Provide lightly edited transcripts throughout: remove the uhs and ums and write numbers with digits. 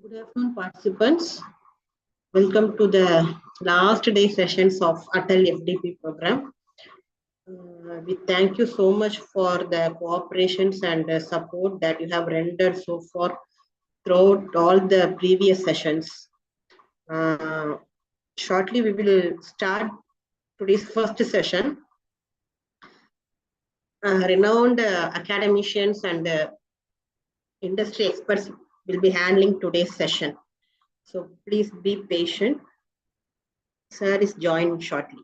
Good afternoon, participants. Welcome to the last day sessions of Atal FDP program. We thank you so much for the cooperations and support that you have rendered so far throughout all the previous sessions. Uh, Shortly, we will start today's first session. Renowned academicians and industry experts will be handling today's session. So please be patient. Sir is joining shortly.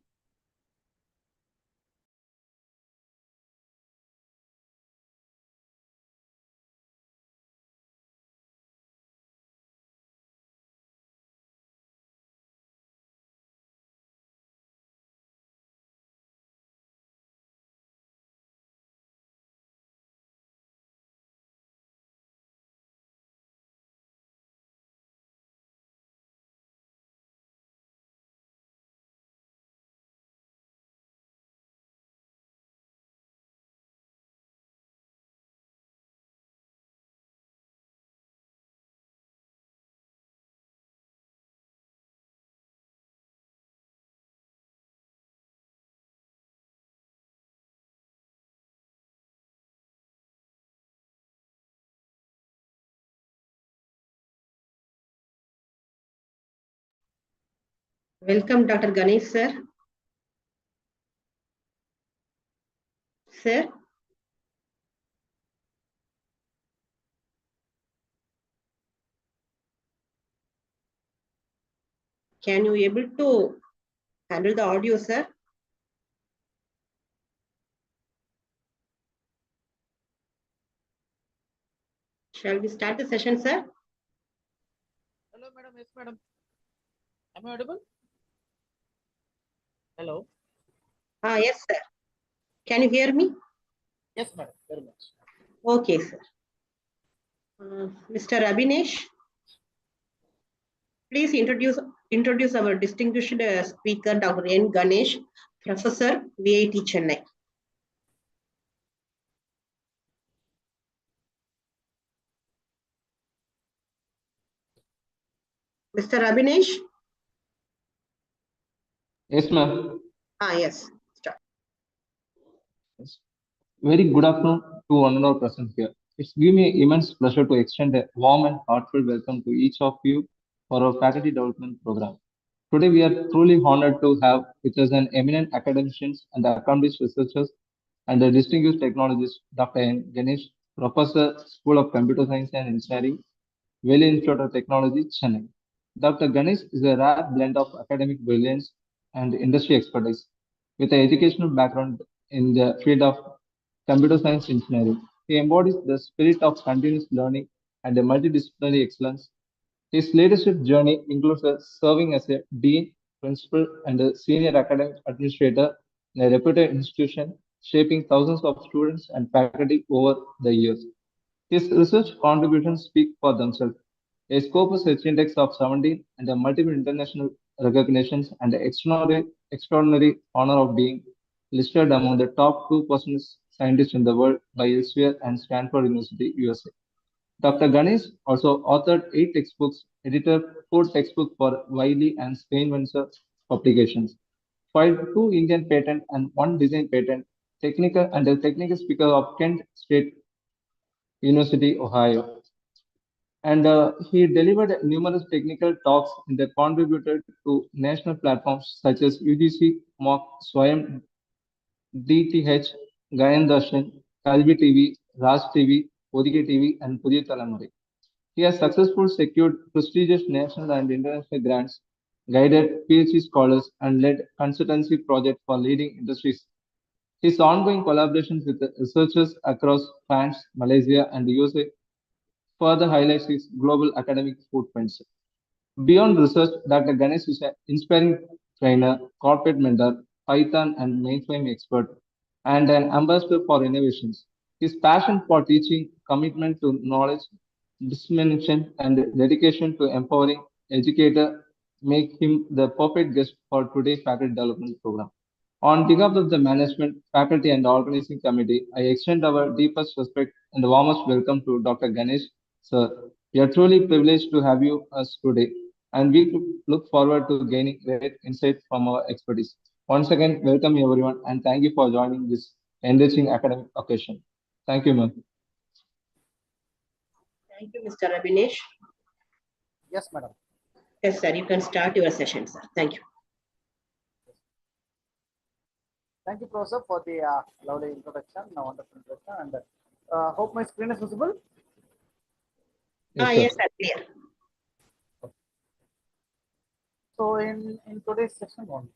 Welcome, Dr. Ganesh, sir. Sir, can you able to handle the audio, sir? Shall we start the session, sir? Hello, madam. Yes, madam. Am I audible? Hello. Yes, sir. Can you hear me? Yes, madam. Very much. Okay, sir. Mr. Abhinesh, please introduce our distinguished speaker, Dr. N. Ganesh, Professor, VIT Chennai. Mr. Abhinesh? Yes, ma'am. Yes. Start. Yes. Very good afternoon to one and all present here. It's given me immense pleasure to extend a warm and heartfelt welcome to each of you for our faculty development program. Today, we are truly honored to have with us an eminent academicians and accomplished researchers and a distinguished technologist, Dr. N. Ganesh, Professor, School of Computer Science and Engineering, Valley Institute of Technology, Chennai. Dr. Ganesh is a rare blend of academic brilliance and industry expertise with an educational background in the field of computer science engineering. He embodies the spirit of continuous learning and a multidisciplinary excellence. His leadership journey includes serving as a dean, principal, and a senior academic administrator in a reputed institution, shaping thousands of students and faculty over the years. His research contributions speak for themselves. A Scopus H index of 17 and a multiple international recognitions and the extraordinary honor of being listed among the top 2% scientists in the world by Elsevier and Stanford University, USA. Dr. Ganesh also authored 8 textbooks, edited 4 textbooks for Wiley and Spain Venture publications, filed 2 Indian patent and 1 design patent, technical and a technical speaker of Kent State University, Ohio. And he delivered numerous technical talks and they contributed to national platforms such as UGC, MOOC, Swayam, DTH, Gayan Darshan, Kalvi TV, Raj TV, Odike TV, and Pudhi Talamuri. He has successfully secured prestigious national and international grants, guided PhD scholars, and led consultancy projects for leading industries. His ongoing collaborations with researchers across France, Malaysia, and the USA further highlights his global academic footprints. Beyond research, Dr. Ganesh is an inspiring trainer, corporate mentor, Python and mainframe expert, and an ambassador for innovations. His passion for teaching, commitment to knowledge, dissemination, and dedication to empowering educator make him the perfect guest for today's faculty development program. On behalf of the management, faculty, and organizing committee, I extend our deepest respect and warmest welcome to Dr. Ganesh, sir. We are truly privileged to have you us today, and we look forward to gaining great insight from our expertise. Once again, welcome everyone, and thank you for joining this enriching academic occasion. Thank you, ma'am. Thank you, Mr. Abhinesh. Yes, madam. Yes, sir. You can start your session, sir. Thank you. Thank you, Professor, for the lovely introduction, wonderful introduction, and hope my screen is visible. Yes, sir. Yes, sir. Clear. So, in today's session one.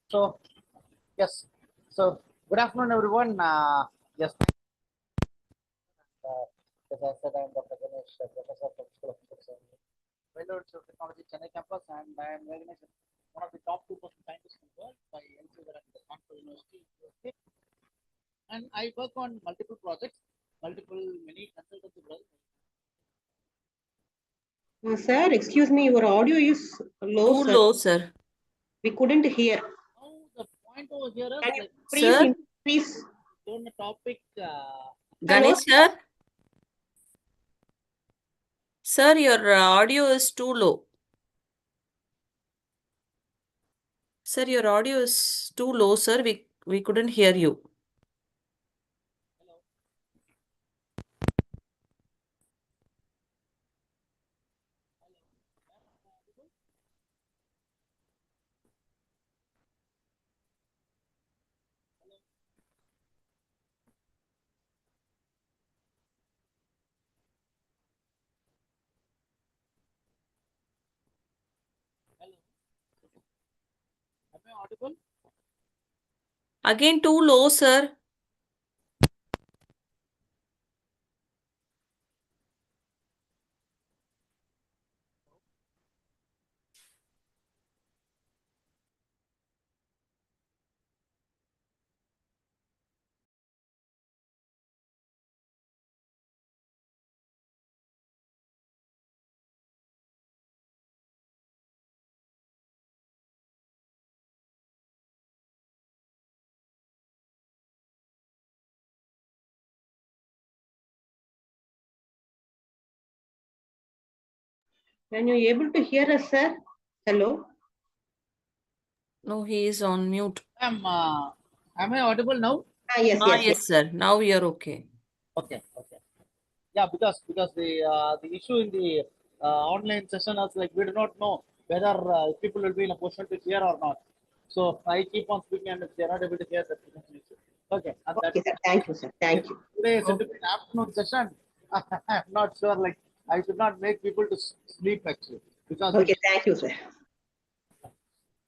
So, yes. So, good afternoon, everyone. Yes. As I said, I am Dr. Ganesh, Professor of School of Physics and Vellore Institute of Technology, Chennai campus, and I am recognized as one of the top 2% scientists in the world by Elsevier and the Stanford University, USA. And I work on multiple projects, many consultancy projects. Sir, excuse me, your audio is low, Too sir. low, sir. We couldn't hear. Now, the point over here is Can you like, please Sir? increase? on the topic. Ganesh, sir? Sir, your audio is too low. Sir, your audio is too low, sir. We couldn't hear you. Hello. Am I audible? Again, too low, sir. Can you able to hear us, sir? Hello? No, he is on mute. Am I audible now? Yes, yes. Yes, sir. Now we are okay. Okay. Yeah, because the issue in the online session is like we do not know whether people will be in a position to hear or not. So I keep on speaking, and if they are not able to hear, that becomes an issue. Okay, and Okay, sir. Thank you, sir. Thank you. today is going to be an afternoon session. I'm not sure, like I should not make people to sleep actually because Okay, thank you, sir.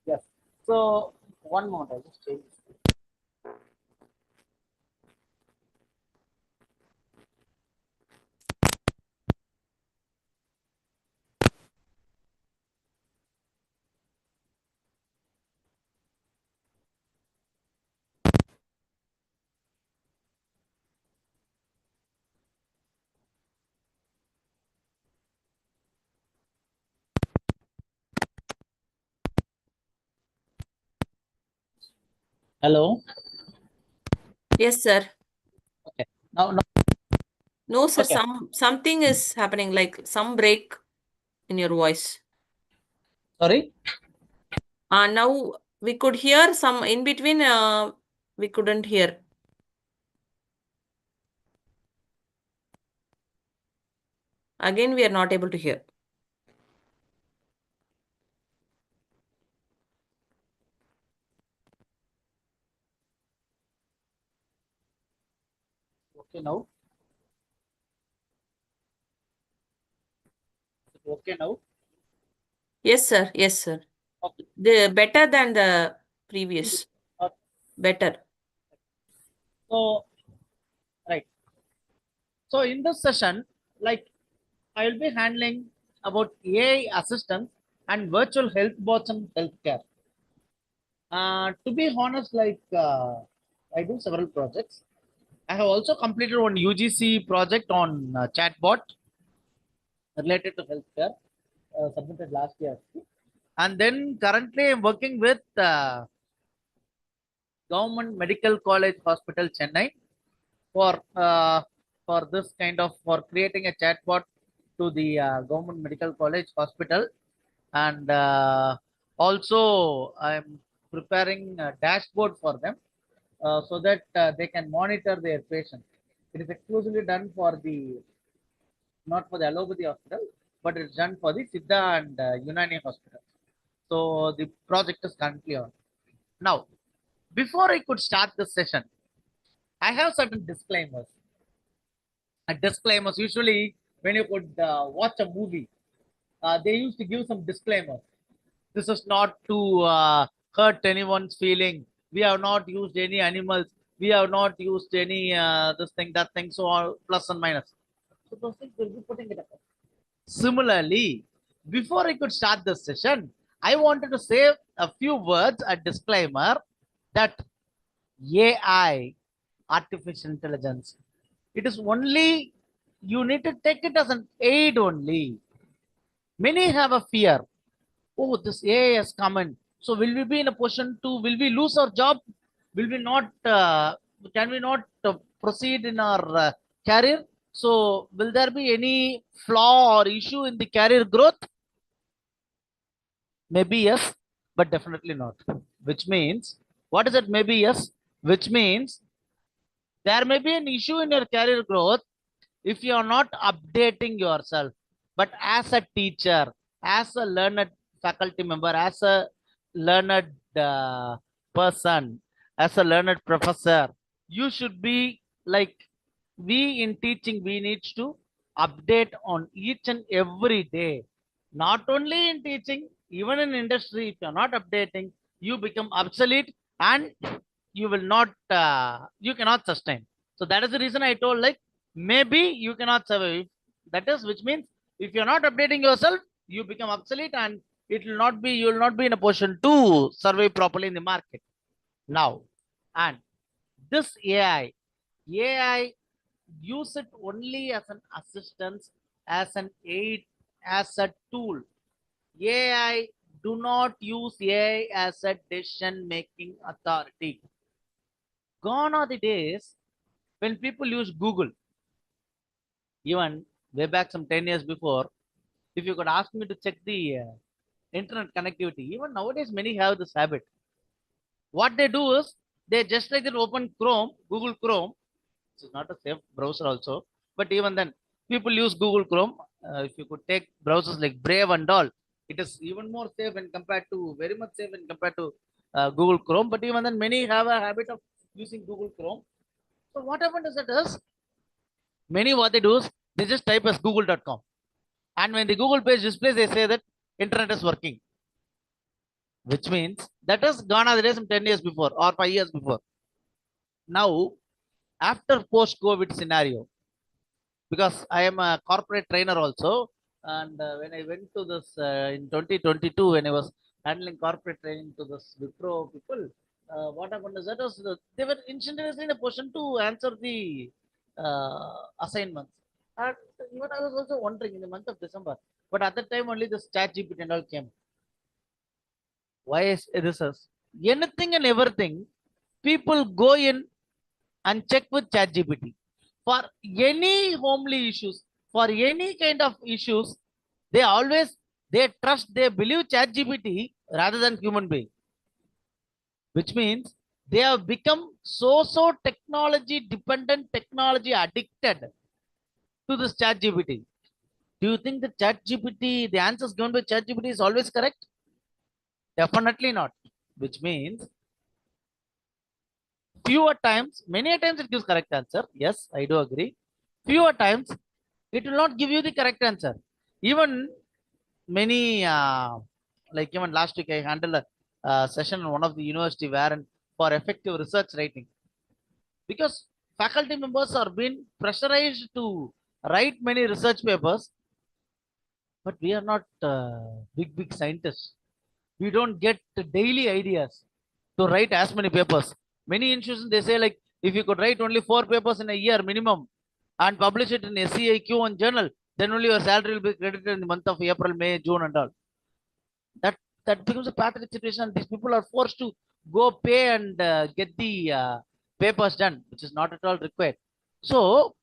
yes. So one moment, I just change. Hello. Yes, sir. Okay. Now, No, sir. okay. Something is happening, like some break in your voice. Sorry. Now we could hear some in between. We couldn't hear. Again, we are not able to hear. Okay now. Okay now. Yes, sir. Yes, sir. Okay. The better than the previous. Okay. Better. So right. So in this session, like I will be handling about AI assistance and virtual health bots in healthcare. To be honest, I do several projects. I have also completed one UGC project on chatbot related to healthcare. submitted last year. And then currently I'm working with Government Medical College Hospital, Chennai, for this kind of for creating a chatbot to the Government Medical College Hospital, and also I'm preparing a dashboard for them so that they can monitor their patients. It is exclusively done for the not for the allopathy hospital, but it's done for the Siddha and Unani hospital. So the project is currently on. Now, before I could start this session, I have certain disclaimers. Disclaimers usually when you could watch a movie, they used to give some disclaimers. This is not to hurt anyone's feeling. We have not used any animals. We have not used any this thing, that thing, so on, plus and minus. So those things will be putting it up. Similarly, before I could start this session, I wanted to say a few words, a disclaimer that AI, artificial intelligence, it is only, you need to take it as an aid only. Many have a fear. Oh, this AI has come in. So will we be in a position to, will we lose our job? Will we not, can we not proceed in our career? So will there be any flaw or issue in the career growth? Maybe yes, but definitely not. Which means, what is it? Maybe yes, which means there may be an issue in your career growth if you are not updating yourself. But as a teacher, as a learned faculty member, as a learned person, as a learned professor, you should be like, we in teaching, we need to update on each and every day. Not only in teaching, even in industry, if you're not updating, you become obsolete and you will not, you cannot sustain. So that is the reason I told, like, maybe you cannot survive. That is, which means if you're not updating yourself, you become obsolete and it will not be, you will not be in a position to survive properly in the market. Now, and this AI, use it only as an assistance, as an aid, as a tool. AI, do not use AI as a decision making authority. Gone are the days when people use Google. Even way back some 10 years before, if you could ask me to check the internet connectivity, even nowadays many have this habit. What they do is, they just like that open Chrome, Google Chrome. This is not a safe browser also, but even then, people use Google Chrome. If you could take browsers like Brave and all, it is even more safe when compared to, very much safe when compared to Google Chrome. But even then, many have a habit of using Google Chrome. So what happened is, it is, many what they do is, they just type as google.com. And when the Google page displays, they say that internet is working. Which means that is gone are the days some 10 years before or 5 years before. Now, after post-COVID scenario, because I am a corporate trainer also, and when I went to this in 2022, when I was handling corporate training to this Wipro people, what happened is that was they were instantaneously in a position to answer the assignments. And even I was also wondering in the month of December, but at that time only this ChatGPT and all came. Why is this? Anything and everything, people go in and check with ChatGPT for any homely issues, for any kind of issues. They always, they trust, they believe ChatGPT rather than human being. Which means they have become so technology dependent, technology addicted to this ChatGPT. Do you think the ChatGPT, the answers given by ChatGPT is always correct? Definitely not. Which means fewer times, many times it gives correct answer. Yes, I do agree. Fewer times it will not give you the correct answer. Even many, like even last week I handled a session in one of the university wherein for effective research writing, because faculty members are being pressurized to write many research papers, but we are not big scientists. We don't get daily ideas to write as many papers. Many institutions, they say, like, if you could write only 4 papers in a year minimum and publish it in SCIQ and journal, Then only your salary will be credited in the month of April, May, June, and all. That that becomes a pathetic situation. These people are forced to go pay and get the papers done, which is not at all required. So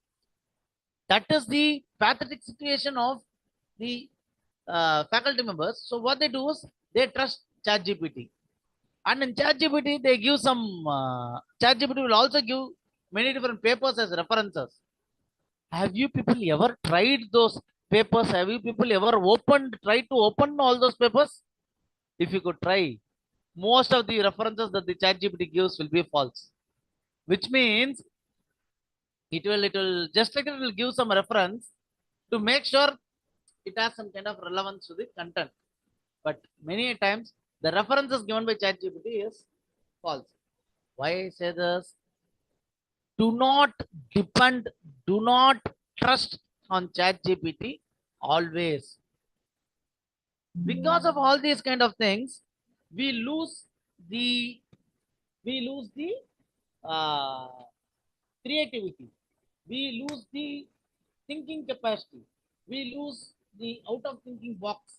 that is the pathetic situation of the faculty members. So what they do is they trust ChatGPT, and in ChatGPT they give some. ChatGPT will also give many different papers as references. Have you people ever tried those papers? Have you people ever tried to open all those papers? If you could try, most of the references that the ChatGPT gives will be false, which means it will just like it will give some reference to make sure it has some kind of relevance to the content. But many times the references given by ChatGPT is false. Why I say this? Do not depend, do not trust on ChatGPT always. Because of all these kind of things, we lose the uh, creativity, we lose the thinking capacity, we lose the out of thinking box.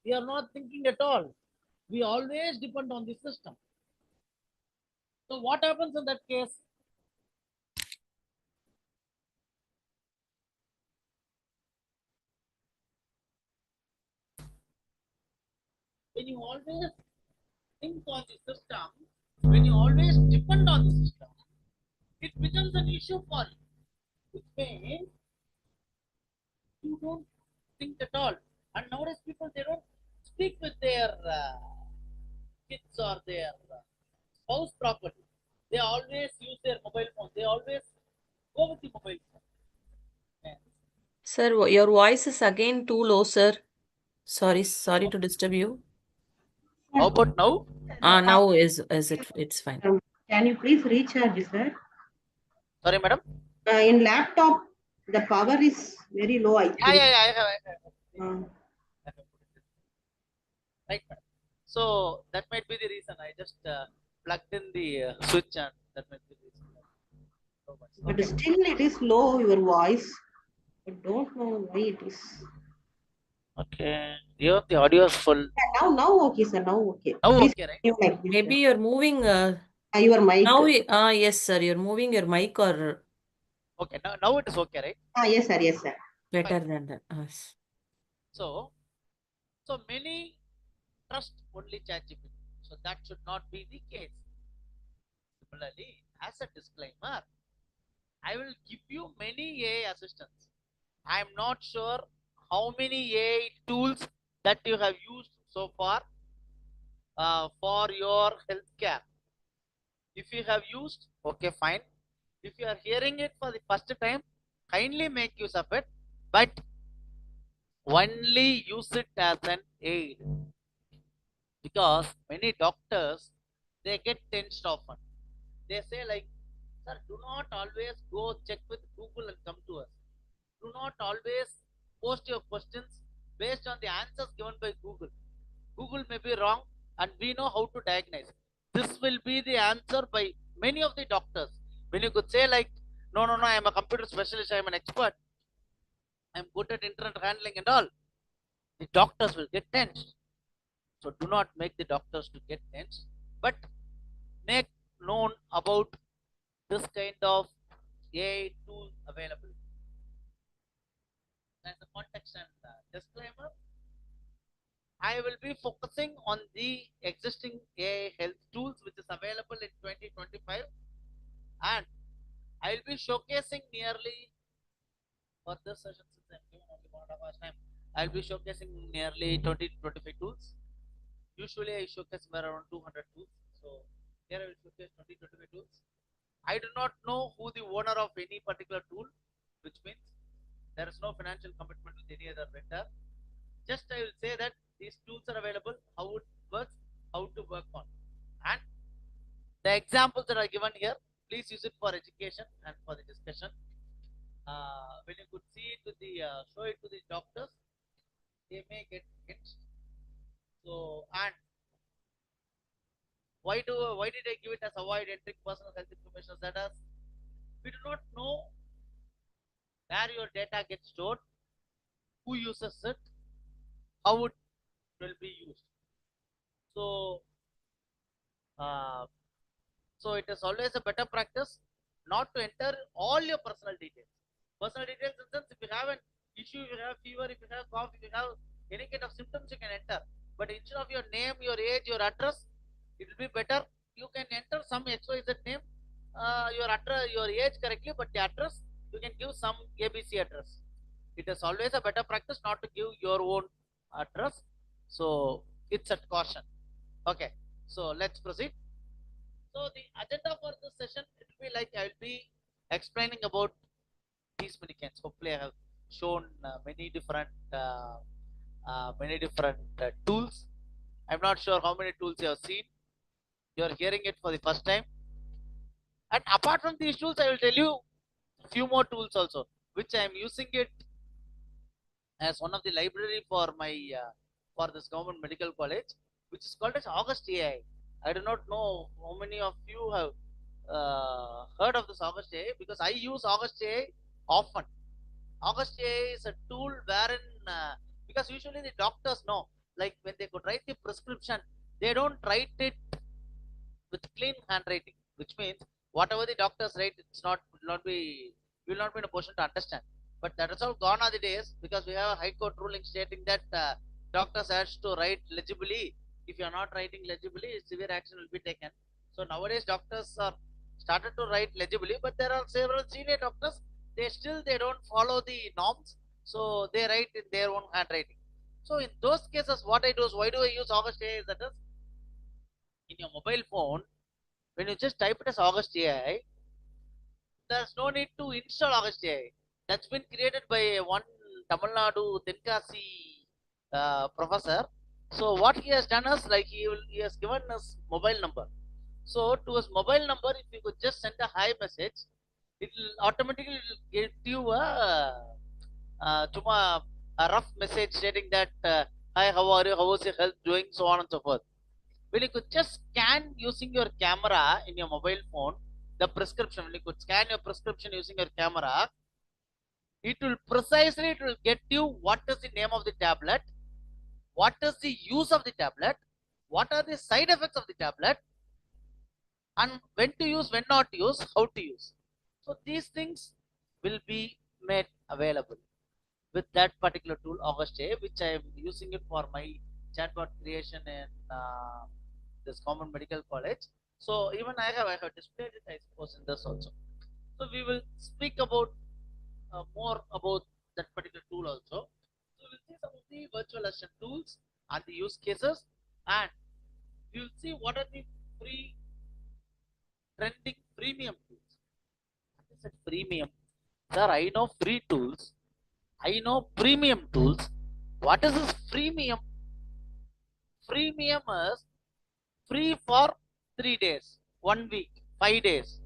We are not thinking at all. We always depend on the system. So what happens in that case? When you always think on the system, when you always depend on the system, it becomes an issue for you. Which means you don't think at all. And nowadays people, they don't speak with their kids or their spouse properly. They always use their mobile phone. They always go with the mobile phone. And Sir, your voice is again too low, sir. Sorry to disturb you. how about now? Now it's fine. Can you please recharge, sir? Sorry, madam. In laptop, the power is very low, I think. Yeah, I have. Uh, Right, madam. So that might be the reason. I just plugged in the switch, and that might be the reason. So much. but Okay. still it is low, your voice. I don't know why it is. Okay. Here the audio is full. Yeah, now okay, sir. Now okay. Now Please okay, right? continue like this, Maybe sir. you're moving. Your mic. Now, yes, sir. You're moving your mic or Okay. Now it is okay, right? Yes, sir. Yes, sir. better than that. Yes. So many trust only ChatGPT. So that should not be the case. Similarly, as a disclaimer, I will give you many AI assistants. I am not sure how many AI tools that you have used so far for your healthcare. If you have used, okay, fine. If you are hearing it for the first time, kindly make use of it, but only use it as an aid. Because many doctors, they get tensed often. They say like, sir, do not always go check with Google and come to us. Do not always post your questions based on the answers given by Google. Google may be wrong, and we know how to diagnose. This will be the answer by many of the doctors. When you could say like, no, I am a computer specialist, I am an expert, I am good at internet handling and all, the doctors will get tensed. So do not make the doctors to get tensed, but make known about this kind of AI tool available. As a context and disclaimer, I will be focusing on the existing AI health tools which is available in 2025, and I will be showcasing nearly for this session, since I'm given only 1.5 hours time, I'll be showcasing nearly 20 to 25 tools. Usually I showcase around 200 tools. So here I will showcase 20 to 25 tools. I do not know who the owner of any particular tool, which means there is no financial commitment with any other vendor. Just I will say that these tools are available, how it works, how to work on. And the examples that are given here, please use it for education and for the discussion. When you could see it to the show it to the doctors, they may get hints. So, and why did I give it as avoid entering personal health information status? We do not know where your data gets stored. who uses it, how it will be used. So, uh, so it is always a better practice not to enter all your personal details. Personal details in the sense, if you have an issue, if you have fever, if you have cough, if you have any kind of symptoms, you can enter. But instead of your name, your age, your address, it will be better. You can enter some XYZ name, your address, your age correctly, but the address you can give some ABC address. It is always a better practice not to give your own address. So it's a caution. Okay. So let's proceed. So the agenda for this session, it will be like I will be explaining about these many cans. Hopefully, I have shown many different tools. I'm not sure how many tools you have seen. You are hearing it for the first time. And apart from these tools, I will tell you a few more tools also, which I am using it as one of the library for my for this government medical college, which is called as August AI. I do not know how many of you have heard of this August AI, because I use August AI often. August AI is a tool wherein because usually the doctors know, like when they could write the prescription, they don't write it with clean handwriting, which means whatever the doctors write, it's not will not be in a position to understand. But that is all gone are the days, because we have a high court ruling stating that doctors has to write legibly. If you are not writing legibly, severe action will be taken. So nowadays doctors are started to write legibly, but there are several senior doctors, they don't follow the norms, so they write in their own handwriting. So in those cases, what I do is, why do I use August AI? That is, in your mobile phone, when you just type it as August AI, there's no need to install August AI. That's been created by one Tamil Nadu Tenkasi professor. So what he has done is, like, he has given us mobile number. So to his mobile number, if you could just send a hi message, it will automatically give you a rough message stating that hi, how are you, how is your health doing, so on and so forth. When you could just scan using your camera in your mobile phone, the prescription, when you could scan your prescription using your camera, it will get you what is the name of the tablet, what is the use of the tablet, what are the side effects of the tablet, and when to use, when not to use, how to use. So these things will be made available with that particular tool, August AI, which I am using it for my chatbot creation in this common medical college. So even I have displayed it, I suppose, in this also. So we will speak about more about that particular tool also. So we'll see some of the virtual assistant tools and the use cases, and we will see what are the free trending premium tools. What is it, premium? Sir, I know free tools. I know premium tools. What is this freemium? Freemium is free for 3 days, 1 week, 5 days.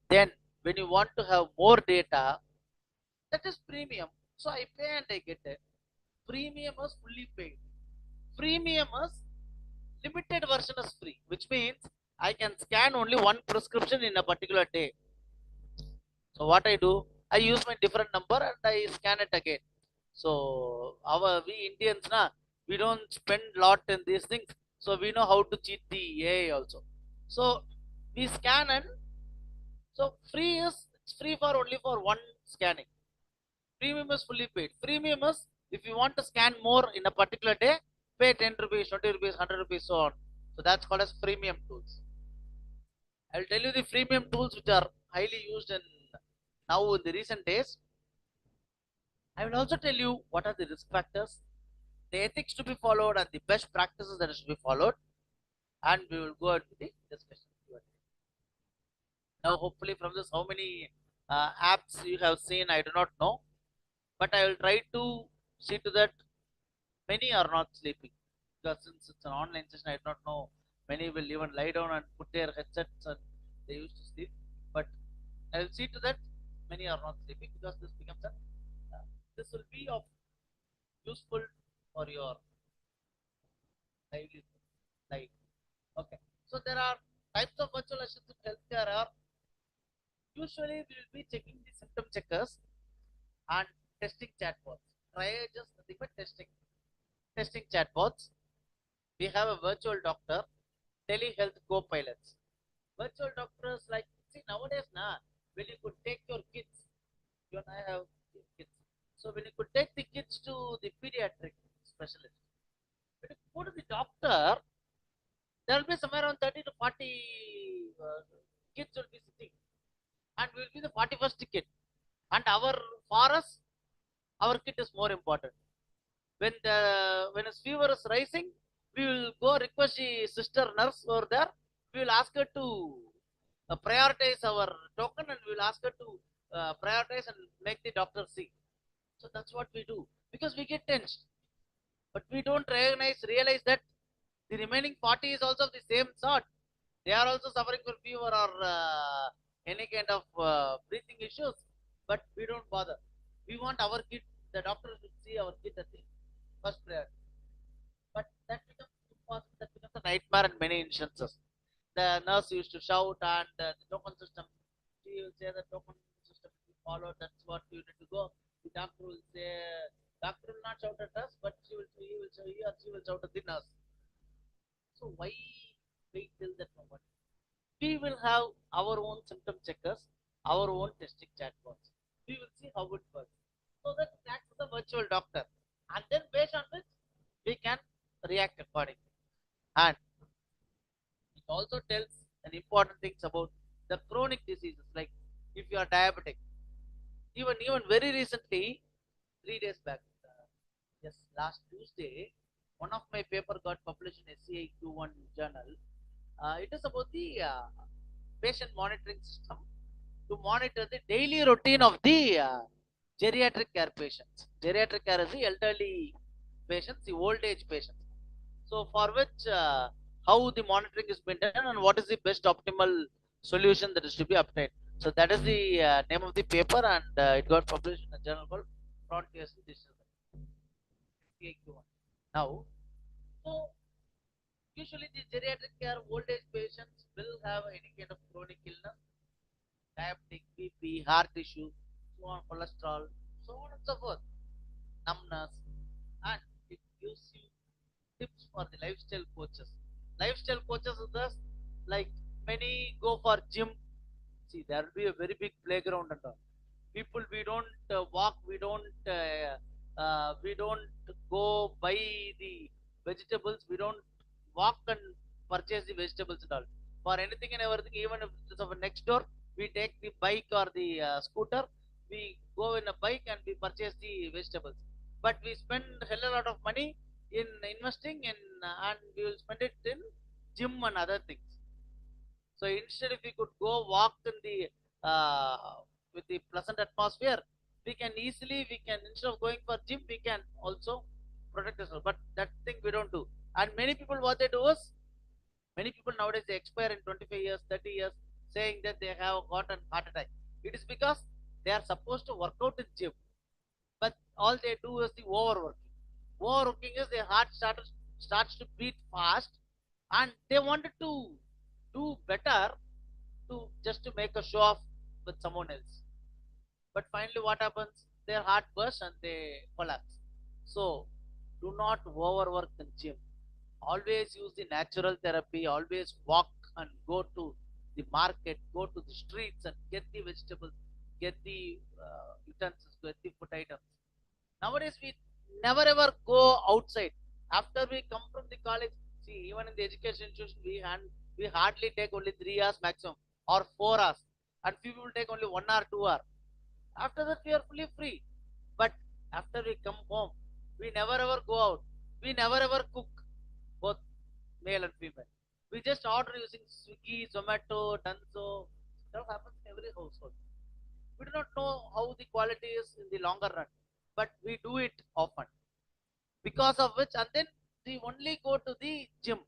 Then when you want to have more data, that is premium. So I pay and I get it. Premium is fully paid. Premium is limited version is free, which means I can scan only one prescription in a particular day. So what I do, I use my different number and I scan it again. So we Indians, we don't spend lot in these things, so we know how to cheat the AI also. So we scan, and so it's free for only for one scanning. Premium is fully paid. Premium is, if you want to scan more in a particular day, pay 10 rupees, 20 rupees, 100 rupees, so on. So that's called as premium tools. I'll tell you the premium tools which are highly used in now in the recent days. I will also tell you what are the risk factors, the ethics to be followed, and the best practices that is to be followed, and we will go ahead with the discussion. Now, hopefully, from this, how many apps you have seen, I do not know, but I will try to see to that many are not sleeping, because since it's an online session, I do not know. Many will even lie down and put their headsets and they used to sleep, but I will see to that many are not sleeping, because this becomes a this will be of useful for your livelihood life. Okay, so there are types of virtual assistants in healthcare. Are usually we will be checking the symptom checkers and testing chatbots. triages, nothing but testing chatbots. We have a virtual doctor, telehealth co-pilots. Virtual doctors, like, see, nowadays now, when you could take your kids, you and I have kids. So when you could take the kids to the pediatric specialist, when you go to the doctor, there will be somewhere around 30 to 40 kids will be sitting, and we will be the 41st kid. And for us, our kid is more important. When his fever is rising, we will go request the sister nurse over there. We will ask her to prioritize our token, and we will ask her to prioritize and make the doctor see. So that's what we do, because we get tensed, but we don't realize that the remaining 40 is also of the same sort. They are also suffering from fever or any kind of breathing issues, but we don't bother. We want our kid, the doctor should see our kid at the first priority. But that becomes impossible, that becomes a nightmare in many instances. The nurse used to shout, and the token system, she will say the token system will be followed, that's what you need to go. The doctor will say, doctor will not shout at us, but he or she will shout at the nurse. So why wait till that moment? We will have our own symptom checkers, our own testing chatbots. We will see how it works. So that acts as a virtual doctor. And then based on which we can react accordingly. And it also tells an important things about the chronic diseases, like if you are diabetic. Even very recently, 3 days back, yes, last Tuesday, one of my paper got published in SCI Q1 journal. It is about the patient monitoring system to monitor the daily routine of the geriatric care patients. Geriatric care is the elderly patients, the old age patients. So for which how the monitoring is being done and what is the best optimal solution that is to be obtained. So that is the name of the paper, and it got published in a journal called Frontiers in Digital Health. Now, so usually the geriatric care old age patients will have any kind of chronic illness, diabetic, BP, heart issue, so on, cholesterol, so on and so forth, numbness, and it gives you tips for the lifestyle coaches. Lifestyle coaches is thus, like, many go for gym. See, there will be a very big playground and all. People, we don't walk, we don't go buy the vegetables, we don't walk and purchase the vegetables and all. For anything and everything, even if it's of a next door, we take the bike or the scooter, we go in a bike and we purchase the vegetables. But we spend a hell of a lot of money in investing in, and we will spend it in gym and other things. So instead, if we could go walk in the with the pleasant atmosphere, we can instead of going for gym, we can also protect ourselves. But that thing we don't do. And many people, what they do is, many people nowadays they expire in 25 years, 30 years, saying that they have got an heart attack. It is because they are supposed to work out in gym, but all they do is the overworking. Overworking is their heart starts to beat fast, and they wanted to do better to just to make a show off with someone else. But finally, what happens? Their heart bursts and they collapse. So, do not overwork the gym. Always use the natural therapy. Always walk and go to the market, go to the streets and get the vegetables, get the utensils, get the food items. Nowadays, we never ever go outside. After we come from the college, see, even in the education institution, we hardly take only 3 hours maximum or 4 hours, and few people take only 1 hour, 2 hour. After that, we are fully free. But after we come home, we never ever go out. We never ever cook, both male and female. We just order using Swiggy, Zomato, Dunzo. That happens in every household. We do not know how the quality is in the longer run, but we do it often. Because of which, and then we only go to the gym,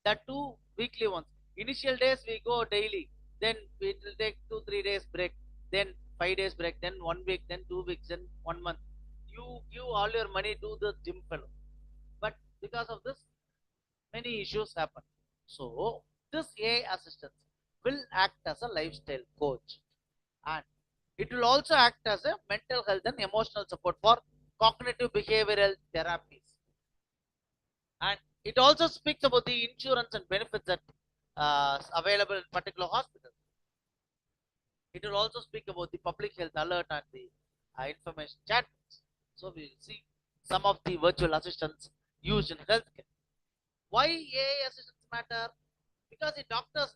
that too weekly once. Initial days we go daily, then we will take 2 3 days break, then 5 days break, then 1 week, then 2 weeks, then 1 month. You give all your money to the gym fellow, but because of this, many issues happen. So this AI assistant will act as a lifestyle coach, and it will also act as a mental health and emotional support for cognitive behavioral therapies. And it also speaks about the insurance and benefits that available in particular hospitals. It will also speak about the public health alert and the information chat. So we will see some of the virtual assistants used in healthcare. Why AI assistants matter? Because the doctors,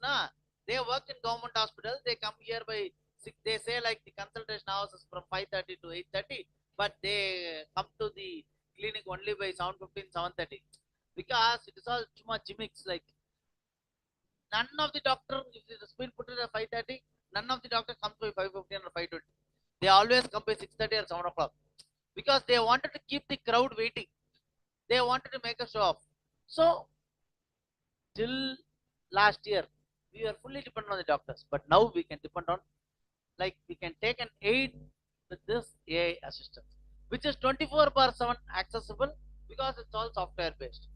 they work in government hospitals. They come here by 6. They say like the consultation hours is from 5:30 to 8:30, but they come to the clinic only by 7:15, 7:30, because it is all too much gimmicks. Like none of the doctor, if it has been put at 5:30, none of the doctor comes by 5:15 or 5:20. They always come by 6:30 or 7 o'clock, because they wanted to keep the crowd waiting. They wanted to make a show off. So till last year, we were fully dependent on the doctors, but now we can depend on, like, we can take an aid with this AI assistant, which is 24/7 accessible because it's all software based.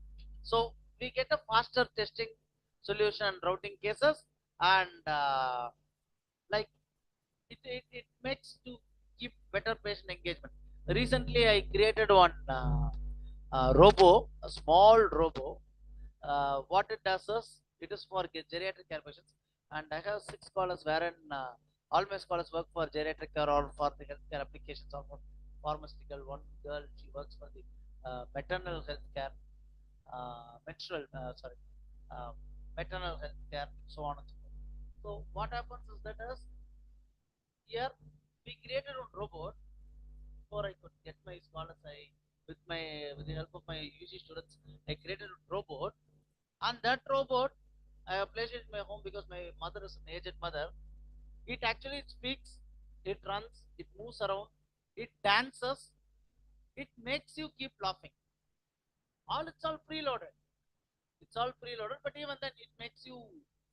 So we get a faster testing solution and routing cases, and like it makes to keep better patient engagement. Recently, I created one robo, a small robo. What it does is, it is for geriatric care patients, and I have 6 scholars wherein all my scholars work for geriatric care or for the healthcare applications or for pharmaceutical. One girl, she works for the maternal healthcare, uh, maternal healthcare, so on and so forth. So what happens is that is, here we created a robot before I could get my scholars. With the help of my UC students, I created a robot, and that robot I have placed it in my home because my mother is an aged mother. It actually speaks, it runs, it moves around, it dances, it makes you keep laughing. It's all preloaded. It's all preloaded, but even then it makes you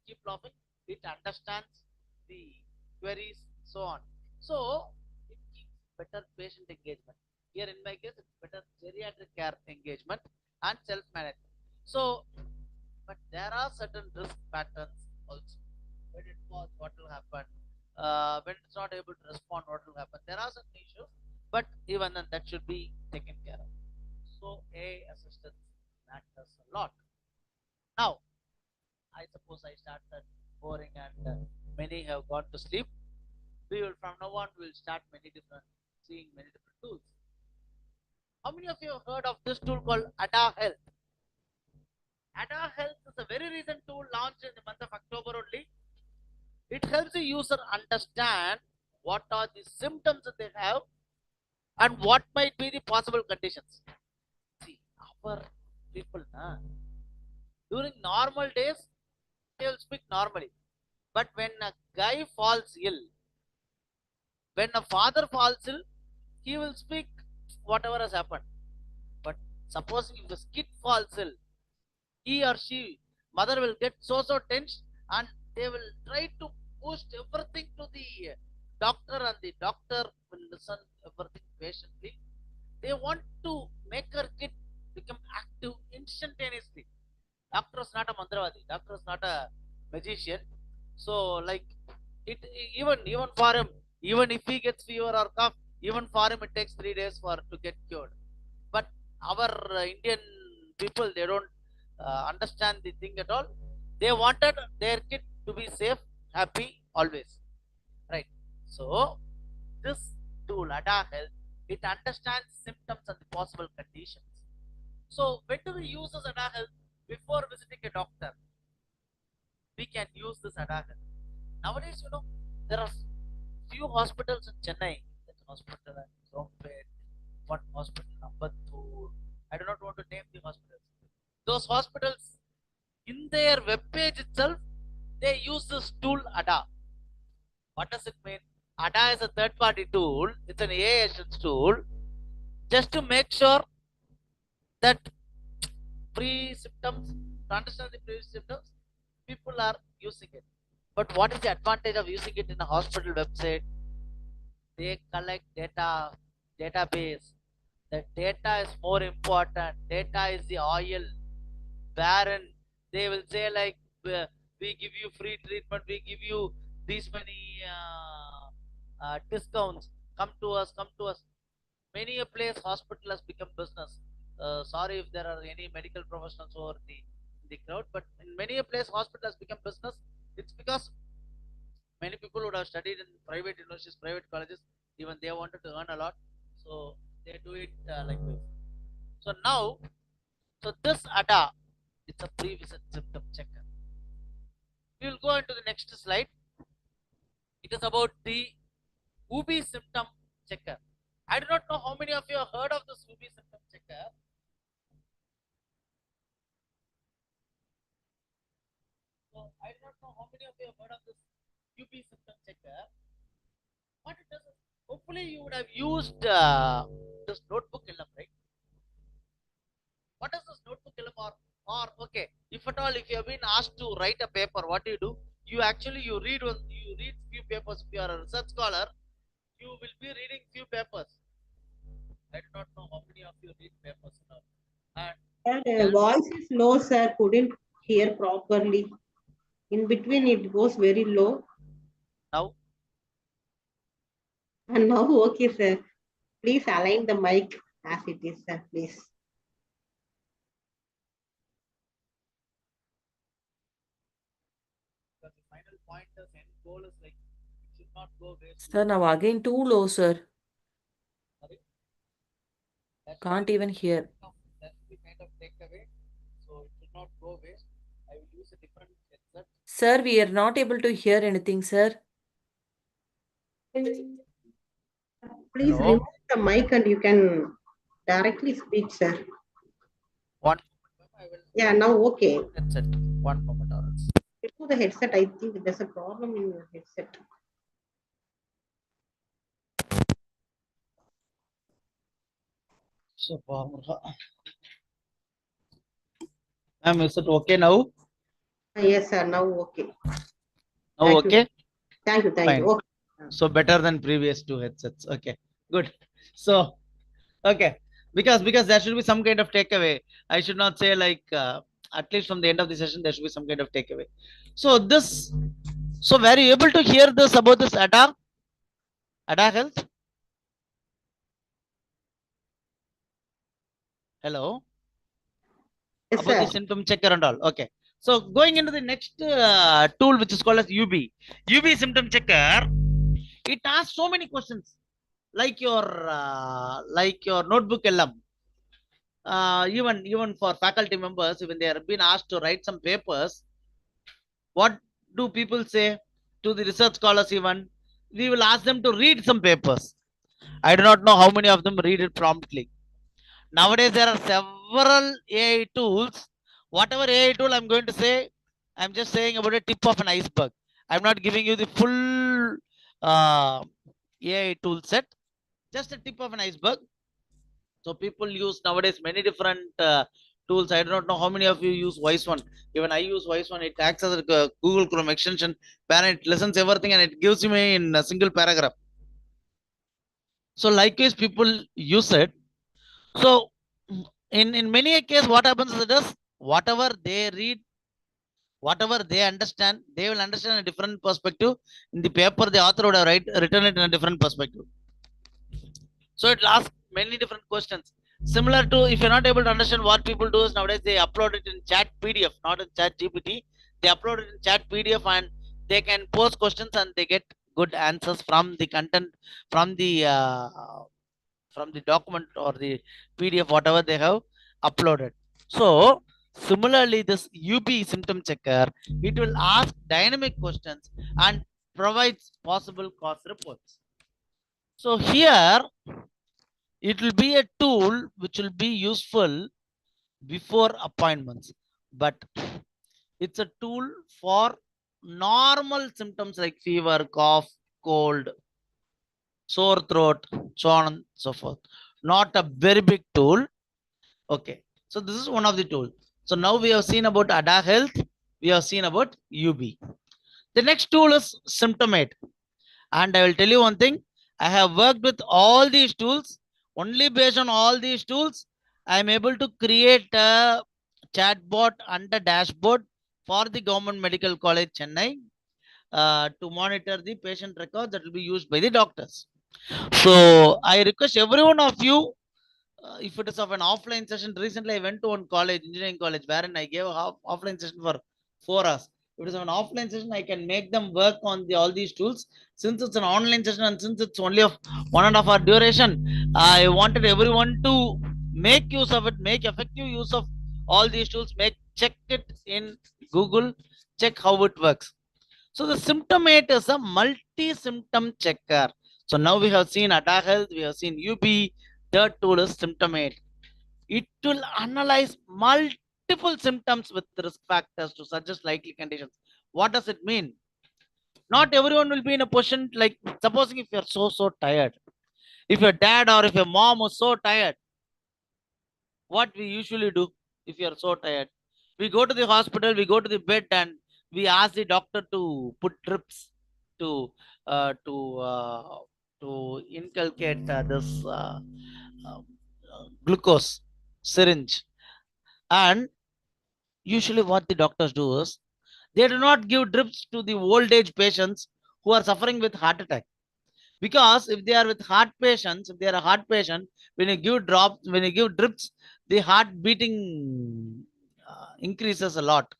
keep laughing. It understands the queries, so on. So it keeps better patient engagement. Here in my case, it's better geriatric care engagement and self-management. So, but there are certain risk patterns also. When it falls, what will happen? When it's not able to respond, what will happen? There are certain issues, but even then, that should be taken care of. So, AI assistance matters a lot. Now, I suppose I started boring, and many have gone to sleep. We will, from now on, we will start seeing many different tools. How many of you have heard of this tool called Ada Health? Ada Health is a very recent tool launched in the month of October only. It helps the user understand what are the symptoms that they have and what might be the possible conditions. See, our people, during normal days, they will speak normally. But when a guy falls ill, when a father falls ill, he will speak whatever has happened. But supposing if the kid falls ill, he or she, mother will get so tense, and they will try to push everything to the doctor, and the doctor will listen everything patiently. They want to make her kid become active instantaneously. Doctor is not a mandravadi. Doctor is not a magician. So like it, even for him, even if he gets fever or cough, even for him it takes 3 days for to get cured. But our Indian people, they don't understand the thing at all. They wanted their kid to be safe, happy always, right? So this tool, Ada Health, it understands symptoms and the possible conditions. So when do we use this Ada Health? Before visiting a doctor, we can use this Ada Health. Nowadays, there are few hospitals in Chennai. There's an hospital in Rompet, one hospital in Ambattur. I do not want to name the hospitals. Those hospitals, in their web page itself, they use this tool Ada. What does it mean? Ada is a third-party tool. It's an AI assistance tool, just to make sure that pre-symptoms, to understand the pre-symptoms, people are using it. But what is the advantage of using it in a hospital website? They collect database. The data is more important. Data is the oil, wherein they will say like, we give you free treatment, we give you these many discounts. Come to us, come to us. Many a place hospital has become business. Sorry if there are any medical professionals over the crowd, but in many a place hospital has become business. It's because many people would have studied in private universities, private colleges, even they wanted to earn a lot, so they do it like this. So now, so this ADA, it's a pre-visit symptom checker. We will go into the next slide. It is about the UB symptom checker. I do not know how many of you have heard of this UB symptom checker. So I do not know how many of you have heard of this UB symptom checker. What it does is, hopefully you would have used this notebook LM, right? What is this notebook LM, or okay, if at all, if you have been asked to write a paper, what do? You actually you read few papers. If you are a research scholar, you will be reading few papers. I do not know how many of you read papers now. And Voice is low, sir. Couldn't hear properly. In between, it goes very low. now, And now, okay, sir. Please align the mic as it is, sir. Please. because the final point is end goal is like it should not go waste. Sir, now again too low, sir. Sorry? That Can't even hear. That should be kind of takeaway. So it should not go waste. I will use a different headset. Sir, we are not able to hear anything, sir. Please Hello? remove the mic and you can directly speak, sir. One moment, I will Yeah, now okay. headset. One moment, or else. Remove the headset. I think there's a problem in your headset. So, ma'am, is it okay now? Yes, sir. Now okay. Now Thank you. okay? Thank you. Thank Fine. you. Okay. So better than previous two headsets. Okay, good. So, okay, because there should be some kind of takeaway. I should not say like at least from the end of the session there should be some kind of takeaway. So this, so were you able to hear this about this ADA health? Hello. Yes, About the sir. symptom checker and all. Okay. So going into the next tool, which is called as UB symptom checker, it asks so many questions, like your notebook LM. Even for faculty members, even they are being asked to write some papers, what do people say to the research scholars? Even we will ask them to read some papers. I do not know how many of them read it promptly. Nowadays, there are several AI tools. Whatever AI tool I'm going to say, I'm just saying about a tip of an iceberg. I'm not giving you the full AI tool set, just a tip of an iceberg. So people use nowadays many different tools. I do not know how many of you use Voice One. Even I use Voice One. It acts as a Google Chrome extension, where it listens everything and it gives me in a single paragraph. So likewise, people use it. So in many cases, what happens is this: whatever they read, whatever they understand, they will understand a different perspective. In the paper, the author would have written it in a different perspective. So it asks many different questions. Similar to, if you're not able to understand what people do is nowadays they upload it in chat PDF, not in chat GPT. They upload it in chat PDF and they can post questions and they get good answers from the content, from the document or the PDF, whatever they have uploaded. So similarly, this UB symptom checker, it will ask dynamic questions and provides possible cause reports. So here it will be a tool which will be useful before appointments, but it's a tool for normal symptoms like fever, cough, cold, sore throat, so on and so forth. Not a very big tool. Okay, so this is one of the tools. So now we have seen about ADA health, we have seen about UB. The next tool is Symptomate, and I will tell you one thing, I have worked with all these tools. Only based on all these tools, I am able to create a chatbot and a dashboard for the Government Medical College Chennai to monitor the patient records that will be used by the doctors. So I request every one of you, if it is of an offline session, recently I went to one college, engineering college, wherein I gave a offline session for 4 hours. If it is an offline session, I can make them work on all these tools. Since it's an online session and since it's only of 1.5 hour duration, I wanted everyone to make use of it, make effective use of all these tools, check it in Google, check how it works. So the Symptomate is a multi-symptom checker. So now we have seen Atta Health, we have seen UB. Third tool is Symptomate. It will analyze multiple symptoms with risk factors to suggest likely conditions. What does it mean? Not everyone will be in a position, like supposing if you're so tired, if your dad or if your mom was so tired, what we usually do if you're so tired? We go to the hospital, we go to the bed, and we ask the doctor to put drips to uh, to uh, to inculcate this uh, glucose syringe. And usually, what the doctors do is they do not give drips to the old age patients who are suffering with heart attack. Because if they are with heart patients, if they are a heart patient, when you give drops, when you give drips, the heart beating increases a lot,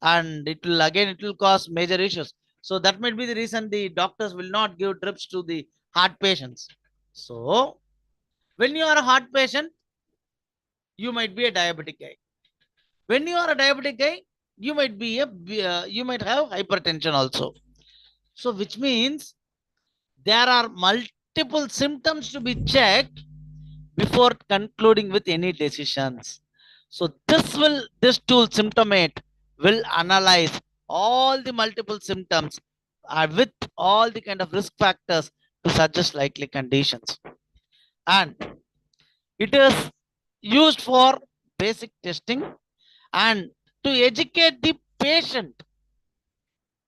and it will cause major issues. So that might be the reason the doctors will not give drips to the heart patients. So when you are a heart patient, you might be a diabetic guy. When you are a diabetic guy, you might have hypertension also. So which means there are multiple symptoms to be checked before concluding with any decisions. So this tool Symptomate will analyze all the multiple symptoms with all the kind of risk factors to suggest likely conditions. And it is used for basic testing and to educate the patient,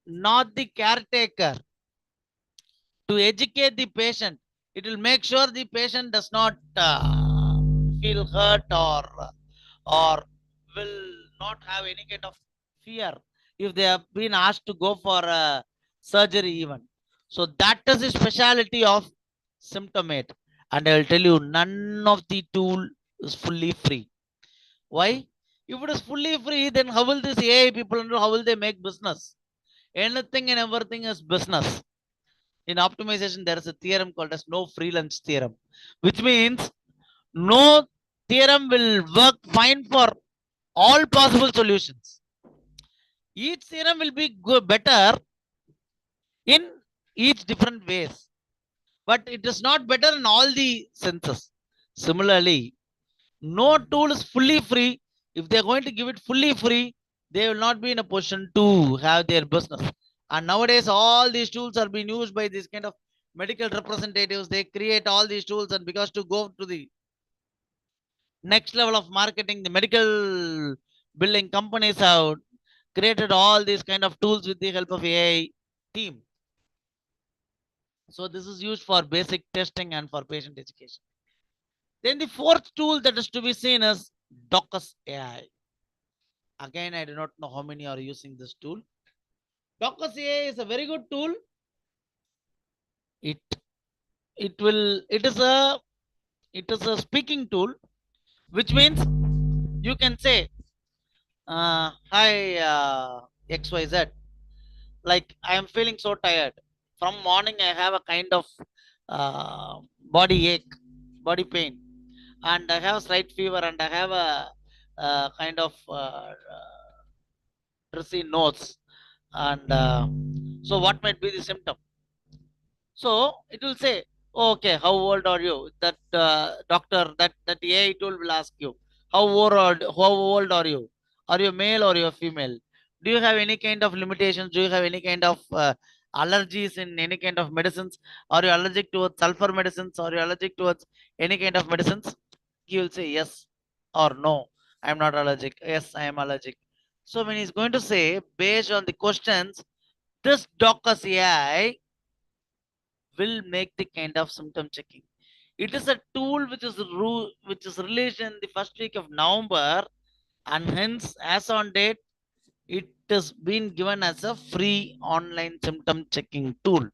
not the caretaker. To educate the patient, it will make sure the patient does not feel hurt or will not have any kind of fear if they have been asked to go for a surgery even. So that is the speciality of Symptomate. And I will tell you, none of the tool is fully free. Why? If it is fully free, then how will this AI people, how will they make business? Anything and everything is business. In optimization, there is a theorem called as no free lunch theorem, which means no theorem will work fine for all possible solutions. Each theorem will be better in each different ways, but it is not better in all the senses. Similarly, no tool is fully free. If they're going to give it fully free, they will not be in a position to have their business. And nowadays, all these tools are being used by these kind of medical representatives. They create all these tools, and because to go to the next level of marketing, the medical billing companies have created all these kind of tools with the help of AI team. So this is used for basic testing and for patient education. Then the fourth tool that is to be seen is Docus AI. Again, I do not know how many are using this tool. Docus AI is a very good tool. It is a speaking tool, which means you can say, hi XYZ, like I am feeling so tired. From morning I have a kind of body ache, body pain, and I have slight fever, and I have a kind of dressy nose. And so what might be the symptom? So it will say, okay, how old are you? That doctor, that AI tool will ask you, how old are you? Are you male or you female? Do you have any kind of limitations? Do you have any kind of allergies in any kind of medicines? Are you allergic towards sulfur medicines? Are you allergic towards any kind of medicines? He will say yes or no. I am not allergic. Yes, I am allergic. So when he's going to say, based on the questions, this Docus AI will make the kind of symptom checking. It is a tool which is released in the first week of November, and hence, as on date, it has been given as a free online symptom checking tool.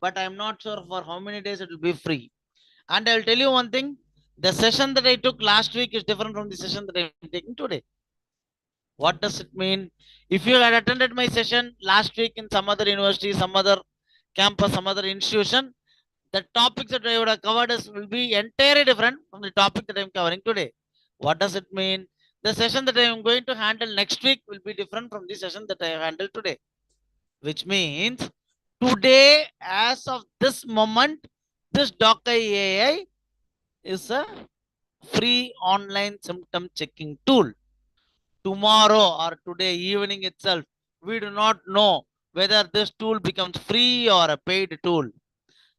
but I'm not sure for how many days it will be free. And I'll tell you one thing, the session that I took last week is different from the session that I'm taking today. What does it mean? If you had attended my session last week in some other university, some other campus, some other institution, the topics that I would have covered will be entirely different from the topic that I'm covering today. What does it mean? The session that I am going to handle next week will be different from the session that I have handled today. Which means today, as of this moment, this Docker AI is a free online symptom checking tool. Tomorrow or today evening itself, we do not know whether this tool becomes free or a paid tool.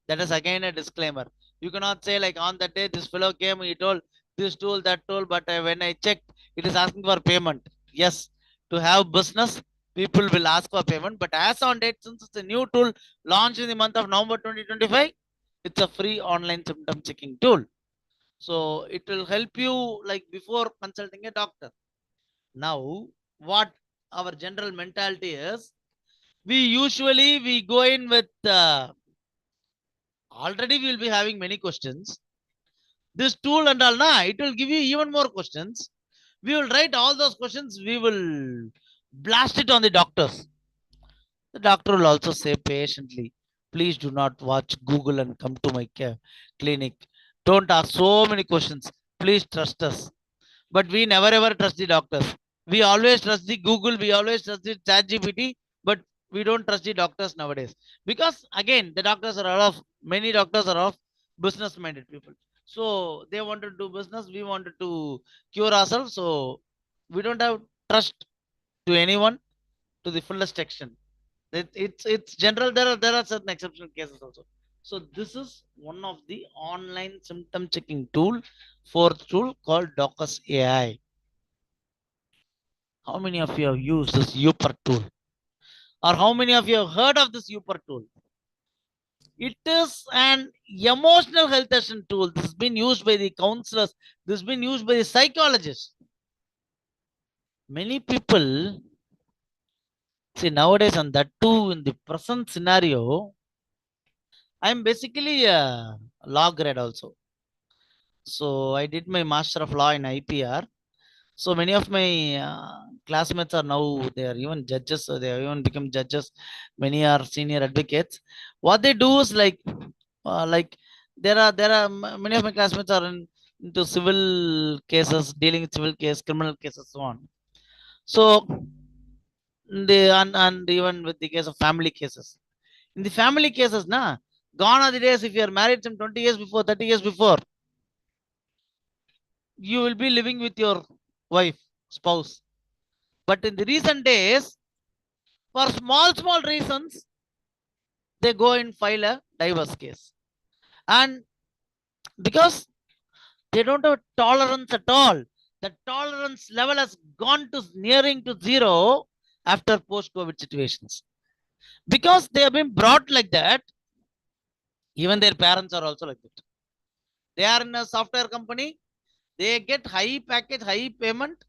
That is again a disclaimer. You cannot say like on that day this fellow came, he told this tool, that tool, but when I checked, it is asking for payment. Yes, to have business, people will ask for payment, but as on date, since it's a new tool launched in the month of November 2025, it's a free online symptom checking tool. So it will help you like before consulting a doctor. Now, what our general mentality is, we go in with already we will be having many questions. This tool and all, it will give you even more questions. We will write all those questions. We will blast it on the doctors. The doctor will also say patiently, please do not watch Google and come to my clinic. Don't ask so many questions. Please trust us. But we never ever trust the doctors. We always trust the Google. We always trust the ChatGPT. But we don't trust the doctors nowadays. Because again, the doctors are many doctors are of business minded people. So they wanted to do business. We wanted to cure ourselves. So we don't have trust to anyone to the fullest extent. It's general. There are certain exceptional cases also. So this is one of the online symptom checking tool, fourth tool called Docus AI. How many of you have used this UPER tool? Or how many of you have heard of this UPER tool? It is an emotional health assessment tool. This has been used by the counselors. This has been used by the psychologists. Many people see nowadays, and that too in the present scenario, I'm basically a law grad also. So I did my Master of Law in IPR. So many of my classmates are now, they are even judges. So they have even become judges. Many are senior advocates. What they do is like there are many of my classmates are into civil cases, dealing with civil case, criminal cases, so on. So and even with the case of family cases. In the family cases, gone are the days if you are married some 20 years before, 30 years before, you will be living with your wife, spouse. But in the recent days, for small reasons, they go and file a divorce case. And because they don't have tolerance at all, the tolerance level has gone to nearing to zero after post-COVID situations. Because they have been brought like that, even their parents are also like that. They are in a software company, they get high package, high payment,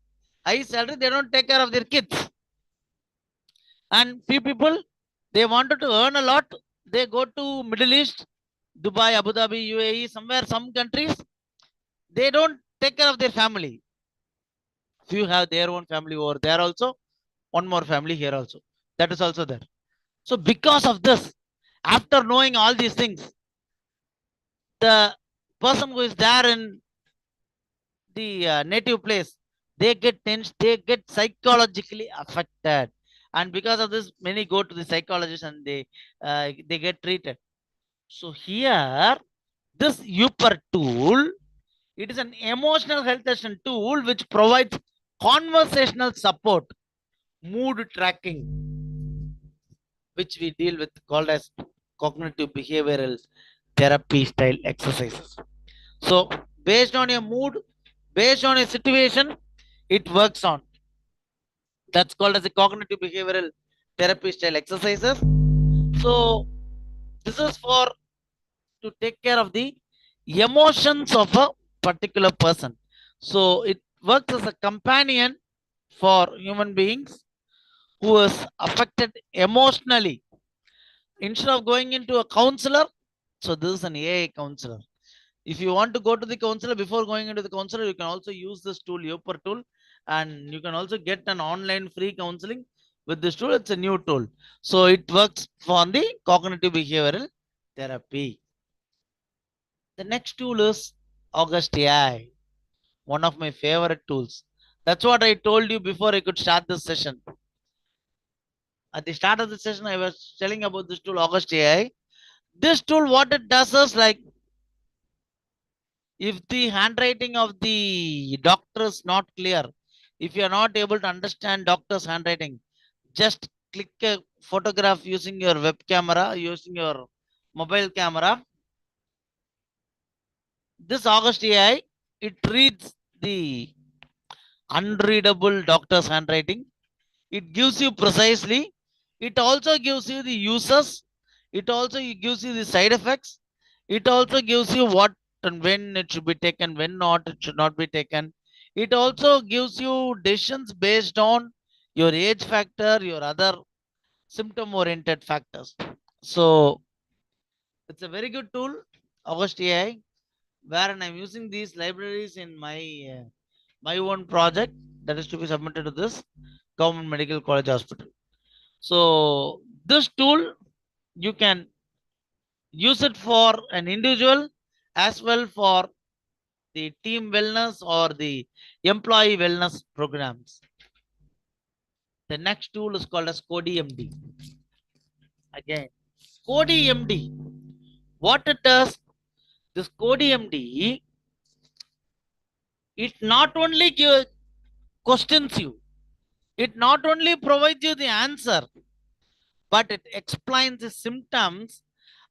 high salary, they don't take care of their kids. And few people, they wanted to earn a lot, they go to Middle East, Dubai, Abu Dhabi, UAE, somewhere, some countries, they don't take care of their family. Few have their own family over there also, one more family here also. That is also there. So because of this, after knowing all these things, the person who is there in the native place, they get tense, they get psychologically affected. And because of this, many go to the psychologist and they get treated. So here, this UPER tool, it is an emotional health assessment tool which provides conversational support, mood tracking, which we deal with called as cognitive behavioral therapy style exercises. So based on your mood, based on your situation, it works on. That's called as a cognitive behavioral therapy style exercises. So this is for to take care of the emotions of a particular person. So it works as a companion for human beings who is affected emotionally instead of going into a counselor, so this is an AI counselor. If you want to go to the counselor, before going into the counselor, you can also use this tool, Yoper tool, and you can also get an online free counseling with this tool. It's a new tool. So it works for the cognitive behavioral therapy. The next tool is August AI, one of my favorite tools. That's what I told you before I could start this session. At the start of the session, I was telling about this tool, August AI. This tool, what it does is like, if the handwriting of the doctor is not clear, if you are not able to understand doctor's handwriting, just click a photograph using your web camera, using your mobile camera. This August AI, it reads the unreadable doctor's handwriting. It gives you precisely. It also gives you the uses. It also gives you the side effects. It also gives you what and when it should be taken, when not, it should not be taken. It also gives you decisions based on your age factor, your other symptom oriented factors. So it's a very good tool, August AI, where I'm using these libraries in my own project that is to be submitted to this Government Medical College Hospital. So this tool, you can use it for an individual as well for the team wellness or the employee wellness programs. The next tool is called as CodeMD. Again, CodeMD. What it does, this CodeMD, it not only questions you, it not only provides you the answer, but it explains the symptoms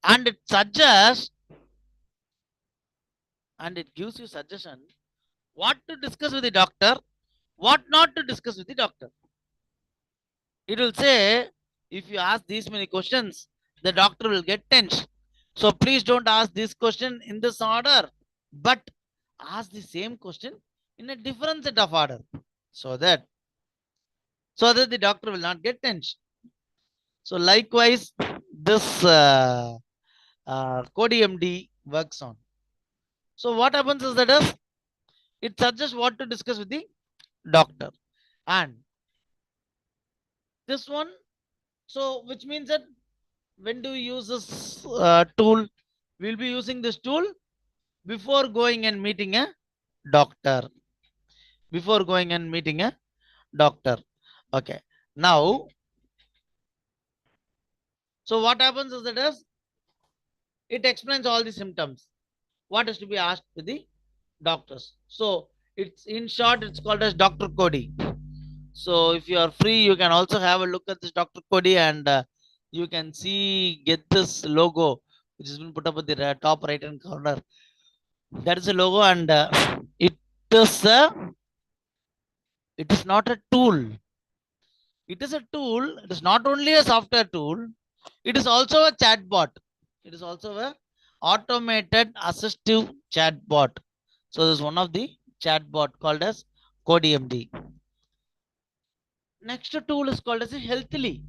and it suggests and it gives you suggestion what to discuss with the doctor, what not to discuss with the doctor. It will say, if you ask these many questions, the doctor will get tense. So please don't ask this question in this order, but ask the same question in a different set of order, so that the doctor will not get tense. So likewise, this CodeMD works on. So what happens is that it suggests what to discuss with the doctor, and this one, so which means that when do we use this tool? We'll be using this tool before going and meeting a doctor. Before going and meeting a doctor. Okay. Now, so what happens is that it explains all the symptoms. What is to be asked to the doctors. So it's in short, it's called as Dr. Cody. So if you are free, you can also have a look at this Dr. Cody, and you can get this logo which has been put up at the top right hand corner. That is a logo, and it is not a tool. It is a tool. It is not only a software tool. It is also a chatbot. It is also a automated assistive chatbot. So this is one of the chatbot called as CodeMD. Next tool is called as a Healthly.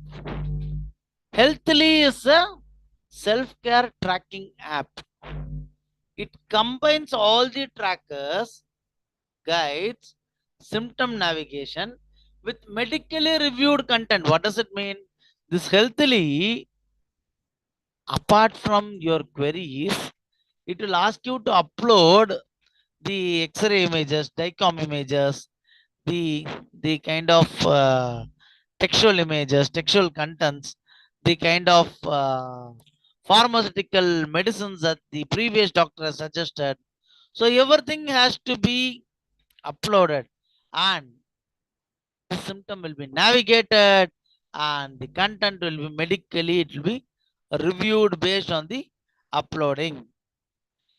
Healthly is a self-care tracking app. It combines all the trackers, guides, symptom navigation with medically reviewed content. What does it mean? This Healthly, apart from your queries, it will ask you to upload the X-ray images, DICOM images, the kind of textual images, textual contents, the kind of pharmaceutical medicines that the previous doctor has suggested. So everything has to be uploaded, and the symptom will be navigated, and the content will be medically, it will be reviewed based on the uploading.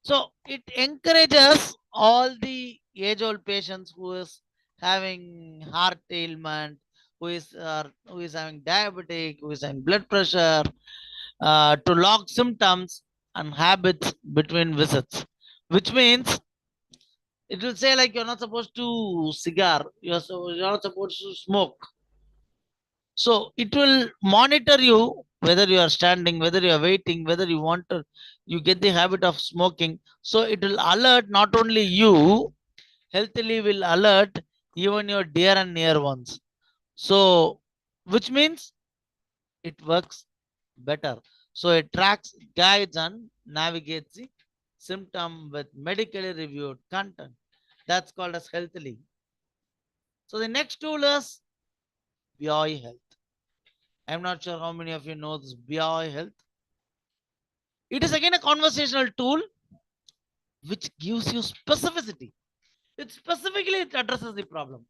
So it encourages all the age-old patients who is having heart ailment, who is having diabetic, who is having blood pressure, to log symptoms and habits between visits, which means it will say like you're not supposed to cigar, you're not supposed to smoke. So it will monitor you whether you are standing, whether you are waiting, whether you want to, you get the habit of smoking. So it will alert not only you, healthily will alert even your dear and near ones. So, which means it works better. So it tracks, guides, and navigates the symptom with medically reviewed content. That's called as healthily. So the next tool is BI Health. I'm not sure how many of you know this BI Health. It is again a conversational tool which gives you specificity. It specifically it addresses the problem.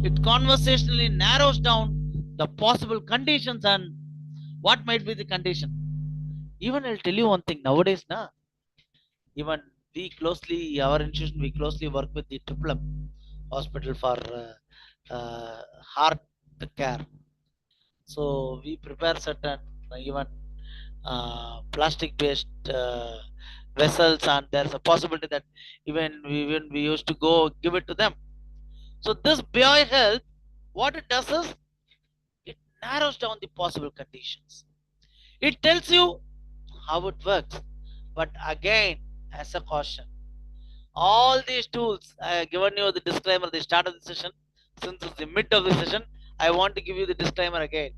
It conversationally narrows down the possible conditions and what might be the condition. Even I'll tell you one thing nowadays, even our institution, we closely work with the Triple M Hospital for heart care. So we prepare certain even plastic based vessels, and there's a possibility that even we used to go give it to them. So this BI Health, what it does is it narrows down the possible conditions. It tells you how it works. But again, as a caution, all these tools, I have given you the disclaimer at the start of the session. Since it's the mid of the session, I want to give you the disclaimer again.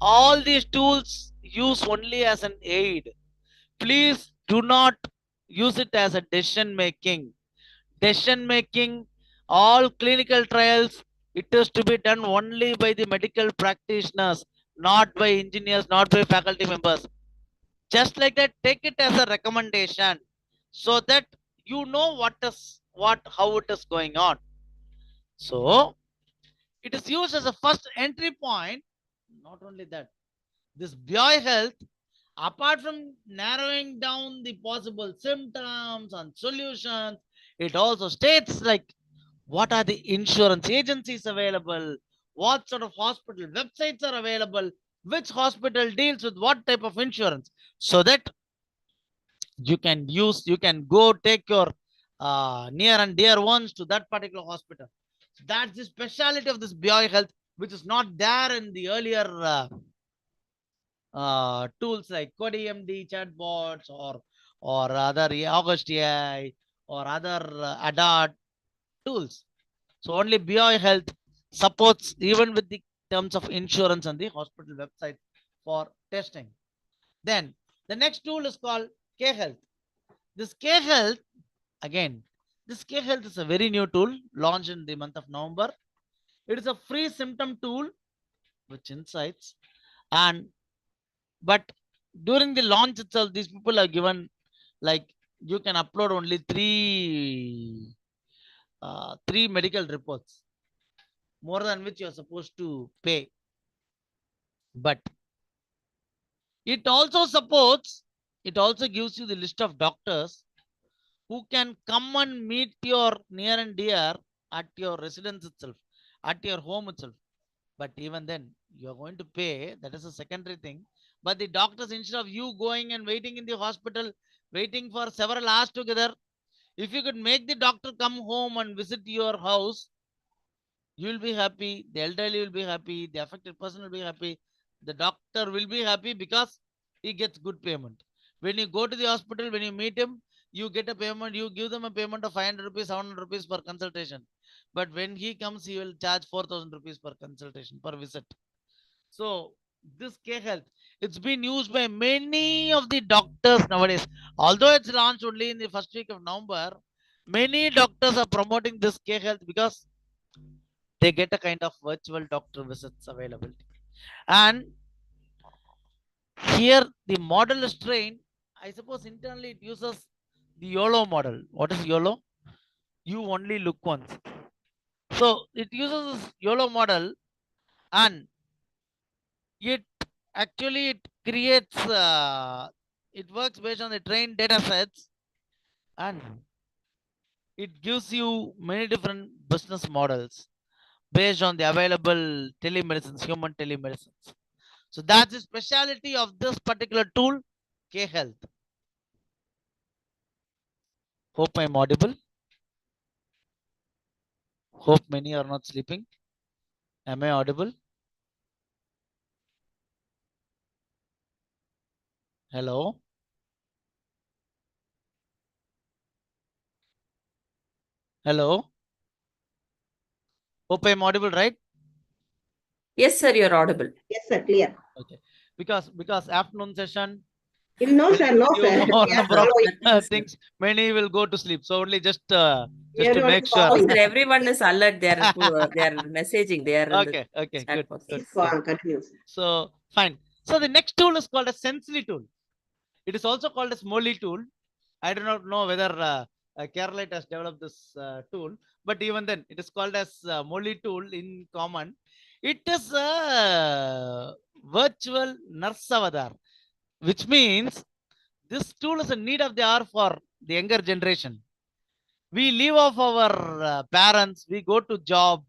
All these tools use only as an aid. Please do not use it as a decision making. Decision making, all clinical trials, it is to be done only by the medical practitioners, not by engineers, not by faculty members. Just like that, take it as a recommendation so that you know how it is going on. So it is used as a first entry point. Not only that, this BI Health, apart from narrowing down the possible symptoms and solutions, it also states like what are the insurance agencies available, what sort of hospital websites are available, which hospital deals with what type of insurance, so that you can go take your near and dear ones to that particular hospital. That's the speciality of this BI Health, which is not there in the earlier tools like CodeMD chatbots or other August AI or other ADAT tools. So only BI Health supports even with the terms of insurance and the hospital website for testing. Then the next tool is called K Health. This K Health, again, this K Health is a very new tool launched in the month of November. It is a free symptom tool with insights, and but during the launch itself, these people are given like you can upload only three medical reports, more than which you are supposed to pay. But it also supports, it also gives you the list of doctors who can come and meet your near and dear at your residence itself, at your home itself. But even then, you're going to pay. That is a secondary thing. But the doctors, instead of you going and waiting in the hospital, waiting for several hours together, if you could make the doctor come home and visit your house, you will be happy. The elderly will be happy. The affected person will be happy. The doctor will be happy because he gets good payment. When you go to the hospital, when you meet him, you get a payment. You give them a payment of 500 rupees, 700 rupees per consultation. But when he comes, he will charge 4,000 rupees per consultation, per visit. So this K Health, it's been used by many of the doctors nowadays. Although it's launched only in the first week of November, many doctors are promoting this K Health because they get a kind of virtual doctor visits availability. And here the model is trained. I suppose internally it uses the YOLO model. What is YOLO? You only look once. So it uses this YOLO model, and it actually it creates it works based on the trained data sets, and it gives you many different business models based on the available telemedicines, human telemedicines. So that's the speciality of this particular tool, K Health. Hope I'm audible. Hope many are not sleeping. Am I audible? Hello. Hello. Hope I'm audible, right? Yes, sir, you're audible. Yes, sir, clear. Okay. Because afternoon session, No, sir, no, few sir. more We are number of following. Nothing, sir. things. Many will go to sleep. So only just to Everyone make is sure. No, following. sir, everyone is alert. They are messaging. They are in the Okay, chat good. box. Good. Please go on, continue. So fine. So the next tool is called a Sensely tool. It is also called as Molly tool. I do not know whether Carolite has developed this tool, but even then, it is called as Molly tool in common. It is a virtual nurse avatar, which means this tool is a need of the hour for the younger generation. We leave off our parents, we go to job,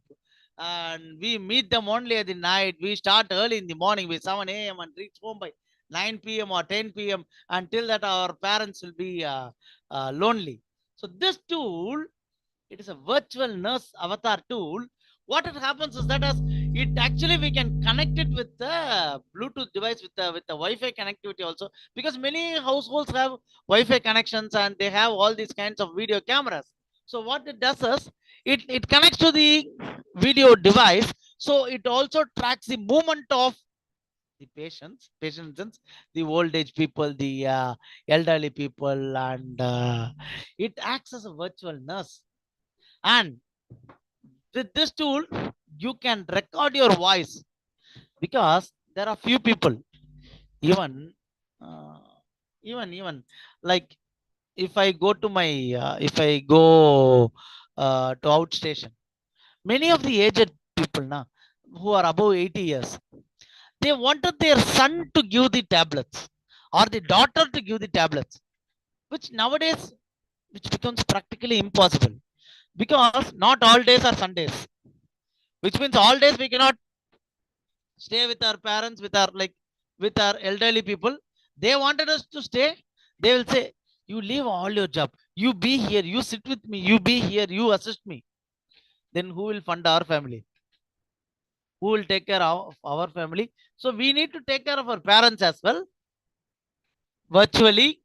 and we meet them only at the night. We start early in the morning with 7 a.m. and reach home by 9 p.m. or 10 p.m. Until that, our parents will be lonely. So this tool, it is a virtual nurse avatar tool. What it happens is that as it actually we can connect it with the Bluetooth device with the Wi-Fi connectivity also, because many households have Wi-Fi connections and they have all these kinds of video cameras. So what it does is it connects to the video device, so it also tracks the movement of the patients, the old age people, the elderly people, and it acts as a virtual nurse. And with this tool, you can record your voice, because there are few people, even uh, even like if I go to my if I go to outstation, many of the aged people now who are above 80 years, they wanted their son to give the tablets or the daughter to give the tablets, which nowadays which becomes practically impossible, because not all days are Sundays, which means all days we cannot stay with our parents, with our with our elderly people. They wanted us to stay. They will say, you leave all your job, you be here, you sit with me, you be here, you assist me. Then who will fund our family? Who will take care of our family? So we need to take care of our parents as well, virtually,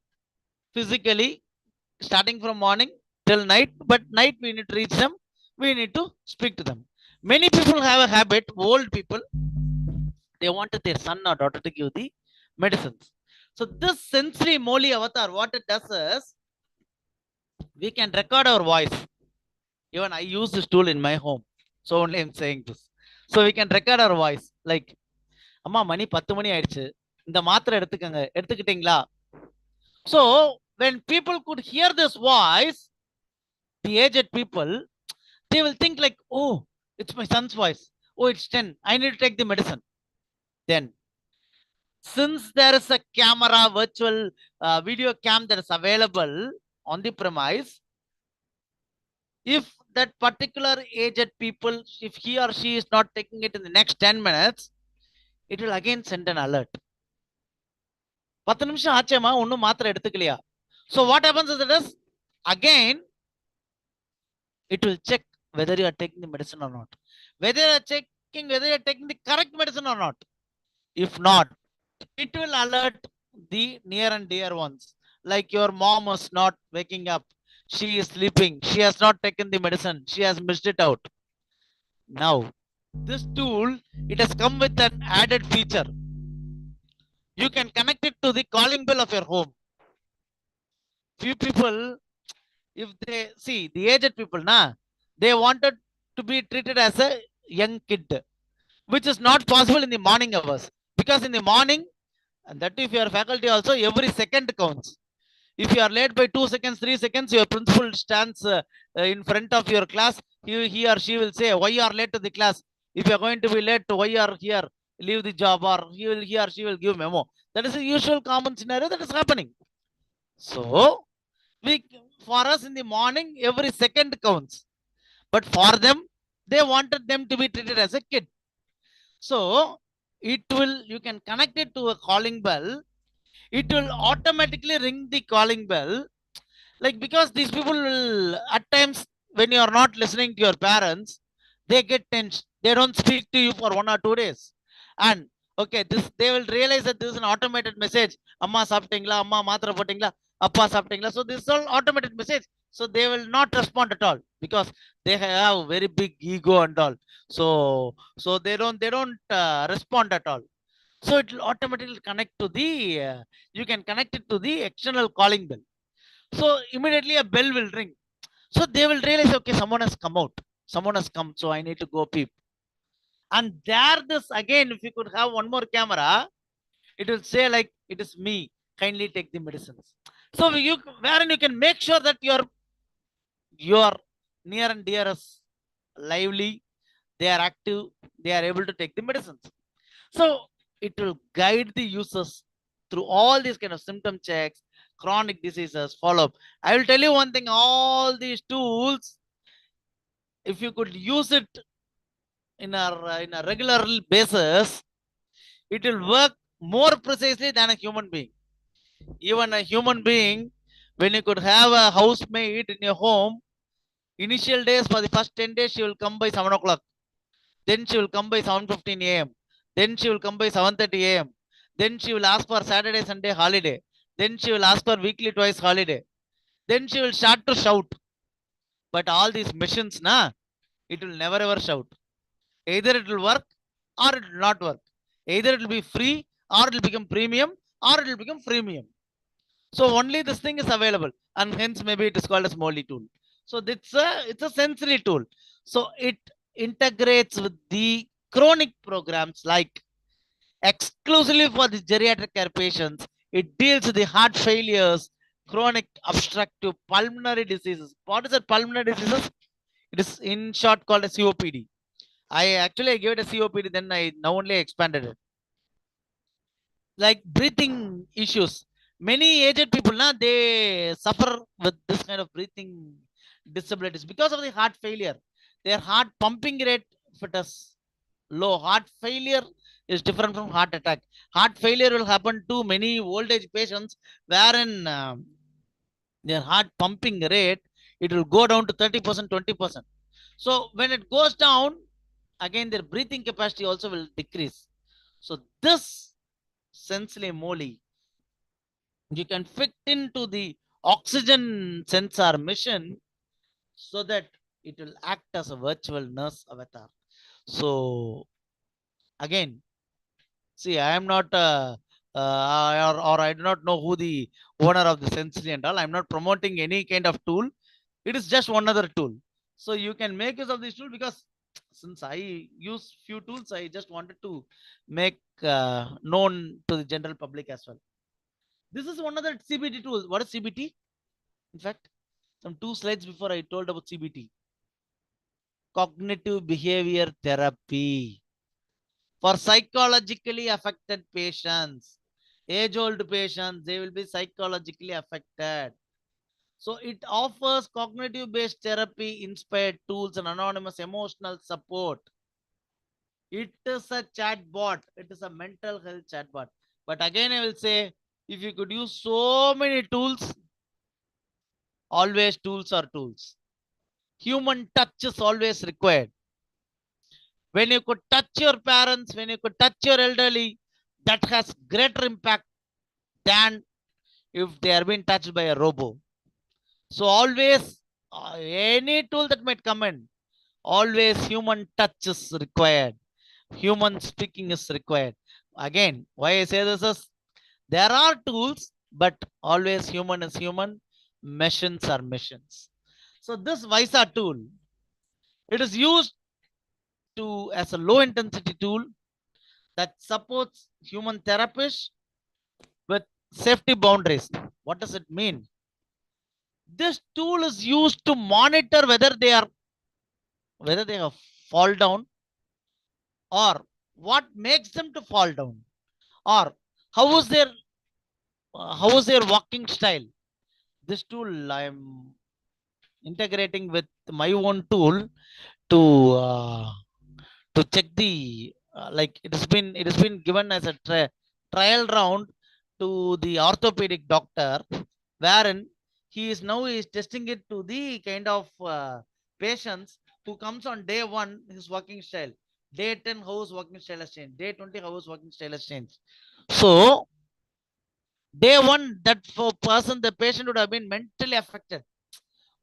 physically, starting from morning till night. But night we need to reach them, we need to speak to them. Many people have a habit, old people, they wanted their son or daughter to give the medicines. So this sensory Molly avatar, what it does is we can record our voice. Even I use this tool in my home, so only I'm saying this. So we can record our voice like, அம்மா மணி 10 மணி ஆயிடுச்சு, இந்த மாத்திரை எடுத்துக்கங்க, எடுத்துக்கிட்டீங்களா? So when people could hear this voice, the aged people, they will think like, oh, it's my son's voice. Oh, it's 10, I need to take the medicine. Then since there is a camera, virtual video cam that is available on the premise, if that particular aged people, if he or she is not taking it in the next 10 minutes, it will again send an alert. 10 நிமிஷம் ஆச்சேமா, ஒன்னும் மாத்திரை எடுத்துக்கலையா? So what happens is that again it will check whether you are taking the medicine or not, whether you are checking whether you are taking the correct medicine or not. If not, it will alert the near and dear ones, like your mom is not waking up, she is sleeping, she has not taken the medicine, she has missed it out. Now this tool, it has come with an added feature. You can connect it to the calling bell of your home. Few people, if they see the aged people they wanted to be treated as a young kid, which is not possible in the morning hours, because in the morning, and that if you are faculty also, every second counts. If you are late by 2 seconds, 3 seconds, your principal stands in front of your class. He or she will say, why you are late to the class? If you are going to be late, why you are here? Leave the job, or he or she will give memo. That is a usual common scenario that is happening. So we, for us in the morning, every second counts. But for them, they wanted them to be treated as a kid. So it will, you can connect it to a calling bell. It will automatically ring the calling bell. Like, because these people will, at times, when you are not listening to your parents, they get tense. They don't speak to you for 1 or 2 days. And Okay, this they will realize that this is an automated message. Amma saptingla, amma matra pottingla, appa saptingla. So this is all automated message. So they will not respond at all because they have very big ego and all. So they don't respond at all. So it will automatically connect to the you can connect it to the external calling bell. So immediately a bell will ring. So they will realize, okay, someone has come out, someone has come, so I need to go peep. And there, this again, if you could have one more camera, it will say like, it is me, kindly take the medicines. So you wherein you can make sure that your near and dear is lively, they are active, they are able to take the medicines. So it will guide the users through all these kind of symptom checks, chronic diseases, follow up. I will tell you one thing, all these tools, if you could use it in a regular basis, it will work more precisely than a human being. Even a human being, when you could have a housemaid in your home, initial days for the first 10 days, she will come by 7 o'clock. Then she will come by 7:15 a.m. Then she will come by 7:30 a.m. Then she will ask for Saturday, Sunday holiday. Then she will ask for weekly twice holiday. Then she will start to shout. But all these machines, it will never ever shout. Either it will work or it will not work. Either it will be free or it will become premium or it will become freemium. So only this thing is available, and hence maybe it is called as Molly tool. So it's a sensory tool. So it integrates with the chronic programs like exclusively for the geriatric care patients. It deals with the heart failures, chronic obstructive pulmonary diseases. What is that pulmonary diseases? It is in short called a COPD. I gave it a COPD, then I now only expanded it. Like breathing issues. Many aged people now they suffer with this kind of breathing disabilities because of the heart failure. Their heart pumping rate, if it is low, heart failure is different from heart attack. Heart failure will happen to many old age patients wherein their heart pumping rate, it will go down to 30%, 20%. So when it goes down, again their breathing capacity also will decrease. So this Sensely Molly, you can fit into the oxygen sensor mission so that it will act as a virtual nurse avatar. So again, see, I am not or I do not know who the owner of the Sensely and all. I'm not promoting any kind of tool. It is just one other tool. So you can make use of this tool because since I use few tools, I just wanted to make known to the general public as well. This is one of the CBT tools. What is CBT? In fact, some 2 slides before I told about CBT. Cognitive behavior therapy for psychologically affected patients. Age-old patients, they will be psychologically affected. So it offers cognitive-based therapy, inspired tools, and anonymous emotional support. It is a chatbot. It is a mental health chatbot. But again, I will say, if you could use so many tools, always tools are tools. Human touch is always required. When you could touch your parents, when you could touch your elderly, that has greater impact than if they are being touched by a robot. So always, any tool that might come in, always human touch is required. Human speaking is required. Again, why I say this is, there are tools, but always human is human, machines are machines. So this Visa tool, it is used as a low intensity tool that supports human therapists with safety boundaries. What does it mean? This tool is used to monitor whether they have fall down, or what makes them to fall down, or how is their walking style. This tool I am integrating with my own tool to check the like it has been given as a trial round to the orthopedic doctor, wherein he is testing it to the kind of patients who comes on day one his working style. Day 10, how is working style has changed. Day 20, how is working style has changed. So, day 1, that for person, the patient would have been mentally affected.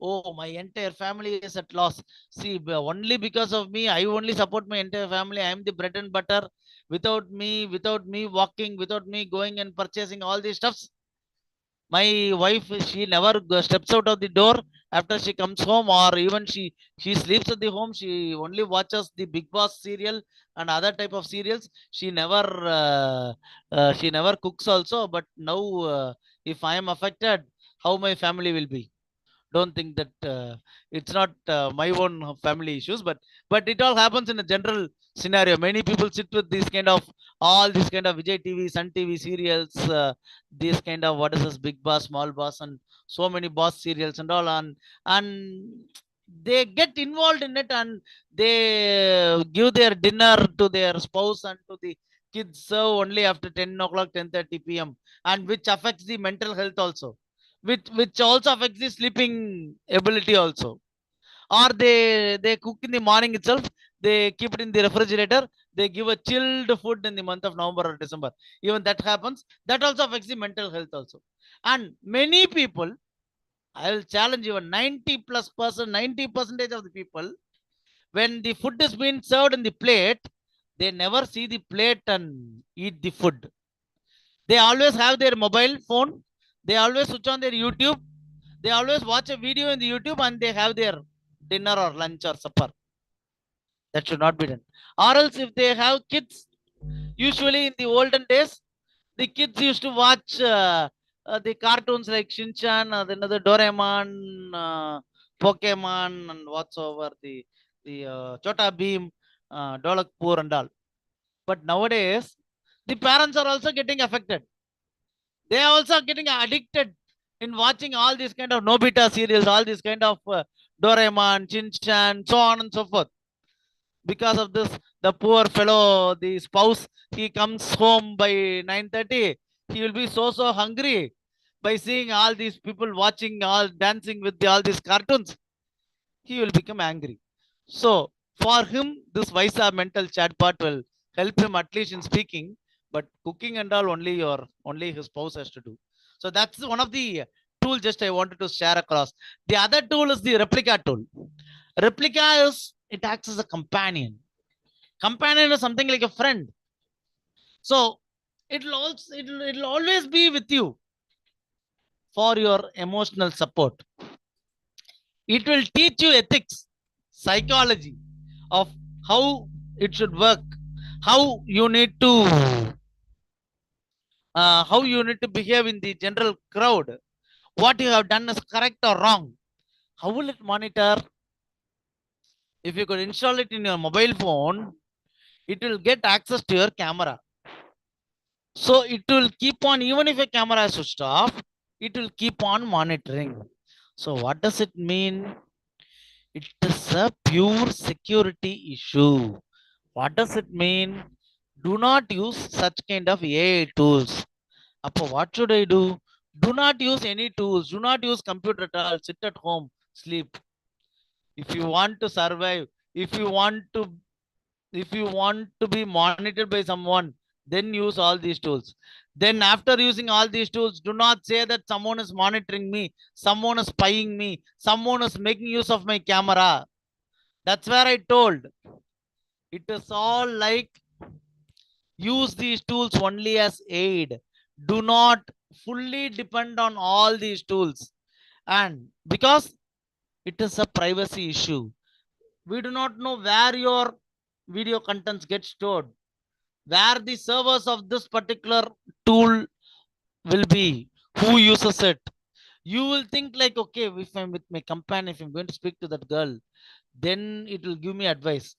Oh, my entire family is at loss. See, only because of me, I only support my entire family. I am the bread and butter. Without me walking, without me going and purchasing all these stuffs, my wife, she never steps out of the door after she comes home, or even she sleeps at the home. She only watches the Big Boss serial and other type of serials. She never cooks also. But now, if I am affected, how my family will be? Don't think that it's not my own family issues, but it all happens in a general scenario. Many people sit with this kind of all this kind of Vijay TV, Sun TV serials, this kind of what is this Big Boss, Small Boss, and so many boss serials and all, and they get involved in it, and they give their dinner to their spouse and to the kids serve only after 10 o'clock, 10:30 p.m., and which affects the mental health also, which also affects the sleeping ability also. Or they cook in the morning itself, they keep it in the refrigerator, they give a chilled food in the month of November or December. Even that happens. That also affects the mental health also. And many people, I will challenge even 90+%, 90% of the people, when the food is being served in the plate, they never see the plate and eat the food. They always have their mobile phone, they always switch on their YouTube, they always watch a video in the YouTube, and they have their dinner or lunch or supper. That should not be done. Or else, if they have kids, usually in the olden days, the kids used to watch the cartoons like Shinchan, then the Doraemon, Pokemon, and whatsoever, the Chota Beam, Dolakpur, and all. But nowadays, the parents are also getting affected. They are also getting addicted in watching all these kind of Nobita serials, all these kind of Doraemon, Chinchan, so on and so forth. Because of this, the poor fellow, the spouse, he comes home by 9:30. He will be so hungry by seeing all these people watching, all dancing with all these cartoons. He will become angry. So for him, this Visa mental chatbot will help him at least in speaking, but cooking and all only his spouse has to do. So that's one of the tool just I wanted to share across. The other tool is the replica tool. Replica is, it acts as a companion. Companion is something like a friend. So it'll always be with you for your emotional support. It will teach you ethics, psychology of how it should work, how you need to behave in the general crowd, what you have done is correct or wrong. How will it monitor? If you could install it in your mobile phone, it will get access to your camera. So it will keep on, even if a camera is switched off, it will keep on monitoring. So what does it mean? It is a pure security issue. What does it mean? Do not use such kind of AI tools. Appa, what should I do? Do not use any tools. Do not use computer at all. Sit at home, sleep. If you want to survive, if you want to be monitored by someone, then use all these tools. Then after using all these tools, do not say that someone is monitoring me, someone is spying me, someone is making use of my camera. That's where I told. It is all like, use these tools only as aid. Do not fully depend on all these tools. And because it is a privacy issue, we do not know where your video contents get stored, where the servers of this particular tool will be, who uses it. You will think like, okay, if I'm with my companion, if I'm going to speak to that girl, then it will give me advice.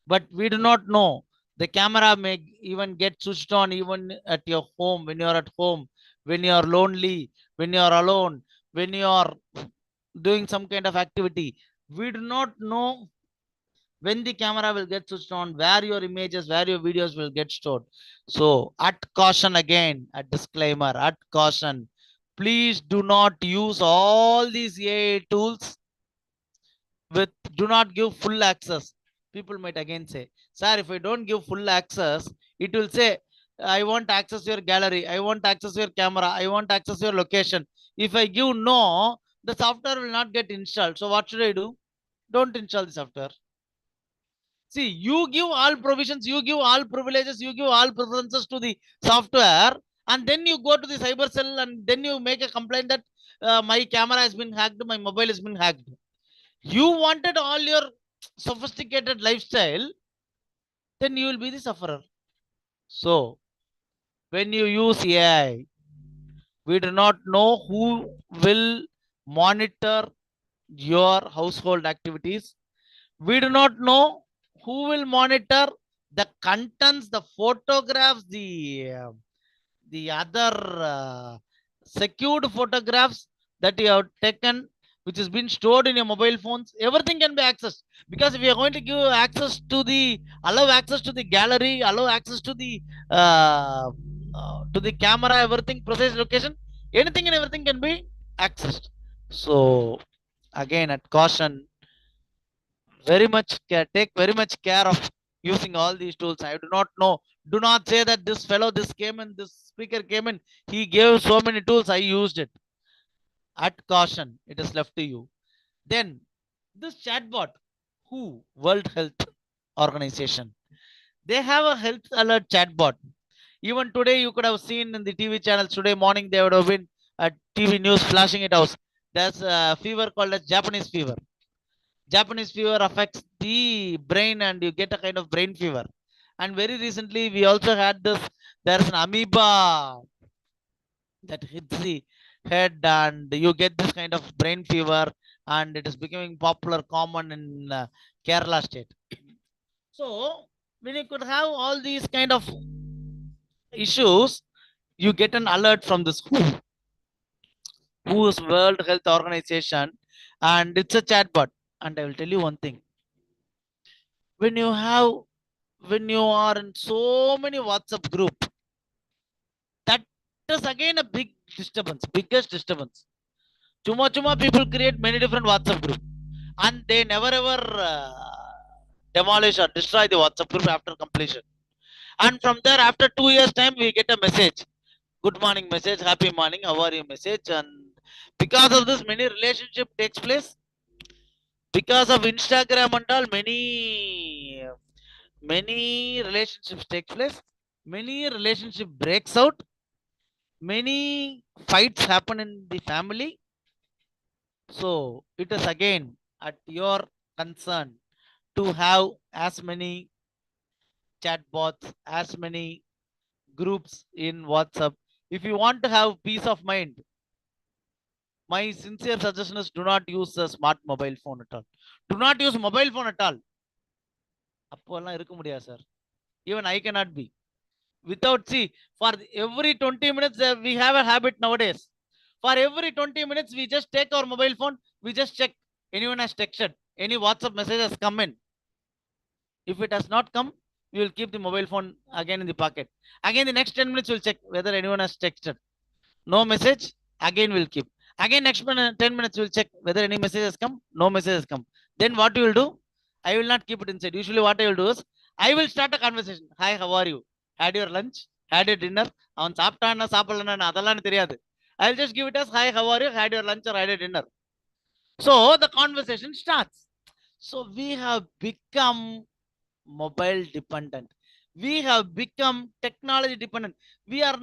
But we do not know. The camera may even get switched on even at your home, when you're at home, when you're lonely, when you're alone, when you're doing some kind of activity. We do not know when the camera will get switched on, where your images, where your videos will get stored. So at caution, again, a disclaimer, at caution, please do not use all these AI tools with, do not give full access. people might again say, sir, if I don't give full access, it will say, I want access your gallery, I want access your camera, I want access your location. If I give no, the software will not get installed. So what should I do? Don't install the software. See, you give all provisions, you give all privileges, you give all preferences to the software, and then you go to the cyber cell and then you make a complaint that my camera has been hacked, my mobile has been hacked. You wanted all your sophisticated lifestyle, then you will be the sufferer. So, when you use AI, we do not know who will monitor your household activities. We do not know who will monitor the contents, the photographs, the other secured photographs that you have taken, which has been stored in your mobile phones. Everything can be accessed, because if we are going to give access to the allow access to the gallery, allow access to the camera, everything, precise location, anything and everything can be accessed. So again, at caution, very much care, take very much care of using all these tools. I do not know. Do not say that this fellow, this came in, this speaker came in, he gave so many tools, I used it. At caution, it is left to you. Then this chatbot, WHO, World Health Organization, they have a health alert chatbot. Even today, you could have seen in the TV channels today morning, there would have been a TV news flashing it out. There's a fever called as Japanese fever. Japanese fever affects the brain and you get a kind of brain fever. And very recently, we also had this, there's an amoeba that hits the head and you get this kind of brain fever, and it is becoming popular, common in Kerala state. So when you could have all these kind of issues, you get an alert from this WHO is World Health Organization, and it's a chatbot. And I will tell you one thing: when you are in so many WhatsApp group, that is again a big disturbance, biggest disturbance. Chuma people create many different WhatsApp group, and they never ever demolish or destroy the WhatsApp group after completion. And from there, after 2 years time, we get a message, good morning message, happy morning, how are you message. And because of this, many relationship takes place. Because of Instagram and all, many relationships take place, many relationship breaks out, many fights happen in the family. So it is again at your concern to have as many chatbots, as many groups in WhatsApp. If you want to have peace of mind, my sincere suggestion is do not use a smart mobile phone at all. Do not use mobile phone at all. அப்போல்லாம் இருக்க முடியாது sir. Even I cannot be. Without, see, for every 20 minutes, we have a habit nowadays. For every 20 minutes, we just take our mobile phone, we just check anyone has texted, any WhatsApp message has come in. If it has not come, we will keep the mobile phone again in the pocket. Again, the next 10 minutes, we'll check whether anyone has texted. No message, again we'll keep. Again, next 10 minutes, we'll check whether any message has come, no message has come. Then what you will do? I will not keep it inside. Usually what I will do is, I will start a conversation. Hi, how are you? Had your lunch? Had your dinner? அவன் சாப்பிட்டானா சாப்பிடலன்னா அதெல்லாம் தெரியாது. I'll just give it as, hi, how are you? Had your lunch or had your dinner? So the conversation starts. So we have become mobile dependent. We have become technology dependent.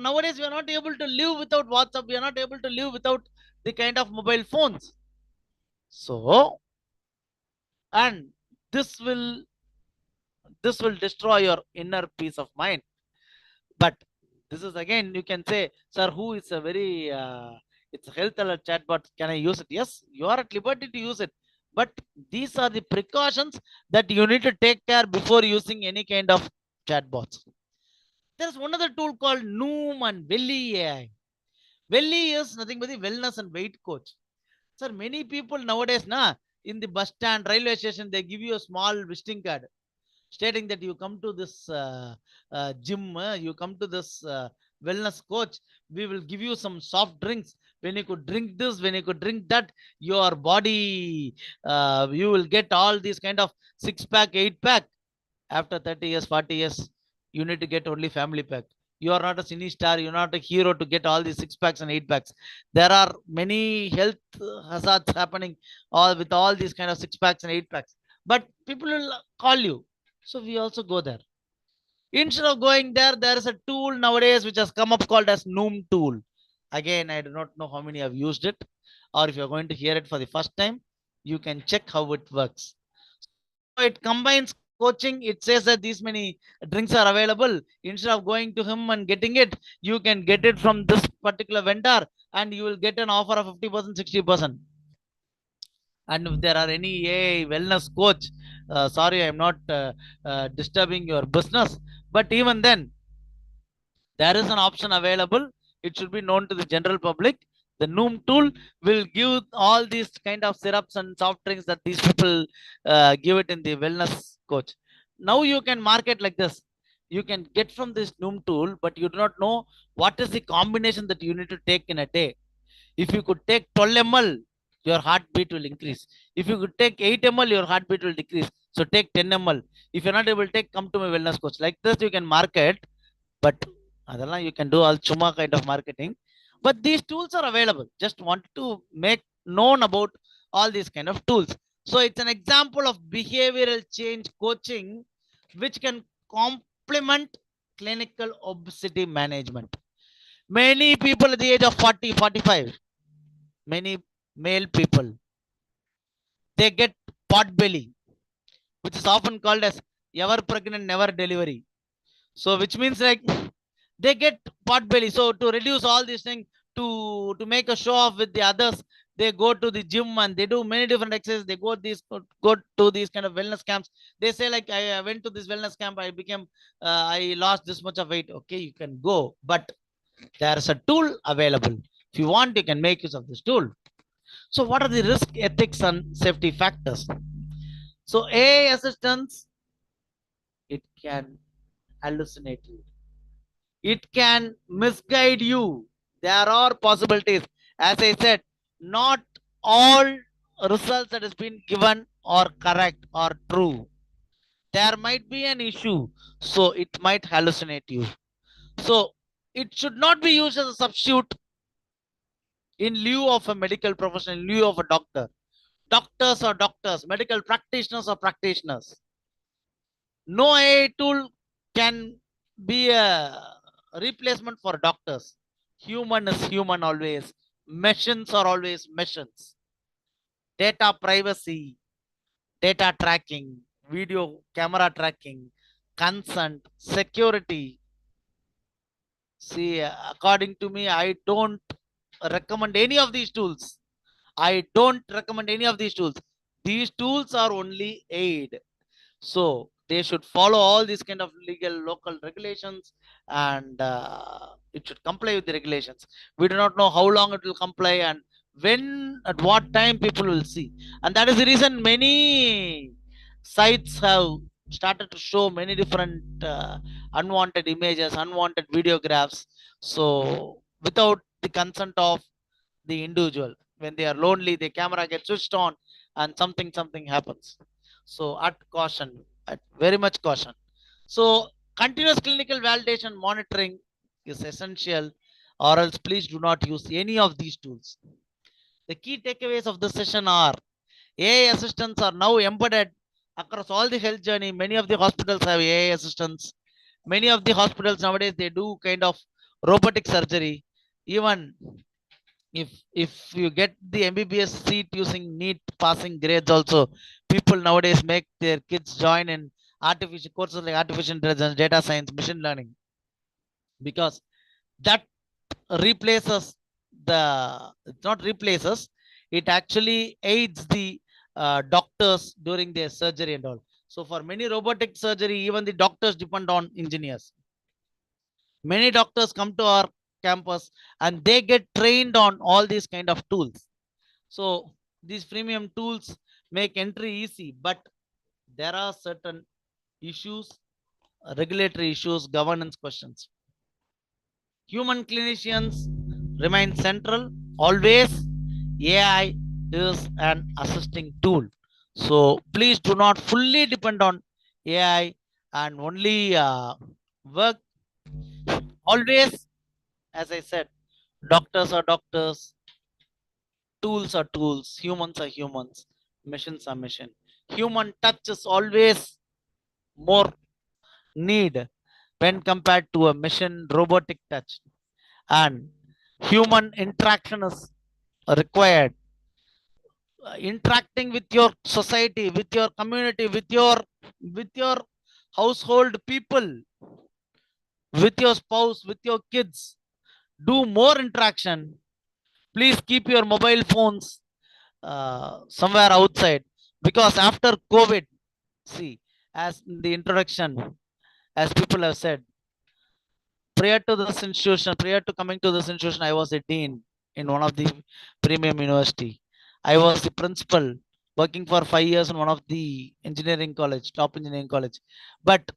Nowadays, we are not able to live without WhatsApp. We are not able to live without the kind of mobile phones. So, and this will destroy your inner peace of mind. But this is again, you can say, sir, who is a very it's a health alert chatbot, can I use it? Yes, you are at liberty to use it, but these are the precautions that you need to take care before using any kind of chatbots. There's one other tool called Noom and Belly AI. Belly is nothing but the wellness and weight coach. Sir, many people nowadays, in the bus stand, railway station, they give you a small visiting card stating that you come to this gym, you come to this wellness coach, we will give you some soft drinks. When you could drink this, when you could drink that, your body, you will get all these kind of 6-pack, 8-pack. After 30 years, 40 years, you need to get only family pack. You are not a cine star, you're not a hero to get all these 6-packs and 8-packs. There are many health hazards happening all with all these kind of 6-packs and 8-packs. But people will call you. So we also go there. Instead of going there, there is a tool nowadays which has come up called as Noom tool. Again, I do not know how many have used it, or if you're going to hear it for the first time, you can check how it works. So it combines coaching. It says that these many drinks are available. Instead of going to him and getting it, you can get it from this particular vendor, and you will get an offer of 50%, 60%. And if there are any wellness coach, sorry, I'm not disturbing your business, but even then there is an option available. It should be known to the general public. The Noom tool will give all these kind of syrups and soft drinks that these people give it in the wellness coach. Now you can market like this. You can get from this Noom tool, but you do not know what is the combination that you need to take in a day. If you could take 12 ml, your heartbeat will increase. If you could take 8 ml, your heartbeat will decrease. So take 10 ml. If you're not able to take, come to my wellness coach. Like this, you can market, but adala you can do all chuma kind of marketing. But these tools are available. Just want to make known about all these kind of tools. So it's an example of behavioral change coaching, which can complement clinical obesity management. Many people at the age of 40, 45, many male people, they get pot belly, which is often called as ever pregnant, never delivery. So, which means like they get pot belly. So, to reduce all these things, to make a show off with the others, they go to the gym and they do many different exercises. They go to these kind of wellness camps. They say like, I went to this wellness camp, I became, I lost this much of weight. Okay, you can go, but there is a tool available. If you want, you can make use of this tool. So what are the risk, ethics, and safety factors? So AI assistance, it can hallucinate you. It can misguide you. There are possibilities. As I said, not all results that has been given are correct or true. There might be an issue, so it might hallucinate you. So it should not be used as a substitute in lieu of a medical professional, in lieu of a doctor. Doctors are doctors, medical practitioners are practitioners. No AI tool can be a replacement for doctors. Human is human always. Machines are always machines. Data privacy, data tracking, video camera tracking, consent, security. See, according to me, I don't recommend any of these tools. I don't recommend any of these tools. These tools are only aid. So they should follow all these kind of legal local regulations, and it should comply with the regulations. We do not know how long it will comply and when, at what time people will see. And that is the reason many sites have started to show many different unwanted images, unwanted videographs. So without the consent of the individual, when they are lonely, the camera gets switched on and something happens. So at caution, at very much caution. So continuous clinical validation monitoring is essential, or else please do not use any of these tools. The key takeaways of this session are AI assistants are now embedded across all the health journey. Many of the hospitals have AI assistants. Many of the hospitals nowadays, they do kind of robotic surgery. Even if you get the MBBS seat using NEET passing grades also, people nowadays make their kids join in artificial courses like artificial intelligence, data science, machine learning, because that replaces the, it's not replaces, it actually aids the doctors during their surgery and all. So for many robotic surgery, even the doctors depend on engineers. Many doctors come to our campus and they get trained on all these kind of tools. So these freemium tools make entry easy, but there are certain issues, regulatory issues, governance questions. Human clinicians remain central. Always, AI is an assisting tool. So please do not fully depend on AI and only work. Always, as I said, doctors are doctors, tools are tools, humans are humans, machines are machine. Human touch is always more need when compared to a machine robotic touch, and human interaction is required. Interacting with your society, with your community, with your household people, with your spouse, with your kids, do more interaction. Please keep your mobile phones somewhere outside, because after COVID, see, as in the introduction, as people have said, prior to this institution, prior to coming to this institution, I was a dean in one of the premium university. I was the principal working for 5 years in one of the engineering college, top engineering college. But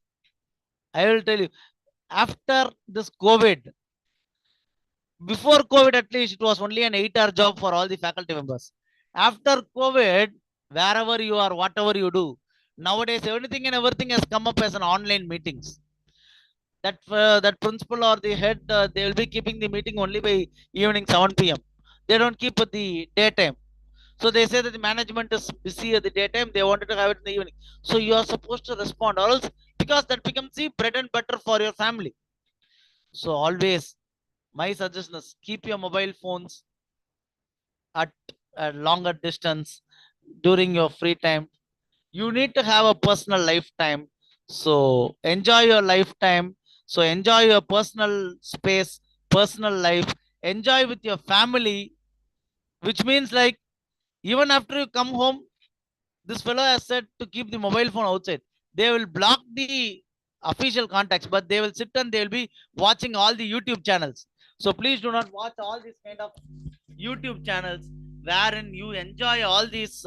I will tell you, after this COVID, before COVID, at least it was only an 8-hour job for all the faculty members. After COVID, wherever you are, whatever you do, nowadays everything and everything has come up as an online meetings. That principal or the head, they will be keeping the meeting only by evening 7 p.m. They don't keep at the daytime. So they say that the management is busy at the daytime, they wanted to have it in the evening. So you are supposed to respond, or else, because that becomes the bread and butter for your family. So always, my suggestion is keep your mobile phones at a longer distance during your free time. You need to have a personal lifetime, so enjoy your lifetime. So enjoy your personal space, personal life, enjoy with your family, which means, like, even after you come home, this fellow has said to keep the mobile phone outside. They will block the official contacts, but they will sit and they will be watching all the YouTube channels. So please do not watch all these kind of YouTube channels wherein you enjoy all these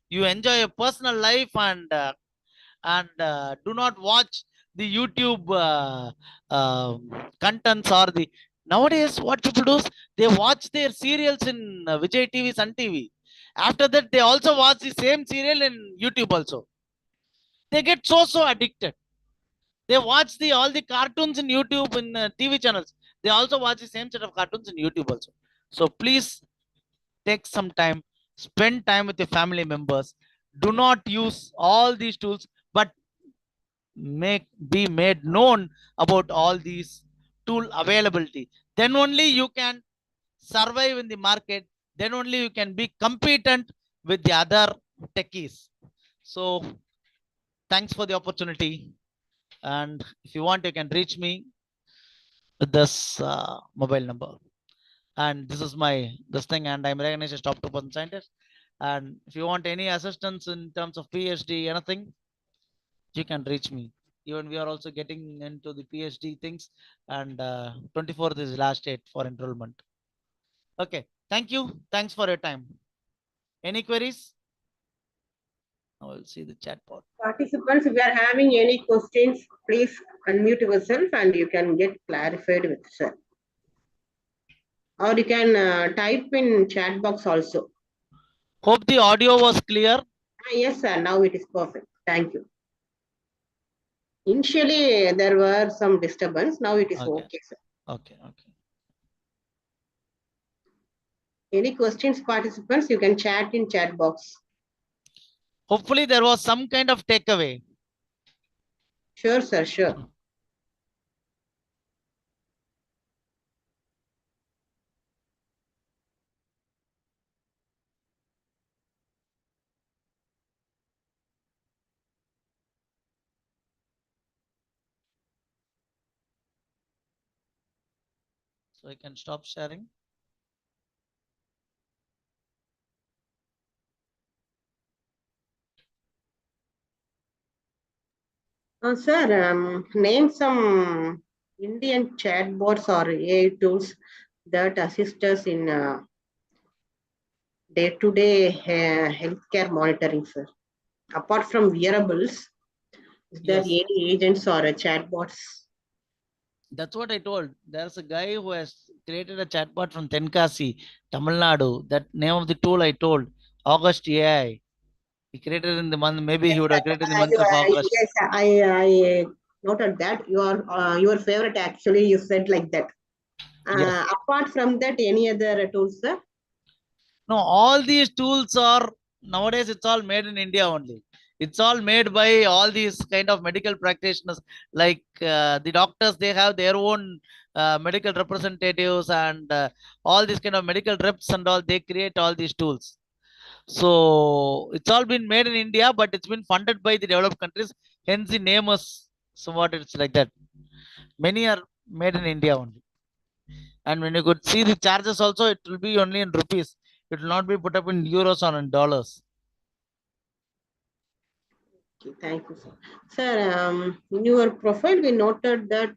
you enjoy your personal life, and do not watch the YouTube contents, or the nowadays what people do is they watch their serials in Vijay TV, Sun TV. After that, they also watch the same serial in YouTube also. They get so addicted. They watch the all the cartoons in YouTube in TV channels. They also watch the same set of cartoons in YouTube also. So please take some time, spend time with your family members. Do not use all these tools, but be made known about all these tool availability. Then only you can survive in the market. Then only you can be competent with the other techies. So thanks for the opportunity. And if you want, you can reach me with this mobile number. And this is my this thing, and I'm recognized as top 2% scientist. And if you want any assistance in terms of PhD, anything, you can reach me. Even we are also getting into the PhD things, and 24th is last date for enrollment. Okay, thank you. Thanks for your time. Any queries? I will see the chat box. Participants, if you are having any questions, please unmute yourself and you can get clarified with sir. Or you can type in chat box also. Hope the audio was clear. Yes, sir. Now it is perfect. Thank you. Initially, there were some disturbance. Now it is okay, sir. Okay. Any questions, participants? You can chat in chat box. Hopefully, there was some kind of takeaway. Sure, sir. Sure. So I can stop sharing. Sir, name some Indian chatbots or AI tools that assist us in day-to-day healthcare monitoring, sir. Apart from wearables, is there Yes. any agents or chatbots? That's what I told. There's a guy who has created a chatbot from Tenkasi, Tamil Nadu. That name of the tool I told, August AI. He created in the month, maybe he would have created in the month of August. Yes, I noted that your favorite actually you said like that. Yes. Apart from that, any other tools, sir? No, all these tools are nowadays it's all made in India only. It's all made by all these kind of medical practitioners. Like the doctors, they have their own medical representatives and all these kind of medical reps and all. They create all these tools. So it's all been made in India, but it's been funded by the developed countries. Hence the name is somewhat it's like that. Many are made in India only. And when you could see the charges also, it will be only in rupees. It will not be put up in euros or in dollars. Okay, thank you, sir. Sir, in your profile, we noted that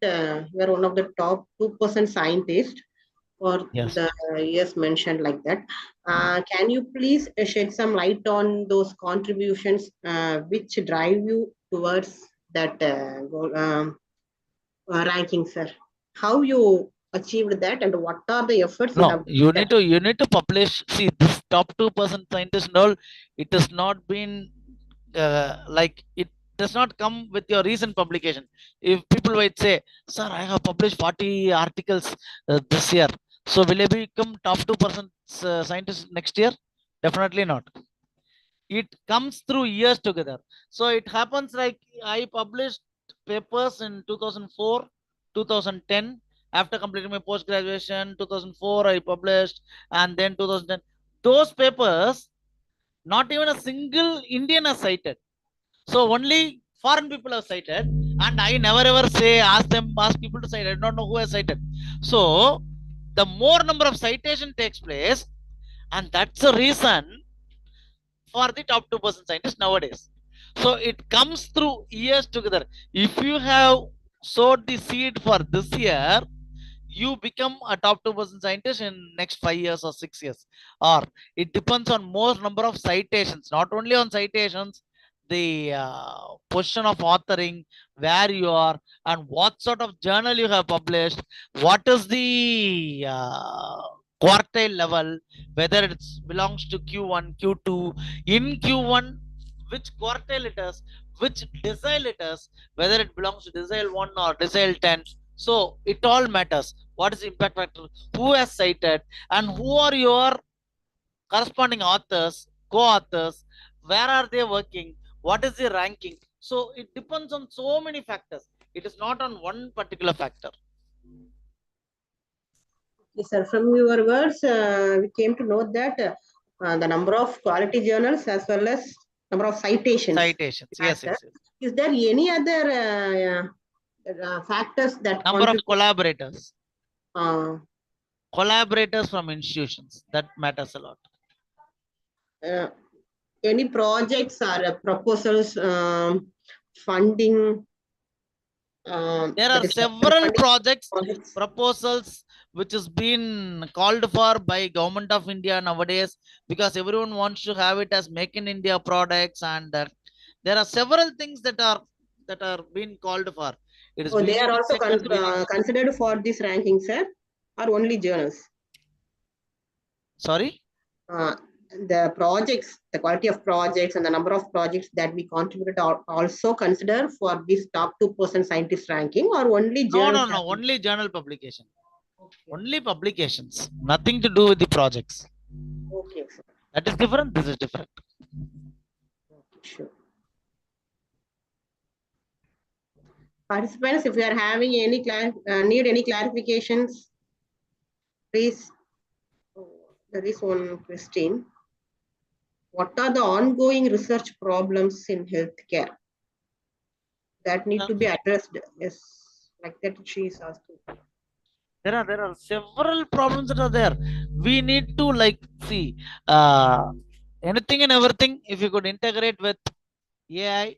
you are one of the top 2% scientists for Yes. the years mentioned like that. Can you please shed some light on those contributions which drive you towards that goal, ranking, sir? How you achieved that and what are the efforts you No, have you need to publish. See, this top 2% scientist and all, it has not been like it does not come with your recent publication. If people might say, "Sir, I have published 40 articles this year, so will I become top 2% scientist next year?" Definitely not. It comes through years together. So it happens like I published papers in 2004, 2010. After completing my post graduation, 2004 I published, and then 2010. Those papers, not even a single Indian has cited. So only foreign people have cited, and I never ever say ask people to cite. I don't know who has cited. So the more number of citation takes place, and that's the reason for the top 2% scientists nowadays. So it comes through years together. If you have sowed the seed for this year, you become a top 2% scientist in next 5 years or 6 years. Or it depends on more number of citations, not only on citations, the position of authoring, where you are, and what sort of journal you have published, what is the quartile level, whether it belongs to Q1, Q2, in Q1, which quartile it is, which decile it is, whether it belongs to decile 1 or decile 10. So it all matters. What is the impact factor? Who has cited? And who are your corresponding authors, co-authors? Where are they working? What is the ranking? So it depends on so many factors. It is not on one particular factor. Yes, sir. From your words, we came to know that the number of quality journals as well as number of citations. Citations. Yes, yes, yes. Is there any other factors that Number of contribute? collaborators. Uh, Collaborators from institutions. That matters a lot. Any projects or proposals, funding? There are several projects, proposals which has been called for by government of India nowadays, because everyone wants to have it as make in India products, and there are several things that are being called for. It is so they are also considered for this ranking, sir, or only journals? Sorry? The projects, the quality of projects and the number of projects that we contributed are also considered for this top 2% scientist ranking, or only journals? No, only journal publication. Okay. Only publications, nothing to do with the projects. Okay, sir. That is different, this is different. Okay, sure. Participants, if you are having any need any clarifications, please. There is one question. What are the ongoing research problems in healthcare that need to be addressed? Yes, like that she is asking. There are several problems that are there. We need to see anything and everything. If you could integrate with AI,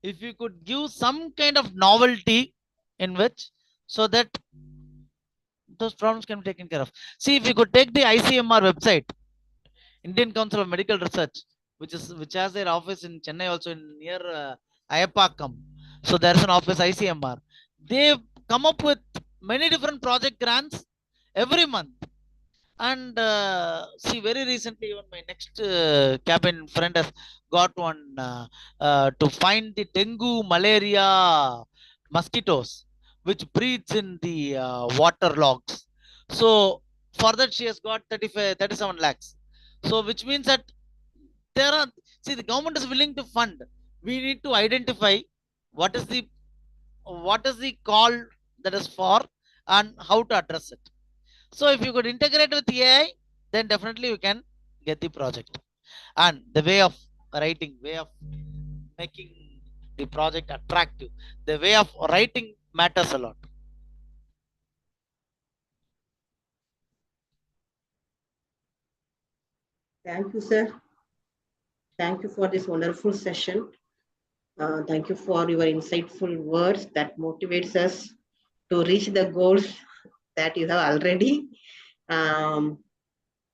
if you could give some kind of novelty in which, so that those problems can be taken care of. See, if you could take the ICMR website, Indian Council of Medical Research, which has their office in Chennai, also near Ayapakkam. So there's an office, ICMR. They've come up with many different project grants every month. And see, very recently, even my next cabin friend has got one to find the dengue, malaria mosquitoes which breeds in the water logs. So for that, she has got 35, 37 lakhs. So which means that there are, see, the government is willing to fund. We need to identify what is the call that is for and how to address it. So if you could integrate with AI, then definitely you can get the project. And the way of writing, way of making the project attractive, the way of writing matters a lot. Thank you, sir. Thank you for this wonderful session. Thank you for your insightful words that motivates us to reach the goals that you have already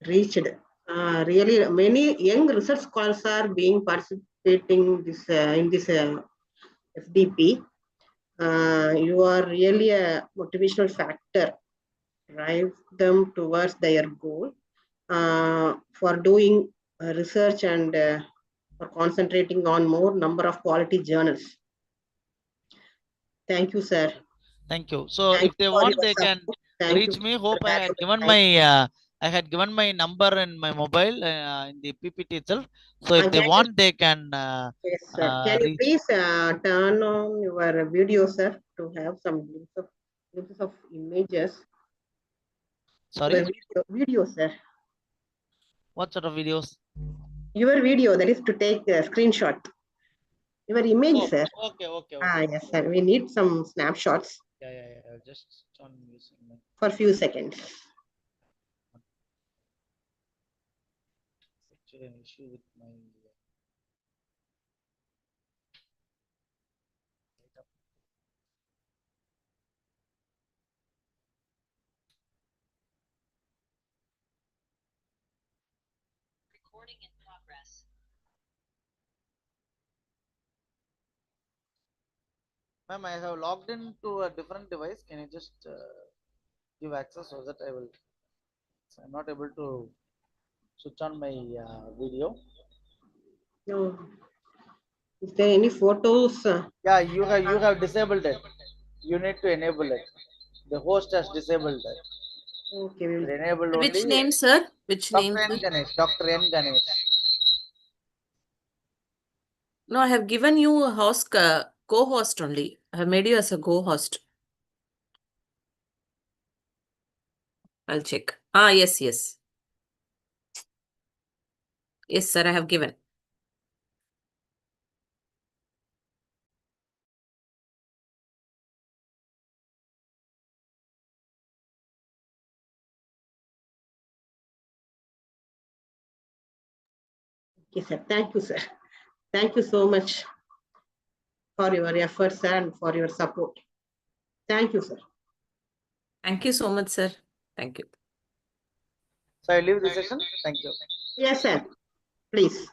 reached. Really, many young research scholars are being participating this in this FDP. You are really a motivational factor, drive them towards their goal for doing research and for concentrating on more number of quality journals. Thank you, sir. Thank you. So Thank if they you for want, your they can support. Thank reach you me. for Hope I had valuable given time. my number in my mobile in the PPT itself. So if they Can you, want, they can yes, sir. Can you reach. please turn on your video, sir, to have some glimpses of images? Sorry, Your video, sir. what sort of videos? Your video, that is to take a screenshot. Your image, Oh, sir. okay. Yes, sir. We need some snapshots Yeah. I'll just on using my for a few seconds. actually an issue with my Recording in progress. Ma'am, I have logged into a different device. Can you just give access so that I will? So I'm not able to switch on my video. No. Is there any photos? Yeah, you have disabled it. You need to enable it. The host has disabled it. Okay, we will. Enable Which only. name, sir? Which name, Dr. sir? N. Ganesh. Dr. N. Ganesh. No, I have given you a host, co-host only. I have made you as a co-host. I'll check. Yes. Yes, sir, I have given. Okay, sir. Thank you, sir. Thank you so much for your efforts and for your support. Thank you, sir. Thank you so much, sir. Thank you. So I leave the session. Thank you. Yes, sir. Please.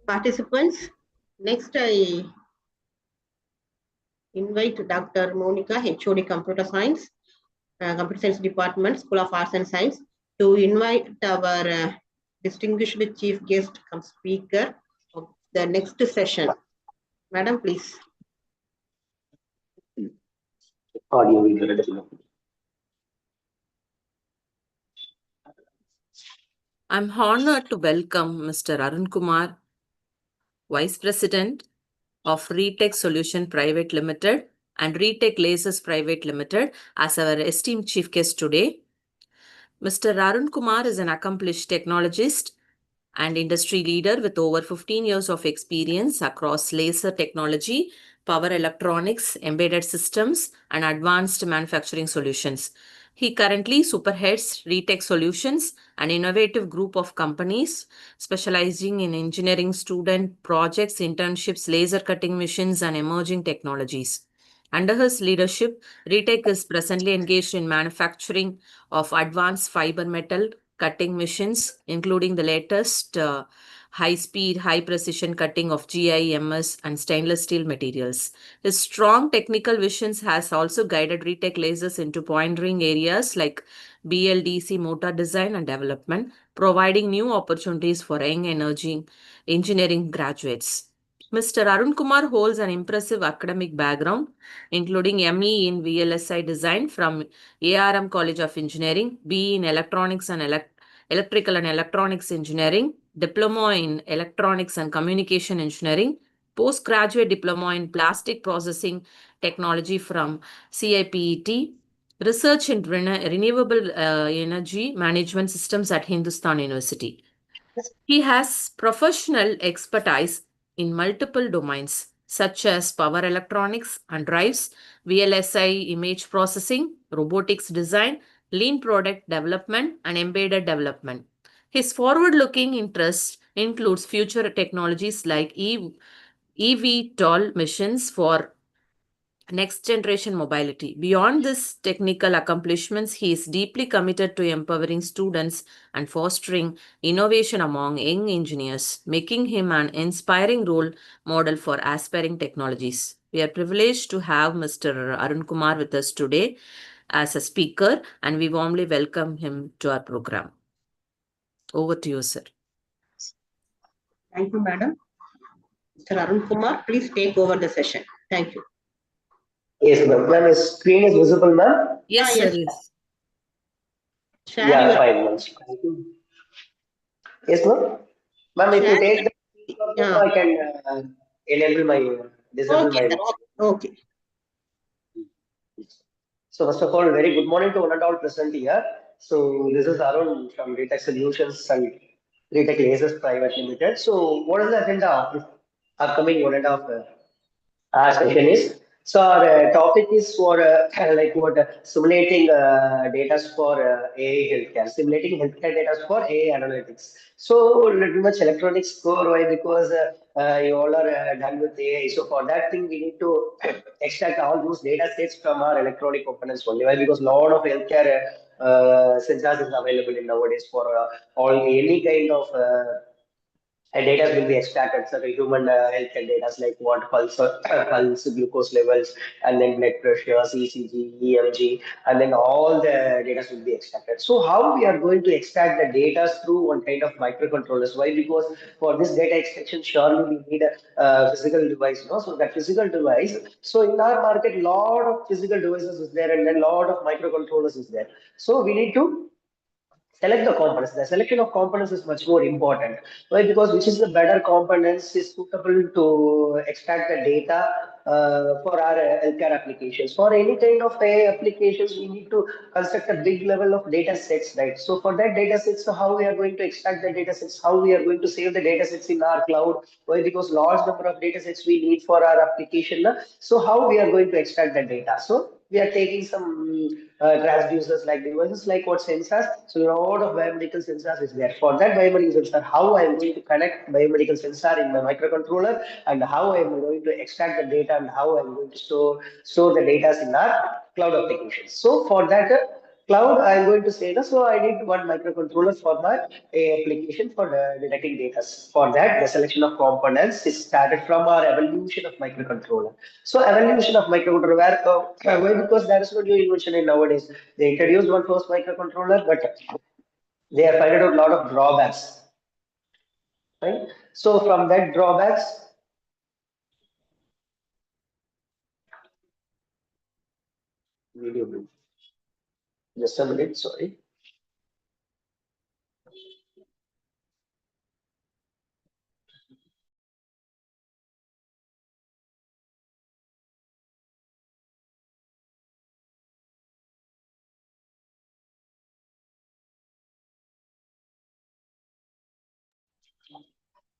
Participants, next I invite Dr. Monica, HOD Computer Science, Computer Science Department, School of Arts and Science, to invite our distinguished chief guest come speaker of the next session. Madam, please. Audio video. I'm honored to welcome Mr. Arun Kumar, Vice President of Retech Solution Private Limited and Retech Lasers Private Limited as our esteemed chief guest today. Mr. Arun Kumar is an accomplished technologist and industry leader with over 15 years of experience across laser technology, power electronics, embedded systems, and advanced manufacturing solutions. He currently superheads Retech Solutions, an innovative group of companies specializing in engineering student projects, internships, laser cutting machines, and emerging technologies. Under his leadership, Retech is presently engaged in manufacturing of advanced fiber metal cutting machines, including the latest high-speed, high-precision cutting of GI, MS, and stainless steel materials. His strong technical visions has also guided Retech Lasers into pioneering areas like BLDC motor design and development, providing new opportunities for young engineering graduates. Mr. Arun Kumar holds an impressive academic background, including ME in VLSI design from ARM College of Engineering, BE in Electronics and Electrical and Electronics Engineering, Diploma in Electronics and Communication Engineering, Postgraduate Diploma in Plastic Processing Technology from CIPET, Research in Renewable Energy Management Systems at Hindustan University. He has professional expertise in multiple domains such as power electronics and drives, VLSI image processing, robotics design, lean product development, and embedded development. His forward-looking interests includes future technologies like eVTOL missions for next generation mobility. Beyond this technical accomplishments, he is deeply committed to empowering students and fostering innovation among young engineers, making him an inspiring role model for aspiring technologies. We are privileged to have Mr. Arun Kumar with us today as a speaker, and we warmly welcome him to our program. Over to you, sir. Thank you, madam. Mr. Arun Kumar, please take over the session. Thank you. Yes, ma'am. Ma'am, screen is visible, ma'am? Yes, yes. sir. Yes. Share Yeah, your fine, ma'am. Thank you. Yes, ma'am. Ma'am, if you share. take the Yeah. I can enable my disable Okay, my. okay. So first of all, very good morning to one and all present here. So this is Arun from Retech Solutions and Retech Lasers Private Limited. So what is the agenda of this upcoming 1.5 session is? So our topic is for like what simulating data for AI healthcare, simulating healthcare data for AI analytics. So little much electronics core, why? Because you all are done with AI. So for that thing, we need to extract all those data sets from our electronic components only. Why? Because lot of healthcare sensors is available in nowadays for all any kind of data will be extracted, so the human health and data like what pulse, pulse, glucose levels, and then blood pressure, ECG, EMG, and then all the data will be extracted. So how we are going to extract the data through one kind of microcontrollers? Why? Because for this data extraction, surely we need a physical device, no? So that physical device. So in our market, lot of physical devices is there, and then lot of microcontrollers is there. So we need to select the components. The selection of components is much more important. Why? Because which is the better components is suitable to extract the data for our healthcare applications. For any kind of AI applications, we need to construct a big level of data sets, right? So for that data sets, so how we are going to extract the data sets, how we are going to save the data sets in our cloud. Why? Because large number of data sets we need for our application. So how we are going to extract the data? So we are taking some transducers like devices like what sensors. So a lot of biomedical sensors is there. For that biomedical sensor, how I am going to connect biomedical sensor in my microcontroller, and how I am going to extract the data, and how I am going to store the data in our cloud applications. So for that cloud, I am going to say, so I need one microcontroller for my application for detecting data. For that, the selection of components is started from our evolution of microcontroller. So evolution of microcontroller, why? Because there is no new invention in nowadays. They introduced one first microcontroller, but they have finding out a lot of drawbacks. Right? So from that drawbacks, video. Just a minute, sorry.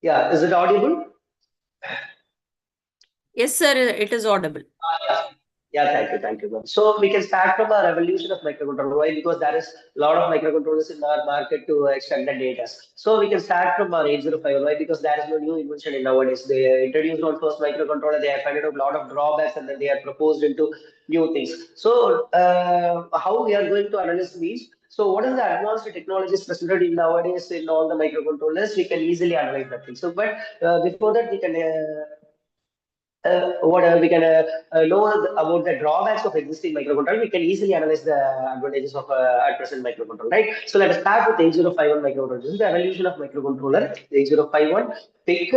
Yeah, is it audible? Yes, sir. It is audible. Yeah, thank you, ma'am. So we can start from our evolution of microcontroller. Why? Because there is a lot of microcontrollers in our market to extend the data. So we can start from our 805. Why? Because there is no new invention in nowadays. They introduced one first microcontroller. They have found out a lot of drawbacks, and then they are proposed into new things. So how we are going to analyze these? So what is the advanced technologies presented in nowadays in all the microcontrollers? We can easily analyze that thing. So, but before that, we can we can know about the drawbacks of existing microcontroller. We can easily analyze the advantages of at present microcontroller, right? So let us start with 8051 microcontroller. This is the evolution of microcontroller. 8051 pick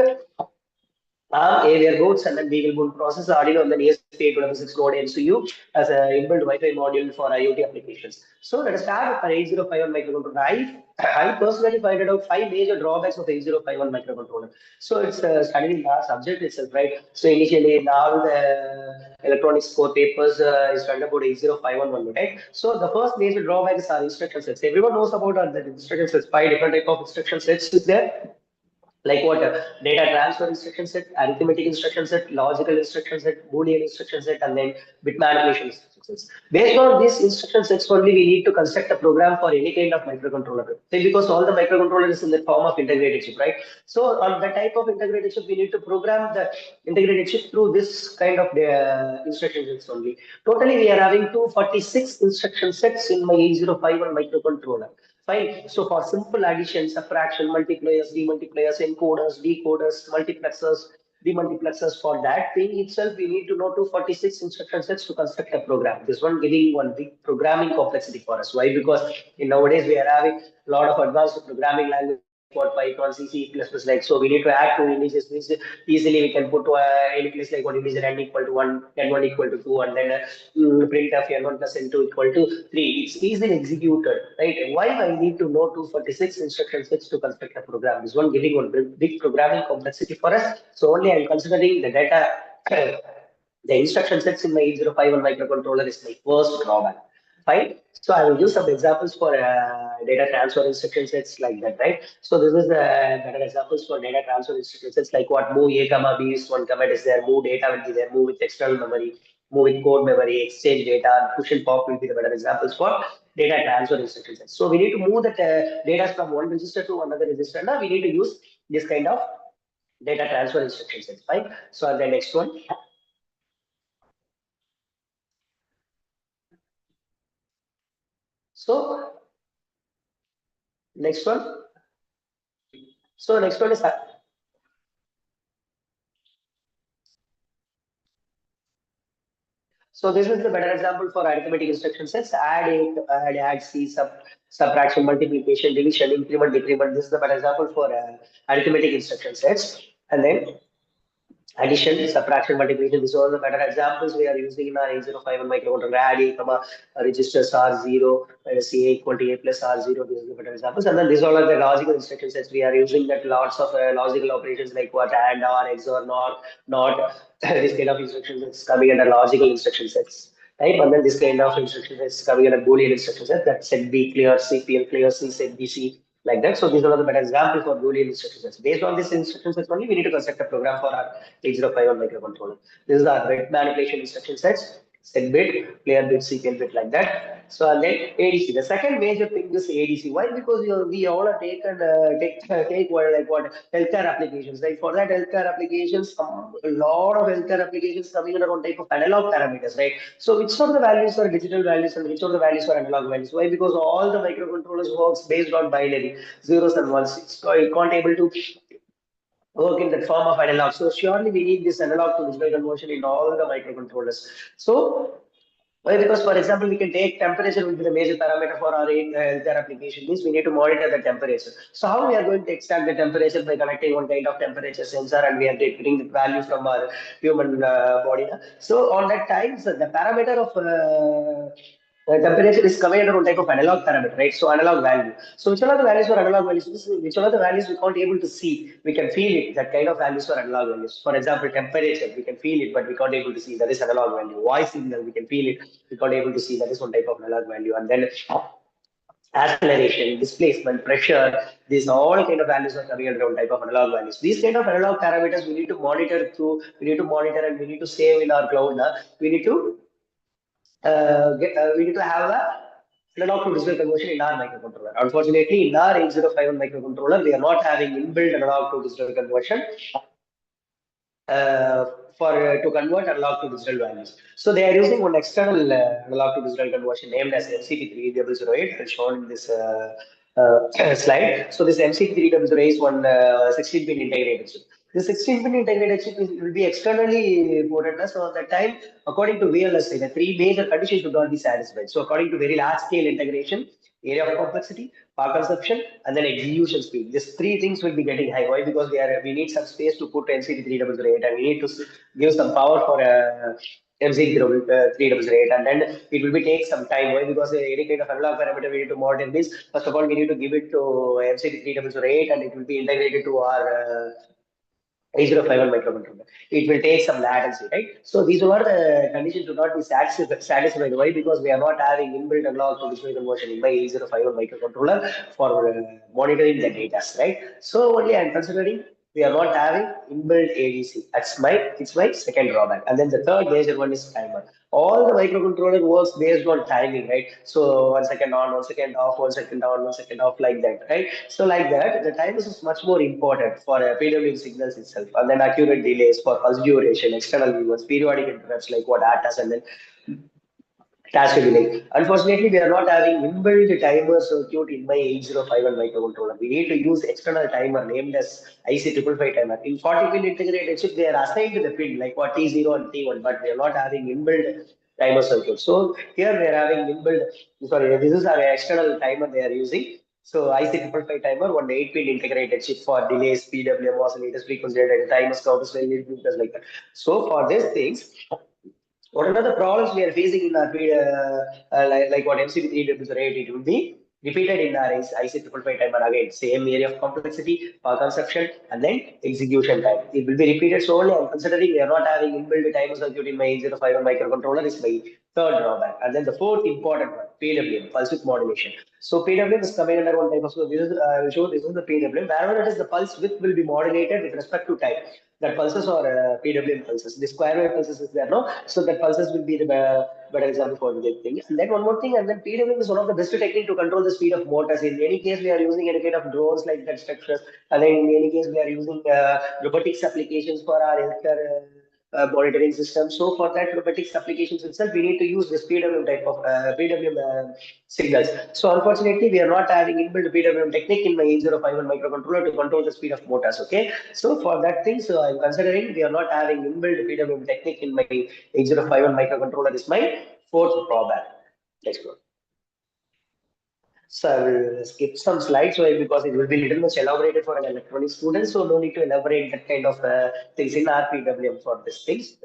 ARM, AVR boards, and then Beagle board processor, Arduino, and then ESP8266 Node MCU as a inbuilt Wi-Fi module for IoT applications. So let us start with our 8051 microcontroller. I personally find out 5 major drawbacks of 8051 microcontroller. So it's studied in our subject itself, right? So initially in all the electronics core papers is studied about 8051 only, right? So the first major drawback is our instruction sets. Everyone knows about the instruction sets. 5 different type of instruction sets is there. Like what? Data transfer instruction set, arithmetic instruction set, logical instruction set, Boolean instruction set, and then bit manipulation instruction sets. Based on these instruction sets only, we need to construct a program for any kind of microcontroller. Say because all the microcontroller is in the form of integrated chip, right? So on the type of integrated chip, we need to program the integrated chip through this kind of instruction sets only. Totally, we are having 246 instruction sets in my 8051 microcontroller. Fine. So for simple addition, subtraction, multipliers, demultipliers, encoders, decoders, multiplexers, demultiplexers, for that thing itself, we need to know 246 instruction sets to construct a program. This one giving one big programming complexity for us. Why? Because in nowadays we are having a lot of advanced programming language. For Python, C, C++, like so, we need to add 2 integers. Means easily we can put any place like 1 integer n equal to 1, n1 equal to 2, and then print of n1 plus n2 equal to 3. It's easily executed, right? Why I need to know 246 instruction sets to construct a program? This one giving one big programming complexity for us. So only I'm considering the data, the instruction sets in my 8051 microcontroller is my first drawback. Fine. So I will use some examples for data transfer instruction sets like that, right? So this is the better examples for data transfer instruction sets like what move A comma B is one command is there, move data will be there, move with external memory, move with core memory, exchange data, and push and pop will be the better examples for data transfer instruction sets. So we need to move that data from one register to another register. Now we need to use this kind of data transfer instruction sets, right? So the next one. So next one. So next one is so this is the better example for arithmetic instruction sets. Add, C, subtraction, multiplication, division, increment, decrement. This is the better example for arithmetic instruction sets. And then addition, subtraction, multiplication. These are all the better examples we are using in our 8051 microcontroller. Add A, comma, registers R0, minus A equal to A plus R0. These are the better examples. And then these all are the logical instruction sets. We are using that lots of logical operations like what AND, OR, XOR, NOT. This kind of instruction sets coming under logical instruction sets. Right, and then this kind of instruction sets coming under Boolean instruction set that set B clear, CPL clear, C set BC, like that. So these are the better examples for Boolean instruction sets. Based on this instruction sets only, we need to construct a program for our 8051 microcontroller. This is our bit manipulation instruction sets, set bit, clear bit, CPL bit, like that. So and then ADC. The second major thing is ADC. Why? Because we all are taken take what like what healthcare applications. Right? For that healthcare applications, a lot of healthcare applications coming under one type of analog parameters. Right? So which of the values are digital values and which of the values are analog values? Why? Because all the microcontrollers works based on binary zeros and ones. You can't able to work in the form of analog. So surely we need this analog to digital conversion in all the microcontrollers. So why? Because, for example, we can take temperature will be the major parameter for our healthcare application. Means we need to monitor the temperature. So how we are going to extract the temperature by connecting one kind of temperature sensor and we are getting the value from our human body. So on that time, so the parameter of temperature is coming under one type of analog parameter, right? So analog value. So which one are the values for analog values? Which one are the values we can't able to see? We can feel it. That kind of values for analog values. For example, temperature, we can feel it, but we can't able to see. That is analog value. Voice signal, we can feel it, we can't able to see. That is one type of analog value. And then acceleration, displacement, pressure, these all kind of values are coming under one type of analog values. These kind of analog parameters we need to monitor through. We need to monitor and we need to save in our cloud. We need to we need to have a analog to digital conversion in our microcontroller. Unfortunately, in our 8051 microcontroller, we are not having inbuilt analog to digital conversion. to convert analog to digital values. So they are using one external analog to digital conversion named as MCT3008 as shown in this slide. So this MCT3008 is one 16-pin integrated chip. The 16-pin integrated chip will be externally ported. So at that time, according to VLSI, the three major conditions should not be satisfied. So according to very large scale integration, area of complexity, power consumption, and then execution speed. These three things will be getting high. Why? Because we need some space to put MCT3008 and we need to give some power for MCT3008 and then it will be take some time. Why? Because any kind of analog parameter we need to model this. First of all, we need to give it to MCT3008 and it will be integrated to our 8051 microcontroller. It will take some latency, right? So these are the conditions to not be satisfied. Why? Because we are not having inbuilt analog to digital conversion in my 8051 microcontroller for monitoring the data, right? So only I'm considering we are not having inbuilt ADC. It's my second drawback. And then the third major one is timer. All the microcontroller works based on timing, right? So 1 second on, 1 second off, 1 second on, 1 second off, like that, right? So like that, the timers is much more important for PWM signals itself, and then accurate delays for pulse duration, external viewers, periodic interrupts like what ATAS, and then task delay. Unfortunately, we are not having inbuilt timer circuit in my 8051 microcontroller. We need to use external timer named as IC555 timer. In 40-pin integrated chip, they are assigned to the pin like what T0 and T1, but we are not having inbuilt timer circuit. So here we are having inbuilt, sorry, this is our external timer they are using. So IC555 timer, one 8-pin integrated chip for delays, PWM, oscillators, frequency data, timers, counters, variables like that. So for these things, what are the problems we are facing in our like what MCP3W8, it will be repeated in our IC555 timer again, same area of complexity, power consumption, and then execution time. It will be repeated. So only I'm considering we are not having inbuilt timer circuit in my 8051 microcontroller is my third drawback. And then the fourth important one, PWM, pulse width modulation. So PWM is coming under one type of, so this is, I will show this is the PWM. Wherever it is, the pulse width will be modulated with respect to time. That pulses or PWM pulses. The square wave pulses is there, no? So that pulses will be the better example for the thing. And then one more thing, and then PWM is one of the best technique to control the speed of motors. In any case, we are using any kind of drones like that structures. And then in any case, we are using robotics applications for our healthcare monitoring system. So for that robotics applications itself, we need to use this PWM type of PWM signals. So unfortunately, we are not having inbuilt PWM technique in my 8051 microcontroller to control the speed of motors. Okay, so for that thing, so I'm considering we are not having inbuilt PWM technique in my 8051 microcontroller is my fourth drawback. Next one. So I will skip some slides because it will be little much elaborated for an electronic student. So no need to elaborate that kind of things in RPWM for these things.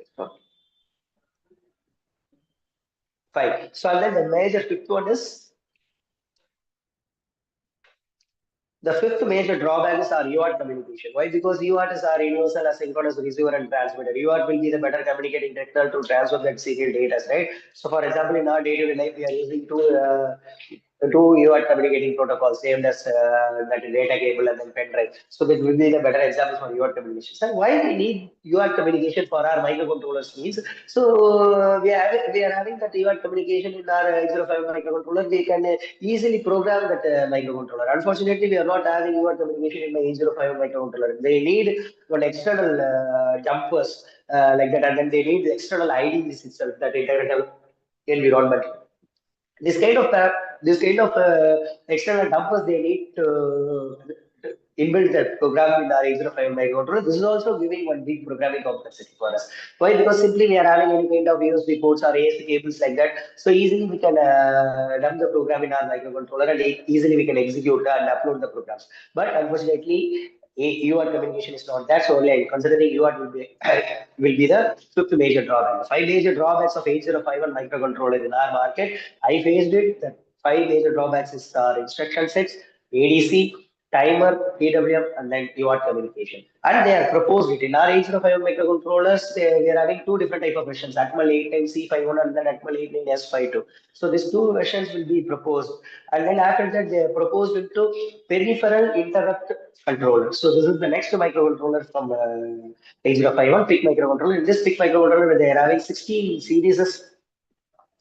Fine. So and then the major fifth one is the fifth major drawback is our UART communication. Why? Because UART is our universal asynchronous receiver and transmitter. UART will be the better communicating technique to transfer that serial data, right? So for example, in our day-to-day life, we are using two UART communicating protocols, named as that data cable and then pen drive. So that will be the better example for UART communication. So why we need UART communication for our microcontrollers means, so we are having that UART communication in our 805 microcontroller. We can easily program that microcontroller. Unfortunately, we are not having UART communication in my 805 microcontroller. They need one external jumpers like that, and then they need the external IDs itself, that integrated environment. This kind of external dumpers they need to inbuilt that program in our 805 microcontroller. This is also giving one big programming complexity for us. Why? Because simply we are having any kind of USB ports or ASP cables like that. So easily we can run the program in our microcontroller and easily we can execute and upload the programs. But unfortunately, UART communication is not that. So only considering UART will be the fifth major drawback. The 5 major drawbacks of 8051 microcontroller in our market, I faced it. The 5 major drawbacks is instruction sets, ADC, timer, PWM, and then UART communication. And they are proposed it. In our 8051 microcontrollers, we are having two different type of versions, Atmel 810C51 and then Atmel 89S52. So these two versions will be proposed. And then after that, they are proposed into peripheral interrupt controller. So this is the next microcontroller from 8051, PIC microcontroller. In this PIC microcontroller, they are having 16 series of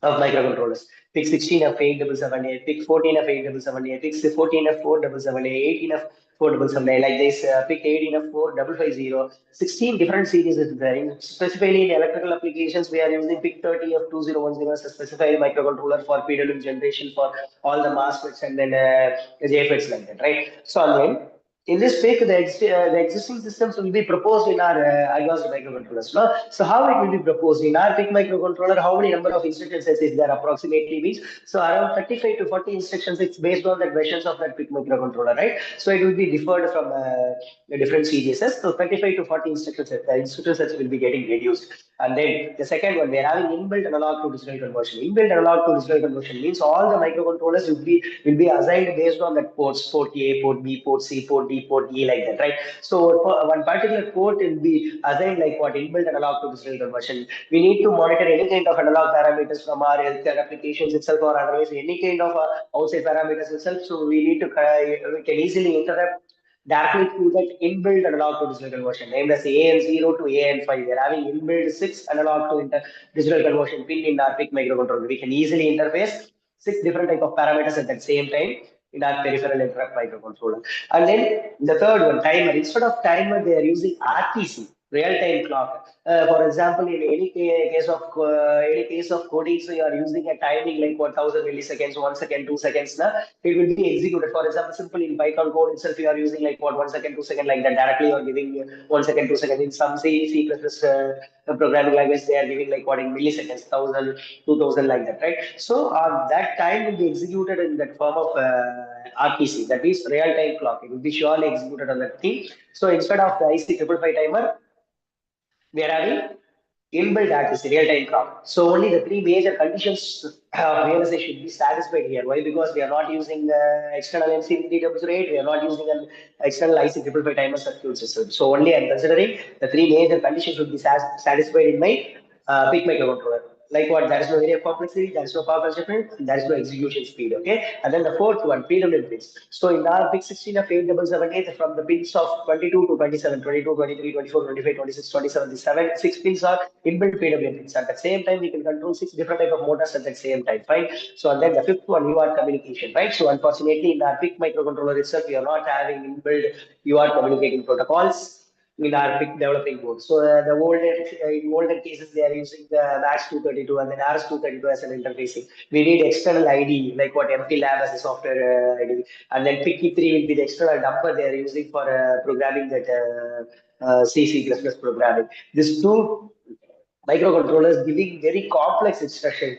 microcontrollers. PIC 16 of 8778, PIC 14 of 8778, PIC 14 of 477A, 18 of 477, like this PIC 18F4550, 16 different series is there. Specifically in electrical applications, we are using PIC 30F2010 as a specified microcontroller for PWM generation for all the MOSFETs and then JFETs like that, right? So again, in this PIC, the existing systems will be proposed in our advanced microcontrollers. No? So how it will be proposed in our PIC microcontroller? How many number of instruction sets is there approximately means? So around 35 to 40 instruction sets based on the versions of that PIC microcontroller, right? So it will be differed from the different CGSs. So 35 to 40 instruction sets, the instruction sets will be getting reduced. And then the second one, we are having inbuilt analog to digital conversion. Inbuilt analog to digital conversion means all the microcontrollers will be assigned based on that ports, port A, port B, port C, port D, port E, like that, right? So one particular port will be assigned like what inbuilt analog to digital conversion. We need to monitor any kind of analog parameters from our healthcare applications itself, or otherwise any kind of outside parameters itself. So we need to we can easily interrupt directly through that inbuilt analog to digital conversion, named as AN0 to AN5. We are having inbuilt 6 analog to digital conversion pin in our PIC microcontroller. We can easily interface 6 different type of parameters at the same time in our peripheral interrupt microcontroller. And then the third one, timer. Instead of timer, they are using RTC, real-time clock. For example, in any case of coding, so you are using a timing like 1000 milliseconds, 1 second, 2 seconds. It will be executed. For example, simple in Python code itself, you are using like 1 second, 2 second, like that. Directly, you are giving 1 second, 2 seconds. In some C++ programming language, they are giving like what in milliseconds, 1000, 2000, like that, right? So that time will be executed in that form of RTC, that is real-time clock. It will be surely executed on that thing. So instead of the IC 555 timer, we are having inbuilt RTC, real-time clock. So only the three major conditions of VLSI should be satisfied here. Why? Because we are not using external MC3W8, we are not using an external IC 555 timer circuit system. So only I'm considering the three major conditions should be satisfied in my PIC microcontroller. Like what? There is no area of complexity, there is no power consumption, there is no execution speed. Okay. And then the fourth one, PWM pins. So in our PIC 16 of 8778, from the pins of 22 to 27, 22, 23, 24, 25, 26, 27, the 6 pins are inbuilt PWM pins. At the same time, we can control 6 different type of motors at the same time. Fine. So and then the fifth one, UART communication. Right. So unfortunately, in our PIC microcontroller itself, we are not having inbuilt UART communicating protocols in our PIC developing board. So in older cases, they are using the MAX232 and then RS232 as an interfacing. We need external ID, like what MPLab as a software ID. And then PIC3 will be the external dumper they are using for programming that C++ programming. These two microcontrollers giving very complex instruction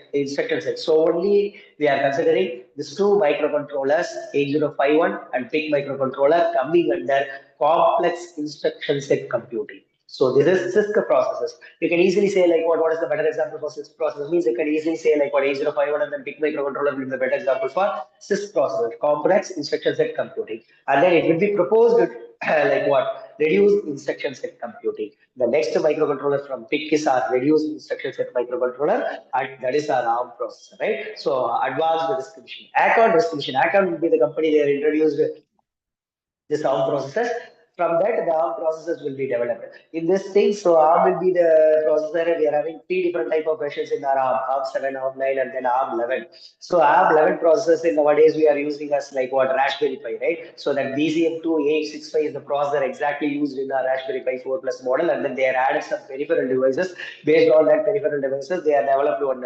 sets. So only we are considering these two microcontrollers, 8051 and PIC microcontroller, coming under complex instruction set computing. So this is CISC processes. You can easily say like what is the better example for CISC process means you can easily say like what 8051 and then PIC microcontroller will be the better example for CISC processor, complex instruction set computing. And then it will be proposed like what? Reduced instruction set computing. The next microcontroller from PIC is our reduced instruction set microcontroller, and that is our ARM processor, right? So advanced distribution. Acorn will be the company they have introduced this ARM processors. From that, the ARM processors will be developed. In this thing, so ARM will be the processor. We are having 3 different type of versions in our ARM 7, ARM 9, and then ARM 11. So ARM 11 processors nowadays we are using as like what Raspberry Pi, right? So that BCM2A865 is the processor exactly used in our Raspberry Pi 4 Plus model, and then they are added some peripheral devices. Based on that peripheral devices, they are developed one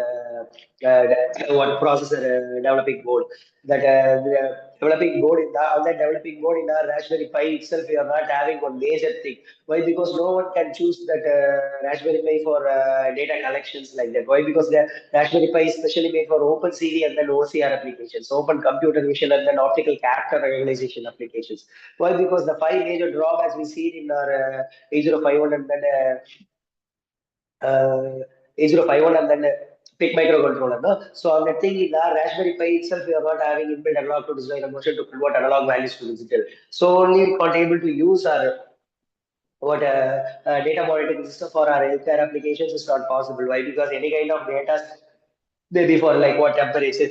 processor developing board. That the developing board on that developing board in our Raspberry Pi itself, we are not having one major thing. Why? Because no one can choose that Raspberry Pi for data collections like that. Why? Because the Raspberry Pi is specially made for OpenCV and then OCR applications, open computer vision and then optical character recognition applications. Why? Because the 5 major drawbacks we see in our 8051 and then 8051 and then PIC microcontroller. No? So on the thing in our Raspberry Pi itself, we are not having inbuilt analog to digital conversion to convert analog values to digital. So only we can't able to use our data monitoring system for our healthcare applications is not possible. Why? Because any kind of data, maybe for like what temperature,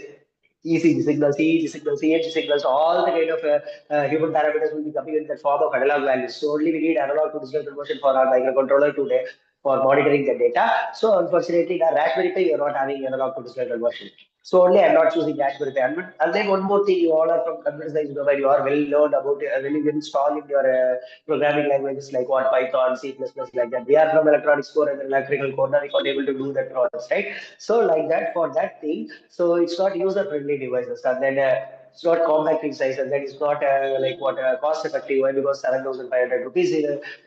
ECG signals, EEG signals, EHG signals, all the kind of human parameters will be coming in the form of analog values. So only we need analog to digital conversion for our microcontroller today for monitoring the data. So unfortunately, in our Raspberry Pi, we are not having analog to digital conversion. So only I'm not choosing Raspberry Pi. And then one more thing, you all are from computer science domain, you are well learned about very strong in your programming languages like what Python, C++, like that. We are from electronics core and electrical core, now we got able to do that process, right? So like that, for that thing, so it's not user friendly devices, and then it's not compact in size, and then it's not cost effective. Why? Because 7,500 rupees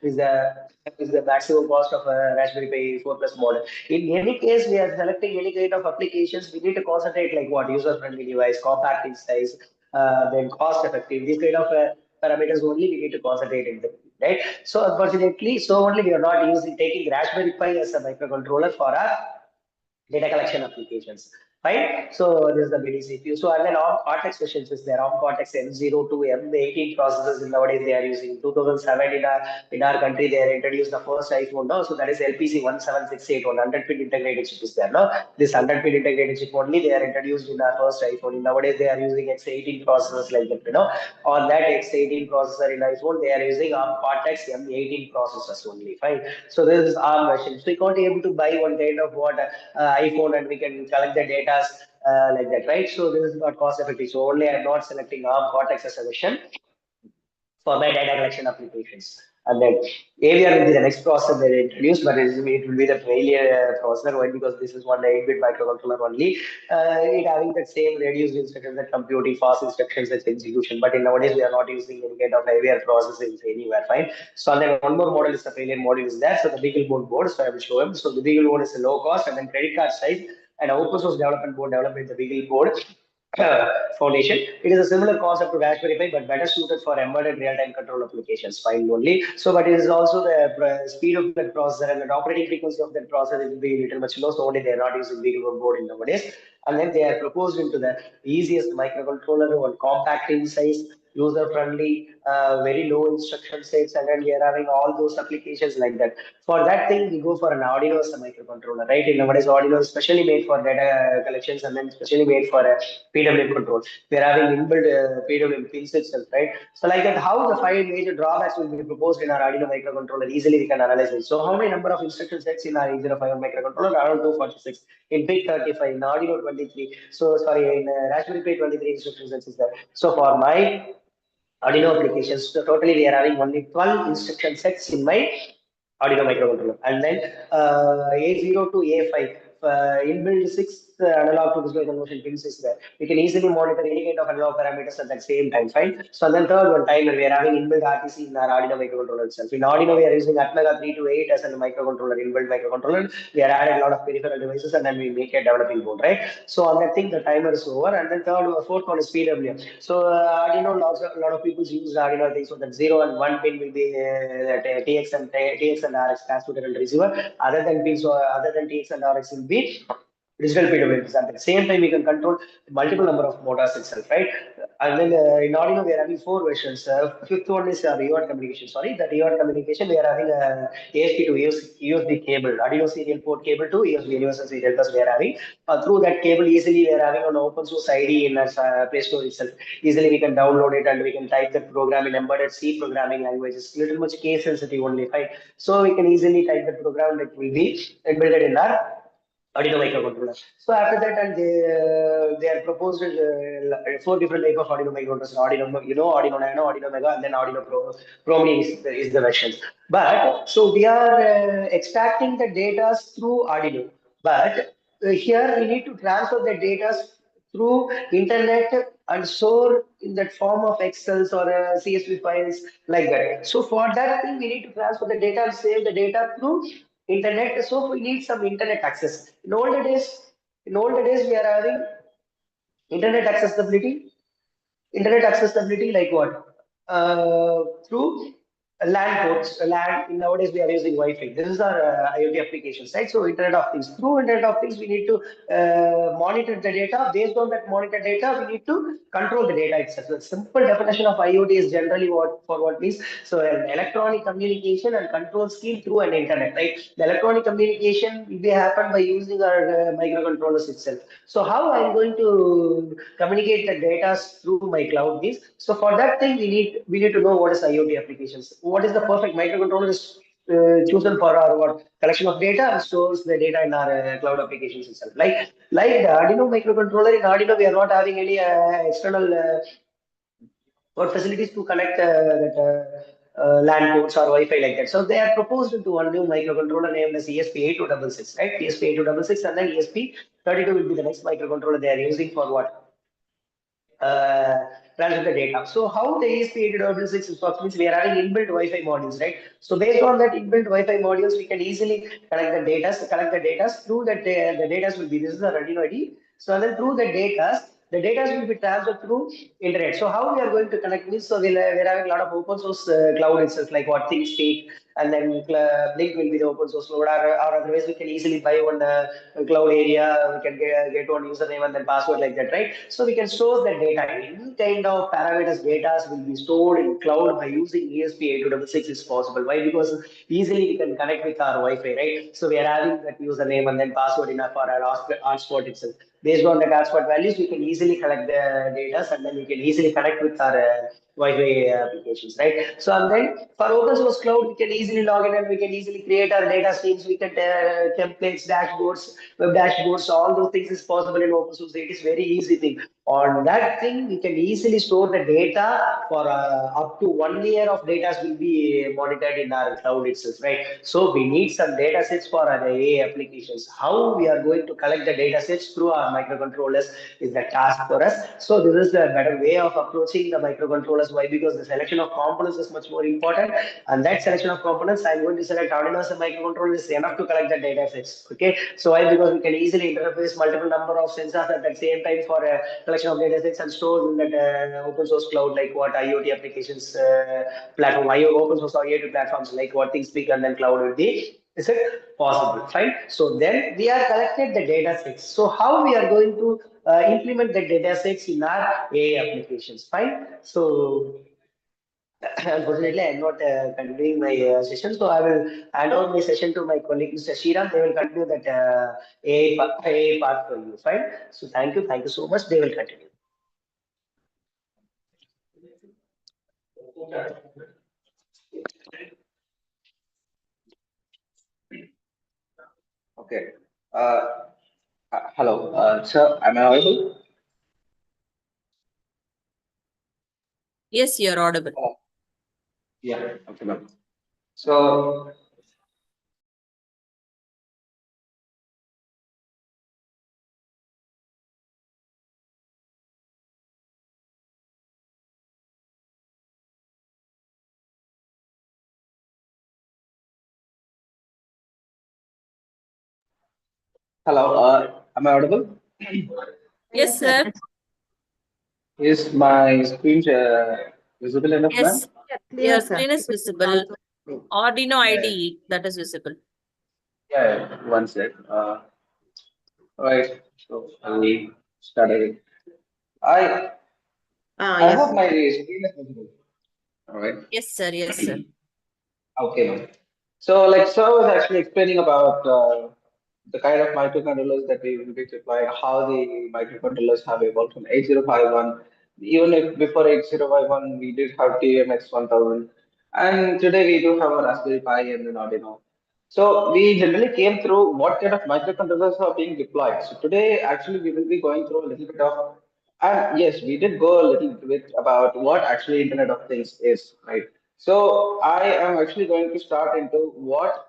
is the maximum cost of a Raspberry Pi 4 Plus model. In any case, we are selecting any kind of applications. We need to concentrate like what user friendly device, compact in size, then cost effective. These kind of parameters only we need to concentrate in them, right? So unfortunately, so only we are not taking Raspberry Pi as a microcontroller for our data collection applications. Fine. So this is the mini CPU. So and then ARM Cortex versions is there. ARM Cortex M0 to M18 processors nowadays they are using. 2007 in our country they are introduced the first iPhone now. So that is LPC 1768 100-pin integrated chip is there. No, this 100-pin integrated chip only they are introduced in our first iPhone. Nowadays they are using X18 processors like that. On that X18 processor in iPhone they are using ARM Cortex M18 processors only. Fine. So this is ARM version. So you can't be able to buy one kind of iPhone and we can collect the data like that, right? So this is not cost effective. So only I'm not selecting ARM Cortex as a version for my data collection applications. And then AVR will be the next processor they introduced, but it will be the failure processor. Why? Because this is one 8-bit microcontroller only. It having the same reduced instructions that computing, fast instructions as execution. But in nowadays we are not using any kind of AVR processing anywhere. Fine. So and then one more model is the failure model is there. So the BeagleBone board. So I will show him. So the BeagleBone is a low cost and then credit card size and open source development board developed with the BeagleBoard foundation. It is a similar concept to Raspberry Pi, but better suited for embedded real-time control applications. Fine only. So, but it is also the speed of that processor and the operating frequency of that processor will be a little much low. So only they are not using BeagleBone board in nowadays. And then they are proposed into the easiest microcontroller, one compact in size, user-friendly, very low instruction sets, and then we are having all those applications like that. For that thing, we go for an Arduino as a microcontroller, right? In nowadays, Arduino is specially made for data collections and then specially made for PWM control. We are having inbuilt PWM pins itself, right? So like that, how the 5 major drawbacks will be proposed in our Arduino microcontroller, easily we can analyze it. So how many number of instruction sets in our 805 microcontroller? Around 246. In PIC 35, in Arduino 23. So sorry, in Raspberry Pi 23 instruction sets is there. So for my Arduino applications, so totally we are having only 12 instruction sets in my Arduino microcontroller. And then A0 to A5, inbuilt 6 analog to display conversion pins is there. We can easily monitor any kind of analog parameters at the same time, fine. So and then third one timer, we are having inbuilt RTC in our Arduino microcontroller itself. In Arduino, we are using Atmega 328 as a microcontroller, inbuilt microcontroller. We are adding a lot of peripheral devices and then we make a developing board, right? So on that thing, the timer is over. And then fourth one is PWM. So Arduino, a lot of people use Arduino things. So that 0 and 1 pin will be that TX and RX transmitter and receiver. Other than pins, other than TX and RX will be digital PWMs. At the same time, we can control multiple number of motors itself, right? And then in Arduino, we are having 4 versions. Fifth one is reward communication. Sorry, the reward communication, we are having ASP to USB cable, Arduino serial port cable to USB universal serial bus. We are having through that cable easily. We are having an open source ID in our Play Store itself. Easily we can download it and we can type the program in embedded C programming languages. Little much case sensitive only, right? So we can easily type the program that will be embedded in our Arduino microcontroller. So after that, and they are proposed 4 different type of Arduino microcontrollers. Arduino, Arduino Nano, Arduino Mega, and then Arduino Pro Mini is the versions. But so we are extracting the data through Arduino. But here we need to transfer the data through internet and store in that form of Excels or CSV files like that. So for that thing, we need to transfer the data and save the data through internet. So we need some internet access. In older days we are having internet accessibility like what? Through LAN ports. Nowadays we are using Wi-Fi. This is our IoT applications, right? So Internet of Things. Through Internet of Things, we need to monitor the data. Based on that monitor data, we need to control the data itself. The simple definition of IoT is generally what means. So an electronic communication and control scheme through an internet, right? The electronic communication will be happen by using our microcontrollers itself. So how I'm going to communicate the data through my cloud is, so for that thing we need to know what is IoT applications. What is the perfect microcontroller is chosen for our what collection of data and stores the data in our cloud applications itself. Like the Arduino microcontroller, in Arduino we are not having any external or facilities to connect LAN ports or Wi-Fi like that. So they are proposed into one new microcontroller named as ESP8266, right? ESP8266, and then ESP32 will be the next microcontroller they are using for what? Transmit the data. So how the ESP8266 works means we are having inbuilt Wi-Fi modules, right? So based on that inbuilt Wi-Fi modules, we can easily collect the data through that the data will be, this is the Arduino ID. So then through the data will be transferred through internet. So how we are going to connect this? So we're having a lot of open source cloud itself, like what ThinkSpeak, and then Blink will be the open source cloud, or otherwise we can easily buy one cloud area, we can get one username and then password like that, right? So we can store the data. Any kind of parameters data will be stored in cloud by using ESP8266 is possible. Why? Because easily we can connect with our Wi-Fi, right? So we are having that username and then password enough for our hotspot itself. Based on the hotspot values, we can easily collect the data and then we can easily connect with our Wi-Fi applications, right? So and then for open source cloud, we can easily log in and we can easily create our data streams. We can templates, dashboards, web dashboards, all those things is possible in open source. It is very easy thing. On that thing, we can easily store the data for up to 1 year of data will be monitored in our cloud itself, right? So we need some data sets for our AI applications. How we are going to collect the data sets through our microcontrollers is the task for us. So this is the better way of approaching the microcontrollers. Why? Because the selection of components is much more important, and that selection of components, I'm going to select Arduino as a microcontroller is enough to collect the data sets. Okay, so why? Because we can easily interface multiple number of sensors at the same time for a collection of data sets and store in that open source cloud, like what IoT applications platform, open source IoT platforms like what ThinkSpeak and then cloud will be. Is it possible? Fine. So then we are collected the data sets. So how we are going to implement the data sets in our AI applications? Fine. So unfortunately, I'm not continuing my session, so I will hand over my session to my colleague, Mr. Shriram. They will continue that AI part for you. Fine. So thank you so much. They will continue. Okay. Hello, sir. Am I audible? Yes, you're audible. Yeah. Okay, ma'am. So, hello. Am I audible? Yes, sir. Is my screen visible enough, ma'am? Yes, Clear, your sir. screen is visible. Arduino IDE, that is visible. Yeah. One sec. Right. So I will start again. I I Yes. hope my screen is visible. All right. Yes, sir. Yes, sir. Okay, ma'am. So, like, sir was actually explaining about the kind of microcontrollers that we will be deploying, how the microcontrollers have evolved from 8051. Even if before 8051, we did have TMX 1000. And today we do have a Raspberry Pi and an Arduino. So, we generally came through what kind of microcontrollers are being deployed. So, today, actually, we will be going through a little bit of, and yes, we did go a little bit about what actually Internet of Things is, right? So I am actually going to start into what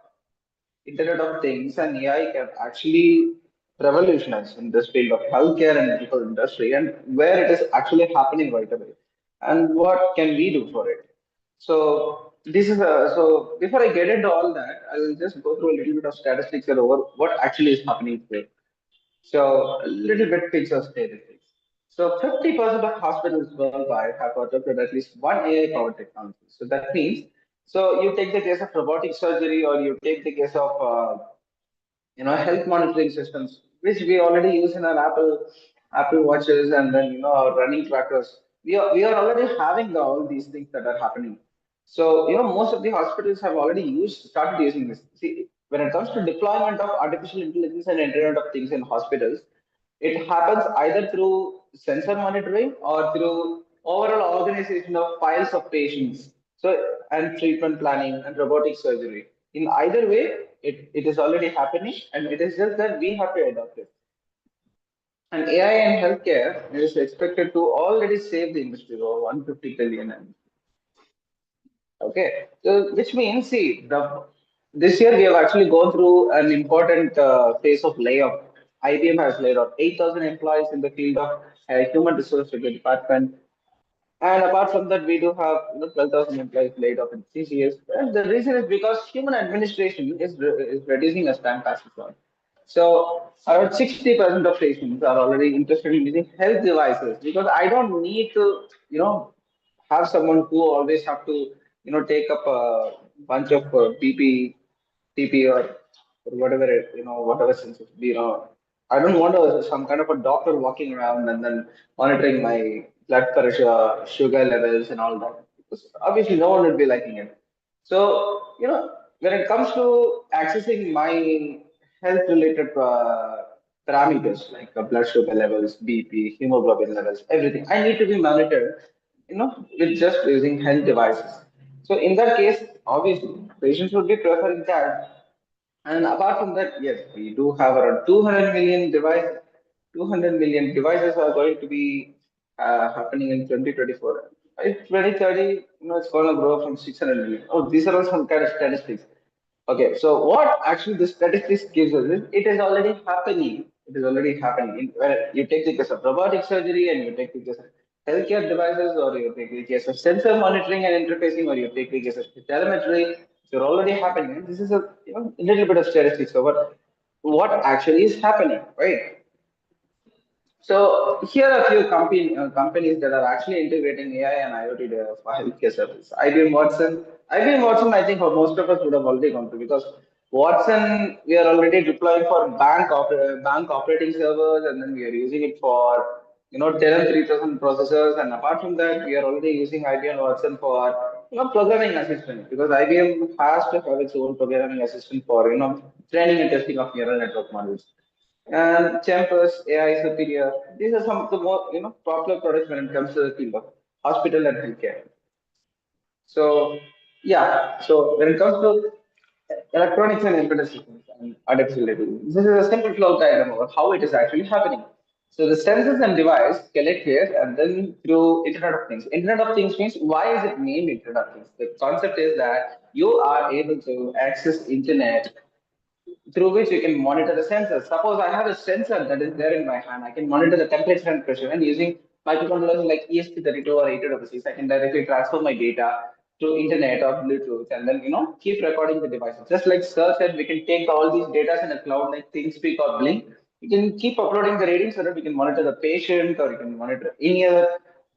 Internet of Things and AI can actually revolutionize in this field of healthcare and medical industry, and where it is actually happening right away, and what can we do for it. So this is so before I get into all that, I'll just go through a little bit of statistics and over what actually is happening here. So a little bit picture statistics. So 50% of hospitals worldwide have adopted at least one AI-powered technology. So that means, so you take the case of robotic surgery, or you take the case of health monitoring systems, which we already use in our Apple watches, and then our running trackers. We are already having all these things that are happening. So most of the hospitals have already started using this. See, when it comes to deployment of artificial intelligence and Internet of Things in hospitals, it happens either through sensor monitoring or through overall organization of files of patients. So, and treatment planning and robotic surgery. In either way, it is already happening, and it is just that we have to adopt it. And AI in healthcare is expected to already save the industry over 150 billion. Okay, so which means, see, this year we have actually gone through an important phase of layoff. IBM has laid off 8,000 employees in the field of human resource department. And apart from that, we do have 12,000 employees laid off in TCS. And the reason is because human administration is reducing as time passes on. So around 60% of patients are already interested in using health devices because I don't need to, have someone who always have to, take up a bunch of PP, TP or whatever, whatever sense of, I don't want some kind of a doctor walking around and then monitoring my blood pressure, sugar levels, and all that. Because obviously, no one would be liking it. So, when it comes to accessing my health-related parameters like blood sugar levels, BP, hemoglobin levels, everything, I need to be monitored, with just using health devices. So, in that case, obviously, patients would be preferring that, and apart from that, yes, we do have around 200 million devices. 200 million devices are going to be happening in 2024. By 2030, it's going to grow from 600 million. Oh, these are all some kind of statistics. Okay, so what actually the statistics gives us is it is already happening. It is already happening. Where you take the case of robotic surgery and you take the case of healthcare devices, or you take the case of sensor monitoring and interfacing, or you take the case of telemetry. They're already happening. This is a little bit of statistics over what actually is happening, right? So here are a few companies that are actually integrating AI and IoT for healthcare service. IBM Watson. IBM Watson, I think for most of us would have already gone through because Watson we are already deploying for bank operating servers, and then we are using it for 10 3000 processors. And apart from that, we are already using IBM Watson for programming assistant because IBM has to have its own programming assistant for training and testing of neural network models. And Tempus, AI Superior. These are some of the more popular products when it comes to the field of hospital and healthcare. So yeah, so when it comes to electronics and embedded systems and artificial intelligence, this is a simple flow diagram of how it is actually happening. So the sensors and device collect here and then through Internet of Things. Internet of Things means why is it named Internet of Things? The concept is that you are able to access internet through which you can monitor the sensors. Suppose I have a sensor that is there in my hand, I can monitor the temperature and pressure, and using microcontrollers like ESP32 or 8266, I can directly transfer my data to internet or Bluetooth, and then keep recording the devices. Just like Sir said, we can take all these data in a cloud like ThinkSpeak or Blink. You can keep uploading the readings so that we can monitor the patient, or you can monitor any other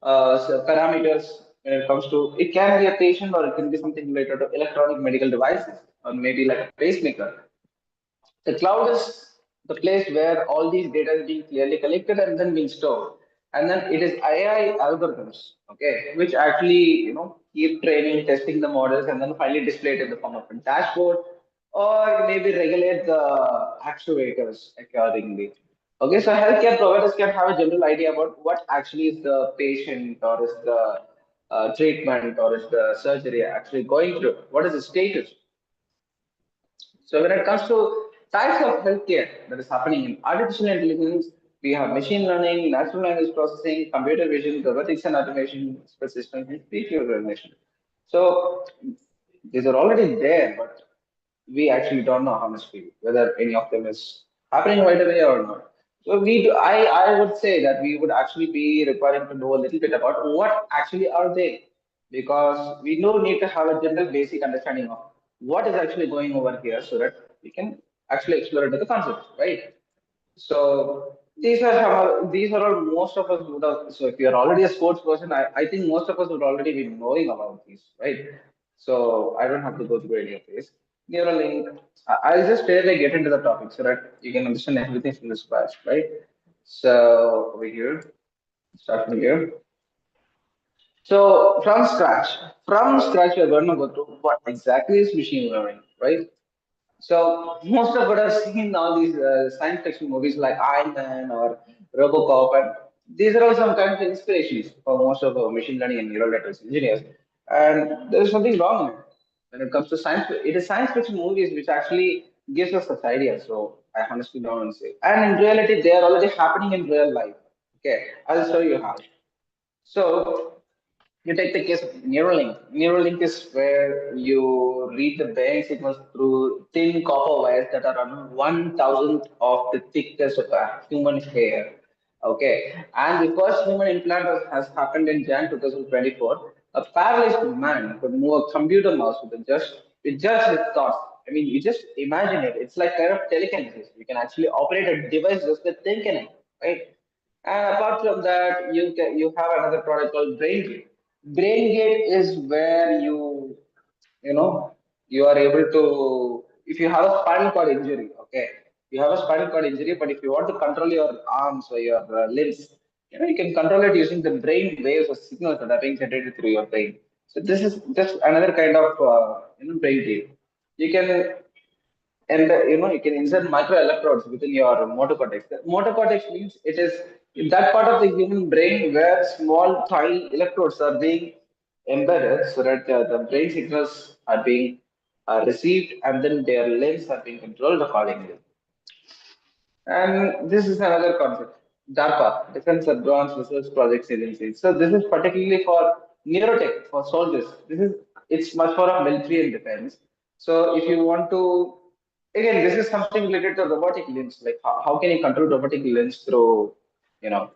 parameters when it comes to. It can be a patient, or it can be something related to electronic medical devices, or maybe like a pacemaker. The cloud is the place where all these data is being clearly collected and then being stored. And then it is AI algorithms, okay, which actually, keep training, testing the models, and then finally display it in the form of a dashboard, or maybe regulate the actuators accordingly. Okay, so healthcare providers can have a general idea about what actually is the patient, or is the treatment, or is the surgery actually going through? What is the status? So when it comes to types of healthcare that is happening in artificial intelligence, we have machine learning, natural language processing, computer vision, robotics and automation, systems, and speech recognition. So these are already there, but we actually don't know honestly whether any of them is happening right away or not. So I would say that we would actually be requiring to know a little bit about what actually are they, because we do need to have a general basic understanding of what is actually going over here so that we can actually explore into the concepts, right? So these are all most of us would have. So if you are already a sports person, I think most of us would already be knowing about these, right? So I don't have to go through any of this. Neuralink. I'll just straight away get into the topic so that you can understand everything from the scratch, right? So over here, start from here. So from scratch, we're going to go through what exactly is machine learning, right? So most of what I've seen all these science fiction movies like Iron Man or RoboCop, and these are all some kind of inspirations for most of our machine learning and neural networks engineers. And there's something wrong in it. when it comes to science, it is science fiction movies which actually gives us such ideas. So I honestly don't want to say. And in reality, they are already happening in real life. Okay, I'll show you how. So you take the case of Neuralink. Neuralink is where you read the brain signals through thin copper wires that are around 1,000th of the thickness of a human hair. Okay, and the first human implant has happened in Jan 2024. A paralyzed man could move a computer mouse with just his thoughts. I mean, you just imagine it. It's like kind of telekinesis. You can actually operate a device just by thinking it, right? And apart from that, you have another product called BrainGate. BrainGate is where you know you are able to, if you have a spinal cord injury, okay, you have a spinal cord injury, but if you want to control your arms or your limbs, you can control it using the brain waves or signals that are being generated through your brain. So this is just another kind of brain gate. You can you can insert micro electrodes within your motor cortex. The motor cortex means it is that part of the human brain where small tiny electrodes are being embedded so that the brain signals are being received and then their limbs are being controlled accordingly. And this is another concept, DARPA, Defense Advanced Research Projects Agency. So this is particularly for neurotech, for soldiers. It's much more of military and defense. So if you want to, again, this is something related to robotic limbs, like how can you control robotic limbs through, you know,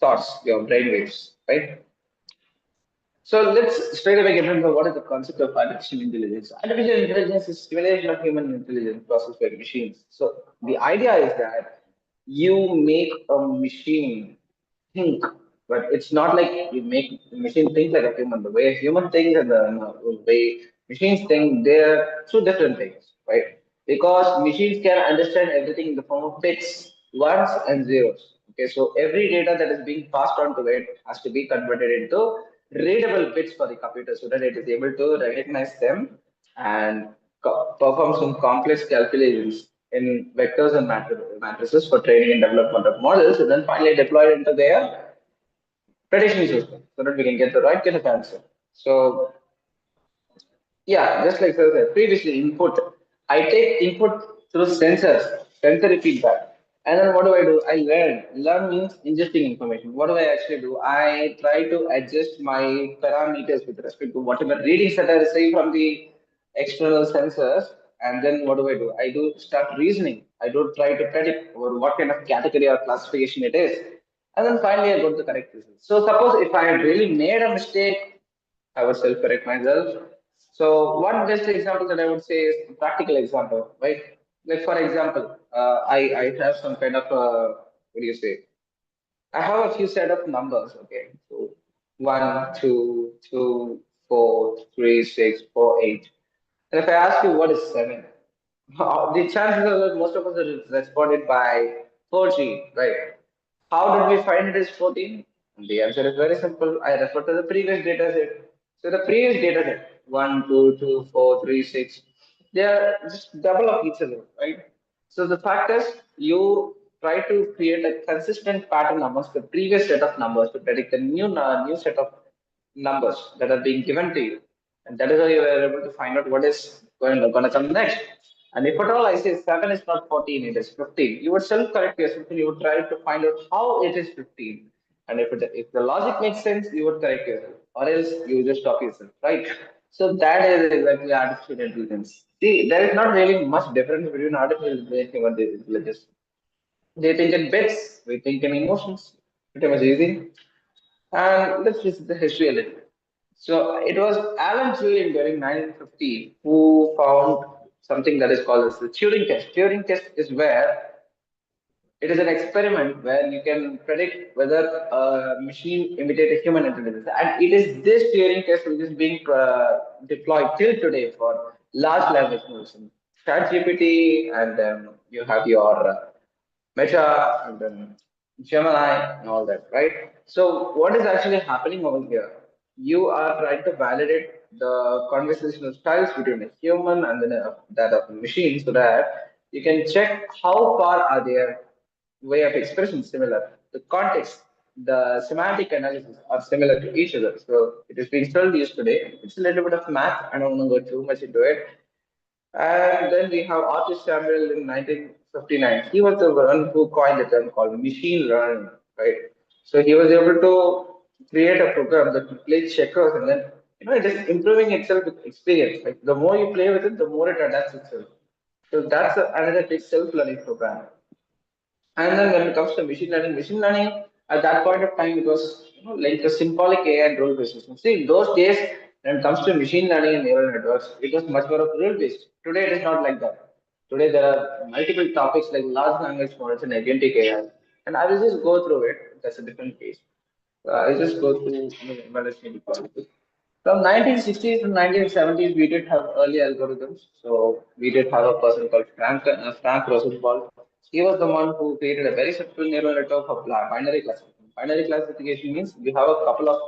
thoughts, your brain waves, right? So let's straight away get into what is the concept of artificial intelligence. Artificial intelligence is simulation of human intelligence processed by machines. So the idea is that you make a machine think, but it's not like you make the machine think like a human. The way a human thinks and the way machines think, they're two different things, right? Because machines can understand everything in the form of bits, ones and zeros. Okay, so every data that is being passed on to it has to be converted into readable bits for the computer so that it is able to recognize them and perform some complex calculations in vectors and matrices for training and development of models, and then finally deploy it into their prediction system so that we can get the right kind of answer. So yeah, just like I said previously, input. I take input through sensors, sensory feedback. And then what do? I learn. Learn means ingesting information. What do I actually do? I try to adjust my parameters with respect to whatever readings that I receive from the external sensors. And then what do? I do start reasoning. I do try to predict or what kind of category or classification it is. And then finally, I got the correct result. So suppose if I had really made a mistake, I would self-correct myself. So one best example that I would say is a practical example, right? Like for example, I have some kind of what do you say? I have a few set of numbers. Okay, so 1, 2, 2, 4, 3, 6, 4, 8. And if I ask you what is 7, the chances are that most of us are responded by 14, right? How did we find it is 14? And the answer is very simple. I refer to the previous data set. So the previous data set, 1, 2, 2, 4, 3, 6, they are just double of each other, right? So the fact is you try to create a consistent pattern amongst the previous set of numbers to predict a new set of numbers that are being given to you. And that is how you are able to find out what is going to come next. And if at all I say 7 is not 14, it is 15, you would self correct yourself and you would try to find out how it is 15. And if the logic makes sense, you would correct yourself, or else you would just stop yourself, right? So that is exactly artificial intelligence. See, there is not really much difference between artificial intelligence and human intelligence. They think in bits, we think in emotions. Pretty much easy. And let's visit the history a little bit. So it was Alan Turing during 1950 who found something that is called as the Turing test. Turing test is where it is an experiment where you can predict whether a machine imitates human intelligence. And it is this Turing test which is being deployed till today for large language models. ChatGPT, and then you have your Meta, and then Gemini, and all that, right? So, what is actually happening over here? You are trying to validate the conversational styles between a human and then that of a machine so that you can check how far are their way of expression similar. The context. the semantic analysis are similar to each other. So it is being still used today. It's a little bit of math. I don't want to go too much into it. And then we have Arthur Samuel in 1959. He was the one who coined the term called machine learning, right? So he was able to create a program that plays checkers, and then it is improving itself with experience. Like the more you play with it, the more it adapts itself. So that's another big self-learning program. And then when it comes to machine learning at that point of time it was like a symbolic AI and rule-based system. See, those days when it comes to machine learning and neural networks, it was much more of rule-based. Today it is not like that. Today there are multiple topics like large language models and agentic AI, and I will just go through it. That's a different case. I'll just go through evaluation policy. From 1960s to 1970s, we did have early algorithms. So we did have a person called Frank Rosenwald. He was the one who created a very simple neural network for binary classification. Binary classification means you have a couple of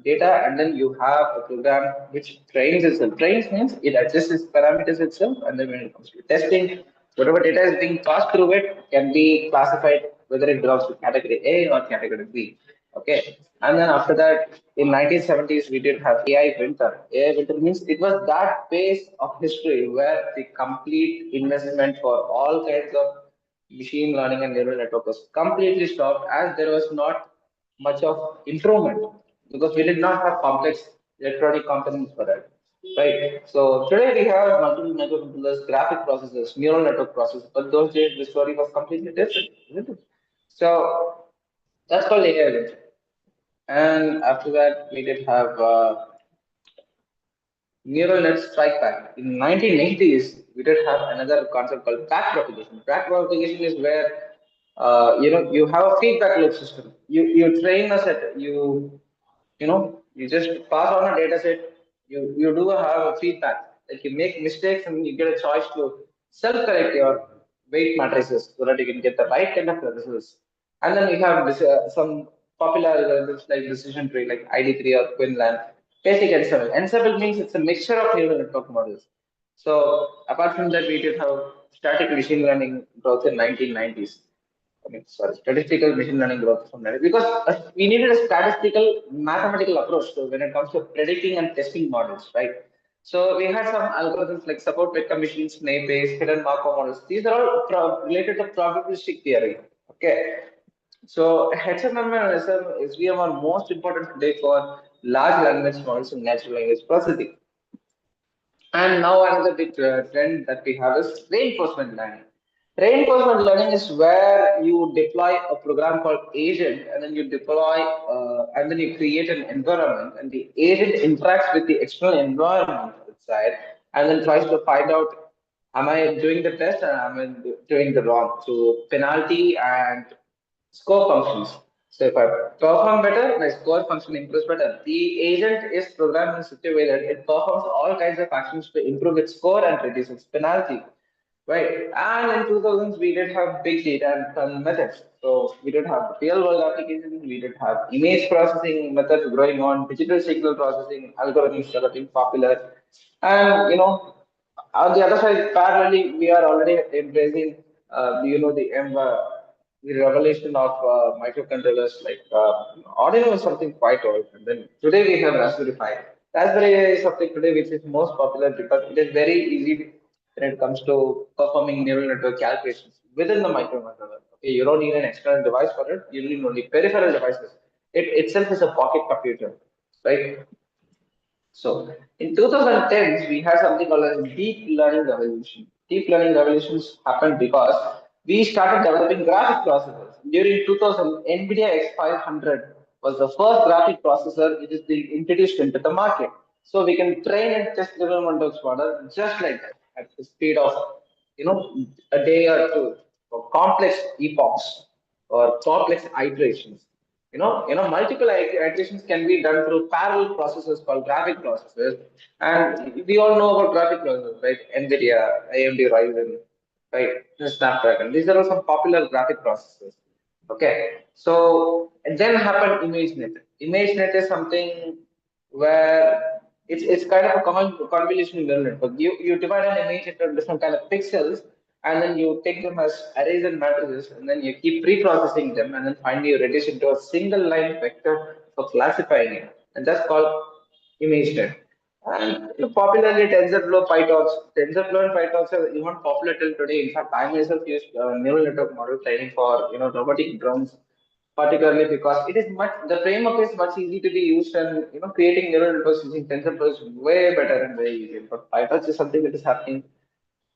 data and then you have a program which trains itself. Trains means it adjusts its parameters itself, and then when it comes to testing, whatever data is being passed through it can be classified whether it belongs to category A or category B. Okay. And then after that, in 1970s, we did have AI winter. AI winter means it was that phase of history where the complete investment for all kinds of machine learning and neural network was completely stopped, as there was not much of improvement because we did not have complex electronic components for that. Right. So today we have multiple microcontrollers, graphic processors, neural network processors, but those days the story was completely different, isn't it? So that's called AI winter. And after that, we did have neural net strike back. In 1980s, we did have another concept called backpropagation. Backpropagation is where you have a feedback loop system. You train a set, you just pass on a data set, you do have a feedback. Like you make mistakes and you get a choice to self-correct your weight matrices so that you can get the right kind of results. And then we have some popular algorithms like decision tree, like ID3 or Quinlan, basic Ensemble. Ensemble means it's a mixture of neural network models. So apart from that, we did have static machine learning growth in 1990s. I mean, sorry, statistical machine learning growth from that because we needed a statistical mathematical approach to when it comes to predicting and testing models, right? So we had some algorithms like support vector machines, Snape-based, hidden Markov models. These are all related to probabilistic theory. Okay, so HMM and SVM are most important today for large language models and natural language processing. And now another big trend that we have is reinforcement learning. Reinforcement learning is where you deploy a program called agent, and then you deploy, and then you create an environment, and the agent interacts with the external environment outside, and then tries to find out, am I doing the test and am I doing the wrong? So penalty and score functions. So if I perform better, my score function improves better. The agent is programmed in such a way that it performs all kinds of actions to improve its score and reduce its penalty. Right. And in 2000s, we did have big data and methods. So we did have real world applications, we did have image processing methods growing on, digital signal processing algorithms that are being popular. And, on the other side, parallelly, we are already embracing, the revelation of microcontrollers like Arduino is something quite old. And then today we have Raspberry Pi. Raspberry is something today which is most popular because it is very easy when it comes to performing neural network calculations within the microcontroller. Okay, you don't need an external device for it. You need only peripheral devices. It itself is a pocket computer, right? So in 2010s, we had something called as deep learning revolution. Deep learning revolutions happened because we started developing graphic processors. During 2000, NVIDIA X500 was the first graphic processor which is being introduced into the market. So we can train and test development model just like that at the speed of a day or two for complex epochs or complex iterations. Multiple iterations can be done through parallel processors called graphic processors. And we all know about graphic processors, right? NVIDIA, AMD Ryzen, right? Snapdragon. These are all some popular graphic processors. Okay. So and then happened ImageNet. ImageNet is something where it's kind of a convolutional neural network. You divide an image into different kind of pixels, and then you take them as arrays and matrices, and then you keep pre-processing them, and then finally you reduce it to a single line vector for classifying it, and that's called ImageNet. And popularly TensorFlow, PyTorch. TensorFlow and PyTorch are even popular till today. In fact, I myself use neural network model training for robotic drones, particularly because it is much the framework is much easy to be used, and creating neural networks using TensorFlow is way better and very easy. But PyTorch is something that is happening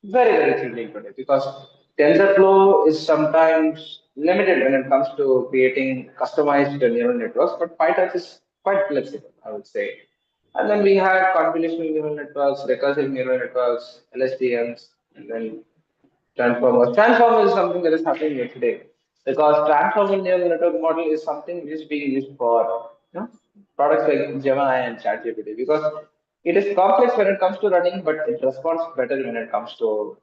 very challenging today because TensorFlow is sometimes limited when it comes to creating customized neural networks, but PyTorch is quite flexible, I would say. And then we had convolutional neural networks, recursive neural networks, LSTMs, and then transformers. Transformers is something that is happening here today because transformer neural network model is something which is being used for products like Gemini and ChatGPT because it is complex when it comes to running, but it responds better when it comes to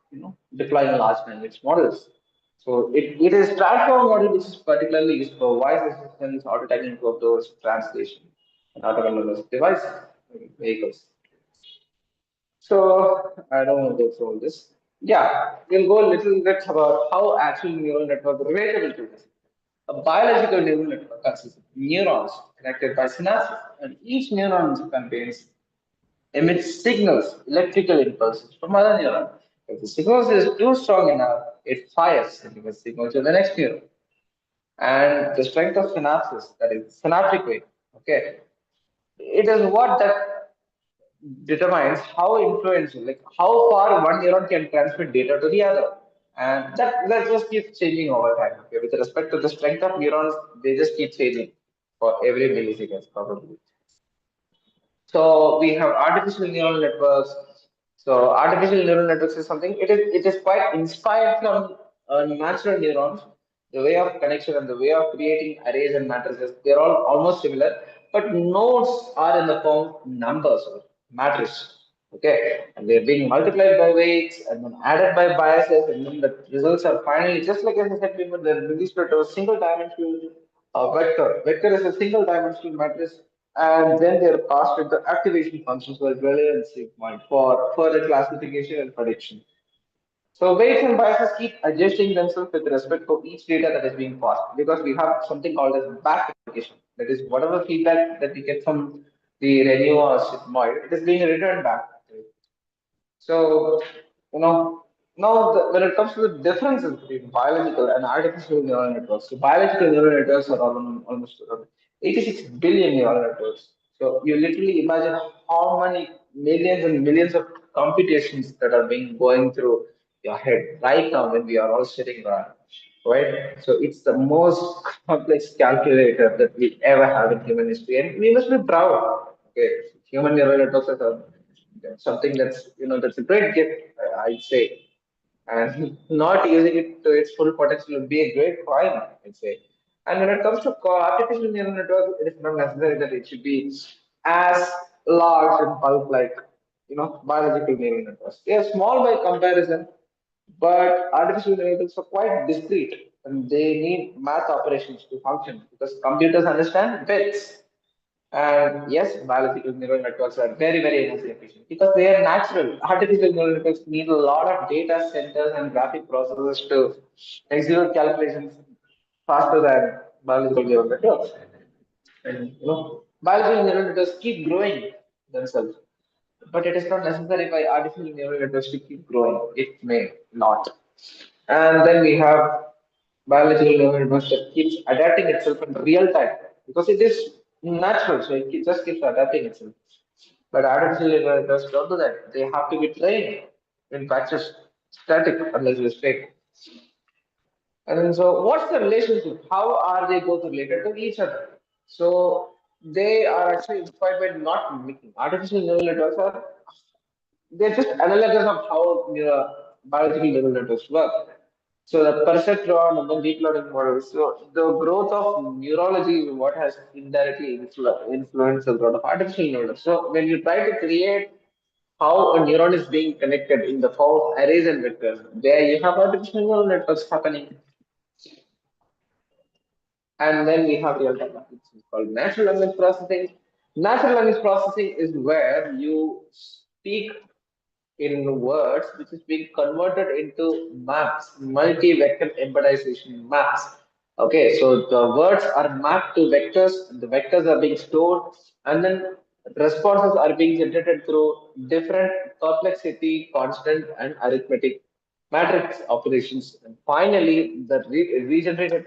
deploying large language models. So it is transformer model which is particularly used for voice assistance, auto tagging photos, translation, and autonomous devices, vehicles. So I don't want to go through all this. Yeah, we'll go a little bit about how actual neural network relatable to this. A biological neural network consists of neurons connected by synapses, and each neuron contains emits signals, electrical impulses from other neurons. If the signal is too strong enough, it fires and gives signal to the next neuron. And the strength of synapses, that is synaptic weight, okay, it is what that determines how influential, like how far one neuron can transmit data to the other. And that just keeps changing over time. Okay? With respect to the strength of neurons, they just keep changing for every millisecond, probably. So we have artificial neural networks. So artificial neural networks is something, it is quite inspired from natural neurons. The way of connection and the way of creating arrays and matrices, they're all almost similar, but nodes are in the form of numbers or matrices. Okay, and they're being multiplied by weights and then added by biases, and then the results are finally just like as I said before, they're reduced to a single dimensional vector. Vector is a single dimensional matrix, and then they're passed with the activation functions for relevancy point for further classification and prediction. So weights and biases keep adjusting themselves with respect to each data that is being passed because we have something called as back propagation. That is whatever feedback that we get from the ReNU or sigmoid, it is being returned back. So, when it comes to the differences between biological and artificial neural networks, so biological neural networks are almost around 86 billion neural networks. So you literally imagine how many millions and millions of computations that are being going through your head right now when we are all sitting around, right? So it's the most complex calculator that we ever have in human history, and we must be proud. Okay, human neural networks are something that's a great gift, I'd say, and not using it to its full potential would be a great crime, I'd say. And when it comes to artificial neural networks, it is not necessary that it should be as large and bulk like biological neural networks. They are small by comparison, but artificial neural networks are quite discrete and they need math operations to function because computers understand bits. And yes, biological neural networks are very energy efficient because they are natural. Artificial neural networks need a lot of data centers and graphic processors to execute calculations faster than biological neural networks. And biological neural networks keep growing themselves, but it is not necessary by artificial neural networks to keep growing. It may not. And then we have biological neural networks that keeps adapting itself in real time because it is natural, so just keeps adapting itself. But artificial neural networks don't do that. They have to be trained in batches, static unless you state. And so, what's the relationship? How are they both related to each other? So, they are actually inspired by not mimicking. Artificial neural networks are they're just analogous of how biological neural networks work. So the perceptron and then deep learning models. So the growth of neurology is what has indirectly influenced the growth of artificial neural. So when you try to create how a neuron is being connected in the form of arrays and vectors, there you have artificial neural networks happening. And then we have real-time language, it's called natural language processing. Natural language processing is where you speak in words, which is being converted into maps, multi-vector embedization maps. Okay, so the words are mapped to vectors, the vectors are being stored, and then responses are being generated through different complexity, constant, and arithmetic matrix operations. And finally, the regenerated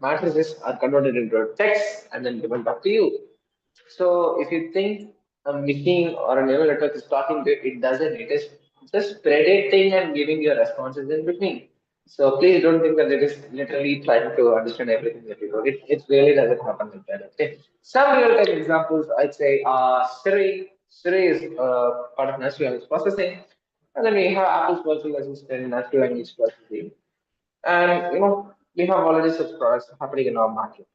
matrices are converted into text and then given back to you. So if you think a machine or a neural network is talking to you, it doesn't. It is just predicting and giving you responses in between. So please don't think that it is literally trying to understand everything that you do. It really doesn't happen like that. Okay. Some real-time examples, I'd say, Siri. Siri is part of natural language processing. And then we have Apple's virtual assistant, natural language processing. And we have already such products happening in our market.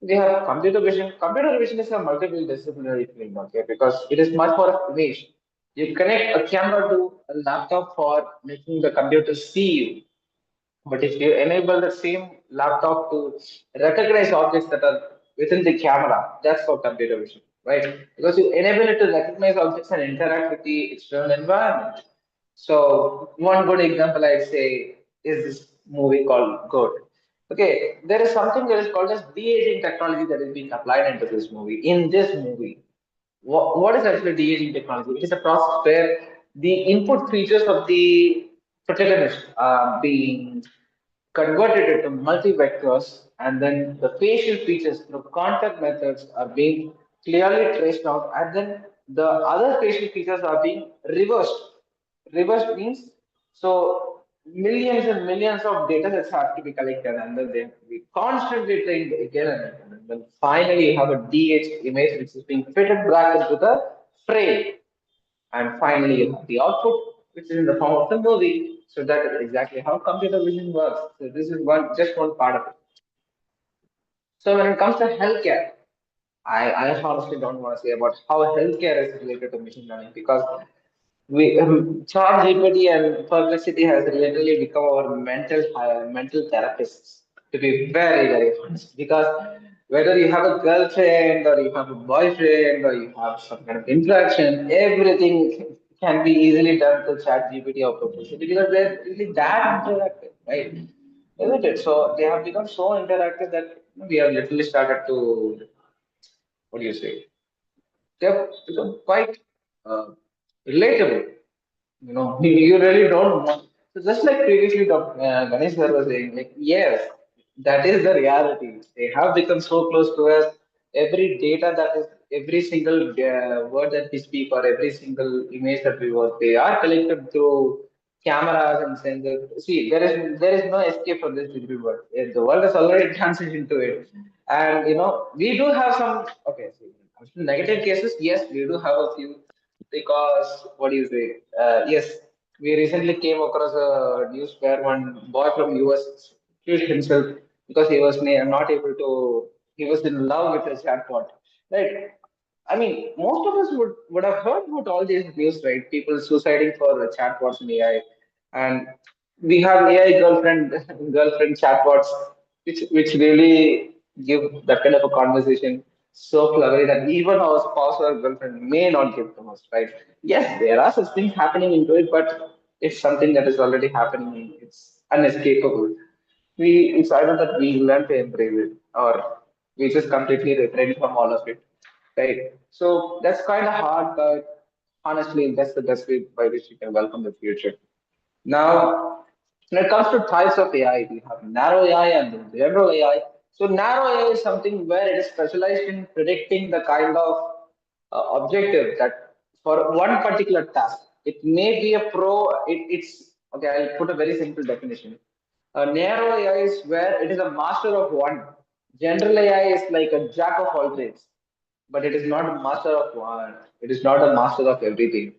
We have computer vision. Computer vision is a multiple disciplinary field, okay, because it is much more of image. You connect a camera to a laptop for making the computer see you. But if you enable the same laptop to recognize objects that are within the camera, that's for computer vision, right? Because you enable it to recognize objects and interact with the external environment. So one good example I'd say is this movie called Goat. Okay, there is something that is called as de-aging technology that is being applied into this movie. In this movie, what is actually de-aging technology? It is a process where the input features of the protagonist are being converted into multi-vectors, and then the facial features through contact methods are being clearly traced out, and then the other facial features are being reversed. Reversed means so millions and millions of data sets have to be collected, and then they have to be constantly trained again and again. And then finally, you have a DH image which is being fitted back into the frame. And finally, you have the output, which is in the form of the movie. So that is exactly how computer vision works. So this is just one part of it. So when it comes to healthcare, I honestly don't want to say about how healthcare is related to machine learning because ChatGPT and Perplexity has literally become our mental therapists. To be very very honest, because whether you have a girlfriend or you have a boyfriend or you have some kind of interaction, everything can be easily done to ChatGPT or Perplexity because they're really that interactive, right? Isn't it? So they have become so interactive that we have literally started to what do you say? They have become quite uh, relatable. You really don't know. So just like previously, Ganesh sir was saying, like, yes, that is the reality. They have become so close to us. Every data that is, every single word that we speak or every single image that we watch, they are collected through cameras and sensors. See, there is no escape from this digital world. The world has already transitioned to it, and we do have some. Okay, see, negative cases. Yes, we do have a few because what do you say? Yes, we recently came across a news where one boy from US killed himself because he was not able to. He was in love with a chatbot, right? I mean, most of us would have heard about all these news, right? People suiciding for chatbots in AI, and we have AI girlfriend chatbots, which really give that kind of a conversation so cleverly that even our spouse or girlfriend may not give to us, right? Yes, there are such things happening into it, but it's something that is already happening. It's unescapable. It's either that we learn to embrace it or we just completely refrain from all of it, right? So that's kind of hard, but honestly, that's the best way by which you can welcome the future. Now, when it comes to types of AI, we have narrow AI and then general AI. So narrow AI is something where it is specialized in predicting the kind of objective that for one particular task. It may be a it's okay. I'll put a very simple definition. A narrow AI is where it is a master of one. General AI is like a jack of all trades, but it is not a master of one. It is not a master of everything.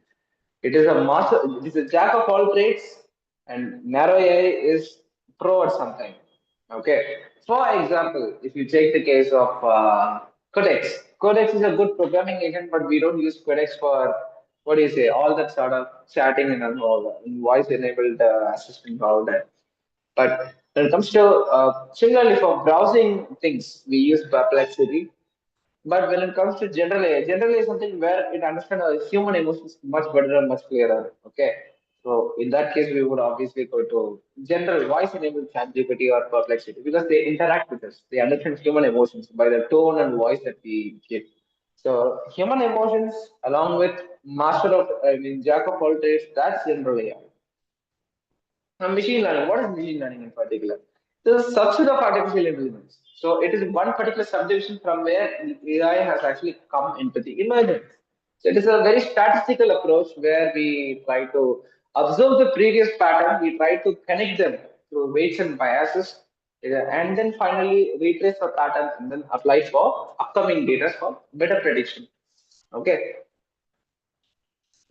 It is a master. It is a jack of all trades, and narrow AI is pro at something. Okay. For example, if you take the case of Codex, Codex is a good programming agent, but we don't use Codex for what do you say, all that sort of chatting and all voice enabled assistant, all that. But when it comes to similarly for browsing things, we use Perplexity. But when it comes to general AI is something where it understands human emotions much better and much clearer. Okay. So in that case, we would obviously go to general voice enabled ChatGPT or Perplexity because they interact with us. They understand human emotions by the tone and voice that we give. So human emotions, along with jack of all trades, that's general AI. Now, machine learning. What is machine learning in particular? The subset of artificial intelligence. So it is one particular subdivision from where AI has actually come into the emergence. So it is a very statistical approach where we try to observe the previous pattern, we try to connect them through weights and biases, and then finally retrace the pattern and then apply for upcoming data for better prediction. Okay.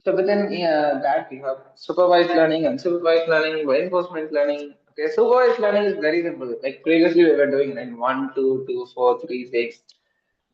So within that we have supervised learning, unsupervised learning, reinforcement learning. Okay, supervised learning is very simple. Like previously we were doing in 1, 2, 2, 4, 3, 6.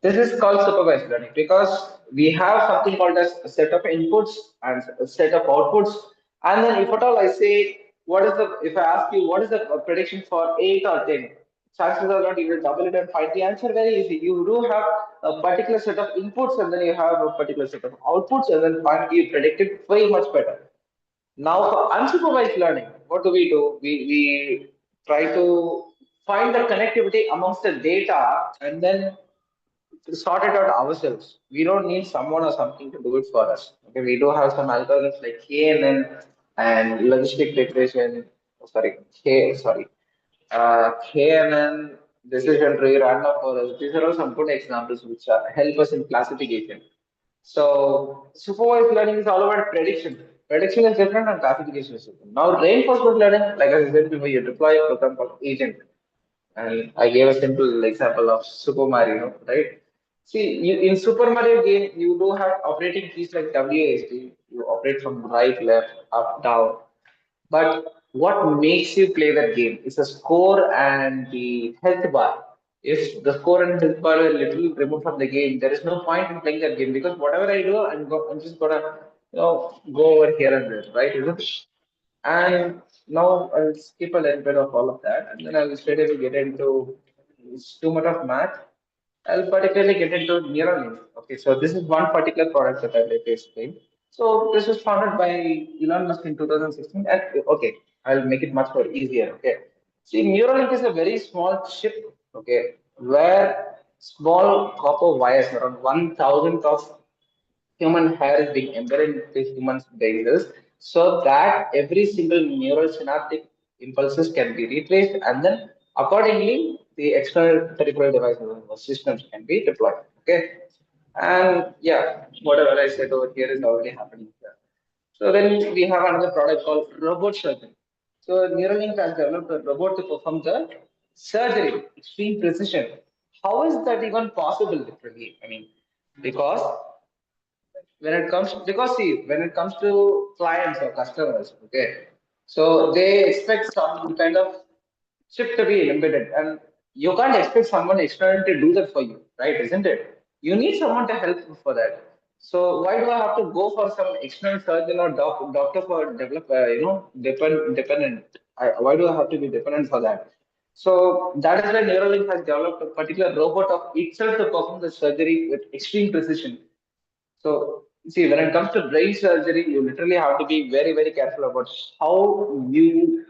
This is called supervised learning because we have something called as a set of inputs and a set of outputs. And then if at all I say, if I ask you, what is the prediction for 8 or 10? Chances are not you will double it and find the answer very easy. You do have a particular set of inputs and then you have a particular set of outputs and then finally you predict it very much better. Now for unsupervised learning, what do? We try to find the connectivity amongst the data and then to sort it out ourselves. We don't need someone or something to do it for us. Okay, we do have some algorithms like KNN and logistic regression. KNN, decision tree, random forest. These are all some good examples which help us in classification. So supervised learning is all about prediction. Prediction is different and classification is different. Now reinforcement learning, like I said before, you deploy a program called agent. And I gave a simple example of Super Mario, right? See, in Super Mario game, you do have operating keys like WASD. You operate from right, left, up, down. But what makes you play that game is the score and the health bar. If the score and health bar are literally removed from the game, there is no point in playing that game because whatever I do, I'm just gonna go over here and there, right? Isn't it? And now I'll skip a little bit of all of that, and then I'll straight away get into it's too much of math. I'll particularly get into Neuralink. Okay, so this is one particular product that I'd like to explain. So this was founded by Elon Musk in 2016. And okay, I'll make it much more easier. Okay, see, Neuralink is a very small chip. Okay, where small copper wires, around 1,000 of human hair is being embedded into human brain cells so that every single neural synaptic impulses can be retraced and then accordingly the external peripheral devices or systems can be deployed. Okay. And yeah, whatever I said over here is already happening here. So then we have another product called robot surgery. So Neuralink has developed a robot to perform the surgery, extreme precision. How is that even possible literally? I mean, because when it comes to clients or customers, okay, so they expect some kind of chip to be embedded, and you can't expect someone external to do that for you, right? Isn't it? You need someone to help you for that. So why do I have to go for some external surgeon or doctor for dependent? Why do I have to be dependent for that? So that is why Neuralink has developed a particular robot of itself to perform the surgery with extreme precision. So, see, when it comes to brain surgery, you literally have to be very, very careful about how you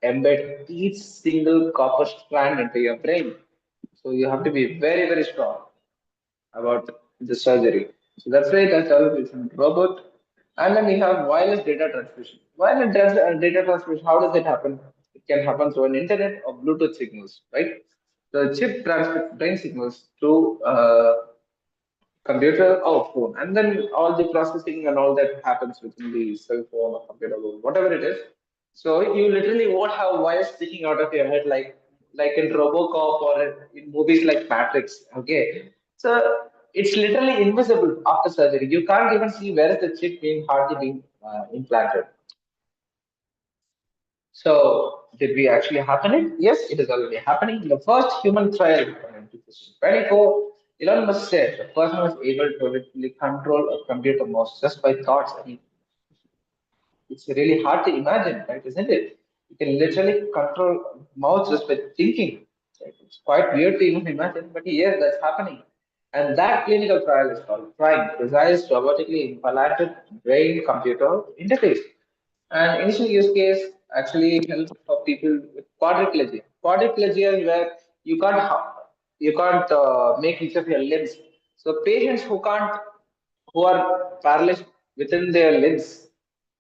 embed each single copper strand into your brain. So, you have to be very, very strong about the surgery. So, that's why that's a robot. And then we have wireless data transmission. Data transmission, how does it happen? It can happen through an internet or Bluetooth signals, right? The chip transmits brain signals through computer or phone, and then all the processing and all that happens within the cell phone or computer or whatever it is. So you literally won't have wires sticking out of your head like in Robocop or in movies like Matrix. Okay, so it's literally invisible after surgery. You can't even see where is the chip being hardly being implanted. So did we actually happen it? Yes, it is already happening. The first human trial in 2024, Elon Musk said the person was able to literally control a computer mouse just by thoughts. I mean, it's really hard to imagine, right? Isn't it? You can literally control mouse just by thinking. Right? It's quite weird to even imagine, but yes, that's happening. And that clinical trial is called PRIME, Precise Robotically Implanted Brain-Computer Interface. And initial use case actually helps for people with quadriplegia. Quadriplegia is where you can't make use of your limbs. So patients who are paralyzed within their limbs,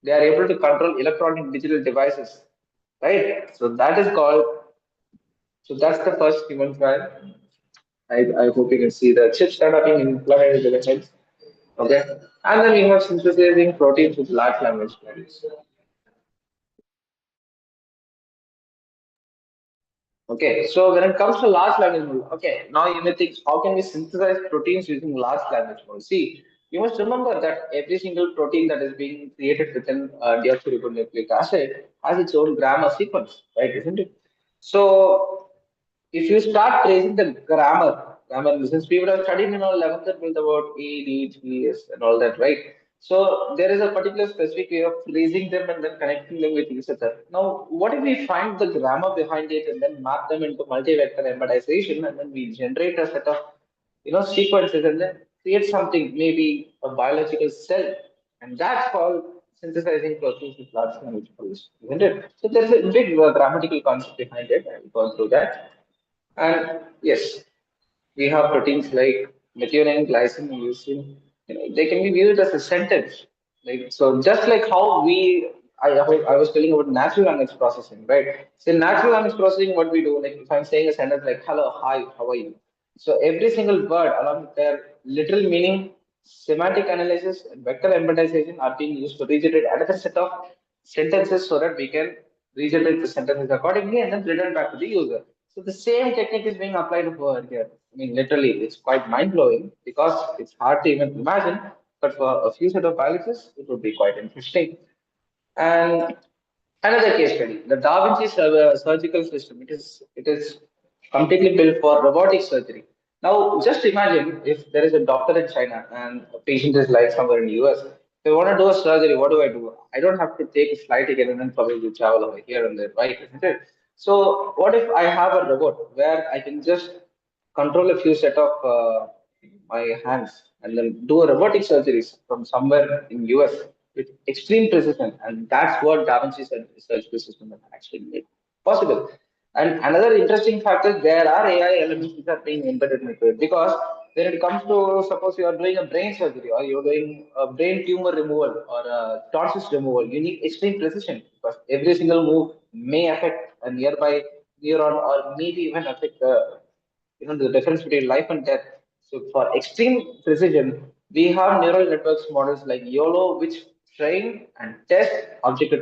they are able to control electronic digital devices, right? So that's the first human trial. I hope you can see the chips that are being implemented in the heads. Okay. And then you have synthesizing proteins with large language models. Okay, so when it comes to large language model, okay, now you may think, how can we synthesize proteins using large language model? See, you must remember that every single protein that is being created within deoxyribonucleic acid has its own grammar sequence, right? Isn't it? So if you start tracing the grammar, since we would have studied in our 11th and 12th about A, D, G, S, and all that, right? So there is a particular specific way of tracing them and then connecting them with each other. Now, what if we find the grammar behind it and then map them into multi-vector embedization, and then we generate a set of sequences and then create something, maybe a biological cell, and that's called synthesizing proteins with large language models, isn't it? So there's a big grammatical concept behind it. I'll go through that. And yes, we have proteins like methionine, glycine, leucine. They can be viewed as a sentence. Like so, just like how I was telling about natural language processing, right? So in natural language processing, what we do, like if I'm saying a sentence like "Hello, hi, how are you?" So every single word, along with their literal meaning, semantic analysis, and vector embedization, are being used to regenerate another set of sentences so that we can regenerate the sentences accordingly and then return back to the user. So the same technique is being applied over here. I mean, literally, it's quite mind blowing because it's hard to even imagine. But for a few set of biologists, it would be quite interesting. And another case study, the Da Vinci surgical system. It is completely built for robotic surgery. Now, just imagine if there is a doctor in China and a patient is like somewhere in the US. If I want to do a surgery, what do? I don't have to take a flight again and then probably travel over here and there, right? Isn't it? So, what if I have a robot where I can just control a few set of my hands and then do a robotic surgeries from somewhere in US with extreme precision, and that's what Da Vinci surgical system has actually made possible. And another interesting fact is there are AI elements which are being embedded into it because when it comes to suppose you are doing a brain surgery or you're doing a brain tumor removal or a tonsils removal, you need extreme precision because every single move may affect a nearby neuron or maybe even affect the difference between life and death. So for extreme precision, we have neural networks models like YOLO, which train and test object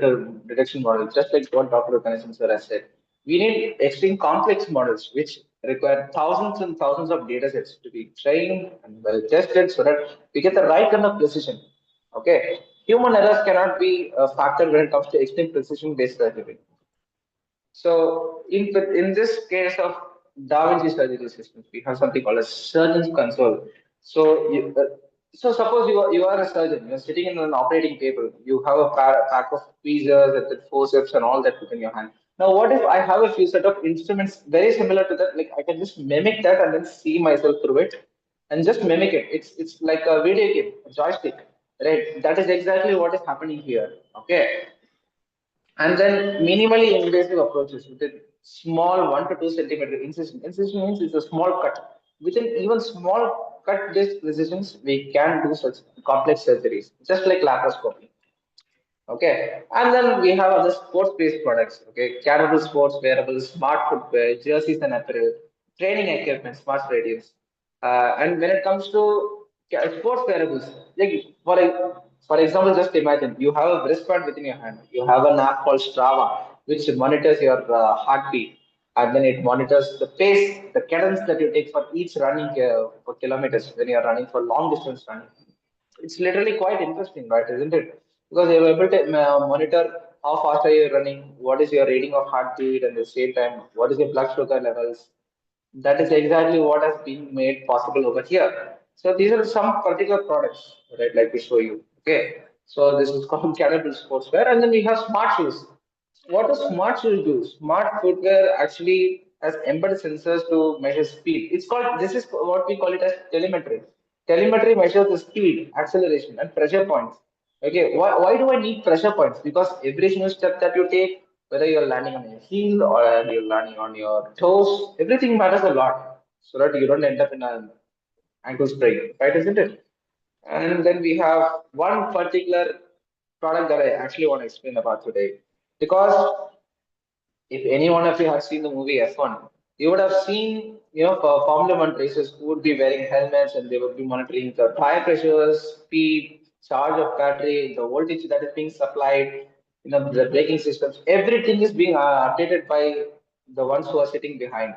detection models, just like what Dr. Ganesan sir has said. We need extreme complex models, which require thousands and thousands of data sets to be trained and well tested so that we get the right kind of precision. Okay. Human errors cannot be a factor when it comes to extreme precision based surgery. So in this case of Da Vinci surgical systems, we have something called a surgeon's console. So suppose you are a surgeon, you're sitting in an operating table, you have a pack of tweezers and the forceps and all that within your hand. Now, what if I have a few set of instruments very similar to that? Like I can just mimic that and then see myself through it and just mimic it. It's like a video game, a joystick, right? That is exactly what is happening here. Okay, and then minimally invasive approaches with a small 1 to 2 centimeter incision. Incision means it's a small cut. Within even small cut based precisions, we can do such complex surgeries, just like laparoscopy. Okay, and then we have other sports-based products. Okay, category sports wearables, smart footwear, jerseys and apparel, training equipment, smart stadiums. And when it comes to sports wearables, like for example, just imagine you have a wristband within your hand. You have an app called Strava, which monitors your heartbeat, and then it monitors the pace, the cadence that you take for each running for kilometers when you are running for long distance running. It's literally quite interesting, right? Isn't it? Because you're able to monitor how fast are you running, what is your reading of heartbeat, and at the same time, what is your blood sugar levels. That is exactly what has been made possible over here. So these are some particular products that I'd like to show you. Okay. So this is called Cannibal Sportswear, and then we have smart shoes. What does smart shoes do? Smart footwear actually has embedded sensors to measure speed. This is what we call it as telemetry. Telemetry measures the speed, acceleration, and pressure points. Okay, why do I need pressure points? Because every single step that you take, whether you're landing on your heel or you're landing on your toes, everything matters a lot, so that you don't end up in an ankle sprain, right? Isn't it? And then we have one particular product that I actually want to explain about today. Because if any one of you have seen the movie F1, you would have seen, for Formula One races who would be wearing helmets and they would be monitoring the tire pressures, speed, charge of battery, the voltage that is being supplied, the braking systems. Everything is being updated by the ones who are sitting behind,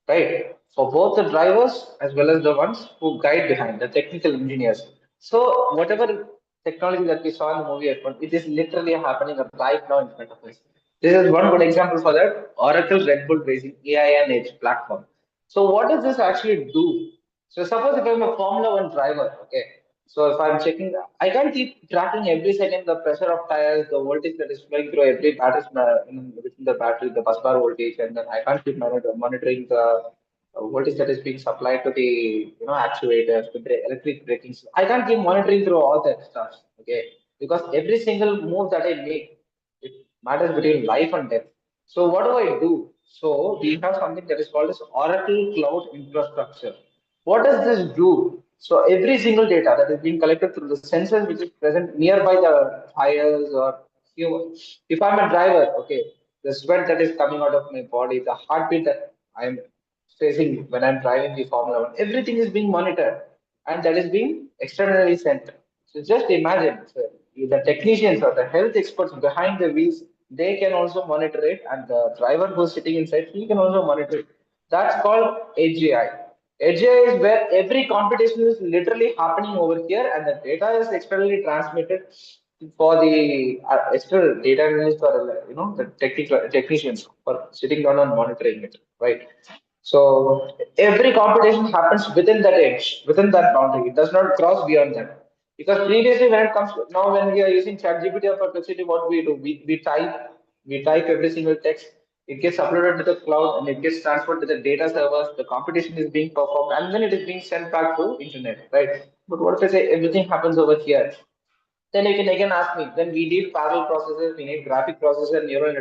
right? For both the drivers as well as the ones who guide behind, the technical engineers. So whatever technology that we saw in the movie F1, it is literally happening right now in front of us. This is one good example for that. Oracle Red Bull Racing AI and Edge platform. So what does this actually do? So suppose if I'm a Formula One driver, okay. So if I'm checking, I can't keep tracking every second the pressure of tires, the voltage that is flowing through every battery, within the battery, the bus bar voltage, and then I can't keep monitoring the voltage that is being supplied to the actuators, to the electric braking system. I can't keep monitoring through all that stuff, okay? Because every single move that I make, it matters between life and death. So what do I do? So we have something that is called as Oracle Cloud Infrastructure. What does this do? So every single data that is being collected through the sensors which is present nearby the tires or if I'm a driver, okay, the sweat that is coming out of my body, the heartbeat that I'm facing when I'm driving the Formula One, everything is being monitored and that is being externally sent. So just imagine, so the technicians or the health experts behind the wheels, they can also monitor it, and the driver who's sitting inside, he can also monitor it. That's called AGI. AGI is where every computation is literally happening over here, and the data is externally transmitted for the external data analyst or the technical technicians for sitting down and monitoring it, right? So every computation happens within that edge, within that boundary. It does not cross beyond that. Because previously, when it comes to now, when we are using ChatGPT or Perplexity, what we do, we type every single text. It gets uploaded to the cloud and it gets transferred to the data servers. The computation is being performed and then it is being sent back to internet, right? But what if I say everything happens over here? Then you can again ask me, then we need parallel processors, we need graphic processors, neural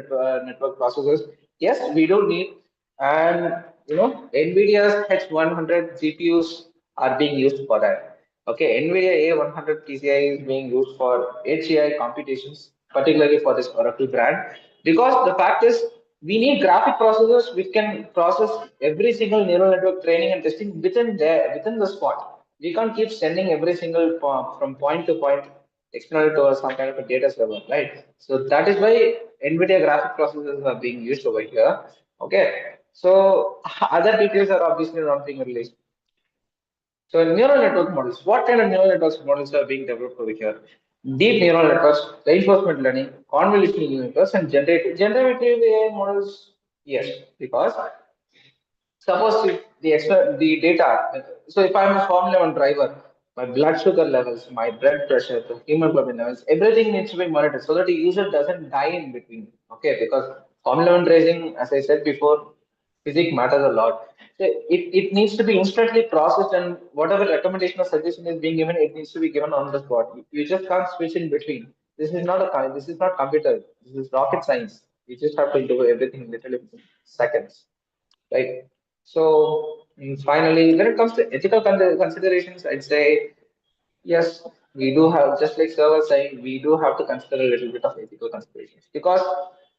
network processors. Yes, we do need, and NVIDIA's H100 GPUs are being used for that. Okay, NVIDIA A100 PCI is being used for HCI computations, particularly for this Oracle brand, because the fact is we need graphic processors which can process every single neural network training and testing within the spot. We can't keep sending every single from point to point external to some kind of a data server, right? So that is why NVIDIA graphic processors are being used over here. Okay. So other details are obviously not being released. So neural network models, what kind of neural networks models are being developed over here? Deep neural networks, reinforcement learning, convolutional neural networks, and generative AI models. Yes, because suppose if the data, so if I'm a Formula One driver, my blood sugar levels, my blood pressure, the hemoglobin levels, everything needs to be monitored so that the user doesn't die in between. Okay, because Formula One racing, as I said before, physics matters a lot. So it needs to be instantly processed, and whatever recommendation or suggestion is being given, it needs to be given on the spot. You just can't switch in between. This is not computer. This is rocket science. You just have to do everything literally within seconds, right? So finally, when it comes to ethical considerations, I'd say yes, we do have, just like Sir was saying, we do have to consider a little bit of ethical considerations because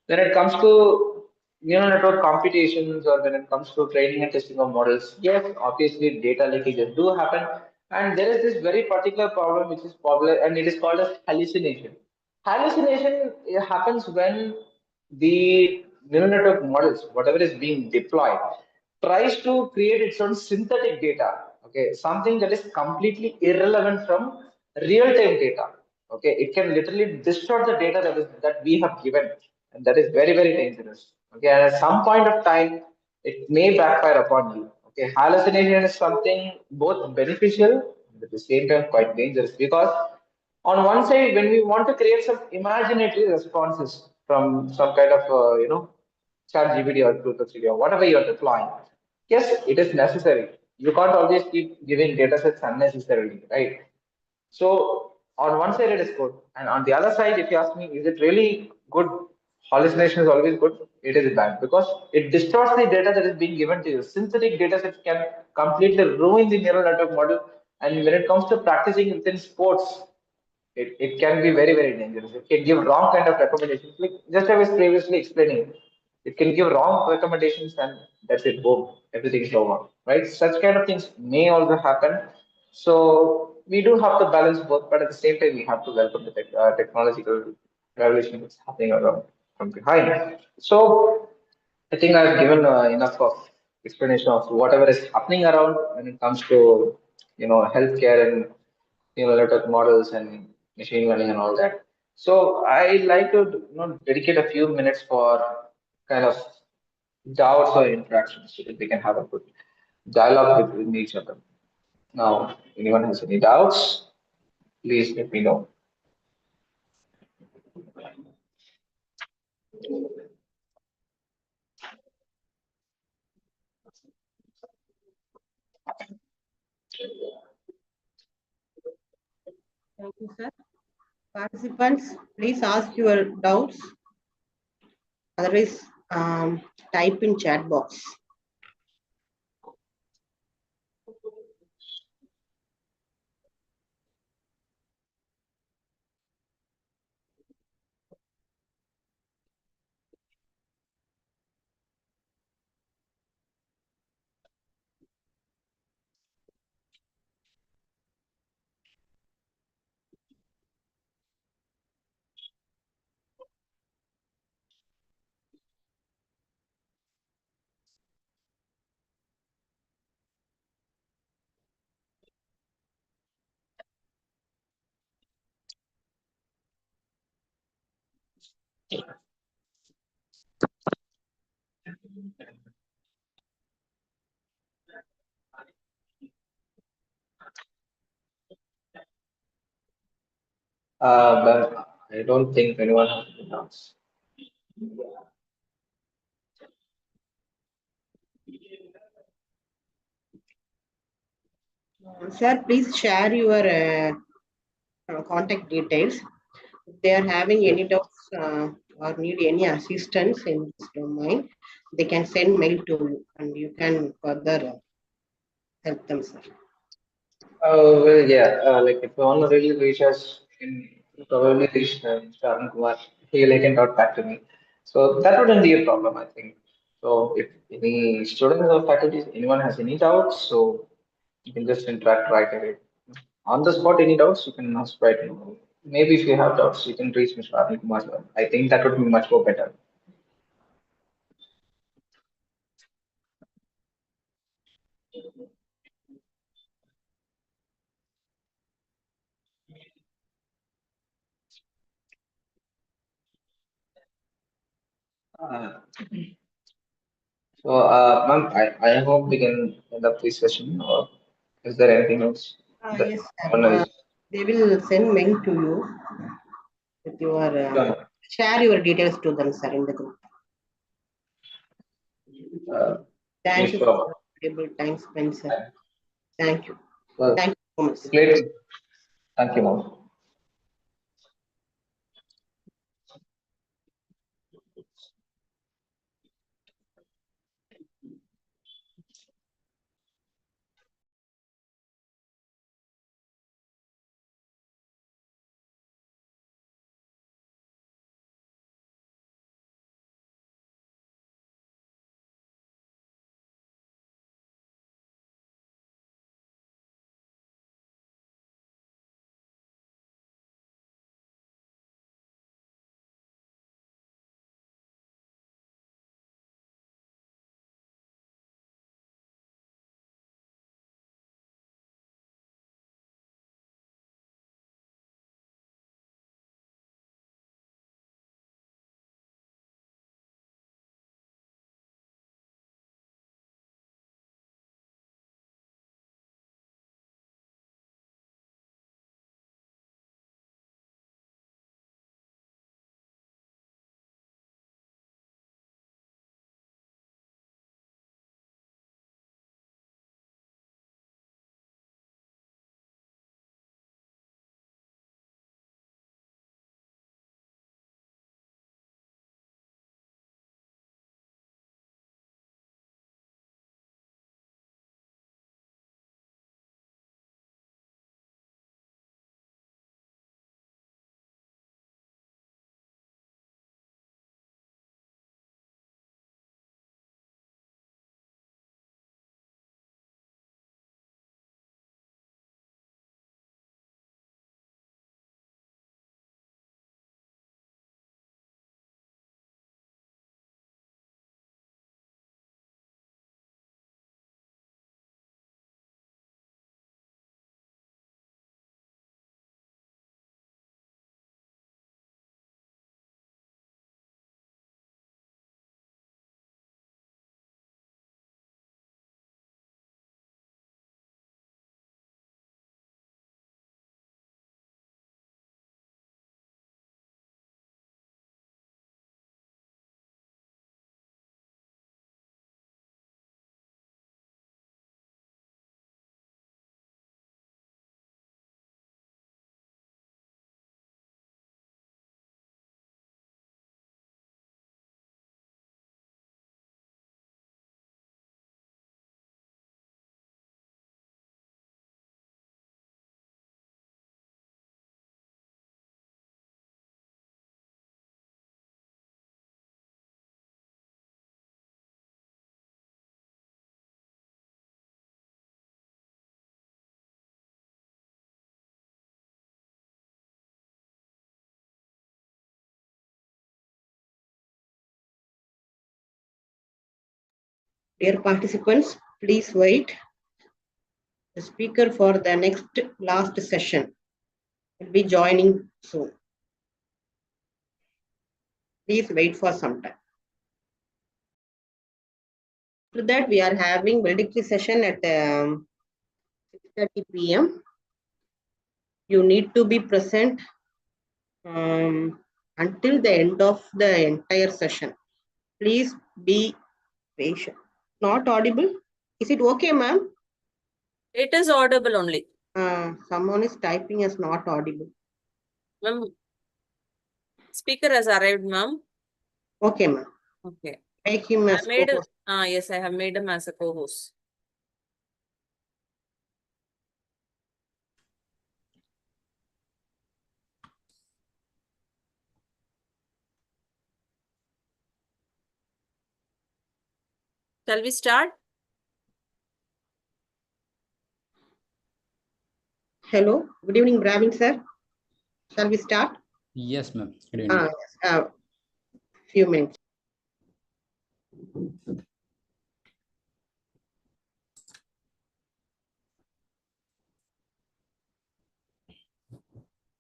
when it comes to neural network computations or when it comes to training and testing of models, yes, obviously data leakages do happen, and there is this very particular problem which is popular, and it is called as hallucination. Hallucination happens when the neural network models, whatever is being deployed, tries to create its own synthetic data. Okay, something that is completely irrelevant from real-time data. Okay, it can literally distort the data that we have given, and that is very, very dangerous. Okay, and at some point of time, it may backfire upon you. Okay, hallucination is something both beneficial and at the same time quite dangerous because on one side, when we want to create some imaginatory responses from some kind of ChatGPT or Perplexity or whatever you're deploying, yes, it is necessary. You can't always keep giving data sets unnecessarily, right? So on one side it is good, and on the other side, if you ask me, is it really good? Hallucination is always good. It is bad because it distorts the data that is being given to you. Synthetic data sets can completely ruin the neural network model. And when it comes to practicing within sports, it can be very, very dangerous. It can give wrong kind of recommendations. Like just I was previously explaining, it can give wrong recommendations and that's it, boom, everything is over. Right? Such kind of things may also happen. So we do have to balance both, but at the same time, we have to welcome the technological revolution that's happening around from behind. So I think I've given enough of explanation of whatever is happening around when it comes to healthcare and network models and machine learning and all that. So I like to dedicate a few minutes for kind of doubts or interactions so that we can have a good dialogue with each other. Now, anyone has any doubts, please let me know. Thank you, sir. Participants, please ask your doubts. Otherwise, type in chat box. But I don't think anyone has any doubts. Sir, please share your contact details. If they are having any doubts or need any assistance in this domain, they can send mail to you and you can further help them, sir. Well, yeah, like if you want to really reach us, you can probably reach Mr. Arun Kumar. He'll again got back to me. So that wouldn't be a problem, I think. So if any students or faculty, anyone has any doubts, so you can just interact right away. On the spot, any doubts, you can ask right now. Maybe if you have doubts, you can reach Mr. Arun Kumar. I think that would be much more better. Uh, ma'am, I hope we can end up this session. Or is there anything else that Yes, sir. one is? They will send mail to you with your share your details to them, sir, in the group. Uh, Thank yes, you sure. for your valuable time spent, sir. Thank you. Well, Thank you so much. great. Thank you, ma'am. Dear participants, please wait. The speaker for the next last session will be joining soon. Please wait for some time. After that, we are having valedictory session at 6:30 p.m. You need to be present until the end of the entire session. Please be patient. Not audible? Is it okay, ma'am? It is audible only. Someone is typing as not audible. Ma'am, speaker has arrived, ma'am. Okay, ma'am. Okay. Make him as co-host. Yes, I have made him as a co-host. Shall we start? Hello. Good evening, Bravin sir. Shall we start? Yes, ma'am. Good evening. Yes. Few minutes.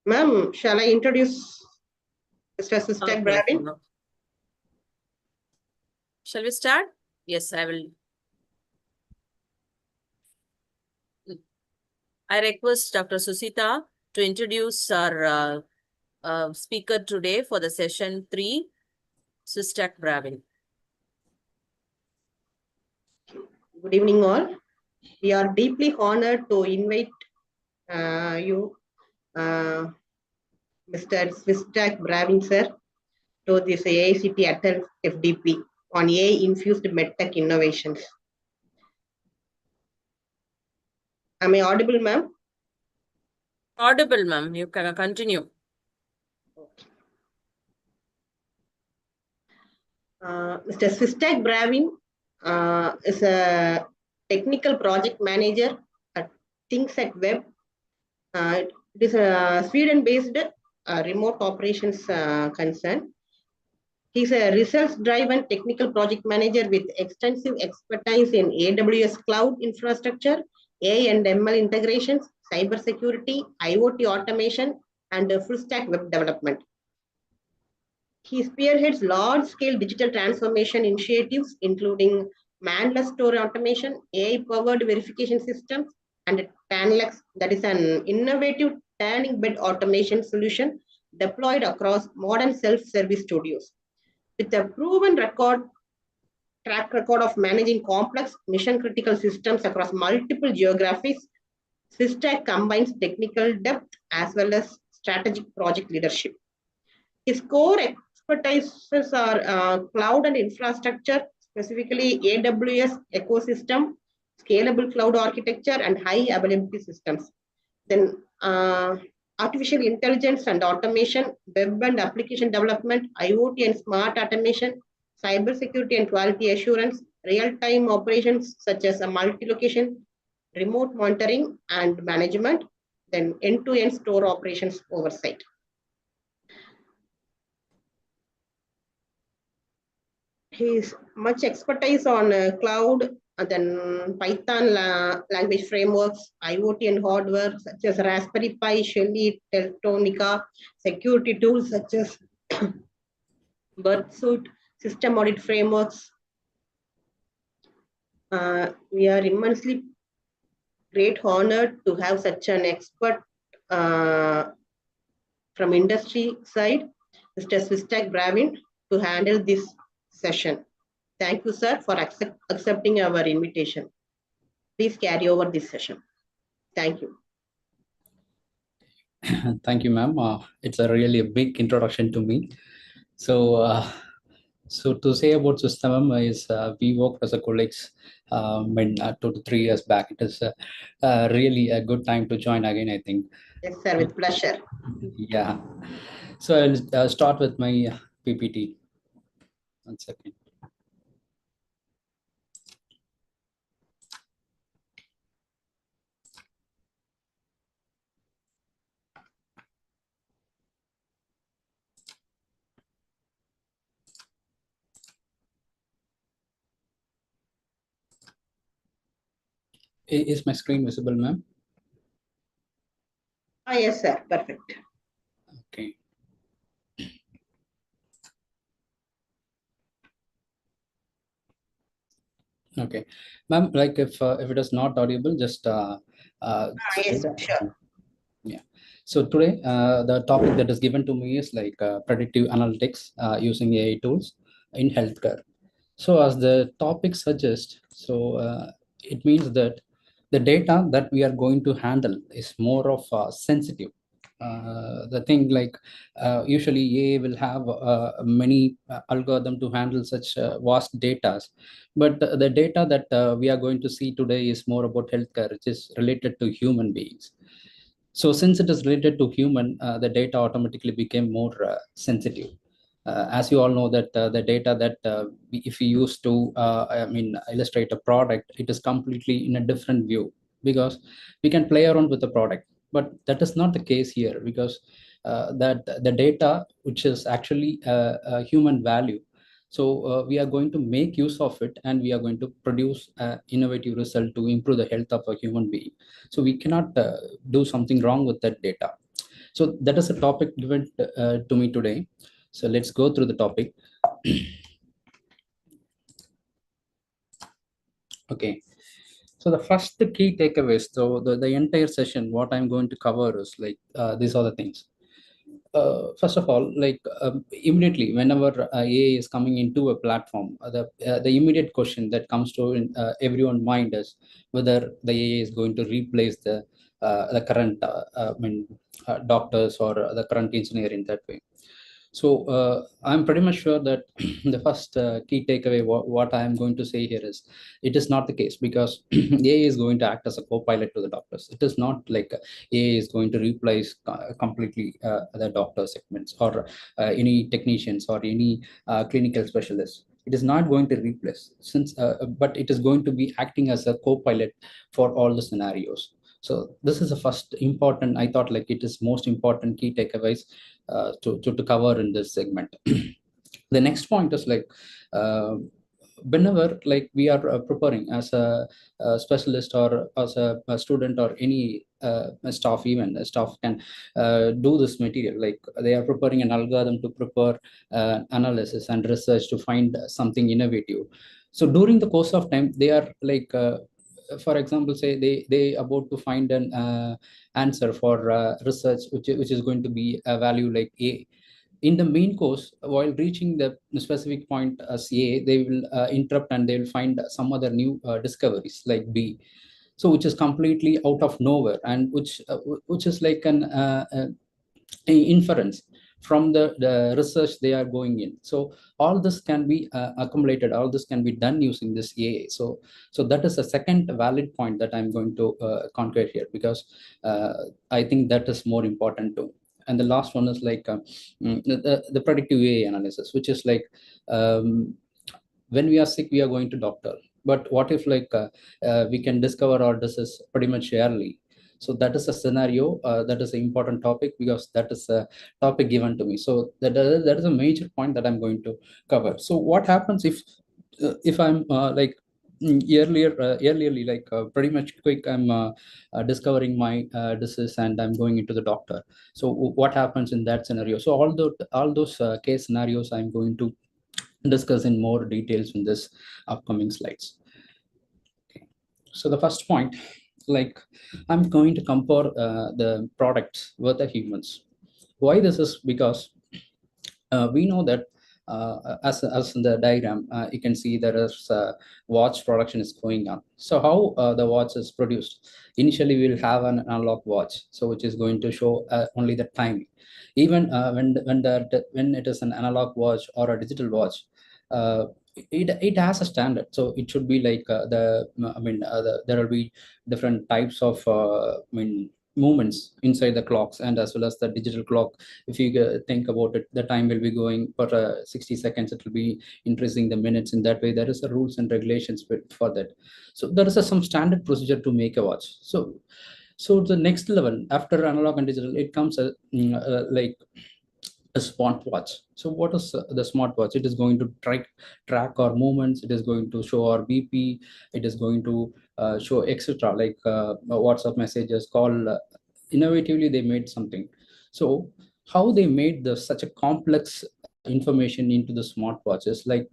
Ma'am, shall I introduce Mr. Sister Okay, Bravin? no. Shall we start? Yes, I will. I request Dr. Susita to introduce our speaker today for the session 3, Sister Bravin. Good evening, all. We are deeply honored to invite you, Mr. Swistak Bravin sir, to this AICT Atal FDP on AI-infused medtech innovations. Am I audible, ma'am? Audible, ma'am. You can continue. Mr. Swistak Bravin is a technical project manager at ThinkSec Web. It is a Sweden-based remote operations concern. He's a research-driven technical project manager with extensive expertise in AWS cloud infrastructure, AI and ML integrations, cybersecurity, IoT automation, and full-stack web development. He spearheads large-scale digital transformation initiatives, including manless store automation, AI-powered verification systems, and Tanlex, that is an innovative tanning bed automation solution deployed across modern self-service studios. With a proven track record of managing complex mission-critical systems across multiple geographies, Swistak combines technical depth as well as strategic project leadership. His core expertises are cloud and infrastructure, specifically AWS ecosystem, scalable cloud architecture, and high availability systems. Then artificial intelligence and automation, web and application development, IoT and smart automation, cybersecurity and quality assurance, real-time operations such as a multi-location, remote monitoring and management, then end-to-end store operations oversight. His much expertise on cloud, and then Python language frameworks, IoT and hardware such as Raspberry Pi, Shelly, Teltonica, security tools such as Burpsuit, system audit frameworks. We are immensely great honored to have such an expert from industry side, Mr. Swistak Bravin, to handle this session. Thank you, sir, for accepting our invitation. Please carry over this session. Thank you. Thank you, ma'am. It's a really a big introduction to me. So, so to say about System is we worked as a colleagues 2 to 3 years back. It is really a good time to join again, I think. Yes, sir, with pleasure. Yeah. So I'll start with my PPT. 1 second. Is my screen visible, ma'am? Yes, sir. Perfect. Okay. Okay, ma'am. Like if it is not audible, just Yes, sir. Sure. yeah. So today, the topic that is given to me is like predictive analytics using AI tools in healthcare. So as the topic suggests, so it means that the data that we are going to handle is more of sensitive. The thing like usually AI will have many algorithm to handle such vast data, but the data that we are going to see today is more about healthcare, which is related to human beings. So since it is related to human, the data automatically became more sensitive. As you all know that the data that if we use to illustrate a product, it is completely in a different view because we can play around with the product. But that is not the case here because that the data, which is actually a human value, so we are going to make use of it and we are going to produce an innovative result to improve the health of a human being. So we cannot do something wrong with that data. So that is a topic given to me today. So let's go through the topic. Okay. So the first key takeaways, so the entire session, what I'm going to cover is like these are the things. First of all, like immediately whenever AI is coming into a platform, the immediate question that comes to everyone's mind is whether the AI is going to replace the current doctors or the current engineer in that way. So I'm pretty much sure that the first key takeaway, what I am going to say here is, it is not the case because AI is going to act as a co-pilot to the doctors. It is not like AI is going to replace completely the doctor segments or any technicians or any clinical specialists. It is not going to replace, but it is going to be acting as a co-pilot for all the scenarios. So this is the first important. I thought like it is most important key takeaways to cover in this segment. The next point is like whenever like we are preparing as a specialist or as a student or any staff, even a staff can do this material, like they are preparing an algorithm to prepare analysis and research to find something innovative. So during the course of time they are like for example, say they about to find an answer for research which is going to be a value like A. In the main course, while reaching the specific point as A, they will interrupt and they will find some other new discoveries like B. So which is completely out of nowhere and which is like an inference from the research they are going in. So all this can be accumulated, all this can be done using this AI. So that is a second valid point that I'm going to conquer here because I think that is more important too. And the last one is like the predictive AI analysis, which is like when we are sick we are going to doctor, but what if like we can discover our disease pretty much early. So that is a scenario that is an important topic because that is a topic given to me. So that is a major point that I'm going to cover. So what happens if I'm like earlierly like pretty much quick I'm discovering my disease and I'm going into the doctor. So what happens in that scenario? So all those case scenarios I'm going to discuss in more details in this upcoming slides. Okay. So the first point, like I'm going to compare the products with the humans. Why this is because we know that as in the diagram, you can see there is watch production is going on. So how the watch is produced? Initially, we will have an analog watch, so which is going to show only the time. Even when it is an analog watch or a digital watch, it has a standard. So it should be like there will be different types of movements inside the clocks and as well as the digital clock. If you think about it, the time will be going for 60 seconds, it will be increasing the minutes. In that way there is a rules and regulations for that. So there is some standard procedure to make a watch. So the next level after analog and digital, it comes like a smartwatch. So what is the smartwatch? It is going to track our movements. It is going to show our BP. It is going to show etc. Like WhatsApp messages, call. Innovatively, they made something. So how they made such a complex information into the smartwatches? Like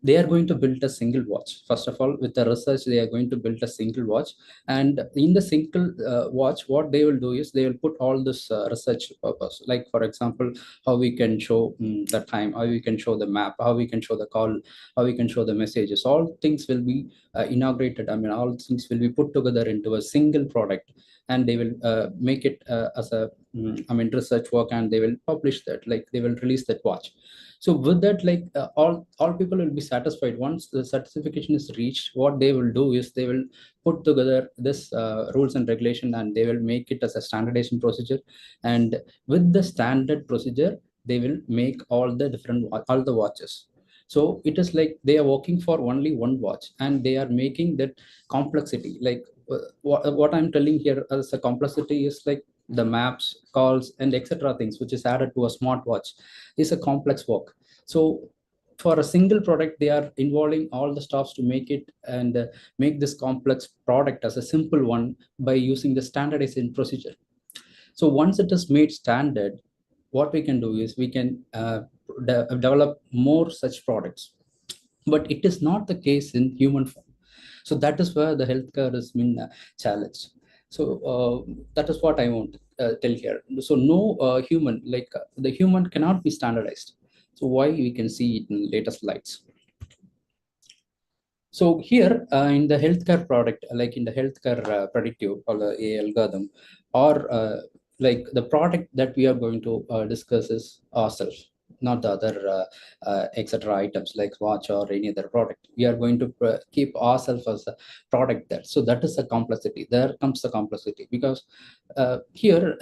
they are going to build a single watch. First of all, with the research, they are going to build a single watch, and in the single watch, what they will do is they will put all this research purpose. Like for example, how we can show the time, how we can show the map, how we can show the call, how we can show the messages. All things will be inaugurated. I mean, all things will be put together into a single product, and they will make it as a research work, and they will publish that. Like they will release that watch. So with that, like all people will be satisfied. Once the certification is reached, what they will do is they will put together this rules and regulation, and they will make it as a standardization procedure. And with the standard procedure, they will make all the watches. So it is like they are working for only one watch, and they are making that complexity. Like what I'm telling here as a complexity is like the maps, calls, and etc. things which is added to a smartwatch is a complex work. So for a single product, they are involving all the stuffs to make it, and make this complex product as a simple one by using the standardization procedure. So once it is made standard, what we can do is we can develop more such products. But it is not the case in human form. So that is where the healthcare has been challenged. So that is what I want to tell here. So no human, like the human cannot be standardized. So why, we can see it in later slides. So here in the healthcare product, like in the healthcare predictive or the AI algorithm, or like the product that we are going to discuss is ourselves, not the other etc. items like watch or any other product. We are going to keep ourselves as a product there. So that is the complexity. There comes the complexity, because here,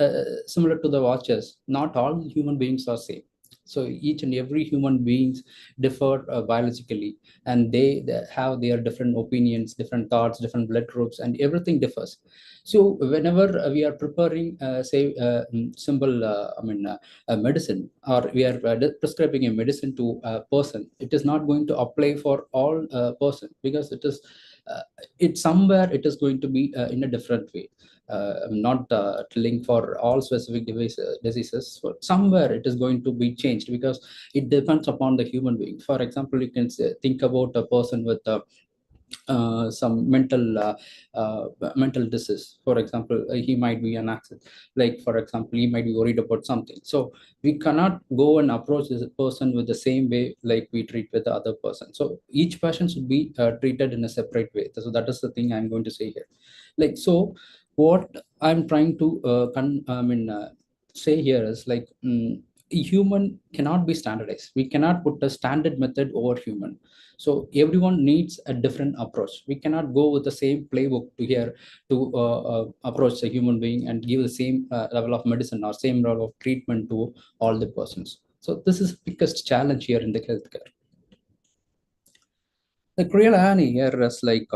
similar to the watches, not all human beings are same. So each and every human beings differ biologically, and they have their different opinions, different thoughts, different blood groups, and everything differs. So whenever we are preparing, say, simple, a medicine, or we are prescribing a medicine to a person, it is not going to apply for all person, because it somewhere it is going to be in a different way. I'm not telling for all specific diseases. For somewhere it is going to be changed, because it depends upon the human being. For example, you can think about a person with some mental disease. For example, he might be an accident. Like for example, he might be worried about something. So we cannot go and approach this person with the same way like we treat with the other person. So each person should be treated in a separate way. So that is the thing I'm going to say here. Like, so what I'm trying to say here is like, human cannot be standardized. We cannot put a standard method over human. So everyone needs a different approach. We cannot go with the same playbook to approach a human being and give the same level of medicine or same level of treatment to all the persons. So this is the biggest challenge here in the healthcare. The real irony here is like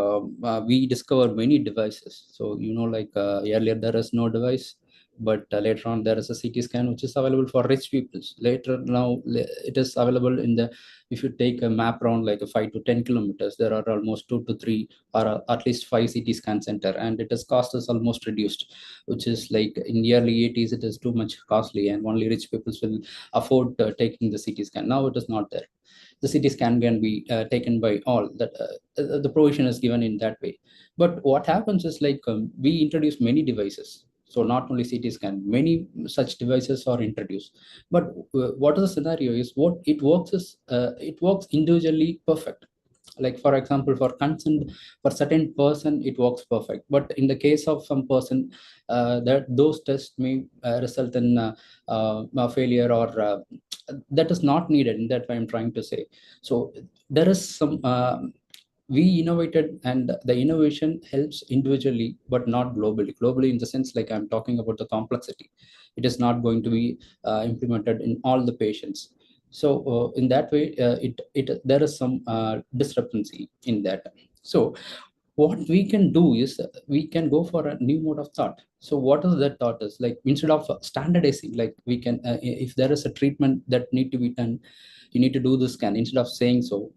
we discover many devices. So like earlier there is no device, but later on there is a CT scan which is available for rich people. Later now it is available in the, if you take a map around like 5 to 10 kilometers, there are almost 2 to 3 or at least 5 CT scan center, and it is cost is almost reduced, which is like in the early 80s it is too much costly, and only rich people will afford taking the CT scan. Now it is not there. The CT scan can be taken by all. That the provision is given in that way. But what happens is like we introduce many devices. So not only CT scan, many such devices are introduced. But what is the scenario is, what it works is it works individually perfect. Like for example, for consent, for certain person it works perfect, but in the case of some person, that those tests may result in failure, or that is not needed. And that's what I'm trying to say. So there is some we innovated, and the innovation helps individually but not globally in the sense, like I'm talking about the complexity. It is not going to be implemented in all the patients. So in that way, there is some discrepancy in that. So what we can do is we can go for a new mode of thought. So what is that thought is like, instead of standardizing, like we can, if there is a treatment that need to be done, you need to do this scan. Instead of saying so,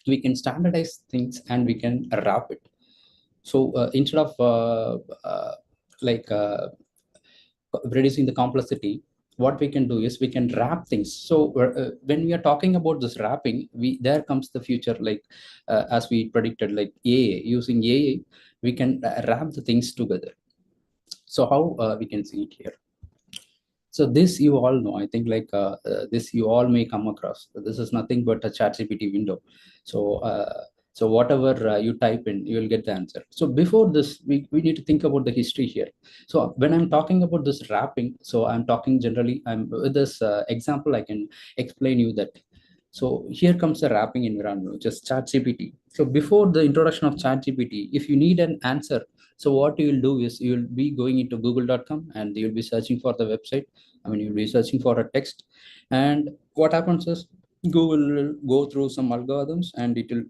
we can standardize things and we can wrap it. So instead of like reducing the complexity, what we can do is we can wrap things. So when we are talking about this wrapping, there comes the future, like as we predicted, like AI. Using AI, we can wrap the things together. So how we can see it here. So this you all know, I think, like this you all may come across. This is nothing but a ChatGPT window. So whatever you type in, you will get the answer. So before this, we need to think about the history here. So when I'm talking about this wrapping, so I'm talking generally, I'm with this example, I can explain you that. So here comes the wrapping environment, which is ChatGPT. So before the introduction of ChatGPT, if you need an answer, so what you will do is you will be going into google.com and you will be searching for the website. I mean, you'll be searching for a text. And what happens is Google will go through some algorithms and it will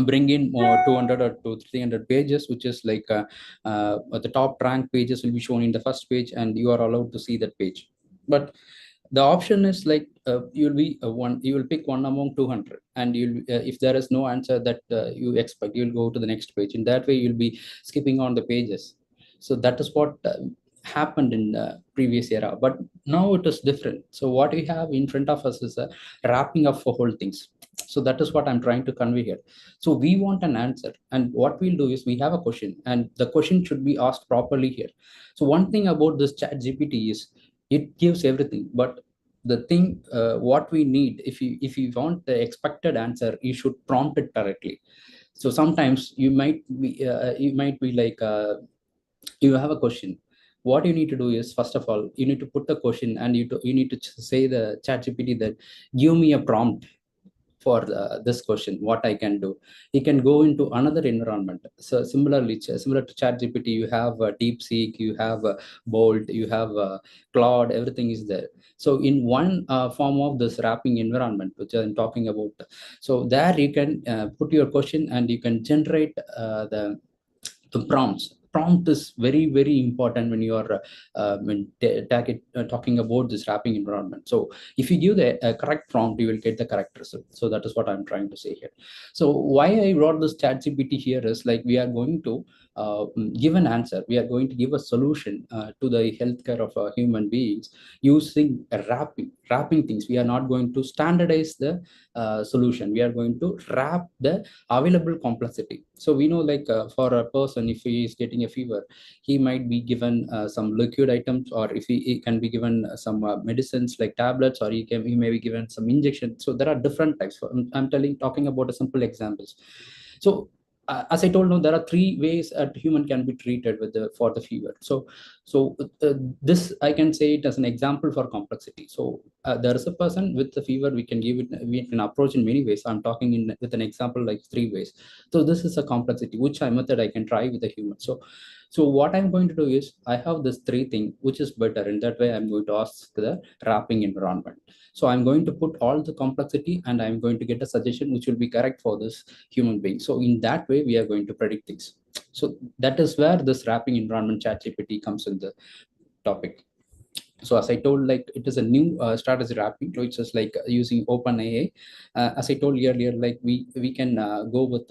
bring in more 200 or 300 pages, which is like the top ranked pages will be shown in the first page and you are allowed to see that page. But the option is like you will pick one among 200, and you'll if there is no answer that you expect, you'll go to the next page. In that way, you'll be skipping on the pages. So that is what happened in the previous era, but now it is different. So what we have in front of us is a wrapping up for whole things. So that is what I'm trying to convey here. So we want an answer, and what we'll do is we have a question, and the question should be asked properly here. So one thing about this ChatGPT is it gives everything, but the thing what we need, if you want the expected answer, you should prompt it correctly. So sometimes you might be like you have a question. What you need to do is, first of all, you need to put the question, and you need to say the ChatGPT that give me a prompt for this question, what I can do. He can go into another environment. So similarly, similar to ChatGPT, you have DeepSeek, you have Bolt, you have Claude, everything is there. So in one form of this wrapping environment, which I'm talking about, so there you can put your question and you can generate the prompts. Prompt is very, very important when you are talking about this wrapping environment. So if you give the correct prompt, you will get the correct result. So that is what I'm trying to say here. So why I wrote this ChatGPT here is like we are going to give an answer. We are going to give a solution to the healthcare of human beings using wrapping things. We are not going to standardize the solution. We are going to wrap the available complexity. So we know, like for a person, if he is getting a fever, he might be given some liquid items, or if he can be given some medicines like tablets, or he may be given some injections. So there are different types. I'm talking about a simple examples. So as I told you, there are 3 ways a human can be treated for the fever. So this I can say it as an example for complexity. So there is a person with the fever, we can approach in many ways. I'm talking with an example like 3 ways. So this is a complexity, which method I can try with a human. So what I'm going to do is I have this 3 thing, which is better. In that way, I'm going to ask the wrapping environment. So I'm going to put all the complexity and I'm going to get a suggestion which will be correct for this human being. So in that way, we are going to predict things. So that is where this wrapping environment ChatGPT comes in the topic. So as I told, like it is a new strategy wrapping, which is like using OpenAI. As I told earlier, like we can go with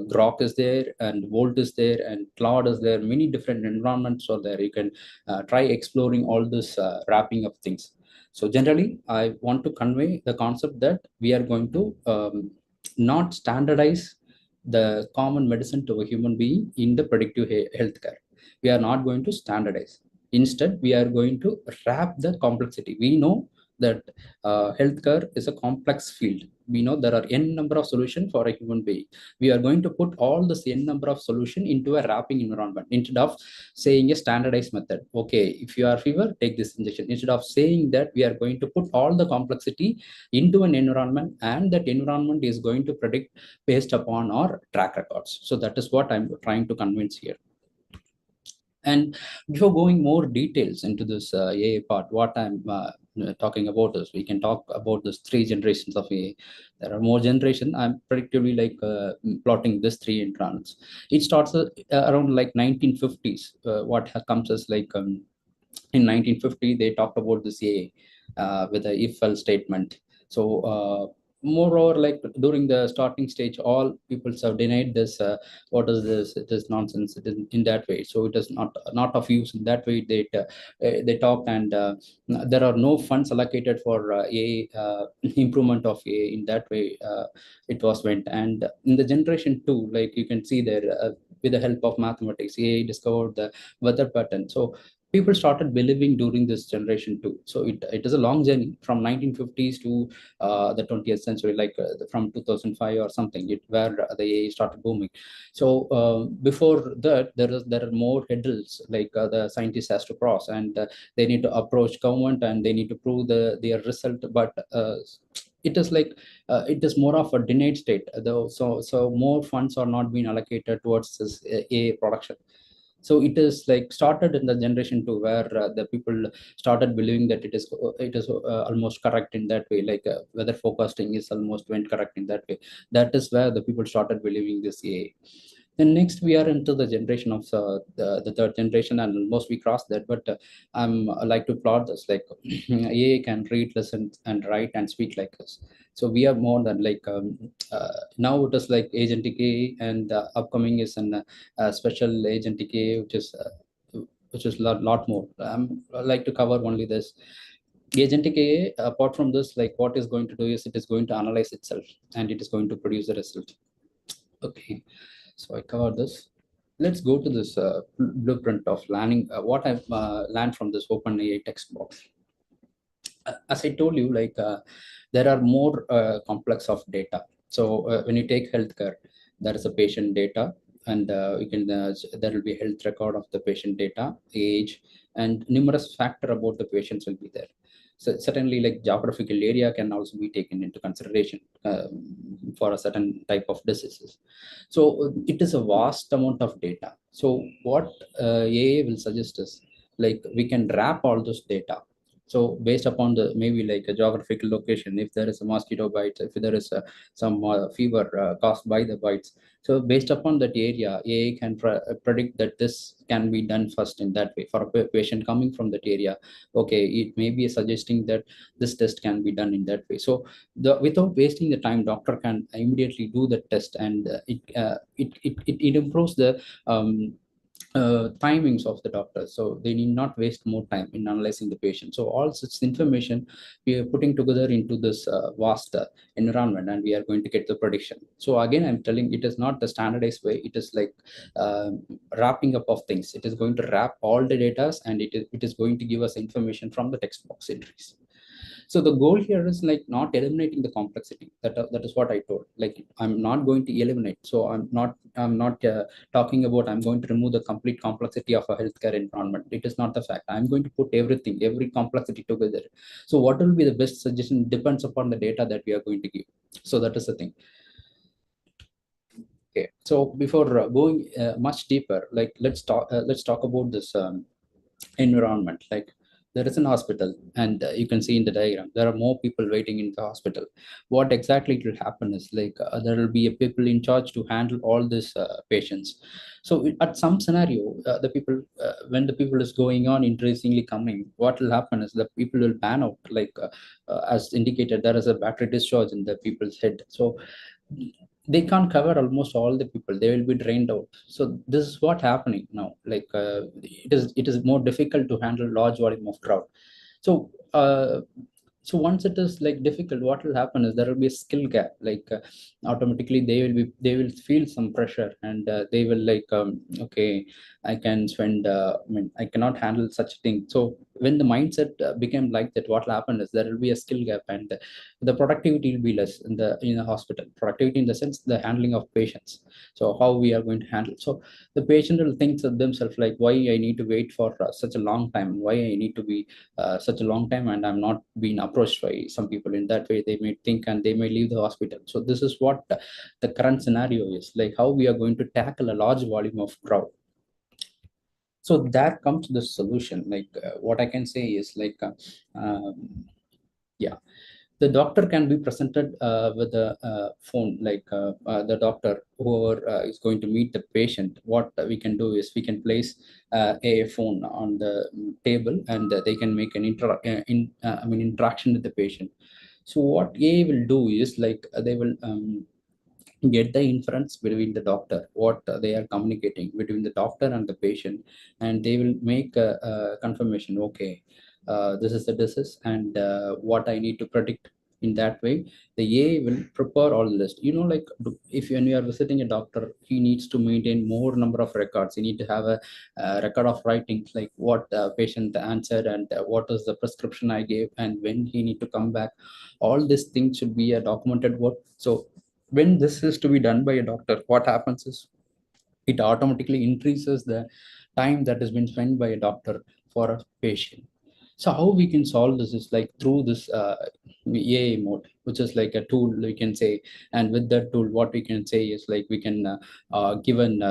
Grok is there, and Volt is there, and Claude is there. Many different environments are there. You can try exploring all this wrapping of things. So generally, I want to convey the concept that we are going to not standardize the common medicine to a human being in the predictive healthcare. We are not going to standardize. Instead, we are going to wrap the complexity. We know that healthcare is a complex field. We know there are n number of solutions for a human being. We are going to put all this n number of solution into a wrapping environment instead of saying a standardized method. Okay, if you are fever, take this injection. Instead of saying that, we are going to put all the complexity into an environment, and that environment is going to predict based upon our track records. So that is what I'm trying to convince here. And before going more details into this AI part, what I'm talking about this, we can talk about this 3 generations of AI. There are more generation. I'm predictively like plotting this 3 environments. It starts around like 1950s. What comes as like in 1950, they talked about this AI with the if-else statement. So moreover, like during the starting stage, all people have denied this. What is this? It is nonsense. It is in that way. So it is not of use in that way. They talk, and there are no funds allocated for AI improvement of AI in that way. It was went, and in the generation 2, like you can see there, with the help of mathematics, AI discovered the weather pattern. So people started believing during this generation too. So it is a long journey from 1950s to the 20th century, like from 2005 or something, where the AI started booming. So before that, there are more hurdles like the scientist has to cross, and they need to approach government and they need to prove their result. But it is like it is more of a denied state, though. So more funds are not being allocated towards this AI production. So it is like started in the generation 2, where the people started believing that it is almost correct in that way, like weather forecasting is almost went correct in that way. That is where the people started believing this AI. Then next we are into the generation of the third generation, and almost we crossed that. But I like to plot this like AI can read, listen, and write and speak like us. So we are more than like now it is like agentic AI, and upcoming is an special agentic AI, which is lot more. I like to cover only this. Agentic AI, apart from this, like what is going to do is it is going to analyze itself and it is going to produce the result. Okay, so I covered this. Let's go to this blueprint of learning, what I've learned from this OpenAI text box. As I told you, like there are more complex of data. So when you take healthcare, there is a patient data, and you can there will be health record of the patient data, age, and numerous factor about the patients will be there. So certainly, like geographical area can also be taken into consideration for a certain type of diseases. So it is a vast amount of data. So what AI will suggest is like we can wrap all those data. So based upon the maybe like a geographical location, if there is a mosquito bite, if there is some fever caused by the bites, so based upon that area, AI can predict that this can be done first in that way for a patient coming from that area. Okay, it may be suggesting that this test can be done in that way. So without wasting the time, doctor can immediately do the test, and it improves the timings of the doctor. So they need not waste more time in analyzing the patient. So all such information we are putting together into this vast environment, and we are going to get the prediction. So again, I'm telling, it is not the standardized way. It is like wrapping up of things. It is going to wrap all the data, and it is going to give us information from the text box entries. So the goal here is like not eliminating the complexity. That is what I told. Like I'm not going to eliminate. So I'm not talking about I'm going to remove the complete complexity of a healthcare environment. It is not the fact. I'm going to put everything, every complexity together. So what will be the best suggestion depends upon the data that we are going to give. So that is the thing. Okay. So before going much deeper, like let's talk about this environment. Like there is an hospital, and you can see in the diagram there are more people waiting in the hospital. What exactly will happen is like there will be a people in charge to handle all these patients. So at some scenario, the people when the people is going on increasingly coming, what will happen is the people will pan out. Like as indicated, there is a battery discharge in the people's head. So they can't cover almost all the people. They will be drained out. So this is what happening now. Like it is more difficult to handle large volume of crowd. So so once it is like difficult, what will happen is there will be a skill gap. Like automatically they will feel some pressure, and they will like okay, I can spend I mean, I cannot handle such thing. So when the mindset became like that, what will happen is there will be a skill gap, and the productivity will be less in the hospital. Productivity in the sense the handling of patients. So how we are going to handle. So the patient will think of themselves like, why I need to wait for such a long time, why I need to be such a long time, and I'm not being approached by some people. In that way they may think, and they may leave the hospital. So this is what the current scenario is, like how we are going to tackle a large volume of crowd. So there comes the solution. Like what I can say is like, yeah, the doctor can be presented with a phone, like the doctor, whoever is going to meet the patient. What we can do is we can place a phone on the table, and they can make an interaction with the patient. So what AI will do is like they will get the inference between the doctor, what they are communicating between the doctor and the patient, and they will make a confirmation. Okay, this is the disease, and what I need to predict. In that way, the AI will prepare all the list. Like if when you are visiting a doctor, he needs to maintain more number of records. You need to have a, record of writings, like what patient answered, and what is the prescription I gave, and when he need to come back. All these things should be a documented work. So when this is to be done by a doctor, what happens is it automatically increases the time that has been spent by a doctor for a patient. So how we can solve this is like through this AI mode, which is like a tool, we can say. And with that tool, what we can say is like we can give and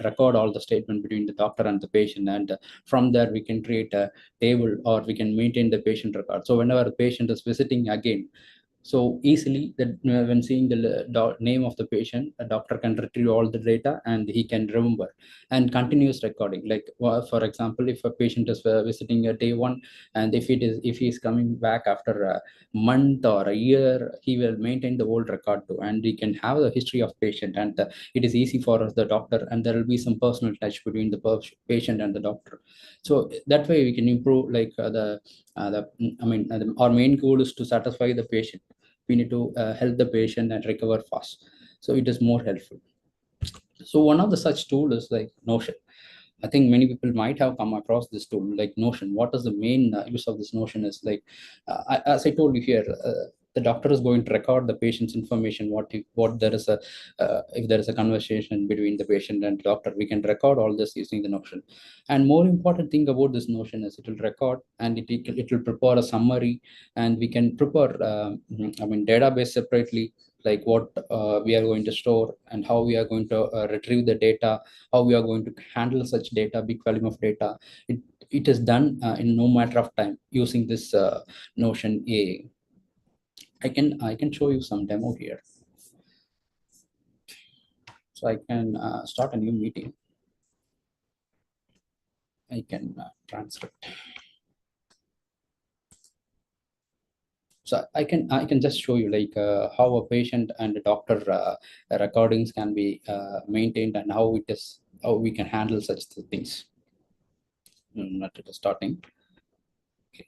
record all the statement between the doctor and the patient, and from there we can create a table, or we can maintain the patient record. So whenever the patient is visiting again, so easily that when seeing the name of the patient, a doctor can retrieve all the data, and he can remember. And continuous recording, like for example, if a patient is visiting a day one, and if he is coming back after a month or a year, he will maintain the old record too, and we can have the history of patient. And it is easy for the doctor, and there will be some personal touch between the patient and the doctor. So that way we can improve, like our main goal is to satisfy the patient. We need to help the patient and recover fast, so it is more helpful. So one of the such tool is like Notion. I think many people might have come across this tool, like Notion. What is the main use of this Notion is like, as I told you here, the doctor is going to record the patient's information. What there is a if there is a conversation between the patient and doctor, we can record all this using the Notion. And more important thing about this Notion is it will record, and it will prepare a summary, and we can prepare database separately, like what we are going to store, and how we are going to retrieve the data, how we are going to handle such data, big volume of data. It is done in no matter of time using this Notion AI. I can show you some demo here. So I can start a new meeting. I can transcript. So I can just show you like how a patient and a doctor recordings can be maintained, and how we can handle such things. Not at the starting. Okay.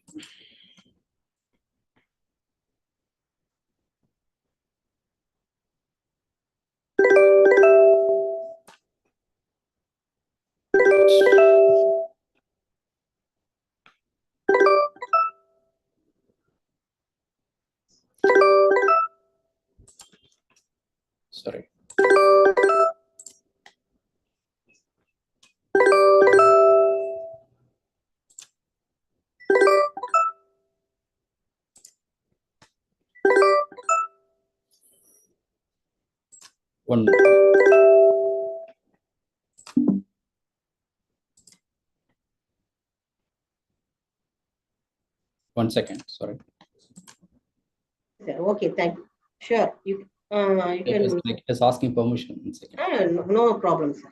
Sorry. One. One second, sorry. Okay, thank you. Sure, you can. It's asking permission. 1 second. No problem, sir.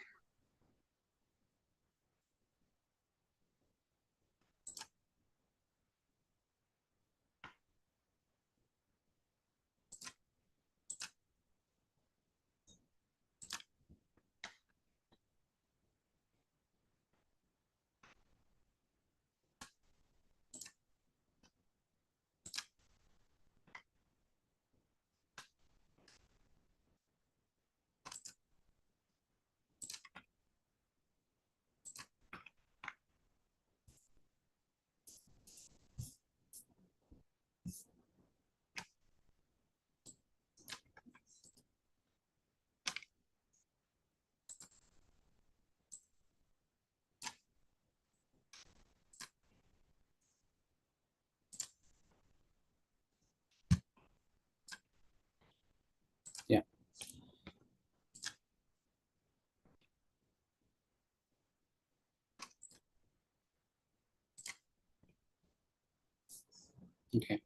Okay.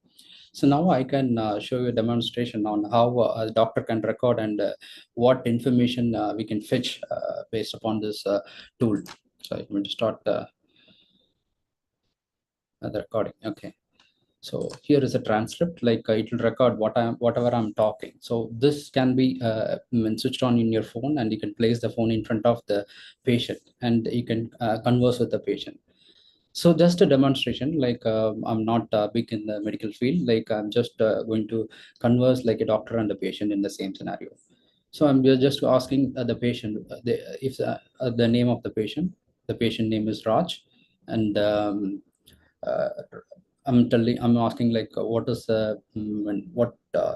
So now I can show you a demonstration on how a doctor can record and what information we can fetch based upon this tool. So I'm going to start the recording. Okay. So here is a transcript, like it will record whatever I'm talking. So this can be switched on in your phone, and you can place the phone in front of the patient, and you can converse with the patient. So just a demonstration, like I'm not big in the medical field, like I'm just going to converse like a doctor and a patient in the same scenario. So I'm just asking the patient if the name of the patient. The patient name is Raj, and uh, I'm asking like what is what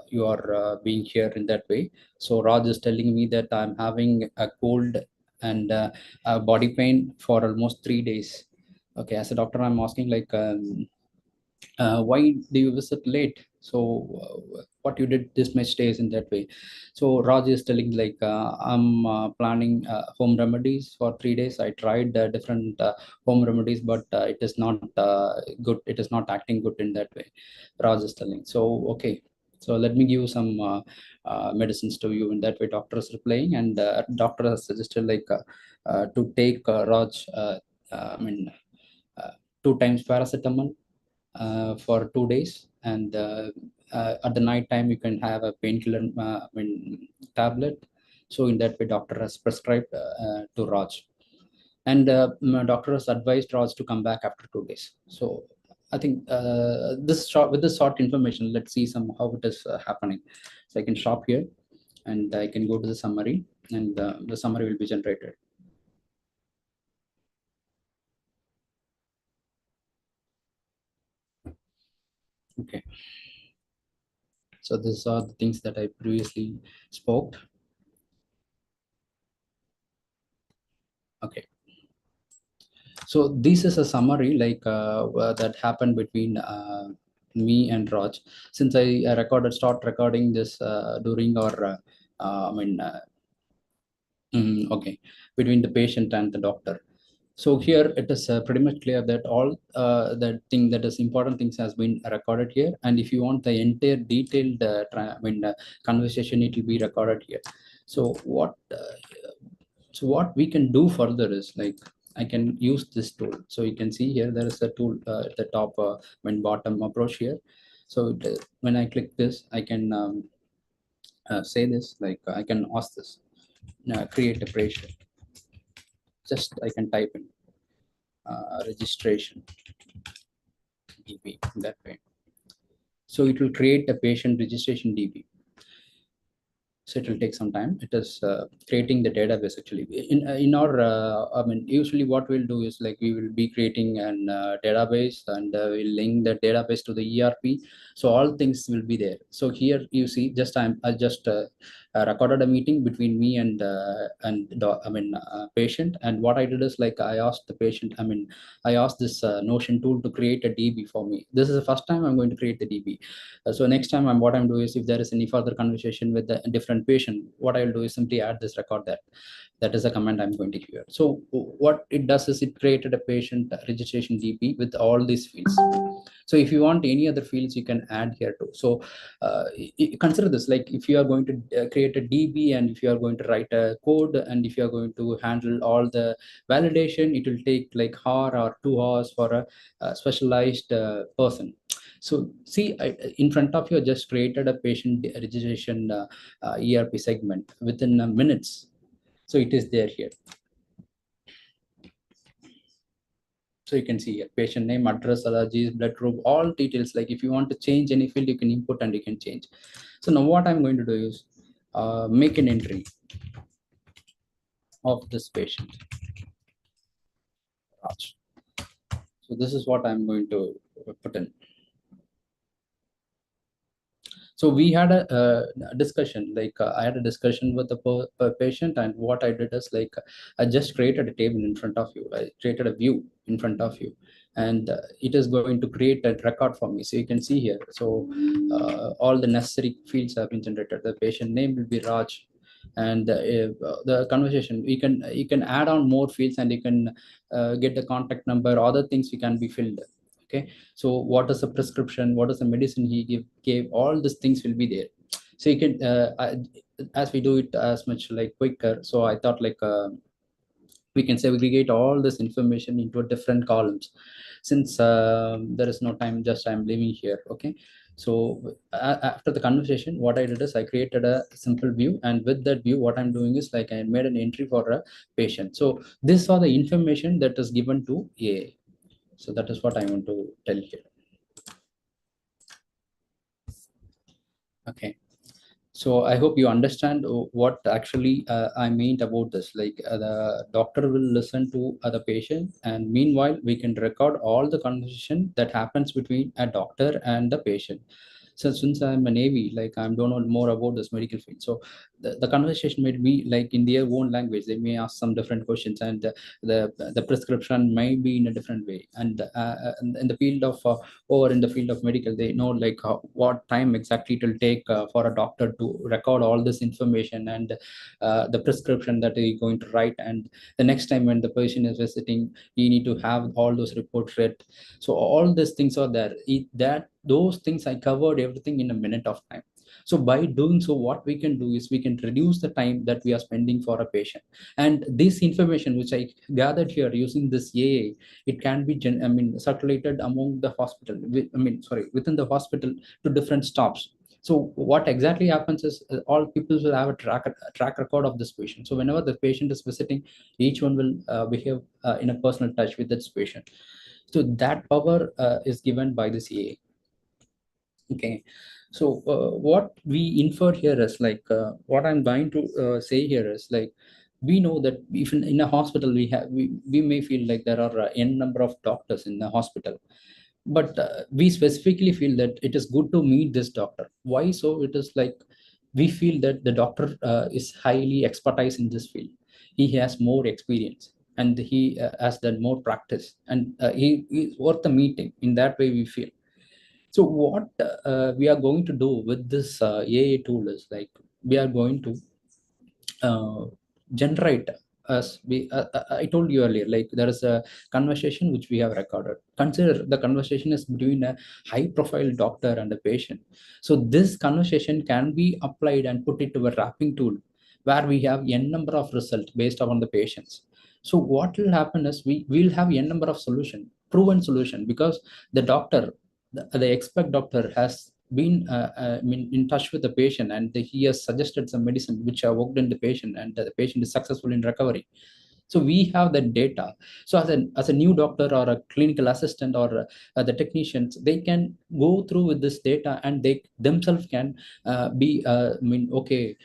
you are being here in that way. So Raj is telling me that I'm having a cold and a body pain for almost 3 days. Okay, as a doctor, I'm asking like, why do you visit late? So what you did this much days in that way? So Raj is telling like, I'm planning home remedies for 3 days. I tried different home remedies, but it is not good. It is not acting good in that way. Raj is telling. So okay. So let me give some medicines to you. In that way, doctor is replying, and doctor has suggested like to take Raj. I mean, 2 times paracetamol for 2 days, and at the night time you can have a painkiller tablet. So in that way, doctor has prescribed to Raj, and doctor has advised Raj to come back after 2 days. So I think with this short information, let's see some how it is happening. So I can stop here, and I can go to the summary, and the summary will be generated. Okay. So these are the things that I previously spoke. Okay. So this is a summary like that happened between me and Raj. Since I start recording this during our, okay, between the patient and the doctor. So here it is pretty much clear that all the thing that is important things has been recorded here. And if you want the entire detailed conversation, it will be recorded here. So what we can do further is like, I can use this tool. So you can see here there is a tool at the top bottom approach here. So when I click this, I can say this, like I can ask this, create a patient. Just I can type in registration DB that way. So it will create a patient registration DB. So it will take some time. It is creating the database actually. In our, usually what we'll do is like we will be creating an database, and we'll link the database to the ERP. So all things will be there. So here you see, I just recorded a meeting between me and patient. And what I did is like I asked the patient. I asked this Notion tool to create a DB for me. This is the first time I'm going to create the DB. So next time what I'm doing is, if there is any further conversation with the different patient, what I'll do is simply add this record that is a command I'm going to give. So what it does is it created a patient registration DB with all these fields. So if you want any other fields, you can add here too. So consider this, like if you are going to create a DB, and if you are going to write a code, and if you are going to handle all the validation, it will take like hour or 2 hours for a specialized person. So see, in front of you, I just created a patient registration ERP segment within minutes. So it is there here. So you can see here, patient name, address, allergies, blood group, all details. Like if you want to change any field, you can input and you can change. So now what I'm going to do is make an entry of this patient. So this is what I'm going to put in. So we had a discussion, like I had a discussion with the patient, and what I did is like I just created a table in front of you. I created a view in front of you, and it is going to create a record for me. So you can see here. So all the necessary fields have been generated. The patient name will be Raj, and the conversation, you can add on more fields, and you can get the contact number. Other things you can be filled. Okay, so what is the prescription, what is the medicine he gave, all these things will be there. So you can as we do it as much like quicker, so I thought like we can segregate all this information into different columns. Since there is no time, just I'm leaving here. Okay, so after the conversation, what I did is I created a simple view, and with that view what I'm doing is like I made an entry for a patient. So this are the information that is given to AI. So that is what I want to tell here. Okay, so I hope you understand what actually I meant about this. Like the doctor will listen to the patient, and meanwhile we can record all the conversation that happens between a doctor and the patient. So since I'm a Navy, like I don't know more about this medical field. So the conversation may be like in their own language. They may ask some different questions, and the prescription may be in a different way. And in the field of over in the field of medical, they know like what time exactly it will take for a doctor to record all this information and the prescription that they're going to write. And the next time when the patient is visiting, you need to have all those reports read. So all these things are there. Those things I covered everything in a minute of time. So by doing so, what we can do is we can reduce the time that we are spending for a patient. And this information which I gathered here using this AI, it can be circulated among the hospital, within the hospital to different stops. So what exactly happens is all people will have a track record of this patient. So whenever the patient is visiting, each one will behave in a personal touch with this patient. So that power is given by the CA. Okay, so what we infer here is like what I'm trying to say here is like we know that even in a hospital we may feel like there are n number of doctors in the hospital, but we specifically feel that it is good to meet this doctor. Why so? It is like we feel that the doctor is highly expertise in this field. He has more experience, and he has done more practice, and he is worth the meeting. In that way we feel. So what we are going to do with this AI tool is like we are going to generate, as I told you earlier, like there is a conversation which we have recorded. Consider the conversation is between a high profile doctor and a patient. So this conversation can be applied and put into a wrapping tool where we have n number of results based upon the patients. So what will happen is we will have n number of proven solution, because the doctor, the expert doctor has been in touch with the patient, and he has suggested some medicine which have worked in the patient, and the patient is successful in recovery. So we have the data. So as a new doctor or a clinical assistant or the technicians, they can go through with this data, and they themselves can be okay,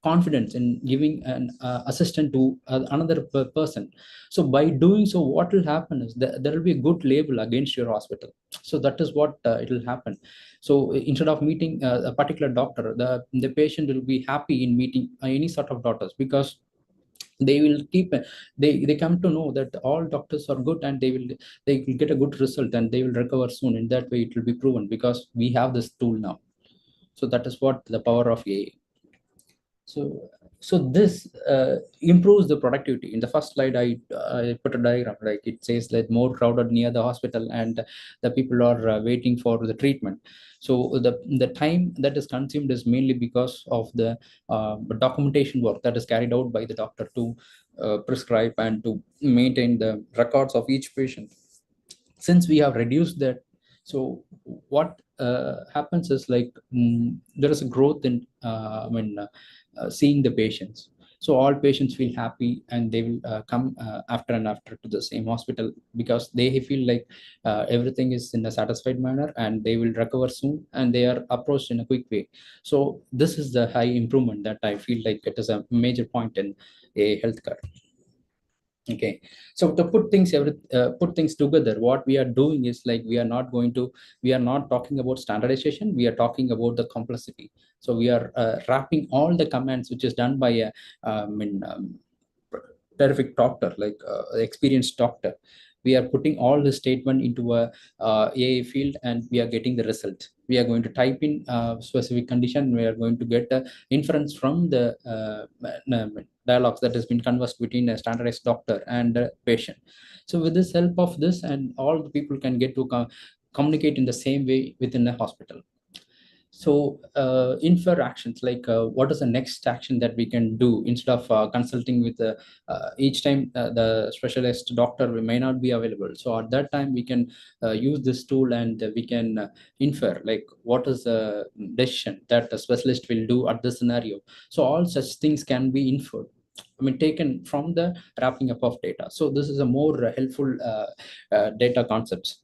confidence in giving an assistant to another person. So by doing so, what will happen is there will be a good label against your hospital. So that is what it will happen. So instead of meeting a particular doctor, the patient will be happy in meeting any sort of doctors, because they will keep they come to know that all doctors are good, and they will get a good result, and they will recover soon. In that way it will be proven, because we have this tool now. So that is what the power of AI. So this improves the productivity. In the first slide, I put a diagram, like it says that more crowded near the hospital, and the people are waiting for the treatment. So the time that is consumed is mainly because of the documentation work that is carried out by the doctor to prescribe and to maintain the records of each patient. Since we have reduced that, so what happens is like there is a growth in seeing the patients. So all patients feel happy, and they will come after and after to the same hospital, because they feel like everything is in a satisfied manner, and they will recover soon, and they are approached in a quick way. So this is the high improvement that I feel like it is a major point in a healthcare. Okay, so to put things together, what we are doing is like we are not talking about standardization, we are talking about the complexity. So we are wrapping all the commands which is done by a terrific doctor, like experienced doctor. we are putting all the statement into a AI field, and we are getting the result. We are going to type in specific condition. We are going to get inference from the dialogues that has been conversed between a standardized doctor and a patient. So with this help of this, and all the people can get to communicate in the same way within the hospital. So infer actions, like what is the next action that we can do instead of consulting with each time the specialist doctor may not be available. So at that time we can use this tool, and we can infer like what is the decision that the specialist will do at this scenario. So all such things can be inferred, I mean, taken from the wrapping up of data. So this is a more helpful data concepts.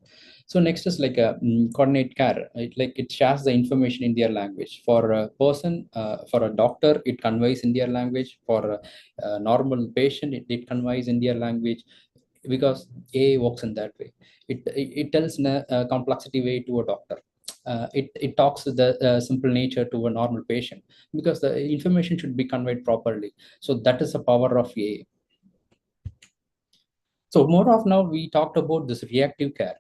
So next is like a coordinate care. It shares the information in their language. For a person, for a doctor, it conveys in their language. For a normal patient, it conveys in their language, because AI works in that way. It tells in a complexity way to a doctor. It talks with the simple nature to a normal patient, because the information should be conveyed properly. So that is the power of AI. So more of now we talked about this reactive care.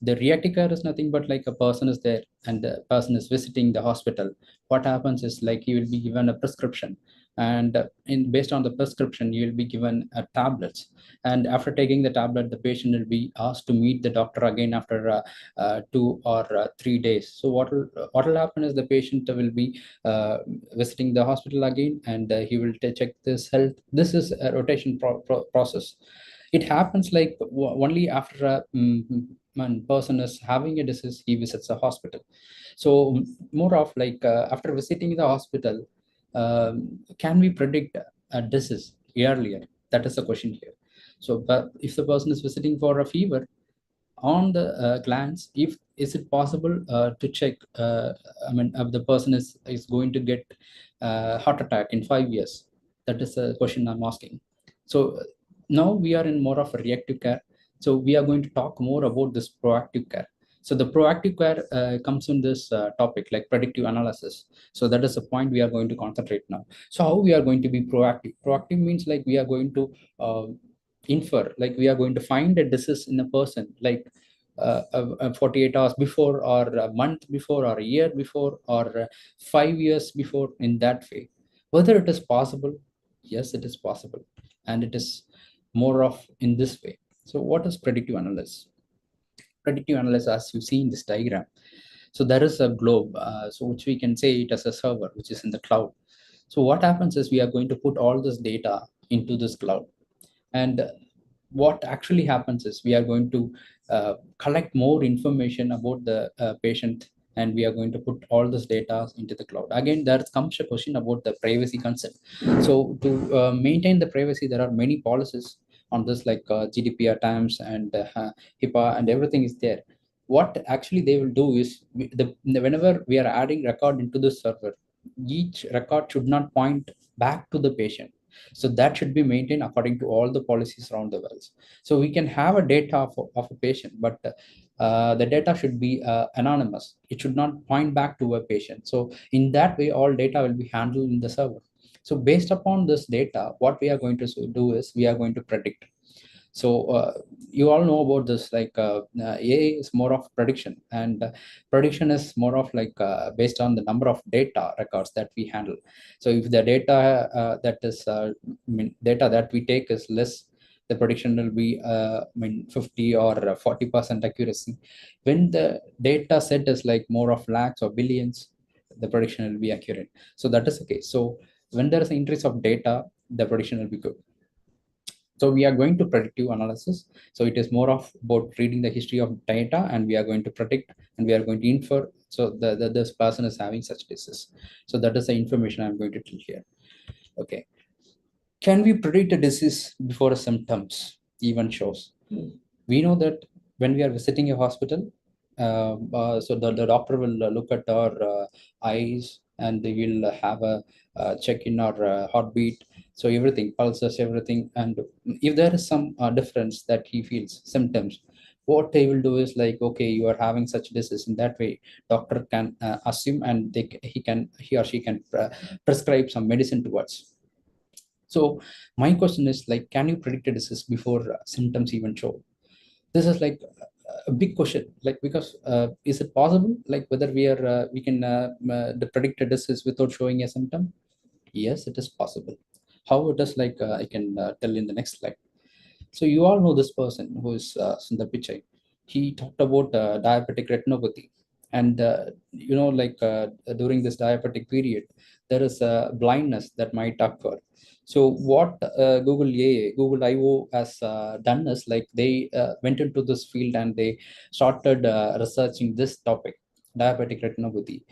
The reactive care is nothing but like a person is there and the person is visiting the hospital. What happens is like you will be given a prescription, and based on the prescription you will be given tablets, and after taking the tablet the patient will be asked to meet the doctor again after 2 or 3 days. So what will happen is the patient will be visiting the hospital again, and he will check this health. This is a rotation process. It happens like only after a when person is having a disease, he visits a hospital. So more of like after visiting the hospital, can we predict a disease earlier? That is the question here. So but if the person is visiting for a fever, on the glance, if is it possible to check, I mean, if the person is going to get heart attack in 5 years? That is a question I'm asking. So now we are in more of a reactive care. So we are going to talk more about this proactive care. So the proactive care comes in this topic, like predictive analysis. So that is the point we are going to concentrate now. So how we are going to be proactive? Proactive means like we are going to infer, like we are going to find a disease in a person, like 48 hours before, or a month before, or a year before, or 5 years before, in that way. Whether it is possible? Yes, it is possible, and it is more of in this way. So what is predictive analysis? Predictive analysis, as you see in this diagram, so there is a globe, so which we can say it as a server which is in the cloud. So what happens is we are going to put all this data into this cloud, and what actually happens is we are going to collect more information about the patient, and we are going to put all this data into the cloud. Again, there comes a question about the privacy consent. So to maintain the privacy, there are many policies on this, like GDPR times and HIPAA, and everything is there. What actually they will do is whenever we are adding record into the server, each record should not point back to the patient. So that should be maintained according to all the policies around the world. So we can have a data of a patient, but the data should be anonymous. It should not point back to a patient. So in that way, all data will be handled in the server. So based upon this data, what we are going to do is we are going to predict. So you all know about this, like AI is more of prediction, and prediction is more of like based on the number of data records that we handle. So if the data data that we take is less, the prediction will be 50 or 40% accuracy. When the data set is like more of lakhs or billions, the prediction will be accurate. So that is the case. So when there is an increase of data, the prediction will be good. So we are going to predictive analysis. So it is more of about reading the history of data, and we are going to predict, and we are going to infer. So this person is having such disease. So that is the information I'm going to tell here. Okay. Can we predict a disease before symptoms even shows? We know that when we are visiting a hospital, so the doctor will look at our eyes, and they will have a check in our heartbeat. So everything, pulses, everything. And if there is some difference that he feels, symptoms, what they will do is like, okay, you are having such disease. In that way, doctor can assume, and he or she can prescribe some medicine towards. So my question is like, can you predict a disease before symptoms even show? this is like a big question, like, because is it possible, like, whether we can predict a disease without showing a symptom? Yes, it is possible. How it is, like, I can tell in the next slide. So you all know this person who is Sundar Pichai. He talked about diabetic retinopathy, and like, during this diabetic period, there is a blindness that might occur. So what Google I/O has done is, like, they went into this field and they started researching this topic, diabetic retinopathy,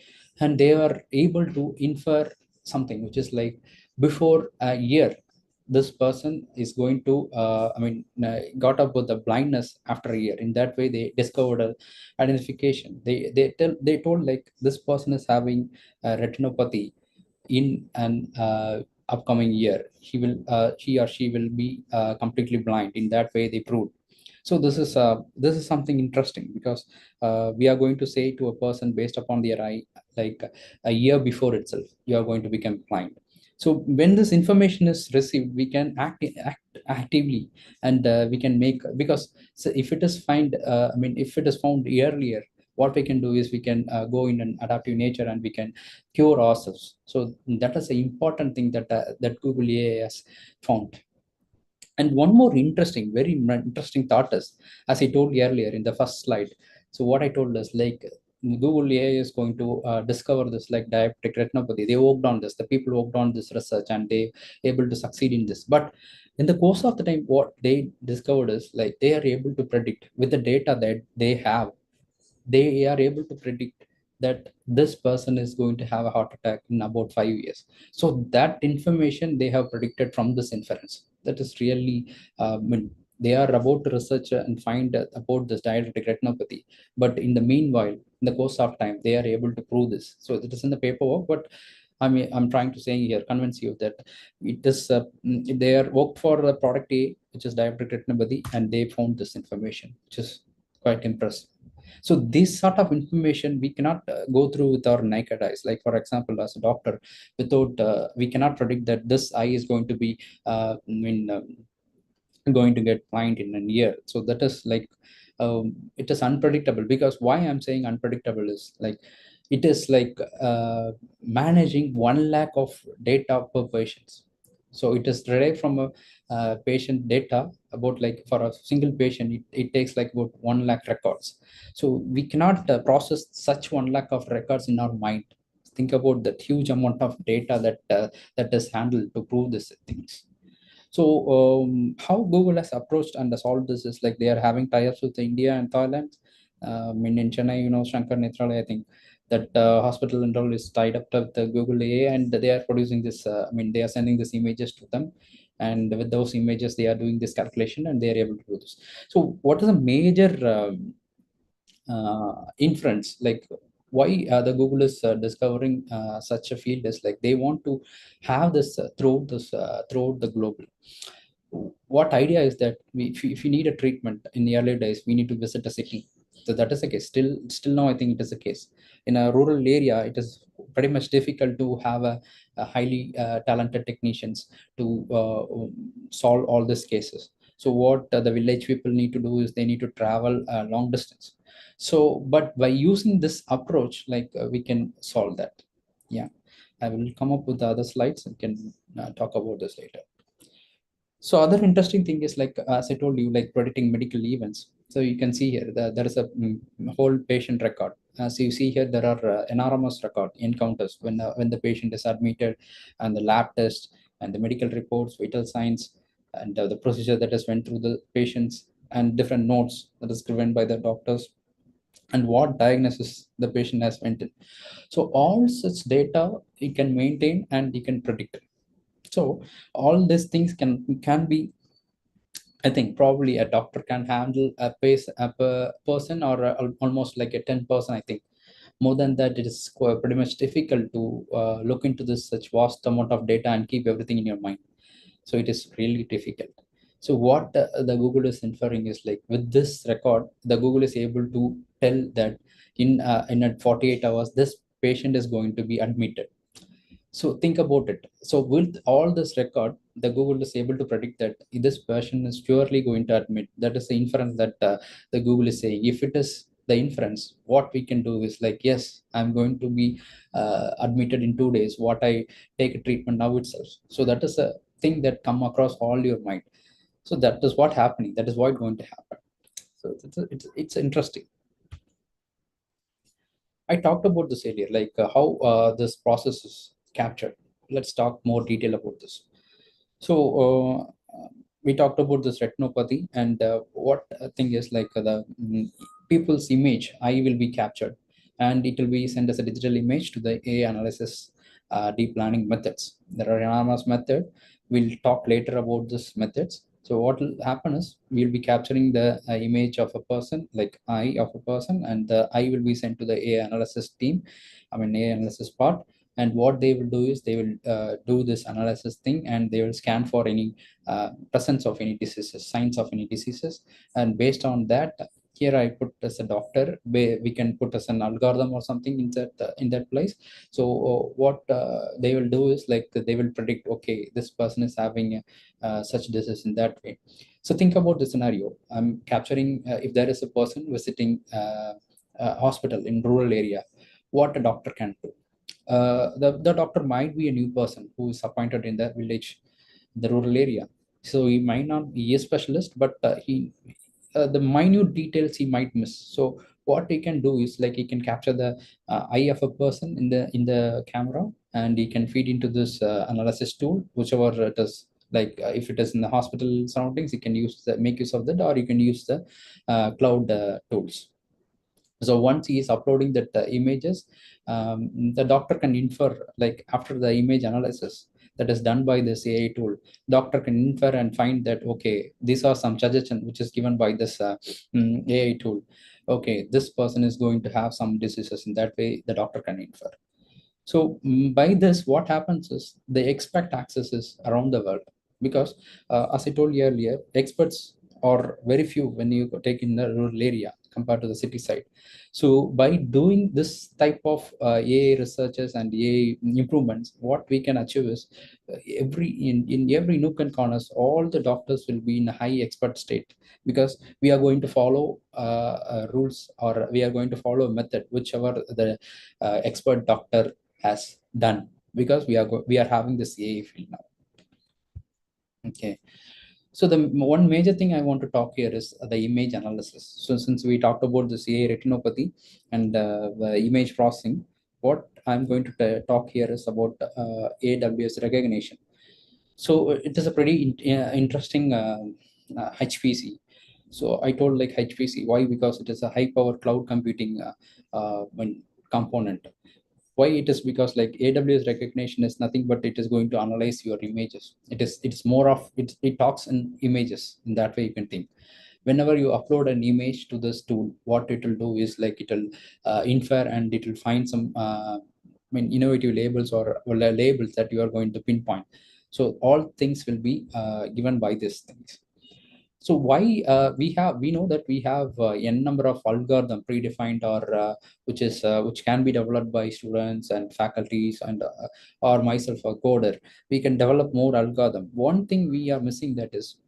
and they are able to infer something which is like, before a year, this person is going to got up with the blindness after a year. In that way, they discovered a identification. They told, like, this person is having retinopathy in an upcoming year. He or she will be completely blind. In that way, they proved. So this is something interesting, because we are going to say to a person, based upon their eye, like, a year before itself, you are going to become blind. So when this information is received, we can act actively, and we can make, because, so if it is if it is found earlier, what we can do is we can go in an adaptive nature, and we can cure ourselves. So that is the important thing that Google AI has found. And one more very interesting thought is, as I told you earlier in the first slide. So what I told is, like, Google AI is going to discover this, like, diabetic retinopathy. They worked on this. The people worked on this research, and they able to succeed in this. But in the course of the time, what they discovered is, like, they are able to predict with the data that they have. They are able to predict that this person is going to have a heart attack in about 5 years. So that information they have predicted from this inference. That is really, they are about to research and find about this diabetic retinopathy. But in the meanwhile, in the course of time, they are able to prove this. So it is in the paperwork, but I'm trying to say here, convince you that it is, they are worked for the product A, which is diabetic retinopathy, and they found this information, which is quite impressive. So this sort of information we cannot go through with our naked eyes. Like, for example, as a doctor, without we cannot predict that this eye is going to be going to get blind in a year. So that is like, it is unpredictable. Because why I'm saying unpredictable is, like, it is like managing 1 lakh of data per patient. So it is derived from a patient data. About, like, for a single patient, it takes like about 1 lakh records. So we cannot process such 1 lakh of records in our mind. Think about that huge amount of data that is handled to prove these things. So how Google has approached and solved this is, like, they are having tie-ups with India and Thailand. In Chennai, Shankar Nethralaya, I think that hospital and all is tied up with the Google AI, and they are producing this. They are sending these images to them, and with those images, they are doing this calculation, and they are able to do this. So, what is a major inference, like, why the Google is discovering such a field is, like, they want to have this throughout the globe. What idea is that if you need a treatment in the early days, we need to visit a city. So that is the case. Still now, I think it is the case. In a rural area, it is pretty much difficult to have a highly talented technicians to solve all these cases. So what the village people need to do is they need to travel a long distance. So, but by using this approach, like, we can solve that. Yeah, I will come up with the other slides and can talk about this later. So other interesting thing is, like, as I told you, like, predicting medical events. So you can see here that there is a whole patient record. As you see here, there are enormous record encounters when the patient is admitted, and the lab test, and the medical reports, vital signs, and the procedure that is went through the patients, and different notes that is given by the doctors, and what diagnosis the patient has went in. So all such data you can maintain and you can predict. So all these things can be, I think probably a doctor can handle a person, or almost like a 10%. I think more than that, it is pretty much difficult to look into this such vast amount of data and keep everything in your mind. So it is really difficult. So what the Google is inferring is, like, with this record, the Google is able to tell that in a 48 hours, this patient is going to be admitted. So think about it. So with all this record, the Google is able to predict that this person is surely going to admit. That is the inference that the Google is saying. If it is the inference, what we can do is like, yes, I'm going to be admitted in 2 days. What I take a treatment now itself. So that is a thing that come across all your mind. So that is what happening. That is what going to happen. So it's interesting. I talked about this earlier, like how this process is captured. Let's talk more detail about this. So we talked about this retinopathy, and what thing is like the people's image, eye will be captured, and it will be sent as a digital image to the AI analysis deep learning methods. There are enormous method. We'll talk later about this methods. So what will happen is we'll be capturing the image of a person, like eye of a person, and the eye will be sent to the AI analysis team, AI analysis part. And what they will do is they will do this analysis thing, and they will scan for any presence of any diseases, signs of any diseases. And based on that, here I put as a doctor, we can put as an algorithm or something in that place. So what they will do is like they will predict, okay, this person is having such disease in that way. So think about the scenario. I'm capturing if there is a person visiting a hospital in rural area, what a doctor can do. The doctor might be a new person who is appointed in the village, the rural area. So he might not be a specialist, but the minute details he might miss. So what he can do is like he can capture the eye of a person in the camera, and he can feed into this analysis tool, whichever it is. Like if it is in the hospital surroundings, you can make use of that, or you can use the cloud tools. So once he is uploading that images, the doctor can infer, like after the image analysis that is done by this AI tool, doctor can infer and find that, okay, these are some suggestions which is given by this AI tool. Okay, this person is going to have some diseases. In that way, the doctor can infer. So by this, what happens is they expect accesses around the world, because as I told you earlier, experts are very few when you take in the rural area compared to the city side. So by doing this type of AI researches and AI improvements, what we can achieve is in every nook and corners, all the doctors will be in a high expert state, because we are going to follow rules, or we are going to follow a method whichever the expert doctor has done, because we are having this AI field now. Okay. So the one major thing I want to talk here is the image analysis. So since we talked about this AI retinopathy and the image processing, what I'm going to talk here is about AWS recognition. So it is a pretty interesting HPC. So I told like HPC, why? Because it is a high power cloud computing component. Why? It is because like AWS recognition is nothing but it is going to analyze your images. It's more of it talks in images. In that way you can think. Whenever you upload an image to this tool, what it will do is like it will infer, and it will find some innovative labels or labels that you are going to pinpoint. So all things will be given by these things. So why we know that we have n number of algorithm predefined, or which can be developed by students and faculties, and or myself a coder. We can develop more algorithm. One thing we are missing, that is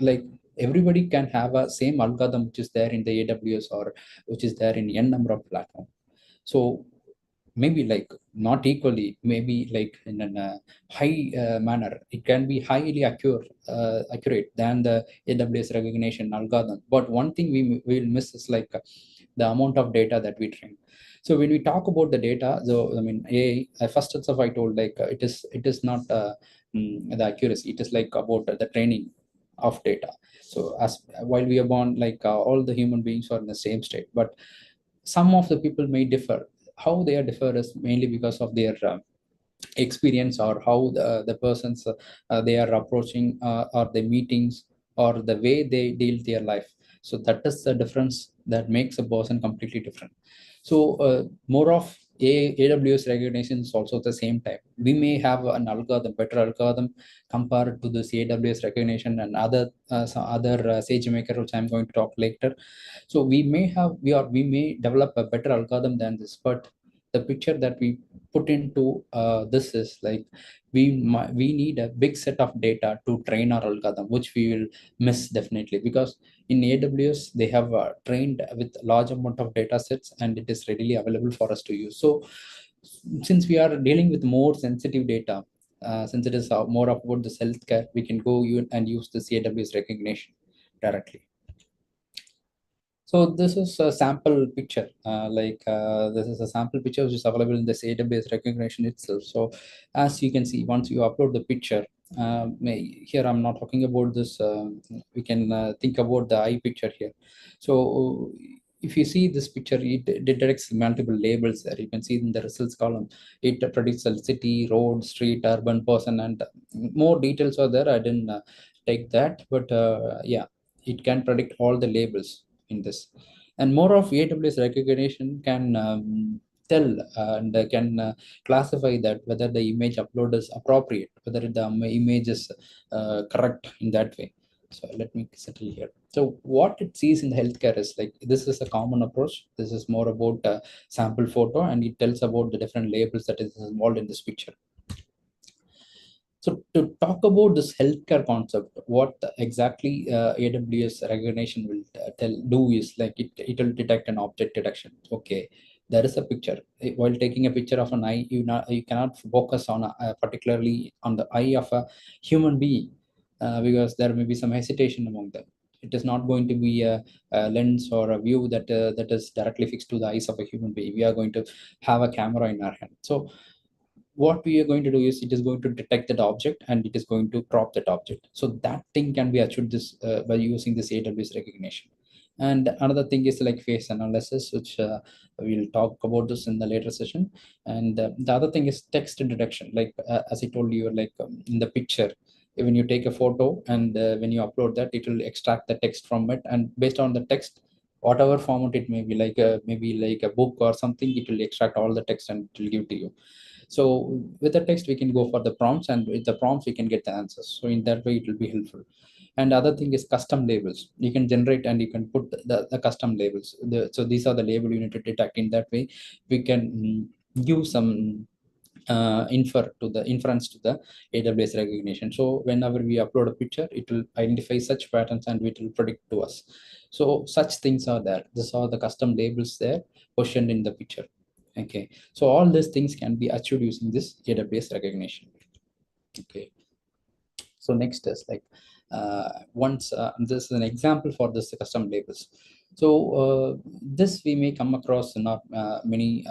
like everybody can have a same algorithm which is there in the AWS, or which is there in n number of platform. So maybe like not equally, maybe like in a high manner, it can be highly accurate than the AWS recognition algorithm. But one thing we will miss is like the amount of data that we train. So when we talk about the data, so AI, first itself I told like it is not the accuracy. It is like about the training of data. So as while we are born, like all the human beings are in the same state, but some of the people may differ. How they are differ is mainly because of their experience, or how the persons they are approaching, or the meetings, or the way they deal their life. So that is the difference that makes a person completely different. So more of AWS recognition is also at the same time. We may have an algorithm, better algorithm compared to this AWS recognition and some other SageMaker, which I'm going to talk later. So we may develop a better algorithm than this, but the picture that we put into this is like we need a big set of data to train our algorithm, which we will miss definitely, because in AWS they have trained with large amount of data sets and it is readily available for us to use. So since we are dealing with more sensitive data, since it is more about this healthcare, we can go and use this AWS recognition directly. So this is a sample picture, this is a sample picture which is available in this AWS recognition itself. So as you can see, once you upload the picture, here I'm not talking about this, we can think about the eye picture here. So if you see this picture, it detects multiple labels there. You can see in the results column, it predicts a city, road, street, urban, person, and more details are there. I didn't take that, but yeah, it can predict all the labels in this. And more of AWS recognition can tell and can classify that whether the image upload is appropriate, whether the image is correct in that way. So let me settle here. So what it sees in healthcare is like, this is a common approach. This is more about a sample photo, and it tells about the different labels that is involved in this picture. So to talk about this healthcare concept, what exactly AWS recognition will do is like it will detect an object detection. Okay, there is a picture. While taking a picture of an eye, you cannot focus on particularly on the eye of a human being because there may be some hesitation among them. It is not going to be a lens or a view that that is directly fixed to the eyes of a human being. We are going to have a camera in our hand. So what we are going to do is it is going to detect that object and it is going to crop that object. So that thing can be achieved this by using this AWS recognition. And another thing is like face analysis, which we'll talk about this in the later session. And the other thing is text detection. Like as I told you, like in the picture, when you take a photo and when you upload that, it will extract the text from it, and based on the text, whatever format it may be, like maybe like a book or something, it will extract all the text and it will give to you. So with the text, we can go for the prompts, and with the prompts, we can get the answers. So in that way, it will be helpful. And the other thing is custom labels. You can generate and you can put the custom labels. So these are the label you need to detect. In that way, we can give some inference to the AWS recognition. So whenever we upload a picture, it will identify such patterns and it will predict to us. So such things are there. These are the custom labels there positioned in the picture. Okay, so all these things can be achieved using this AWS recognition. Okay, so next is like once this is an example for this custom labels. So this we may come across in many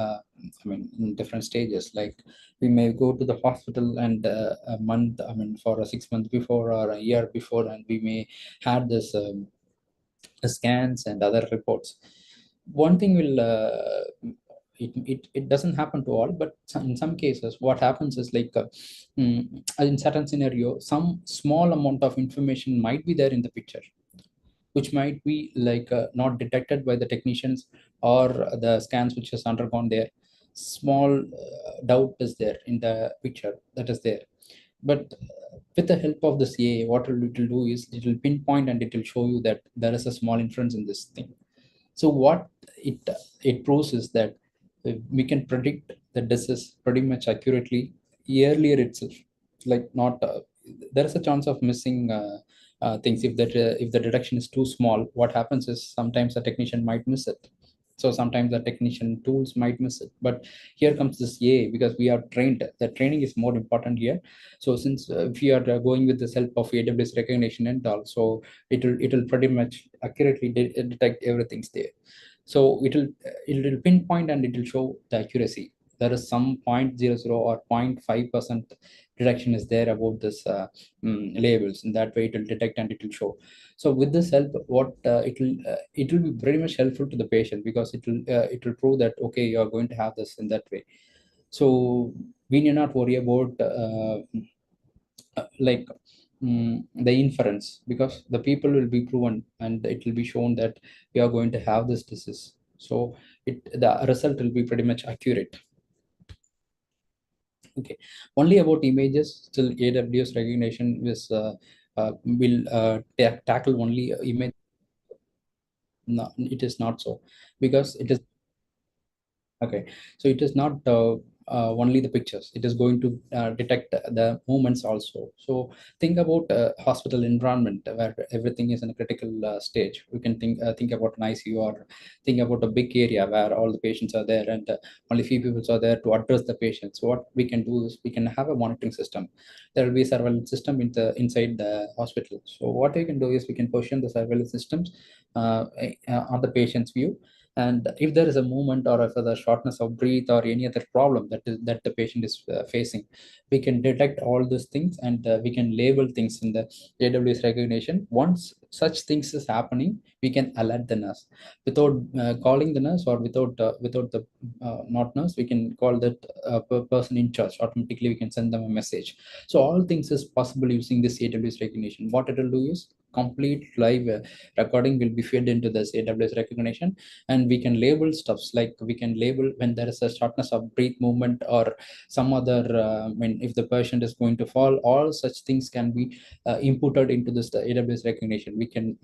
in different stages. Like we may go to the hospital and a month, for a 6 months before or a year before, and we may have this scans and other reports. One thing will it doesn't happen to all, but in some cases what happens is like in certain scenario, some small amount of information might be there in the picture, which might be like not detected by the technicians or the scans which has undergone there. Small doubt is there in the picture that is there, but with the help of this AI, what it will do is it will pinpoint and it will show you that there is a small inference in this thing. So what it proves is that we can predict the disease pretty much accurately earlier itself. Like not there is a chance of missing things if the detection is too small. What happens is sometimes the technician might miss it. So sometimes the technician tools might miss it. But here comes this AI, because we are trained. The training is more important here. So since if you are going with the help of AWS recognition and all, so it will pretty much accurately detect everything's there. So it will pinpoint and it will show the accuracy. There is some 0.00 or 0.5% detection is there about this labels. In that way, it will detect and it will show. So with this help, what it will be very much helpful to the patient, because it will prove that okay, you are going to have this in that way. So we need not worry about like the inference, because the people will be proven and it will be shown that you are going to have this disease. So the result will be pretty much accurate. Okay, only about images, still AWS recognition is will tackle only image. No, it is not so, because it is Okay, so it is not only the pictures, it is going to detect the movements also. So think about hospital environment where everything is in a critical stage. We can think about an ICU, or think about a big area where all the patients are there, and only few people are there to address the patients. So what we can do is we can have a monitoring system. There will be a surveillance system inside the hospital. So what we can do is we can position the surveillance systems on the patient's view, and if there is a movement, or if the shortness of breath, or any other problem that the patient is facing, we can detect all those things, and we can label things in the AWS recognition. Once such things is happening, we can alert the nurse without calling the nurse, or without the not nurse, we can call that person in charge. Automatically we can send them a message. So all things is possible using this AWS recognition. What it will do is complete live recording will be fed into this AWS recognition, and we can label stuffs, like we can label when there is a shortness of breath movement, or some other when if the patient is going to fall. All such things can be inputted into this AWS recognition. We can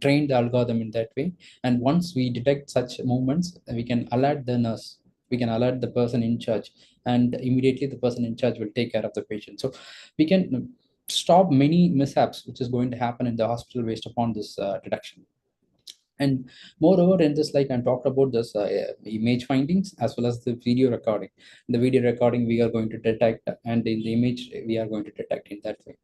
train the algorithm in that way, and once we detect such movements, we can alert the nurse, we can alert the person in charge, and immediately the person in charge will take care of the patient. So we can stop many mishaps which is going to happen in the hospital based upon this detection. And moreover, in this, like I talked about this image findings as well as the video recording. The video recording we are going to detect, and in the image we are going to detect in that way.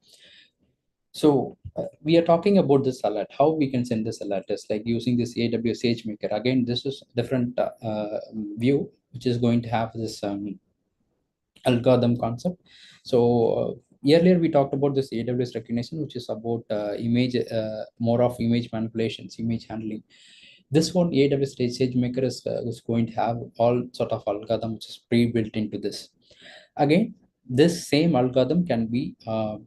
So we are talking about this alert. How we can send this alert is like using this AWS SageMaker. Again, this is different view, which is going to have this algorithm concept. So earlier we talked about this AWS recognition, which is about image, more of image manipulations, image handling. This one, AWS SageMaker is going to have all sort of algorithm which is pre-built into this. Again, this same algorithm can be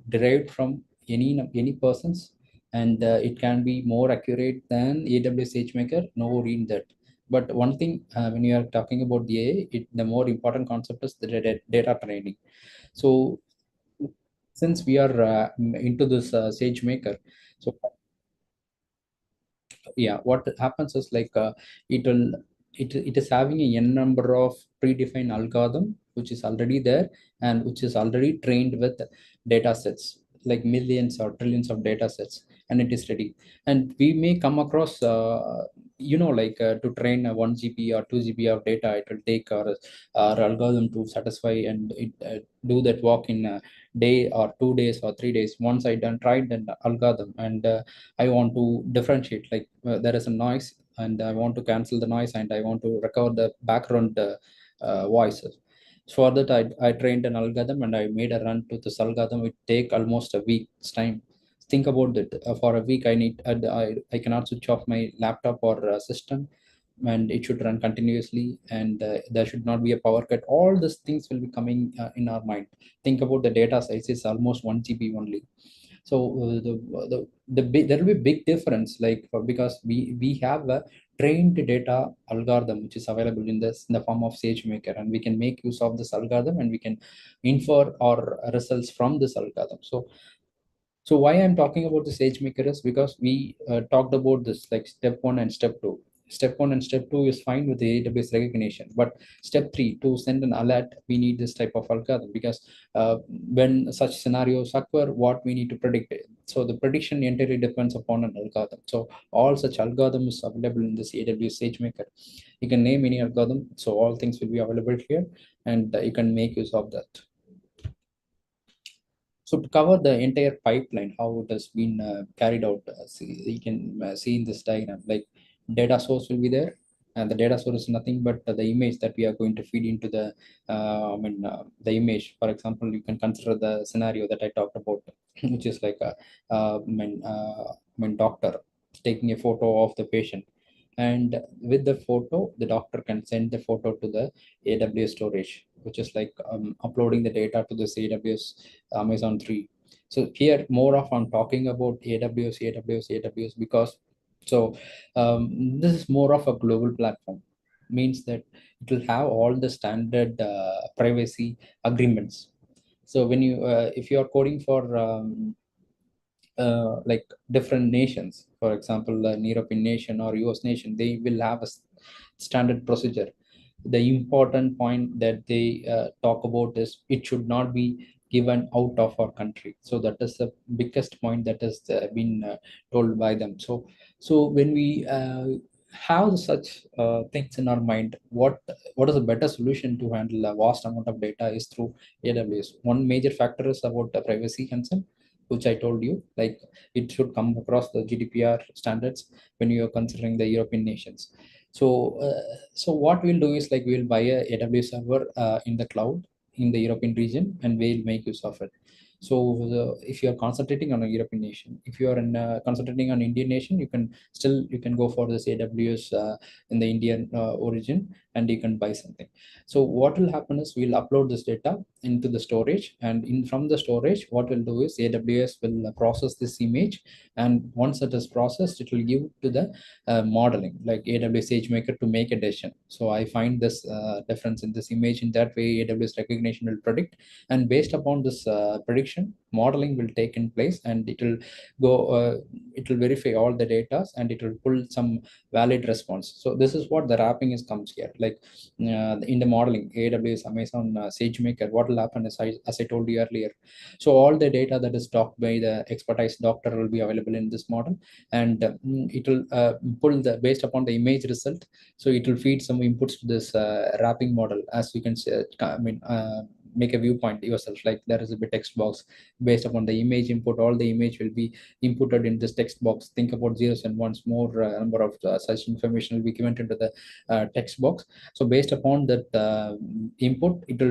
derived from any persons, and it can be more accurate than AWS SageMaker. No worry in that. But one thing, when you are talking about the AI, the more important concept is the data training. So since we are into this SageMaker, so yeah, what happens is like it is having a n number of predefined algorithm which is already there, and which is already trained with data sets, like millions or trillions of data sets, and it is ready. And we may come across like to train a 1 GB or 2 GB of data, it will take our algorithm to satisfy, and it do that work in a day or 2 days or 3 days. Once I done tried that algorithm, and I want to differentiate, like there is a noise, and I want to cancel the noise, and I want to recover the background voices. So for that, I trained an algorithm, and I made a run to this algorithm. It take almost a week's time. Think about it. For a week, I cannot switch off my laptop or system, and it should run continuously, and there should not be a power cut. All these things will be coming in our mind. Think about the data size is almost 1 GB only. So there will be big difference, like because we have a trained data algorithm which is available in the form of SageMaker, and we can make use of this algorithm, and we can infer our results from this algorithm. So why I'm talking about the SageMaker is because we talked about this, like step 1 and step 2. Step 1 and step 2 is fine with the AWS recognition, but step 3, to send an alert, we need this type of algorithm, because when such scenarios occur, what we need to predict it. So the prediction entirely depends upon an algorithm. So all such algorithm is available in this AWS SageMaker. You can name any algorithm, so all things will be available here, and you can make use of that. So to cover the entire pipeline, how it has been carried out, you can see in this diagram, like data source will be there, and the data source is nothing but the image that we are going to feed into the image. For example, you can consider the scenario that I talked about, which is like doctor taking a photo of the patient, and with the photo, the doctor can send the photo to the AWS storage, which is like uploading the data to this AWS Amazon 3. So here more of I'm talking about AWS because this is more of a global platform, means that it will have all the standard privacy agreements. So when you if you are coding for like different nations, for example, an European nation or US nation, they will have a standard procedure. the important point that they talk about is it should not be given out of our country. So that is the biggest point that has been told by them. So when we have such things in our mind, what is a better solution to handle a vast amount of data is through AWS. One major factor is about the privacy concern, which I told you, like it should come across the GDPR standards when you are considering the European nations. So what we'll do is like we'll buy a AWS server in the cloud in the European region, and we'll make use of it. So if you are concentrating on a European nation, if you are concentrating on Indian nation, you can go for this AWS in the Indian origin, and you can buy something. So what will happen is we'll upload this data into the storage, and from the storage, what we'll do is AWS will process this image, and once it is processed, it will give to the modeling like AWS SageMaker to make a decision. So I find this difference in this image. In that way, AWS recognition will predict, and based upon this prediction, modeling will take in place, and it will verify all the data, and it will pull some valid response. So this is what the wrapping is comes here. Like in the modeling, AWS, Amazon, SageMaker, what will happen is, as I told you earlier, so all the data that is talked by the expertise doctor will be available in this model, and it will pull the based upon the image result. So it will feed some inputs to this wrapping model, as you can say. Make a viewpoint yourself, like there is a bit text box based upon the image input. All the image will be inputted in this text box. Think about zeros and ones, more number of such information will be given into the text box. So based upon that input, it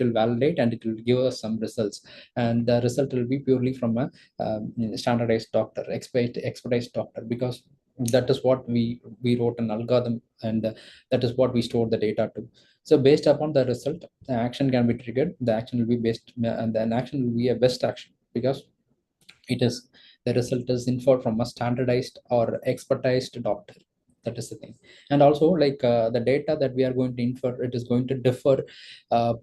will validate, and it will give us some results, and the result will be purely from a standardized doctor, expertise doctor, because that is what we wrote an algorithm, and that is what we store the data to. So based upon the result, the action can be triggered. The action will be based, and then action will be a best action, because it is the result is inferred from a standardized or expertised doctor. That is the thing. And also, like the data that we are going to infer, it is going to differ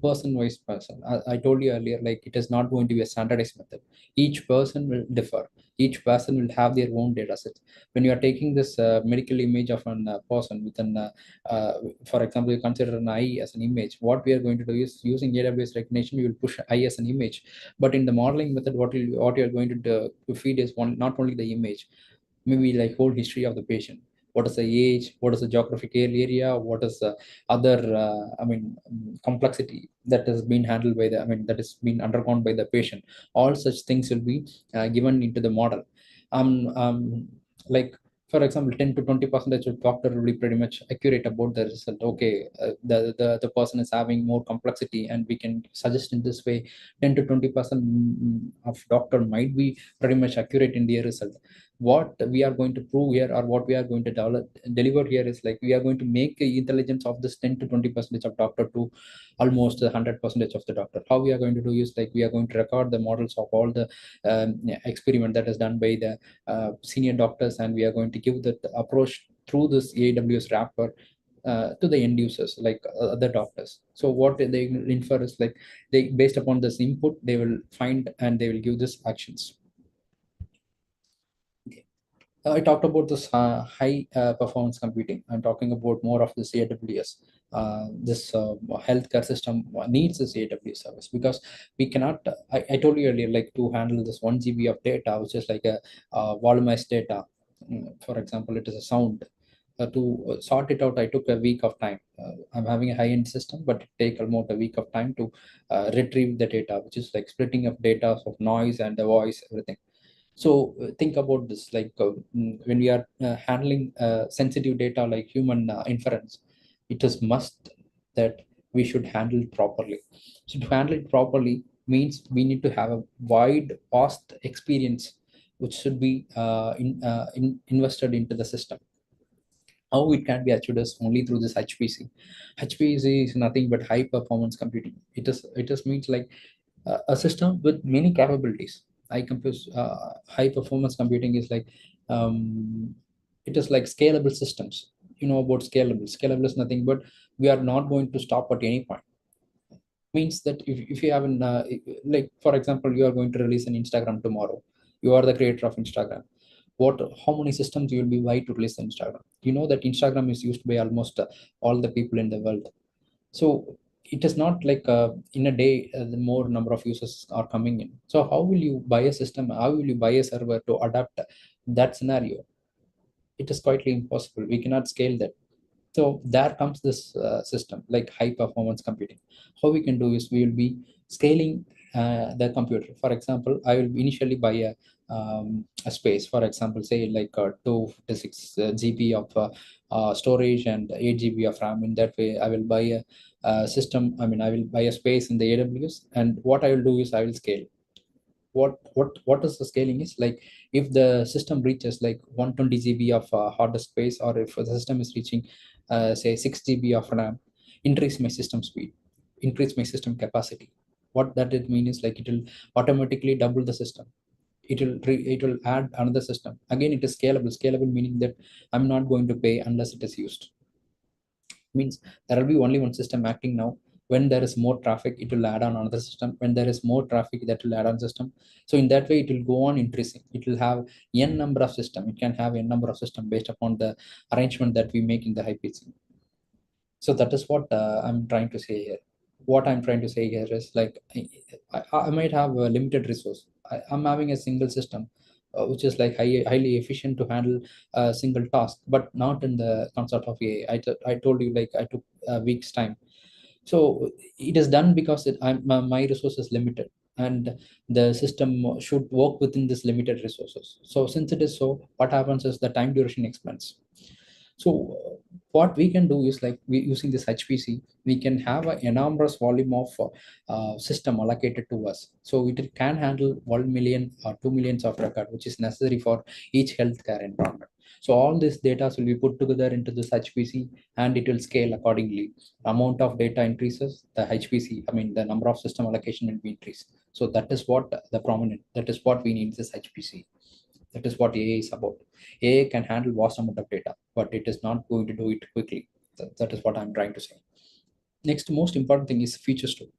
person wise person. I told you earlier, like it is not going to be a standardized method. Each person will differ. Each person will have their own data set. When you are taking this medical image of a person with for example, you consider an eye as an image. What we are going to do is, using AWS recognition, you will push eye as an image. But in the modeling method, what you are going to feed is not only the image, maybe like whole history of the patient. What is the age? What is the geographical area? What is the other complexity that has been handled by that has been undergone by the patient? All such things will be given into the model. Like for example, 10 to 20% of doctor will be pretty much accurate about the result. Okay, the person is having more complexity, and we can suggest in this way. 10 to 20% of doctor might be pretty much accurate in their result. What we are going to prove here, or what we are going to deliver here, is like we are going to make the intelligence of this 10 to 20% of doctor to almost 100% of the doctor. How we are going to do is, like we are going to record the models of all the experiment that is done by the senior doctors, and we are going to give that approach through this AWS wrapper to the end users, like other doctors. So what they infer is, like they, based upon this input, they will find and they will give this actions. I talked about this high performance computing. I'm talking about more of this AWS. This healthcare system needs this AWS service, because we cannot. I told you earlier, like to handle this 1 GB of data, which is like a volumized data. For example, it is a sound. To sort it out, I took a week of time. I'm having a high-end system, but it take almost a week of time to retrieve the data, which is like splitting of data of noise and the voice, everything. So think about this, like when we are handling sensitive data like human inference, it is must that we should handle it properly. So to handle it properly means we need to have a wide, vast experience, which should be invested into the system. How it can be achieved is only through this HPC. HPC is nothing but high performance computing. It is means like a system with many capabilities. I compose high performance computing is like it is like scalable systems. You know about scalable. Scalable is nothing but we are not going to stop at any point. Means that if you have an like for example, you are going to release an Instagram tomorrow. You are the creator of Instagram. How many systems you will be why to release Instagram? You know that Instagram is used by almost all the people in the world. So it is not like in a day the more number of users are coming in. So how will you buy a system? How will you buy a server to adapt that scenario? It is quite impossible. We cannot scale that. So there comes this system like high performance computing. How we can do is we will be scaling the computer. For example, I will initially buy a space. For example, say like 256 GB of storage and 8 GB of RAM. In that way, I will buy a system. I mean, I will buy a space in the AWS, and what I will do is I will scale. What is the scaling is like, if the system reaches like 120 GB of hard disk space, or if the system is reaching say 6 GB of RAM, increase my system speed, increase my system capacity. What that it means is like it will automatically double the system. It will add another system. Again, it is scalable meaning that I'm not going to pay unless it is used. Means there will be only one system acting now. When there is more traffic, it will add on another system. When there is more traffic, that will add on system. So in that way, it will go on increasing. It will have n number of system. It can have n number of system based upon the arrangement that we make in the HPC. So that is what I'm trying to say here. What I'm trying to say here is like I might have a limited resource. I'm having a single system, which is like highly efficient to handle a single task, but not in the concept of AI. I told you like I took a week's time. So it is done because my resource is limited, and the system should work within this limited resources. So since it is so, what happens is the time duration expands. So what we can do is like using this HPC, we can have an enormous volume of system allocated to us. So it can handle 1 million or 2 millions of record, which is necessary for each healthcare environment. So all this data will be put together into this HPC, and it will scale accordingly. Amount of data increases, the HPC, I mean the number of system allocation will be increased. So that is what that is what we need this HPC. That is what AI is about. AI can handle vast amount of data, but it is not going to do it quickly. That is what I'm trying to say. Next, most important thing is feature store.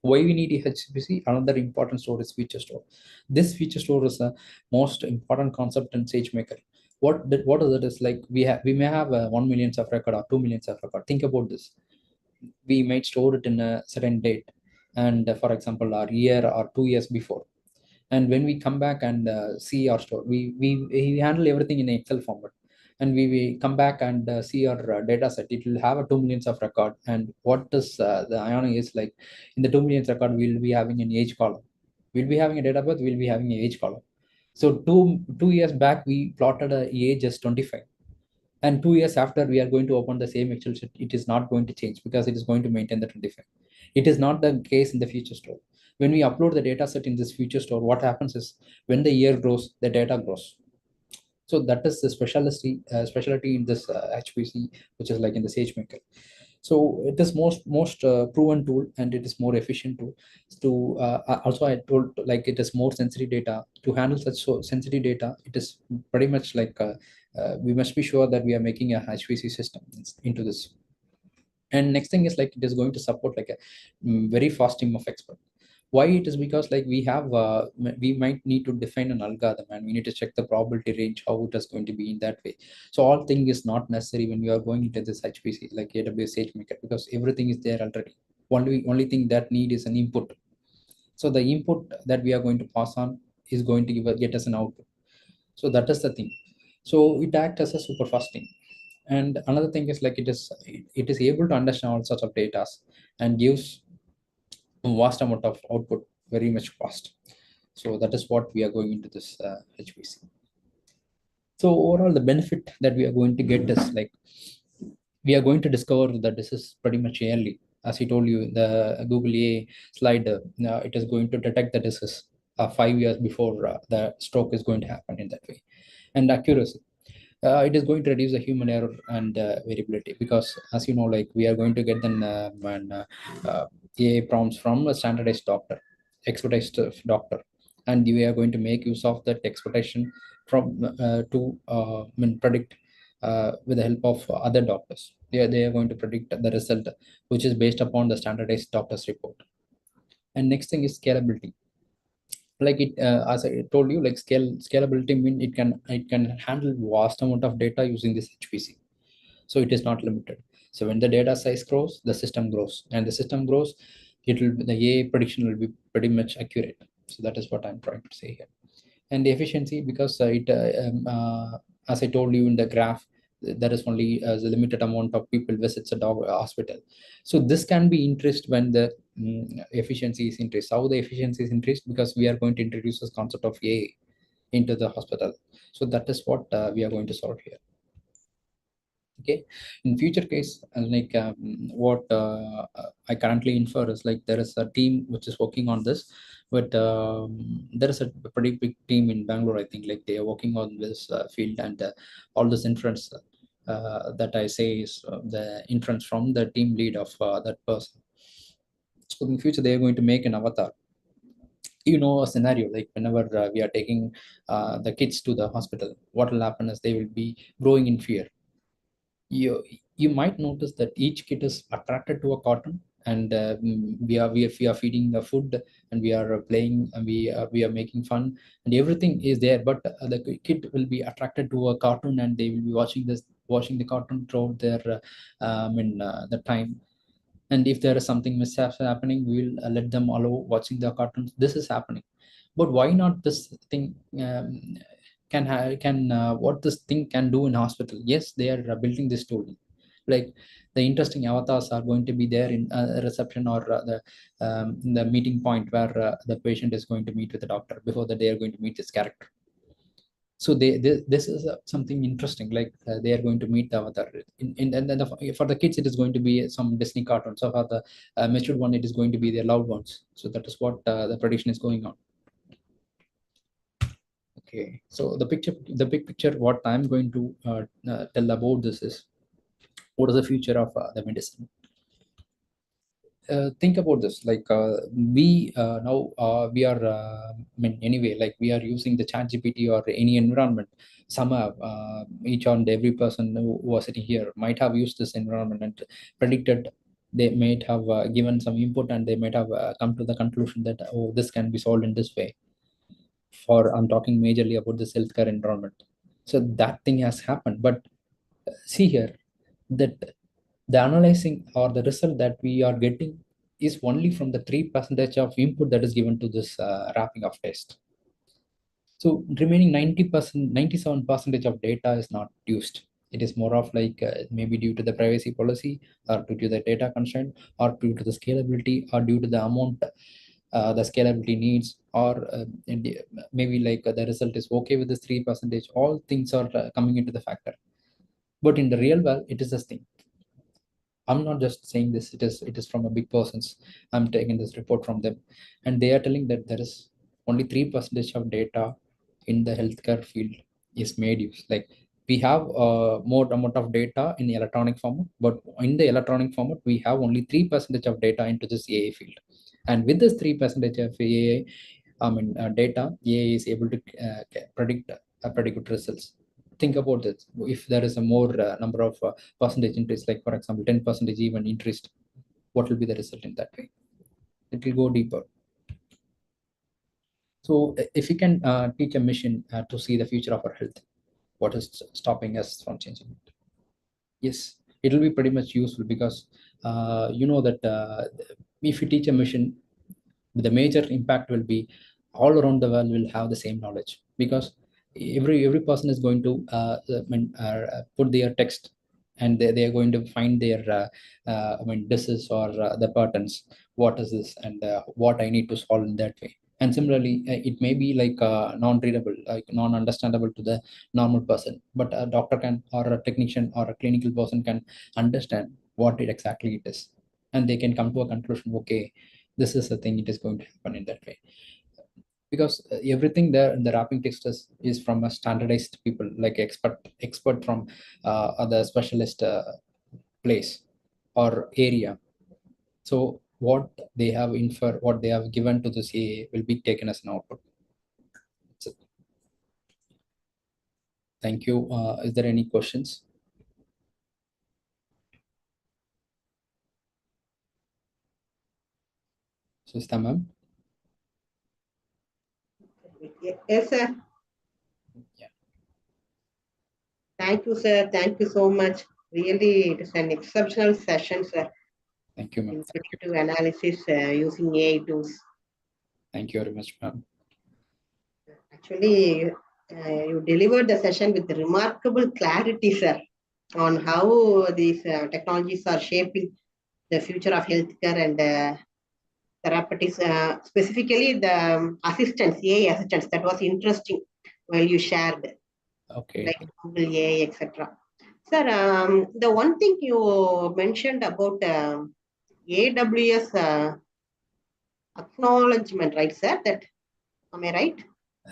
Why we need a HPC? Another important store is feature store. This feature store is the most important concept in SageMaker. What is it? Is like we may have 1 million of record or 2 million of record. Think about this. We might store it in a certain date, and for example, our year or 2 years before. And when we come back and see our store, we handle everything in Excel format, and we come back and see our data set. It will have a 2 millions of record. And what is the irony is like, in the 2 millions record, we'll be having an age column. We'll be having a date of birth, we'll be having an age column. So two years back, we plotted a age as 25. And 2 years after, we are going to open the same Excel sheet. It is not going to change because it is going to maintain the 25. It is not the case in the feature store. When we upload the data set in this feature store, what happens is when the year grows, the data grows. So that is the specialty in this HPC, which is like in the SageMaker. So it is most proven tool, and it is more efficient tool. To also I told like it is more sensitive data to handle such sensitive data. It is pretty much like we must be sure that we are making a HPC system into this. And next thing is like it is going to support like a very fast team of experts. Why? It is because like we might need to define an algorithm, and we need to check the probability range, how it is going to be in that way. So all thing is not necessary when you are going into this HPC like AWS SageMaker, because everything is there already. Only thing that need is an input. So the input that we are going to pass on is going to get us an output. So that is the thing. So it acts as a super fast thing. And another thing is like it is able to understand all sorts of data and gives vast amount of output very much fast. So that is what we are going into this HPC. So overall, the benefit that we are going to get is like we are going to discover that this is pretty much early. As I told you, the Google AI slide, it is going to detect the disease 5 years before the stroke is going to happen in that way. And accuracy. It is going to reduce the human error and variability, because as you know, like we are going to get an AI prompts from a standardized expertise doctor, and we are going to make use of that expectation from to predict with the help of other doctors. They are going to predict the result, which is based upon the standardized doctor's report. And next thing is scalability. Like it as I told you, like scalability mean it can handle vast amount of data using this HPC. So it is not limited. So when the data size grows, the system grows, and the system grows, the AI prediction will be pretty much accurate. So that is what I'm trying to say here. And the efficiency, because as I told you in the graph, there is only a limited amount of people visits a dog hospital. So this can be increased when the efficiency is increased. How the efficiency is increased? Because we are going to introduce this concept of AI into the hospital. So that is what we are going to solve here. Okay, in future case, like what I currently infer is like there is a team which is working on this, but there is a pretty big team in Bangalore. I think like they are working on this field, and all this inference that I say is the inference from the team lead of that person. So in future they are going to make an avatar. You know, a scenario like whenever we are taking the kids to the hospital, what will happen is they will be growing in fear. You might notice that each kid is attracted to a cartoon, and we are feeding the food, and we are playing, and we are making fun, and everything is there, but the kid will be attracted to a cartoon, and they will be watching the cartoon throughout their the time. And if there is something mishap happening, we will let them allow watching the cartoons. This is happening, but why not this thing can what this thing can do in hospital? Yes, they are building this tool. Like the interesting avatars are going to be there in reception, or the meeting point where the patient is going to meet with the doctor before that they are going to meet this character. So this is something interesting, like they are going to meet the avatar and then for the kids it is going to be some Disney cartoons. So for the matured one, it is going to be their loved ones. So that is what the prediction is going on. Okay, so the big picture, what I'm going to tell about this is, what is the future of the medicine? Think about this, like we now we are anyway, like we are using the chat GPT or any environment. Some have each and every person who was sitting here might have used this environment and predicted. They might have given some input, and they might have come to the conclusion that, oh, this can be solved in this way. For I'm talking majorly about this healthcare environment. So that thing has happened, but see here that the analyzing or the result that we are getting is only from the 3% of input that is given to this wrapping of test. So remaining 90%, 97% of data is not used. It is more of like maybe due to the privacy policy, or due to the data constraint, or due to the scalability, or due to the amount the scalability needs, or maybe like the result is okay with this 3%. All things are coming into the factor. But in the real world, it is this thing. I'm not just saying this, it is from a big persons. I'm taking this report from them, and they are telling that there is only 3% of data in the healthcare field is made use. Like we have more amount of data in the electronic format, but in the electronic format, we have only 3% of data into this AI field. And with this 3% of AI, data, AI is able to predict pretty good results. Think about this. If there is a more number of percentage increase, like for example 10% even increased, what will be the result in that way? It will go deeper. So if you can teach a machine to see the future of our health, what is stopping us from changing it? Yes, it will be pretty much useful, because you know that if you teach a machine, the major impact will be all around the world will have the same knowledge, because every person is going to put their text, and they are going to find their disease or the patterns. What is this, and what I need to solve in that way. And similarly, it may be like non-readable, like non-understandable to the normal person, but a doctor can, or a technician or a clinical person can understand what it exactly it is, and they can come to a conclusion. Okay, this is the thing, it is going to happen in that way. Because everything there in the wrapping text is from a standardized people, like expert from other specialist place or area. So what they have what they have given to this AI will be taken as an output. So, thank you. Is there any questions? Sista ma'am? Yes, sir. Yeah. Thank you, sir. Thank you so much. Really, it is an exceptional session, sir, Thank you, ma'am. in Thank you. predictive analysis using AI tools. Thank you very much, ma'am. Actually, you delivered the session with remarkable clarity, sir, on how these technologies are shaping the future of healthcare and therapeutics, specifically the assistants, AI assistants. That was interesting while you shared, Okay. like Google AI, etc. Sir, the one thing you mentioned about AWS acknowledgement, right, sir? That, am I right?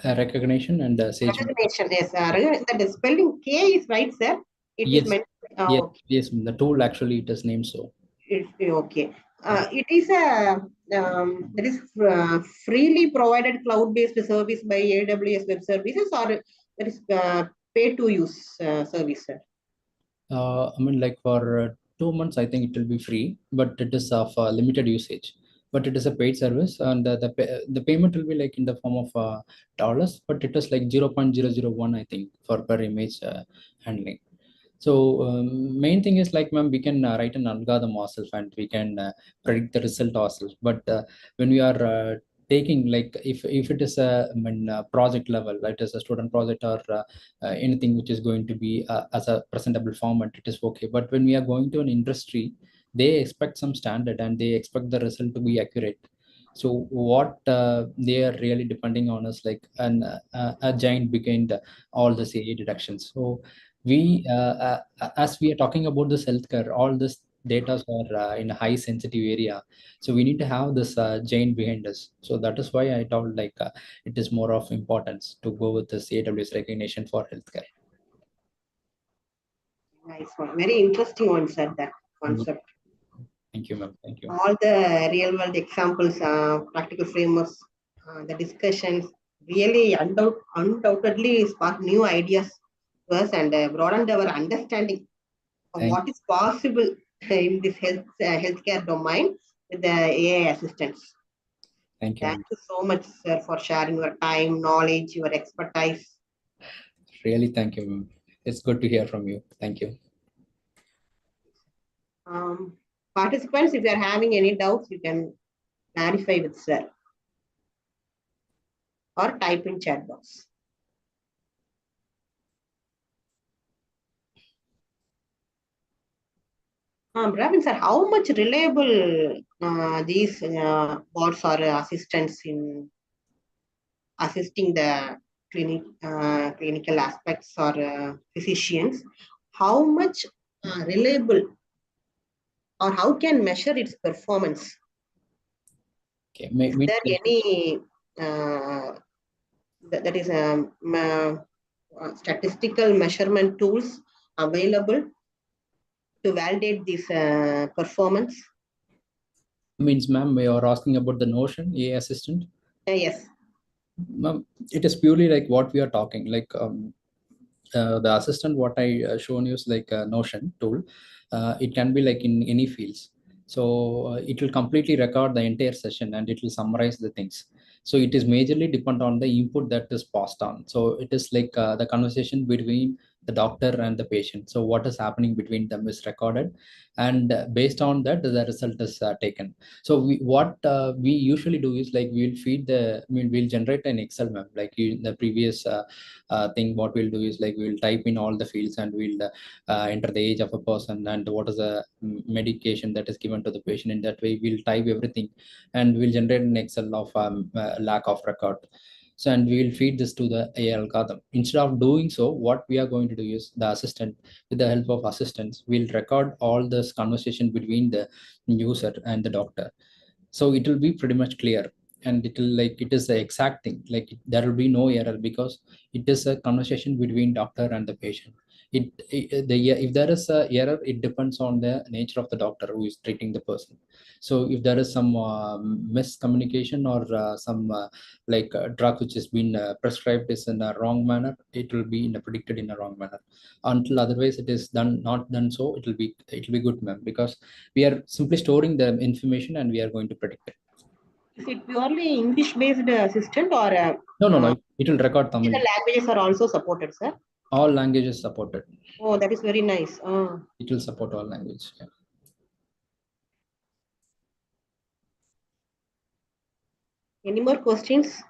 Recognition and Sage. Recognition, yes. That is spelling K is right, sir. It is Yes. meant. Yes. Okay. Yes. The tool actually it is named so. It's okay. It is a that is freely provided cloud-based service by AWS Web Services, or that is pay-to-use service, sir. I mean, like for 2 months, I think it will be free, but it is of limited usage. But it is a paid service, and the payment will be like in the form of dollars, but it is like 0.001, I think, for per image handling. So main thing is like, ma'am, we can write an algorithm ourselves and we can predict the result ourselves. But when we are taking like if it is a project level, right, as a student project or anything which is going to be as a presentable format, it is okay. But when we are going to an industry, they expect some standard and they expect the result to be accurate. So what they are really depending on is like a giant behind all the CA deductions. So we as we are talking about this healthcare, all this data are in a high sensitive area, so we need to have this giant behind us. So that is why I told like it is more of importance to go with this AWS recognition for healthcare. Nice one. Very interesting one, sir, that concept. Thank you, ma'am. Thank you. All the real world examples, practical frameworks, the discussions really undoubtedly sparked new ideas to us and broadened our understanding of what is possible in this healthcare domain with the AI assistants. Thank you. Thank you so much, sir, for sharing your time, knowledge, your expertise. Really, thank you, ma'am. It's good to hear from you. Thank you. Participants, if you are having any doubts, you can clarify with sir or type in chat box. Pravin sir, how much reliable these bots or assistants in assisting the clinical aspects or physicians? How much reliable, or how can measure its performance? Okay. Is there any that is statistical measurement tools available to validate this performance? Means, ma'am, we are asking about the Notion AI assistant. Yes. Ma'am, it is purely like what we are talking. Like the assistant, what I shown you is like a Notion tool. It can be like in any fields. So it will completely record the entire session and it will summarize the things. So it is majorly depend on the input that is passed on. So it is like the conversation between the doctor and the patient. So what is happening between them is recorded, and based on that, the result is taken. So what we usually do is like we'll feed the, I mean, we'll generate an Excel map like the previous thing. What we'll do is like we'll type in all the fields and we'll enter the age of a person and what is the medication that is given to the patient. In that way, we'll type everything and we'll generate an Excel of lack of record. So, and we will feed this to the AI algorithm. Instead of doing so, what we are going to do is the assistant, with the help of assistants, will record all this conversation between the user and the doctor. So it will be pretty much clear, and it will like it is the exact thing. Like there will be no error because it is a conversation between doctor and the patient. If there is a error, it depends on the nature of the doctor who is treating the person. So if there is some miscommunication or some drug which has been prescribed is in a wrong manner, it will be predicted in a wrong manner. Until otherwise it is not done, so it will be good, ma'am, because we are simply storing the information and we are going to predict it. Is it purely English based assistant or No, it will record Tamil. the languages are also supported, sir? All languages supported. Oh, that is very nice. It will support all language. Yeah. Any more questions?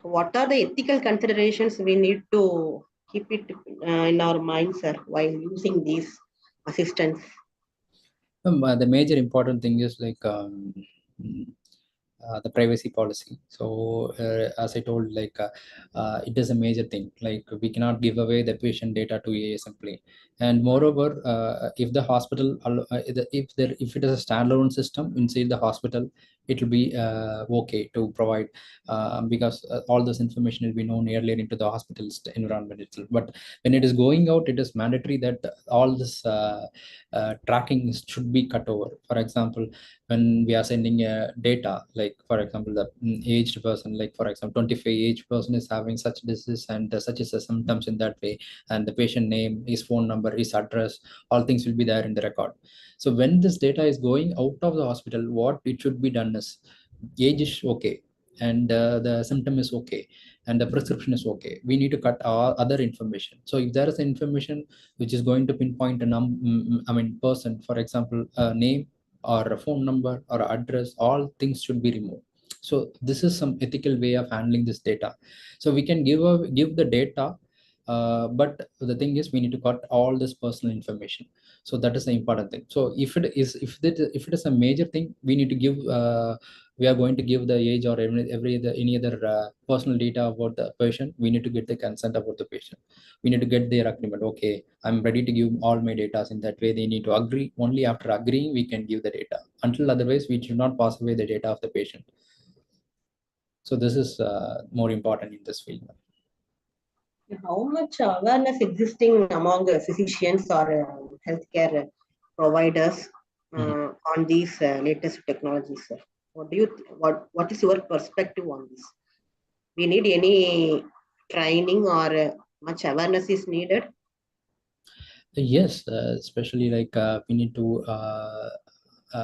What are the ethical considerations we need to keep it in our minds, sir, while using these assistants? The major important thing is like the privacy policy. So as I told, like it is a major thing. Like we cannot give away the patient data to AI simply. And moreover, if the hospital, if it is a standalone system inside the hospital, it will be okay to provide because all this information will be known earlier into the hospital's environment itself. But when it is going out, it is mandatory that all this tracking should be cut over. For example, when we are sending data, like for example the aged person, like for example 25 aged person is having such disease and such is the symptoms in that way, and the patient name, his phone number, his address, all things will be there in the record. So when this data is going out of the hospital, what it should be done is age is okay, and the symptom is okay, and the prescription is okay. We need to cut our other information. So if there is information which is going to pinpoint a person, for example name or a phone number or address, all things should be removed. So this is some ethical way of handling this data. So we can give the data, but the thing is we need to cut all this personal information. So that is the important thing. So if it is a major thing, we need to give we are going to give the age or any other personal data about the patient. We need to get the consent about the patient. We need to get their agreement. Okay, I'm ready to give all my data. In that way, they need to agree. Only after agreeing, we can give the data. Until otherwise, we should not pass away the data of the patient. So this is more important in this field. How much awareness existing among physicians or healthcare providers on these latest technologies, sir? What is your perspective on this? We need any training or much awareness is needed? Yes, especially like we need to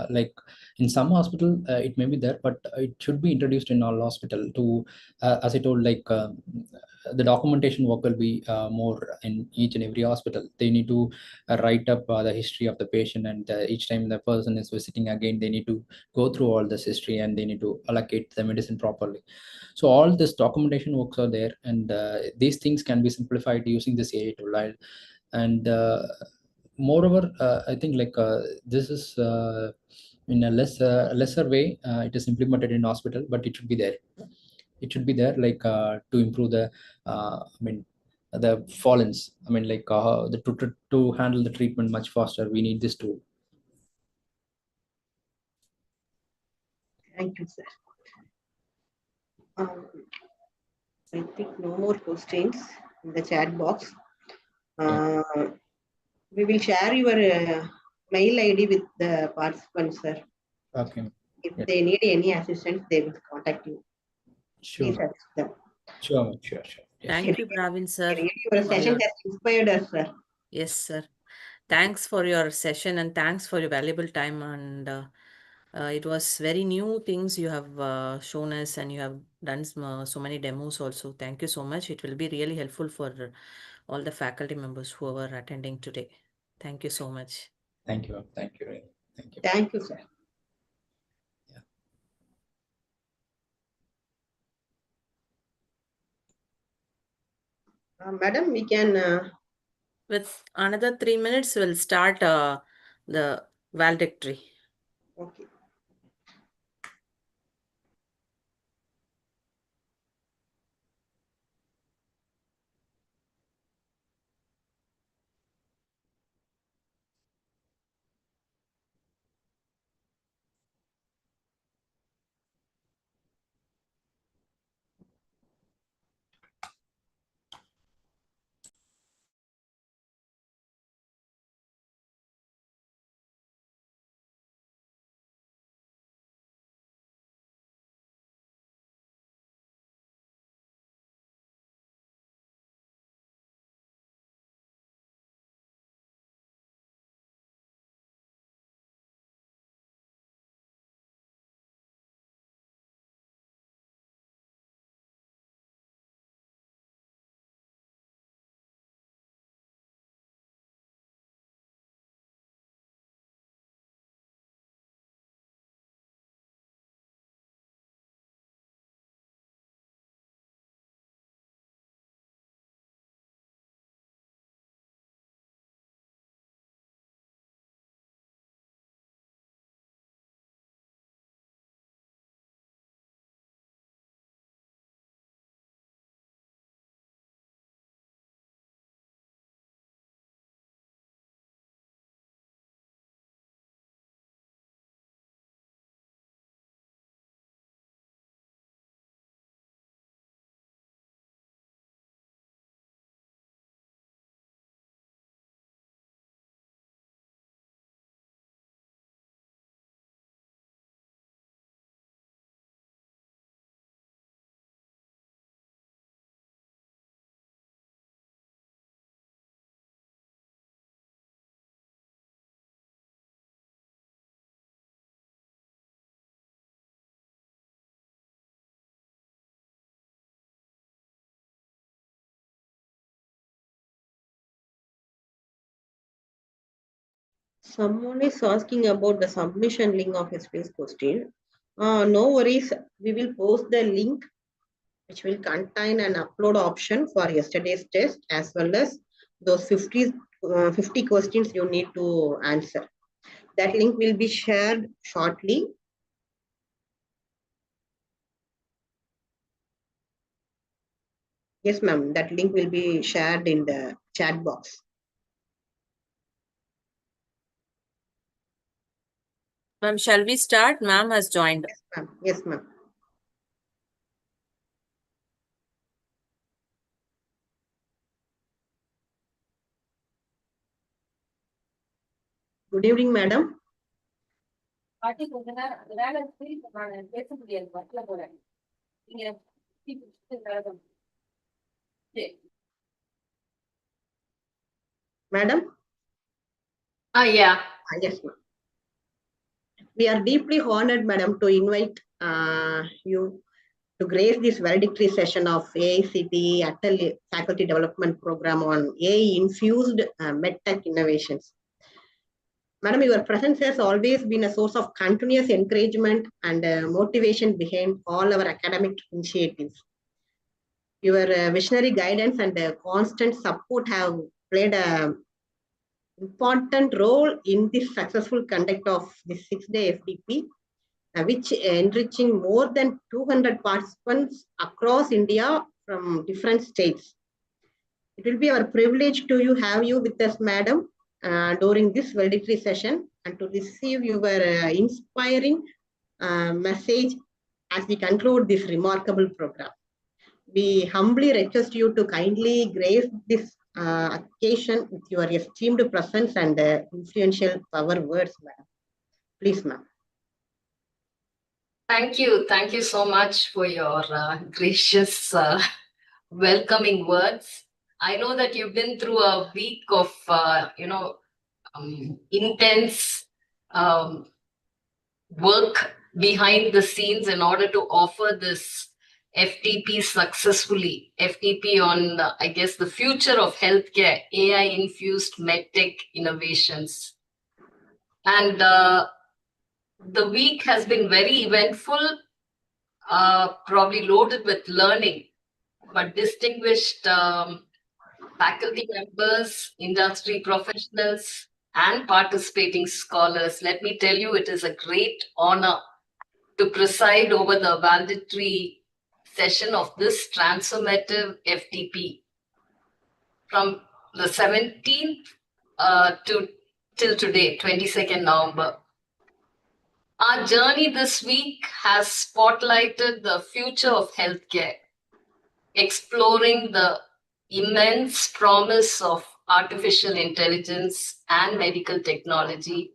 like in some hospital it may be there, but it should be introduced in all hospital to as I told, like the documentation work will be more in each and every hospital. They need to write up the history of the patient, and each time the person is visiting again, they need to go through all this history and they need to allocate the medicine properly. So all this documentation works are there, and these things can be simplified using this AI tool. And moreover, I think like this is in a lesser way, it is implemented in hospital, but it should be there. It should be there, like to improve the the fallens. I mean, like to handle the treatment much faster, we need this tool. Thank you, sir. I think no more questions in the chat box. We will share your mail ID with the participants, sir. Okay. If Yes. they need any assistance, they will contact you. Please Sure. assist them. Sure. Yes. Thank you, Pravin sir. Your for session your- has inspired us, sir. Yes, sir. Thanks for your session and thanks for your valuable time. And it was very new things you have shown us, and you have done so many demos also. Thank you so much. It will be really helpful for all the faculty members who are attending today. Thank you so much. Thank you. Thank you. Thank you. Thank you, sir. Madam, we can. With another 3 minutes, we'll start the valedictory. Okay. Someone is asking about the submission link of yesterday's question. No worries, we will post the link which will contain an upload option for yesterday's test as well as those 50 questions you need to answer. That link will be shared shortly. Yes, ma'am, that link will be shared in the chat box. Ma'am, shall we start? Ma'am has joined. Yes, ma'am. Good evening, madam. Madam? Yeah. Yes, ma'am. We are deeply honored, madam, to invite you to grace this valedictory session of AICTE Atal Faculty Development Program on AI-infused medtech innovations. Madam, your presence has always been a source of continuous encouragement and motivation behind all our academic initiatives. Your visionary guidance and constant support have played an important role in the successful conduct of this 6-day FDP, which enriching more than 200 participants across India from different states. It will be our privilege to have you with us, madam, during this valedictory session and to receive your inspiring message as we conclude this remarkable program. We humbly request you to kindly grace this occasion with your esteemed presence and influential power words, madam. Please, ma'am. Thank you. Thank you so much for your gracious welcoming words. I know that you've been through a week of, intense work behind the scenes in order to offer this FTP successfully. FTP on, I guess, the future of healthcare, AI-infused medtech innovations. And the week has been very eventful, probably loaded with learning, but distinguished faculty members, industry professionals, and participating scholars. Let me tell you, it is a great honor to preside over the valedictory session of this transformative FTP from the 17th till today, 22nd November. Our journey this week has spotlighted the future of healthcare, exploring the immense promise of artificial intelligence and medical technology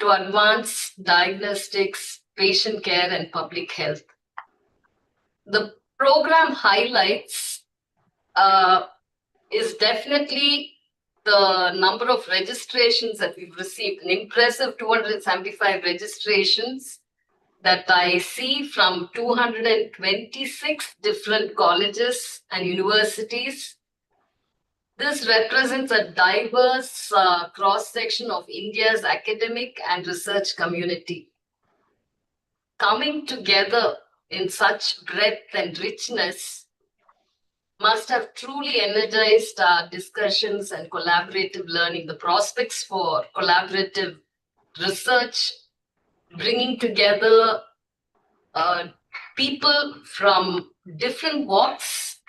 to advance diagnostics, patient care, and public health. The program highlights is definitely the number of registrations that we've received, an impressive 275 registrations that I see from 226 different colleges and universities. This represents a diverse cross-section of India's academic and research community. Coming together in such breadth and richness must have truly energized our discussions and collaborative learning, the prospects for collaborative research, bringing together people from different walks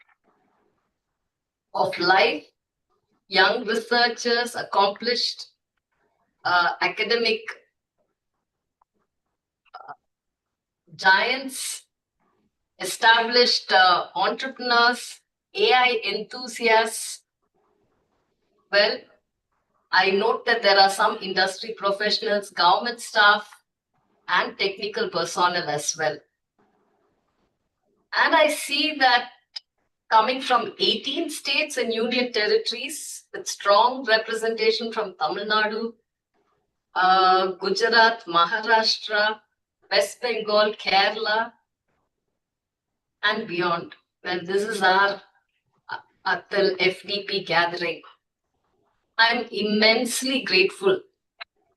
of life, young researchers, accomplished academic giants, established entrepreneurs, AI enthusiasts. Well, I note that there are some industry professionals, government staff, and technical personnel as well. And I see that coming from 18 states and union territories with strong representation from Tamil Nadu, Gujarat, Maharashtra, West Bengal, Kerala, and beyond. Well, this is our Atal FDP gathering. I'm immensely grateful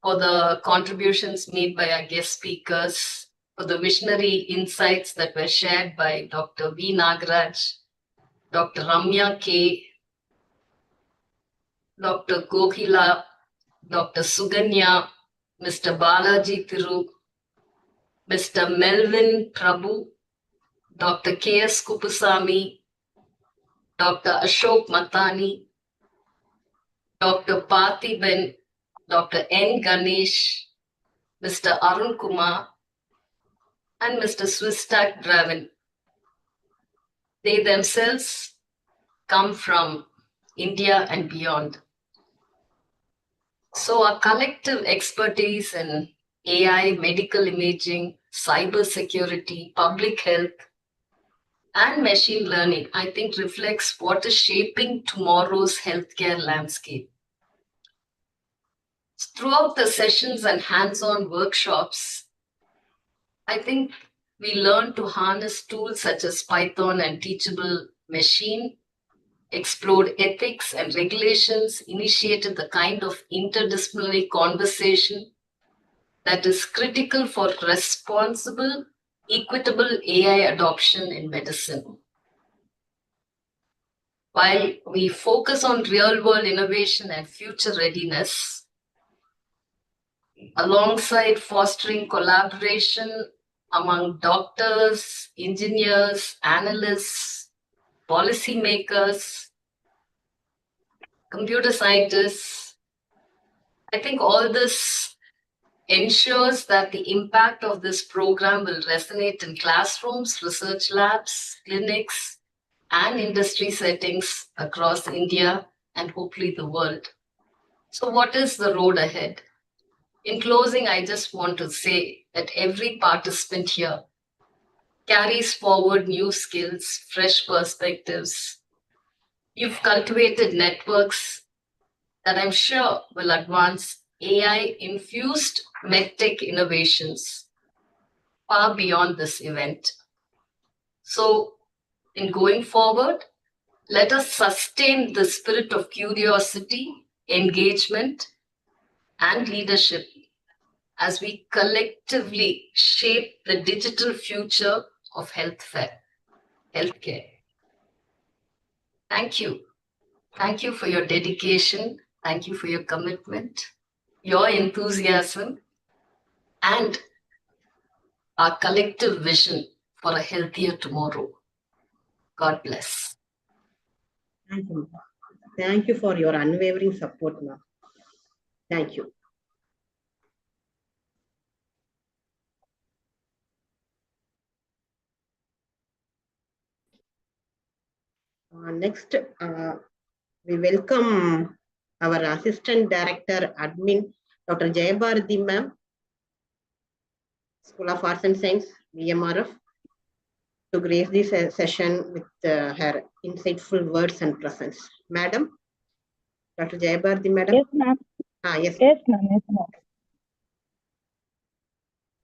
for the contributions made by our guest speakers, for the visionary insights that were shared by Dr. V. Nagaraj, Dr. Ramya K., Dr. Gohila, Dr. Suganya, Mr. Balaji Thiru, Mr. Melvin Prabhu, Dr. K.S. Kupusamy, Dr. Ashok Matani, Dr. Parthiban, Dr. N. Ganesh, Mr. Arun Kumar, and Mr. Swistak Draven. They themselves come from India and beyond. So our collective expertise in AI, medical imaging, cybersecurity, public health, and machine learning, I think reflects what is shaping tomorrow's healthcare landscape. Throughout the sessions and hands-on workshops, I think we learned to harness tools such as Python and Teachable Machine, explored ethics and regulations, initiated the kind of interdisciplinary conversation that is critical for responsible, equitable AI adoption in medicine. While we focus on real-world innovation and future readiness, alongside fostering collaboration among doctors, engineers, analysts, policymakers, computer scientists, I think all this ensures that the impact of this program will resonate in classrooms, research labs, clinics, and industry settings across India and hopefully the world. So what is the road ahead? In closing, I just want to say that every participant here carries forward new skills, fresh perspectives. You've cultivated networks that I'm sure will advance AI-infused medtech innovations far beyond this event. So in going forward, let us sustain the spirit of curiosity, engagement, and leadership as we collectively shape the digital future of healthcare. Thank you. Thank you for your dedication. Thank you for your commitment, your enthusiasm, and our collective vision for a healthier tomorrow. God bless. Thank you. Thank you for your unwavering support, ma'am. Thank you. Next, we welcome our Assistant Director, Admin, Dr. Jayabharati ma'am, School of Arts and Science, VMRF, to grace this session with her insightful words and presence. Madam, Dr. Jayabharati madam. Yes, ma'am. Yes. Yes, ma'am. Yes, ma'am.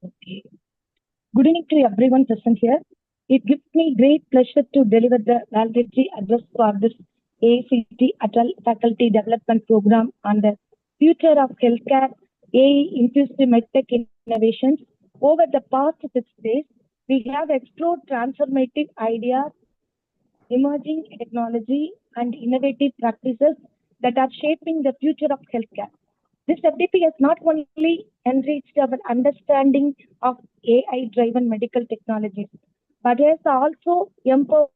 Okay. Good evening to everyone present here. It gives me great pleasure to deliver the valedictory address for this AICTE Atal Faculty Development Program on the future of healthcare, AI-infused medtech innovations. Over the past 6 days, we have explored transformative ideas, emerging technology, and innovative practices that are shaping the future of healthcare. This FDP has not only enriched our understanding of AI-driven medical technologies, but has also empowered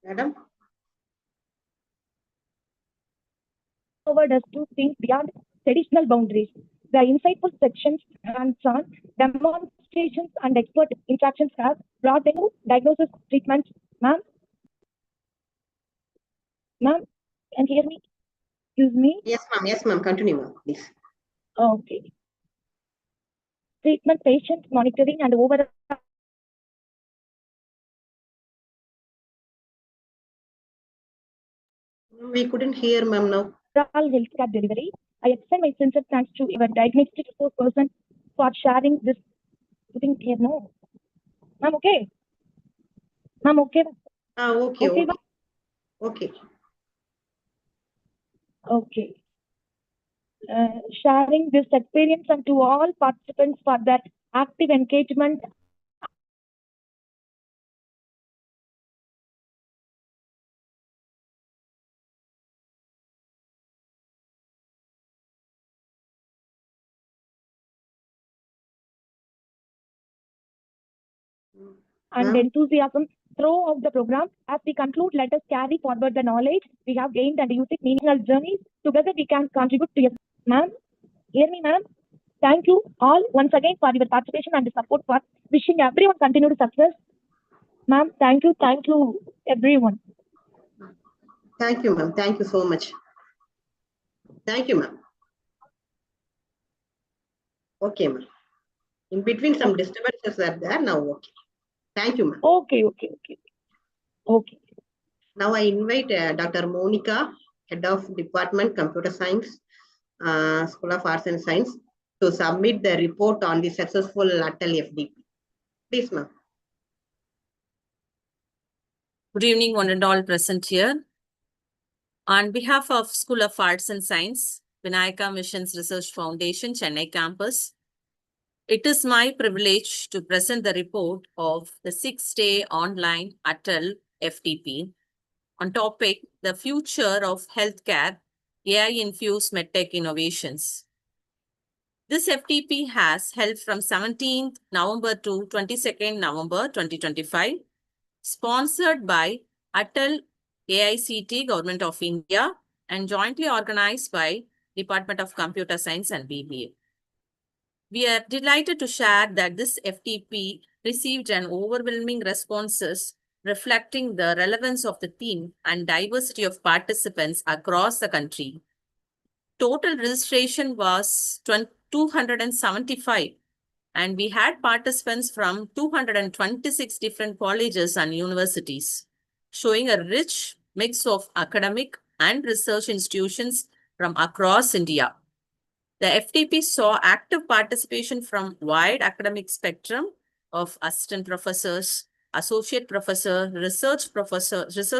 Madam. us to think beyond traditional boundaries. The insightful sections, hands-on demonstrations, and expert interactions have brought new diagnosis treatments. Ma'am, can you hear me? Excuse me. Yes, ma'am. Yes, ma'am. Continue, ma'am, please. Okay. Treatment, patient monitoring, and overall We couldn't hear, ma'am, now. healthcare delivery. I extend my sincere thanks to our diagnostic resource person for sharing this. Couldn't hear, no. Ma'am, okay? Ma'am, okay? Okay, Okay, okay, okay. Okay. Sharing this experience and to all participants for their active engagement. And Ma'am? enthusiasm throughout the program. As we conclude, let us carry forward the knowledge we have gained and use it meaningful journeys. Together we can contribute to your ma'am. Hear me, ma'am. Thank you all once again for your participation and support for wishing everyone continued success. Ma'am, thank you everyone. Thank you, ma'am. Thank you so much. Thank you, ma'am. Okay, ma'am. In between, some disturbances are there. Now, okay. Thank you, ma'am. Okay. Now, I invite Dr. Monica, Head of Department Computer Science, School of Arts and Science, to submit the report on the successful Atal FDP. Please, ma'am. Good evening, one and all present here. On behalf of School of Arts and Science, Vinayaka Missions Research Foundation, Chennai campus, it is my privilege to present the report of the 6-day online Atal FDP on topic, the future of healthcare, AI-infused medtech innovations. This FDP has held from 17th November to 22nd November 2025, sponsored by Atal AICT, Government of India, and jointly organized by Department of Computer Science and BBA. We are delighted to share that this FDP received an overwhelming responses reflecting the relevance of the theme and diversity of participants across the country. Total registration was 275, and we had participants from 226 different colleges and universities, showing a rich mix of academic and research institutions from across India. The FDP saw active participation from wide academic spectrum of assistant professors, associate professor, research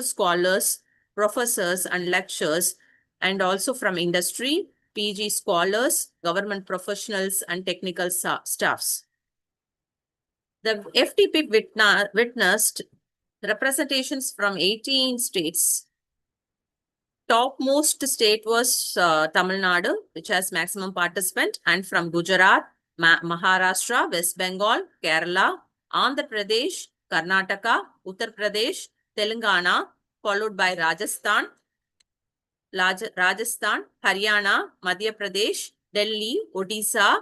scholars, professors and lecturers, and also from industry, PG scholars, government professionals, and technical staffs. The FDP witnessed representations from 18 states. Topmost state was Tamil Nadu, which has maximum participant, and from Gujarat, Maharashtra, West Bengal, Kerala, Andhra Pradesh, Karnataka, Uttar Pradesh, Telangana, followed by Rajasthan, Haryana, Madhya Pradesh, Delhi, Odisha,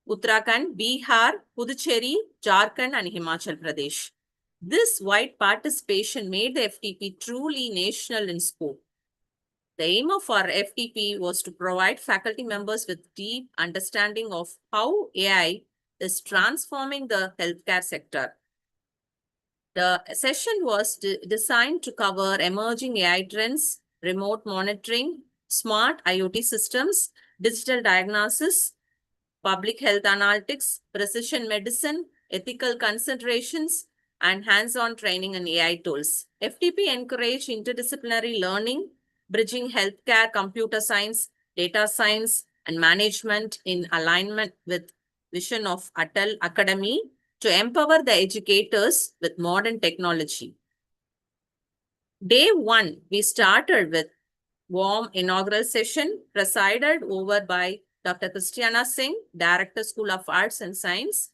Uttarakhand, Bihar, Puducherry, Jharkhand, and Himachal Pradesh. This wide participation made the FDP truly national in scope. The aim of our FDP was to provide faculty members with deep understanding of how AI is transforming the healthcare sector. The session was designed to cover emerging AI trends, remote monitoring, smart IoT systems, digital diagnosis, public health analytics, precision medicine, ethical considerations, and hands-on training in AI tools. FDP encouraged interdisciplinary learning, bridging healthcare, computer science, data science, and management in alignment with vision of Atal Academy to empower the educators with modern technology. Day one, we started with warm inaugural session presided over by Dr. Christiana Singh, Director, School of Arts and Science.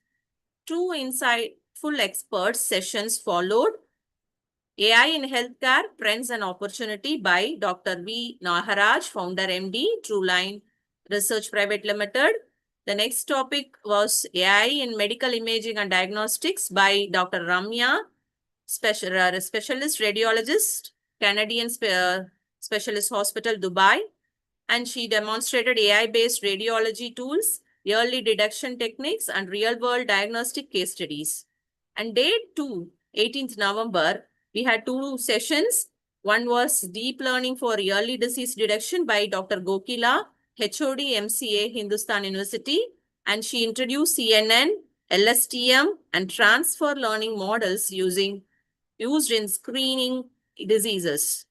Two insightful experts sessions followed. AI in Healthcare, Trends and Opportunity by Dr. V. Naharaj, Founder MD, Trueline Research Private Limited. The next topic was AI in Medical Imaging and Diagnostics by Dr. Ramya, Specialist Radiologist, Canadian Specialist Hospital, Dubai. And she demonstrated AI-based radiology tools, early detection techniques, and real-world diagnostic case studies. And day 2, 18th November, we had 2 sessions. One was Deep Learning for Early Disease Detection by Dr. Gokila, HOD MCA, Hindustan University. And she introduced CNN, LSTM, and transfer learning models used in screening diseases.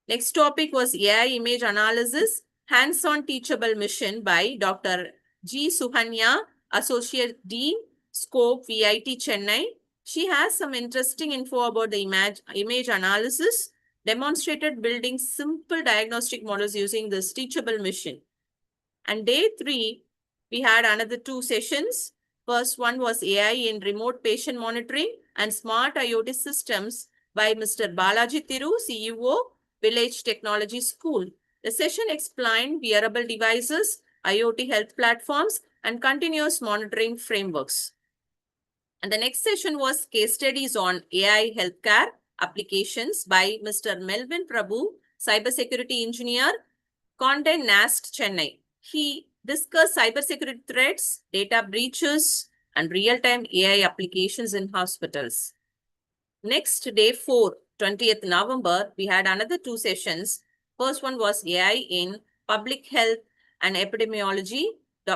Next topic was AI image analysis, hands-on teachable mission by Dr. G. Suhanya, Associate Dean, Scope, VIT, Chennai. She has some interesting info about the image analysis, demonstrated building simple diagnostic models using this teachable mission. And day 3, we had another 2 sessions. First one was AI in remote patient monitoring and smart IoT systems by Mr. Balaji Thiru, CEO, Village Technology School. The session explained wearable devices, IoT health platforms, and continuous monitoring frameworks. And the next session was case studies on AI healthcare applications by Mr. Melvin Prabhu, cybersecurity engineer, Condé Nast, Chennai. He discussed cybersecurity threats, data breaches, and real-time AI applications in hospitals. Next, day 4, 20th November, we had another 2 sessions. First one was AI in public health and epidemiology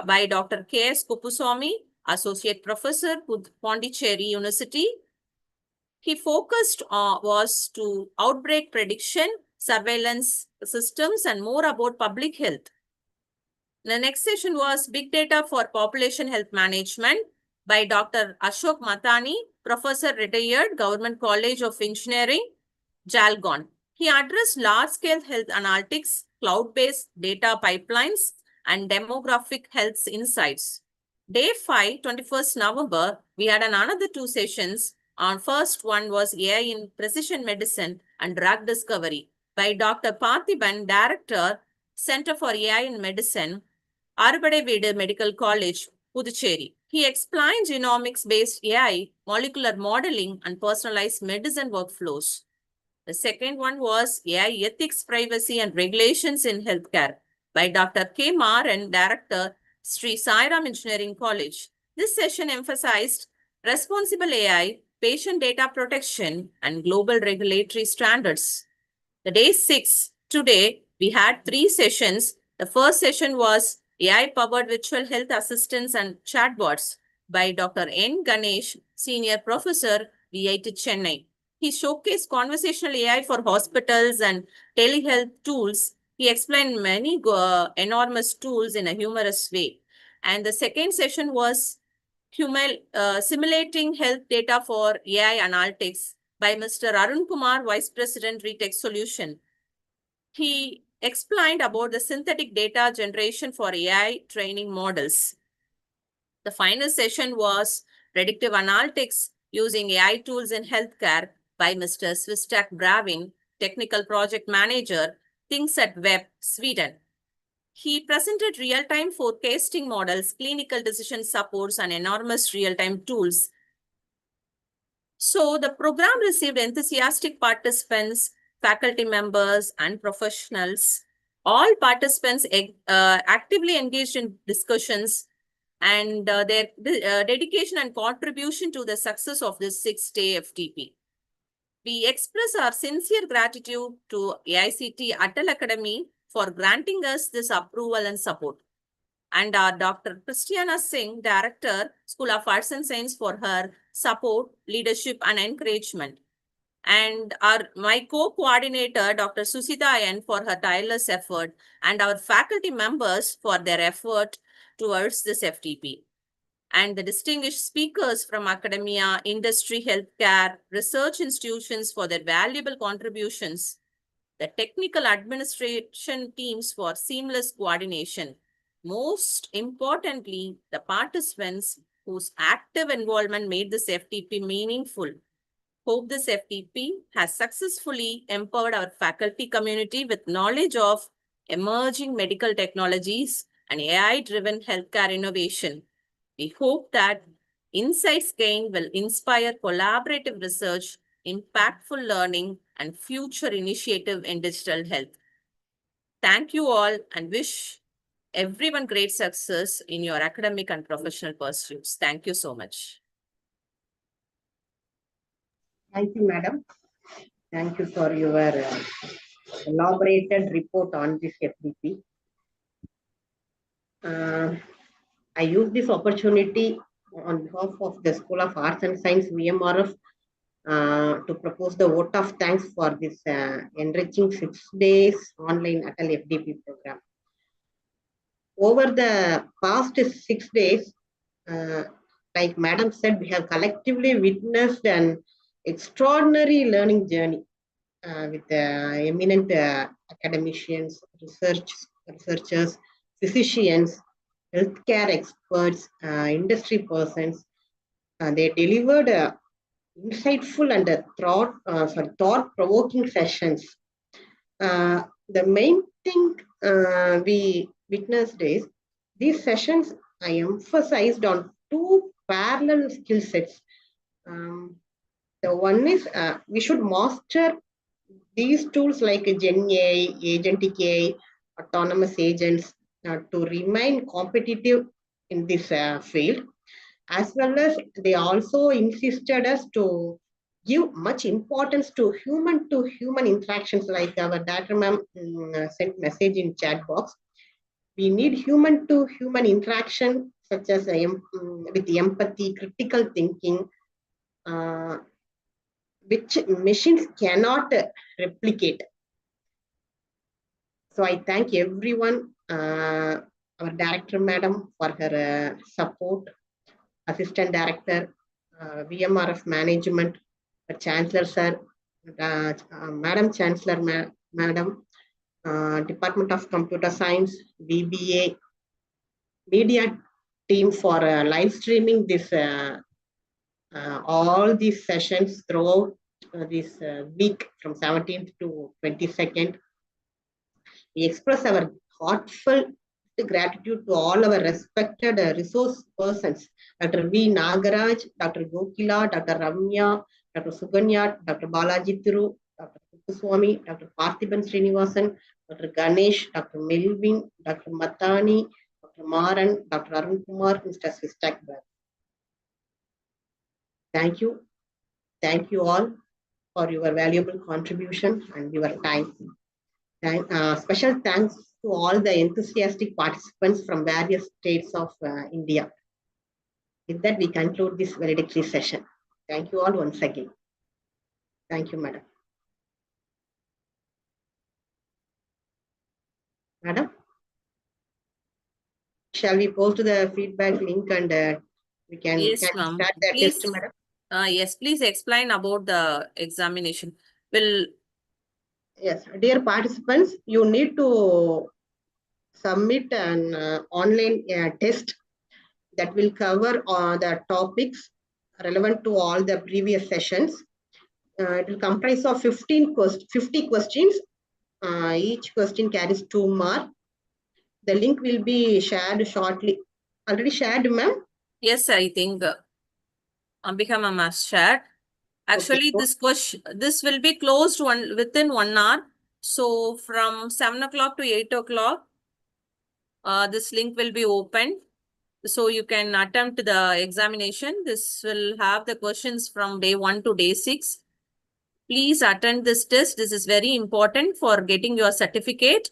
by Dr. K.S. Kuppuswamy, Associate Professor with Pondicherry University. He focused was to outbreak prediction, surveillance systems, and more about public health. The next session was Big Data for Population Health Management by Dr. Ashok Mathani, Professor retired, Government College of Engineering, Jalgaon. He addressed large-scale health analytics, cloud-based data pipelines, and demographic health insights. Day 5, 21st November, we had another 2 sessions. Our first one was AI in Precision Medicine and Drug Discovery by Dr. Parthiban, Director, Center for AI in Medicine, Arubade Medical College, Puducherry. He explained genomics-based AI, molecular modeling, and personalized medicine workflows. The second one was AI Ethics, Privacy, and Regulations in Healthcare by Dr. K. Maran, Director, Sri Sairam Engineering College. This session emphasized responsible AI, patient data protection, and global regulatory standards. The day 6, today, we had 3 sessions. The first session was AI-powered virtual health assistants and chatbots by Dr. N. Ganesh, Senior Professor, VIT Chennai. He showcased conversational AI for hospitals and telehealth tools. He explained many enormous tools in a humorous way. And the second session was simulating health data for AI analytics by Mr. Arun Kumar, Vice President, Retech Solution. He explained about the synthetic data generation for AI training models. The final session was predictive analytics using AI tools in healthcare by Mr. Swistak Bravin, Technical Project Manager, Things at Web, Sweden. He presented real-time forecasting models, clinical decision supports, and enormous real-time tools. So the program received enthusiastic participants, faculty members, and professionals. All participants actively engaged in discussions, and their dedication and contribution to the success of this 6-day FTP. We express our sincere gratitude to AICT Atal Academy for granting us this approval and support, and our Dr. Christiana Singh, Director, School of Arts and Science, for her support, leadership, and encouragement. And my co-coordinator, Dr. Susita N, for her tireless effort, and our faculty members for their effort towards this FTP. And the distinguished speakers from academia, industry, healthcare, research institutions for their valuable contributions, the technical administration teams for seamless coordination. Most importantly, the participants whose active involvement made this FTP meaningful. Hope this FTP has successfully empowered our faculty community with knowledge of emerging medical technologies and AI-driven healthcare innovation. We hope that insights gained will inspire collaborative research, impactful learning, and future initiative in digital health. Thank you all, and wish everyone great success in your academic and professional pursuits. Thank you so much. Thank you, madam. Thank you for your elaborated report on this FDP. I use this opportunity on behalf of the School of Arts and Science, VMRF, to propose the vote of thanks for this enriching 6 days online Atal FDP program. Over the past 6 days, like Madam said, we have collectively witnessed an extraordinary learning journey with eminent academicians, researchers, physicians, healthcare experts, industry persons. They delivered insightful and thought-provoking sessions. The main thing we witnessed is these sessions I emphasized on two parallel skill sets. The one is we should master these tools like Gen AI, Agentic AI, autonomous agents to remain competitive in this field, as well as they also insisted us to give much importance to human interactions, like our director ma'am sent message in chat box. We need human to human interaction, such as with empathy, critical thinking, which machines cannot replicate. So I thank everyone, our director madam for her support, assistant director, VMRF management, chancellor sir, madam chancellor madam, Department of Computer Science, DBA, media team for live streaming this all these sessions throughout this week from 17th to 22nd. We express our heartfelt gratitude to all our respected resource persons, Dr. V. Nagaraj, Dr. Gokila, Dr. Ramya, Dr. Suganya, Dr. Balaji Thiru, Dr. Kuppuswamy, Dr. Parthiban Srinivasan, Dr. Ganesh, Dr. Melvin, Dr. Matani, Dr. Maran, Dr. Arun Kumar, Mr. Swistak. Thank you. Thank you all for your valuable contribution and your time. Special thanks to all the enthusiastic participants from various states of India. With that, we conclude this valedictory session. Thank you all once again. Thank you, madam. Madam, shall we post the feedback link and we can, Yes, can ma'am. start the Please, test, madam? yes, please explain about the examination. Yes, dear participants, you need to submit an online test that will cover the topics relevant to all the previous sessions. It will comprise of 50 questions. Each question carries 2 marks. The link will be shared shortly. Already shared, ma'am? Yes, I think Ambika ma'am has shared. Actually, Okay. this will be closed within 1 hour. So from 7 o'clock to 8 o'clock, this link will be opened. So you can attempt the examination. This will have the questions from day 1 to day 6. Please attend this test. This is very important for getting your certificate.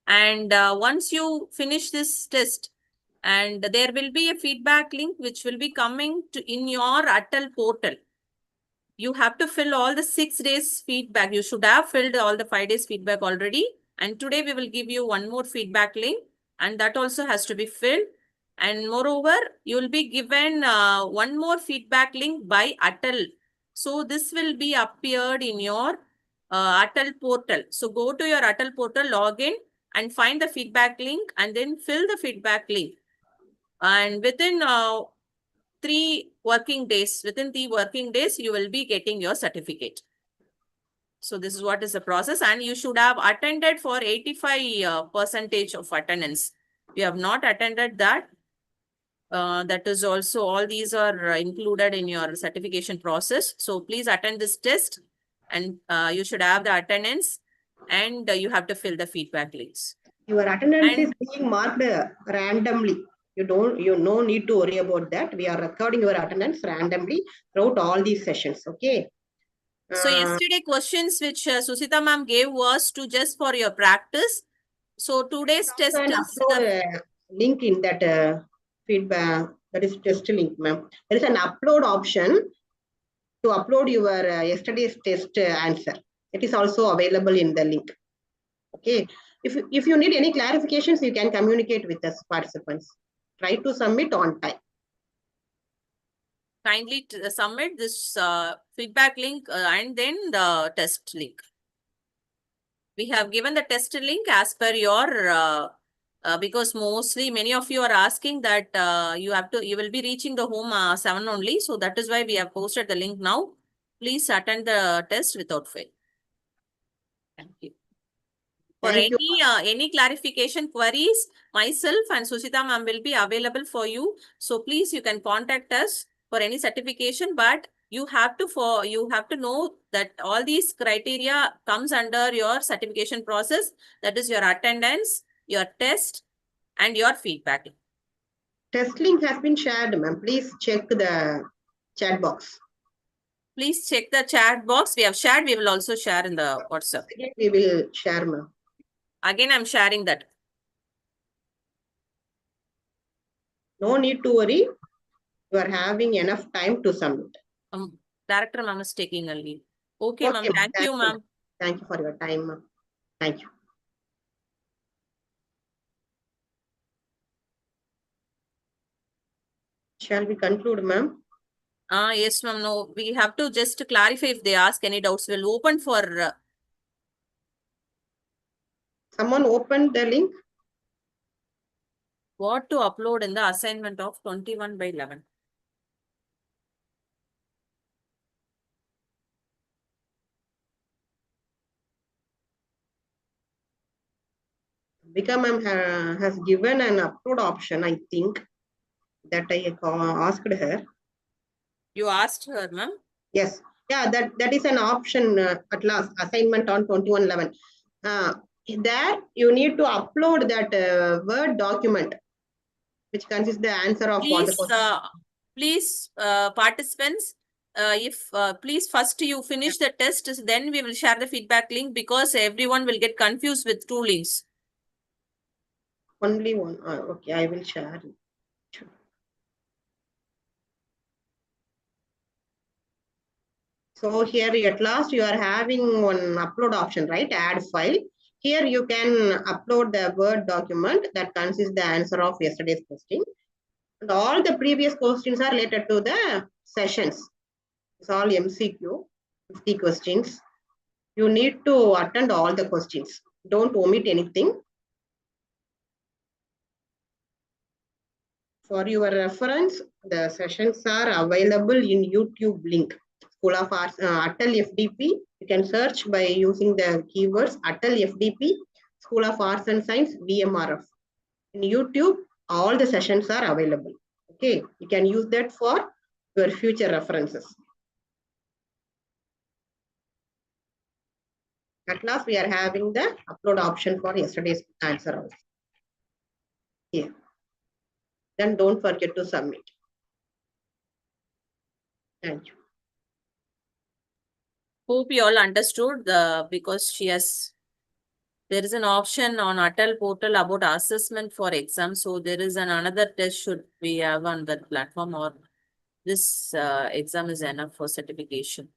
And once you finish this test, and there will be a feedback link which will be coming in your Atal portal. You have to fill all the 6 days feedback. You should have filled all the 5 days feedback already. And today we will give you one more feedback link, and that also has to be filled. And moreover, you will be given one more feedback link by Atal. So this will be appeared in your Atal portal. So go to your Atal portal, log in and find the feedback link and then fill the feedback link. And within 3 working days, you will be getting your certificate. So this is what is the process, and you should have attended for 85% of attendance. If you have not attended that, that is also, all these are included in your certification process. So please attend this test, and you should have the attendance, and you have to fill the feedback links. Your attendance is being marked randomly. You no need to worry about that. We are recording your attendance randomly throughout all these sessions. Okay. So yesterday questions which Susita ma'am gave was to just for your practice. So today's test is upload a link in that feedback That is test link, ma'am. There is an upload option to upload your yesterday's test answer. It is also available in the link. Okay. If you need any clarifications, you can communicate with us participants. Try to submit on time. Kindly submit this feedback link and then the test link. We have given the test link as per your because mostly many of you are asking that you will be reaching the home 7 only. So that is why we have posted the link now. Please attend the test without fail. Thank you. For Thank you. any clarification queries, myself and Susita ma'am will be available for you. So please, you can contact us for any certification, but you have to know that all these criteria comes under your certification process. That is your attendance, your test, and your feedback. Test link has been shared, ma'am. Please check the chat box. Please check the chat box. We have shared. We will also share in the WhatsApp. Again, we will share, ma'am. Again, I'm sharing that. No need to worry. You are having enough time to submit. Director ma'am is taking a leave. Okay, ma'am. Thank you, ma'am. Thank you for your time, ma'am. Thank you. Shall we conclude, ma'am? Yes, ma'am. No, we have to just clarify if they ask any doubts. We'll open for. Someone opened the link. What to upload in the assignment of 21/11. Vika ma'am has given an upload option, I think, that I asked her. You asked her, ma'am? Yes. Yeah, that is an option at last, assignment on 21/11. There you need to upload that Word document, which consists the answer of all the questions. Please, participants, please first you finish the test, then we will share the feedback link because everyone will get confused with 2 links. Only one. Okay, I will share it. So here at last you are having one upload option, right? Add file. Here you can upload the Word document that consists the answer of yesterday's question. And all the previous questions are related to the sessions. It's all MCQ, 50 questions. You need to attend all the questions. Don't omit anything. For your reference, the sessions are available in YouTube link. School of Arts, Atal FDP. You can search by using the keywords Atal FDP, School of Arts and Science, VMRF. In YouTube, all the sessions are available. Okay, you can use that for your future references. At last, we are having the upload option for yesterday's answer also. Here. Then don't forget to submit. Thank you. Hope you all understood because there is an option on Atal portal about assessment for exam. So there is another test should we have on that platform, or this exam is enough for certification.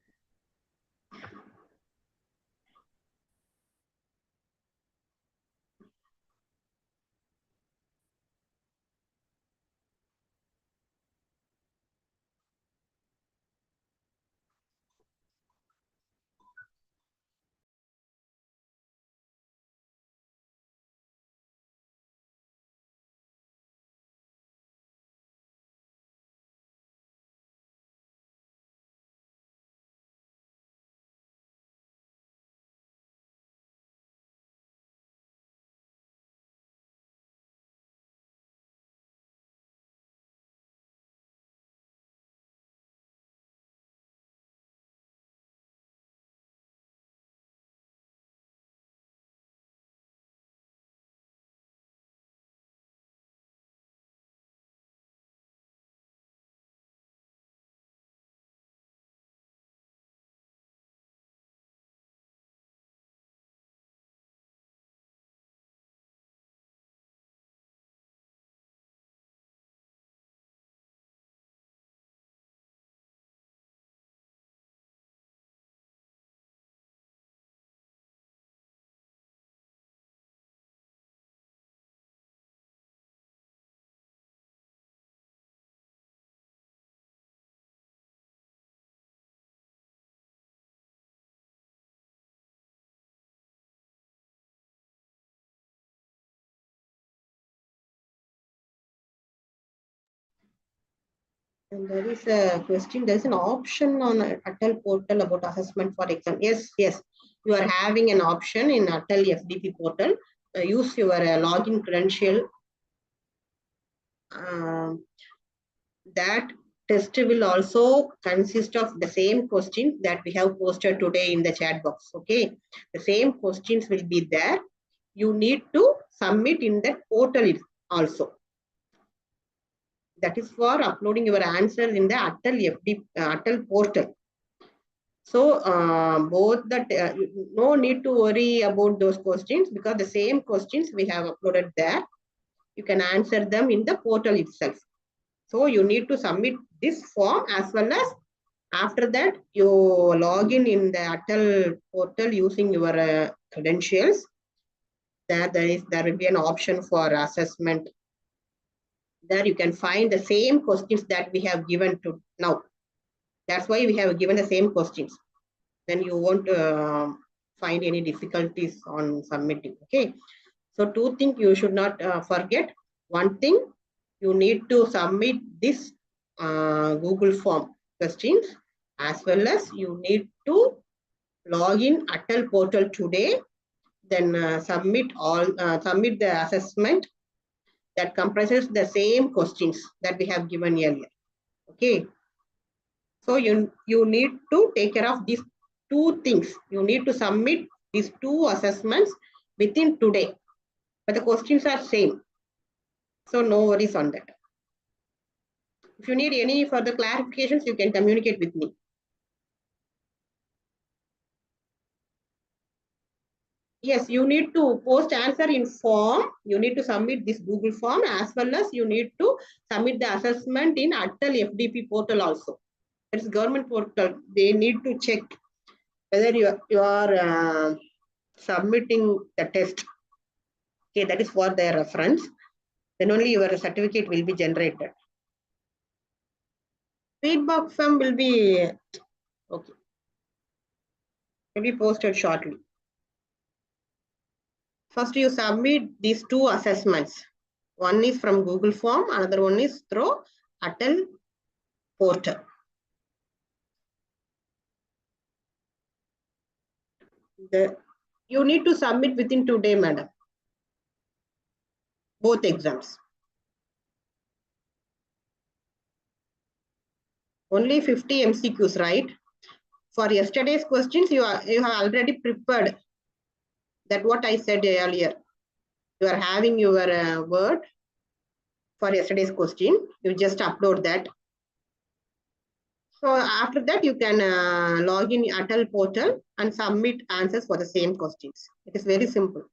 And there is a question, there's an option on Atal portal about assessment for exam. Yes, yes. You are having an option in Atal FDP portal. Use your login credential. That test will also consist of the same questions that we have posted today in the chat box. Okay. The same questions will be there. You need to submit in that portal also. That is for uploading your answers in the Atal portal. So both that no need to worry about those questions because the same questions we have uploaded there. You can answer them in the portal itself. So you need to submit this form as well as after that you log in the Atal portal using your credentials. There will be an option for assessment. There you can find the same questions that we have given to now. That's why we have given the same questions. Then you won't find any difficulties on submitting. Okay. So two things you should not forget. One thing, you need to submit this Google form questions as well as you need to log in Atal portal today. Then submit the assessment that comprises the same questions that we have given earlier. Okay. So you need to take care of these two things. You need to submit these two assessments within today. But the questions are same. So no worries on that. If you need any further clarifications, you can communicate with me. Yes, you need to post answer in form. You need to submit this Google form as well as you need to submit the assessment in Atal FDP portal also. It's government portal. They need to check whether you are submitting the test. Okay, that is for their reference. Then only your certificate will be generated. Feedback form will be okay. Will be posted shortly. First, you submit these two assessments. One is from Google form, another one is through Atal portal. You need to submit within today, madam. Both exams. Only 50 MCQs, right? For yesterday's questions, you have already prepared. That what I said earlier. You are having your word for yesterday's question. You just upload that. So after that, you can log in Atal portal and submit answers for the same questions. It is very simple.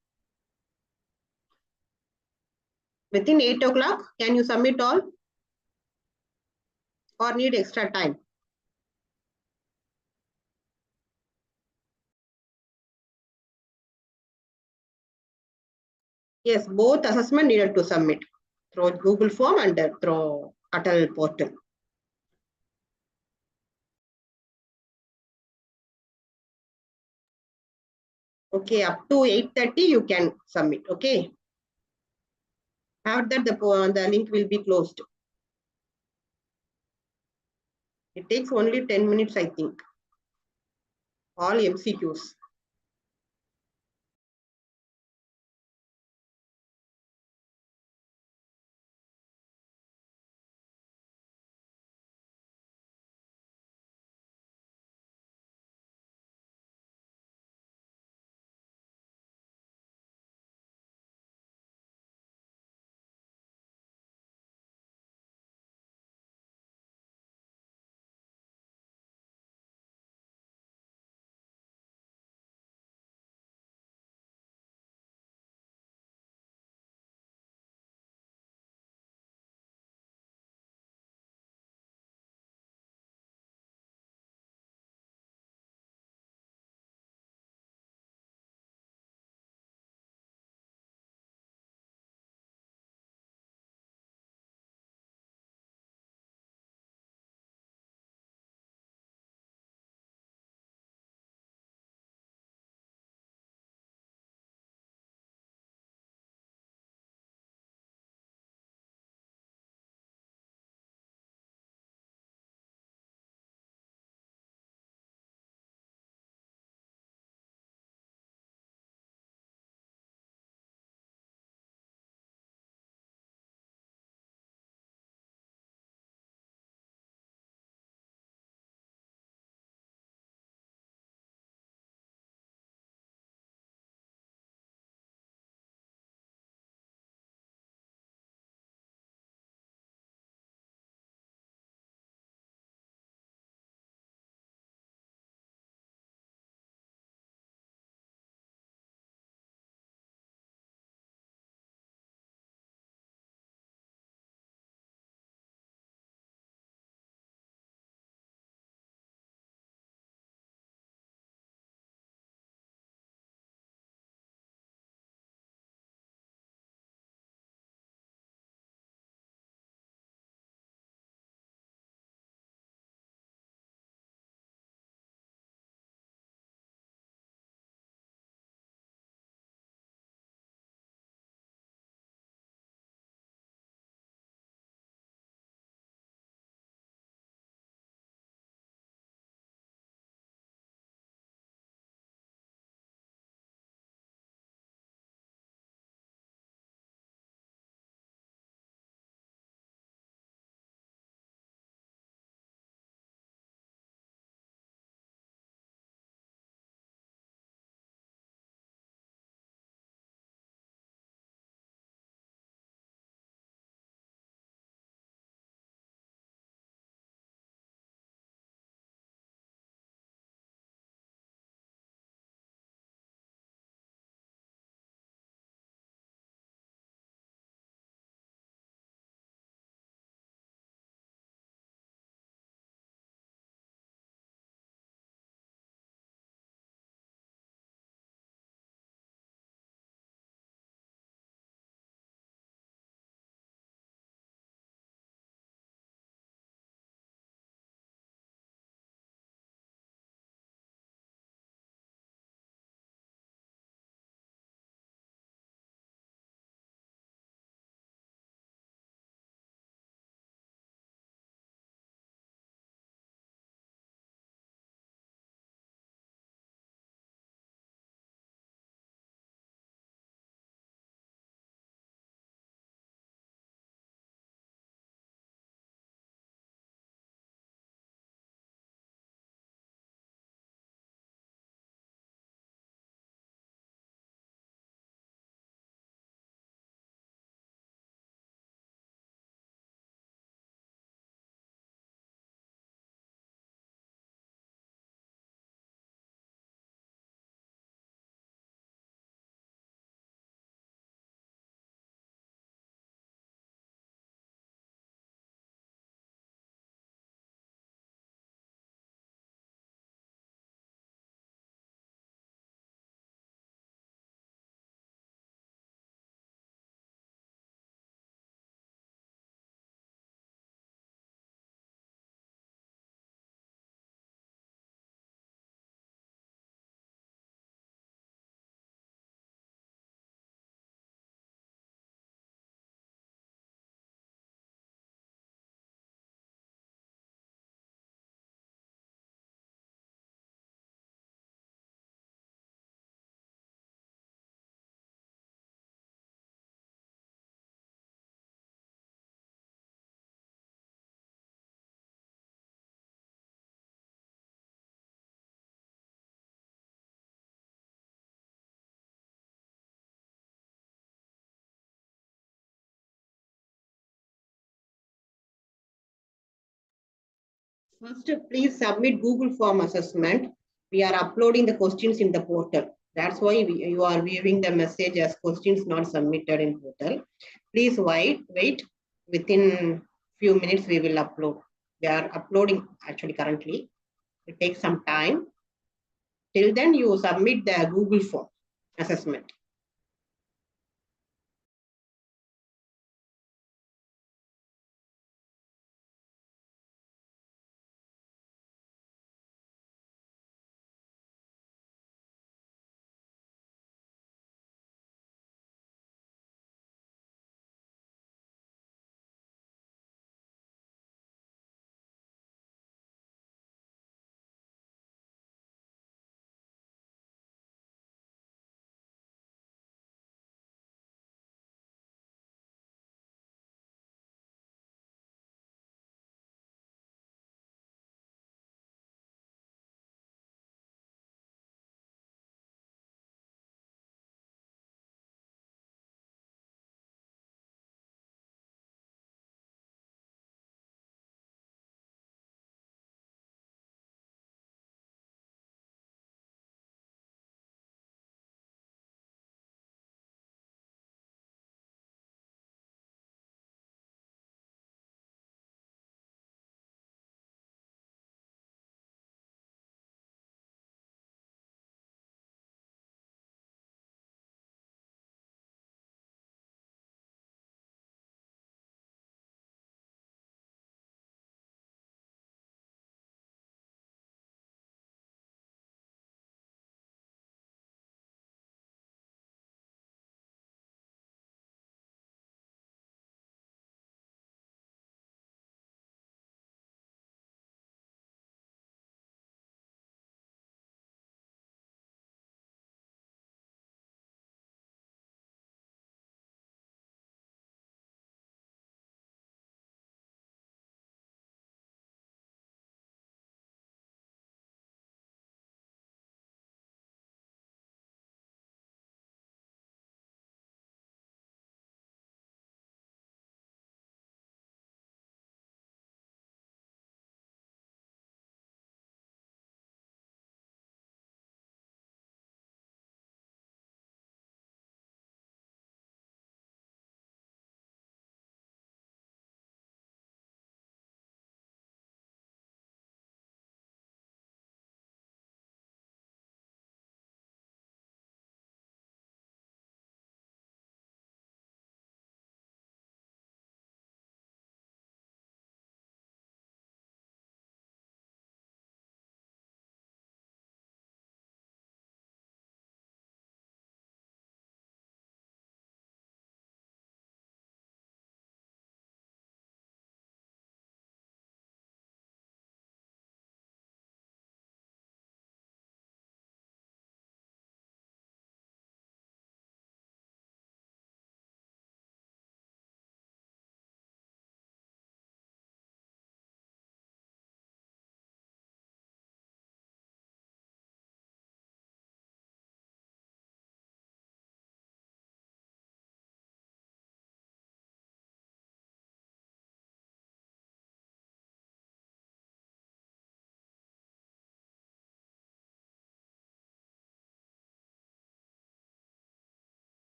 Within 8 o'clock, can you submit all? Or need extra time? Yes, both assessment needed to submit through Google form and through Atal portal. Okay, up to 8:30 you can submit. Okay. After that, the link will be closed. It takes only 10 minutes, I think. All MCQs. First, please submit Google Form assessment. We are uploading the questions in the portal. That's why you are viewing the message as questions not submitted in portal. Please wait. Within few minutes, we will upload. We are uploading actually currently. It takes some time. Till then, you submit the Google Form assessment.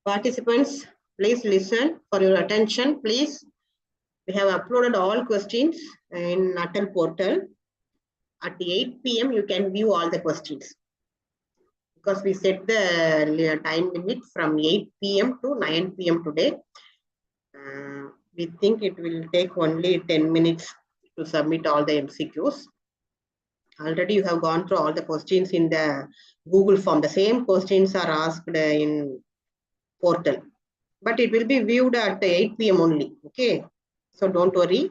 Participants, please listen for your attention, please. We have uploaded all questions in Atal portal. At 8 p.m. you can view all the questions because we set the time limit from 8 p.m. to 9 p.m. today. We think it will take only 10 minutes to submit all the MCQs. Already you have gone through all the questions in the Google form. The same questions are asked in portal, but it will be viewed at 8 p.m. only. Okay, so don't worry.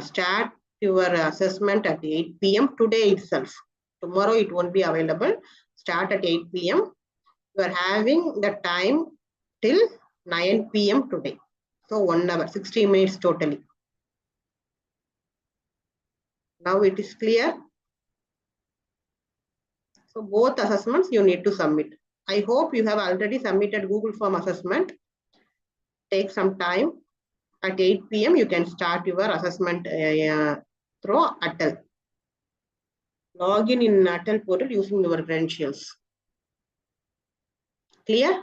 Start your assessment at 8 p.m. today itself. Tomorrow it won't be available. Start at 8 p.m. You are having the time till 9 p.m. today. So 1 hour, 60 minutes totally. Now it is clear. So both assessments you need to submit. I hope you have already submitted Google Form assessment. Take some time. At 8 p.m. you can start your assessment through Atal. Login in Atal portal using your credentials. Clear?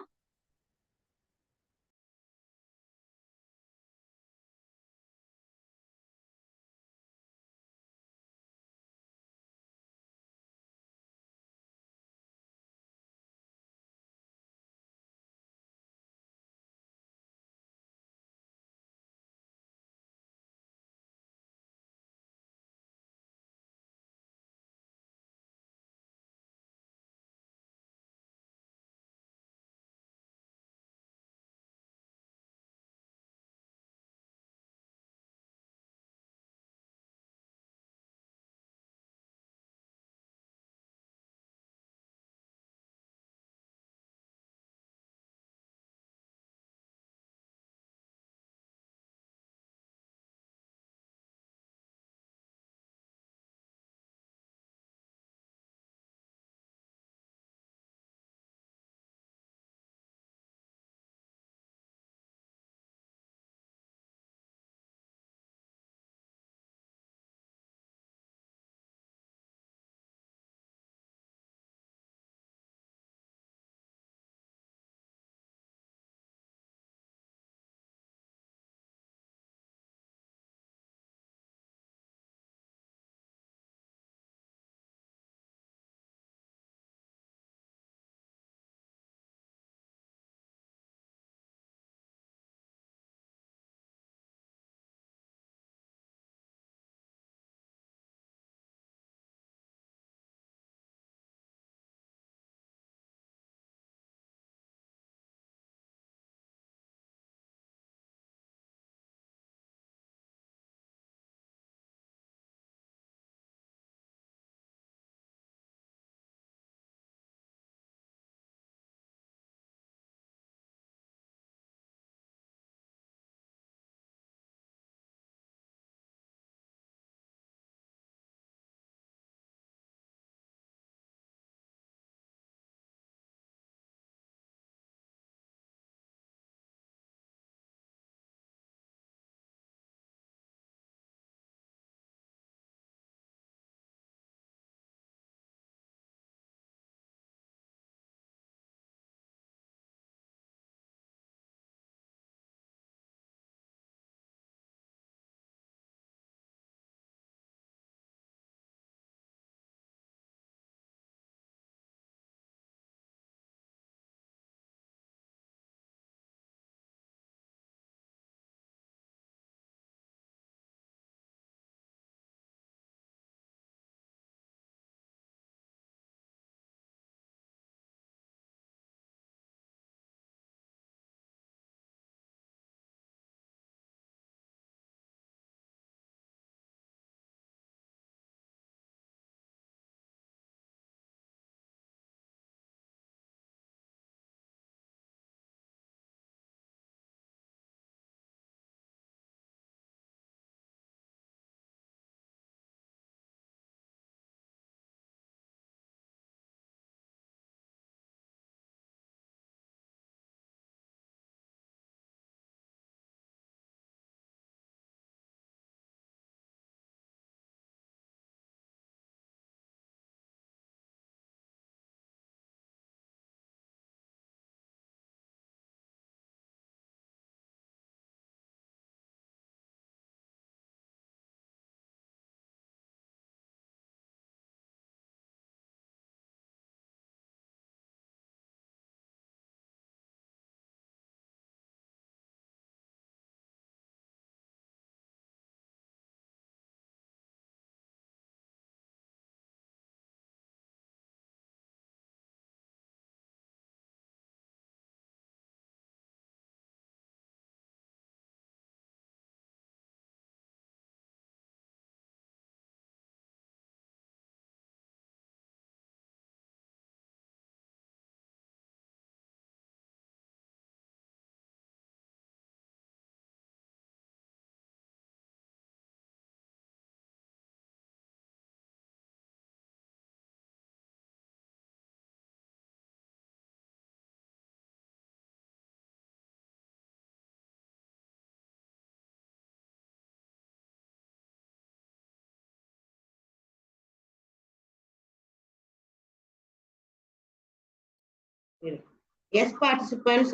Yes, participants,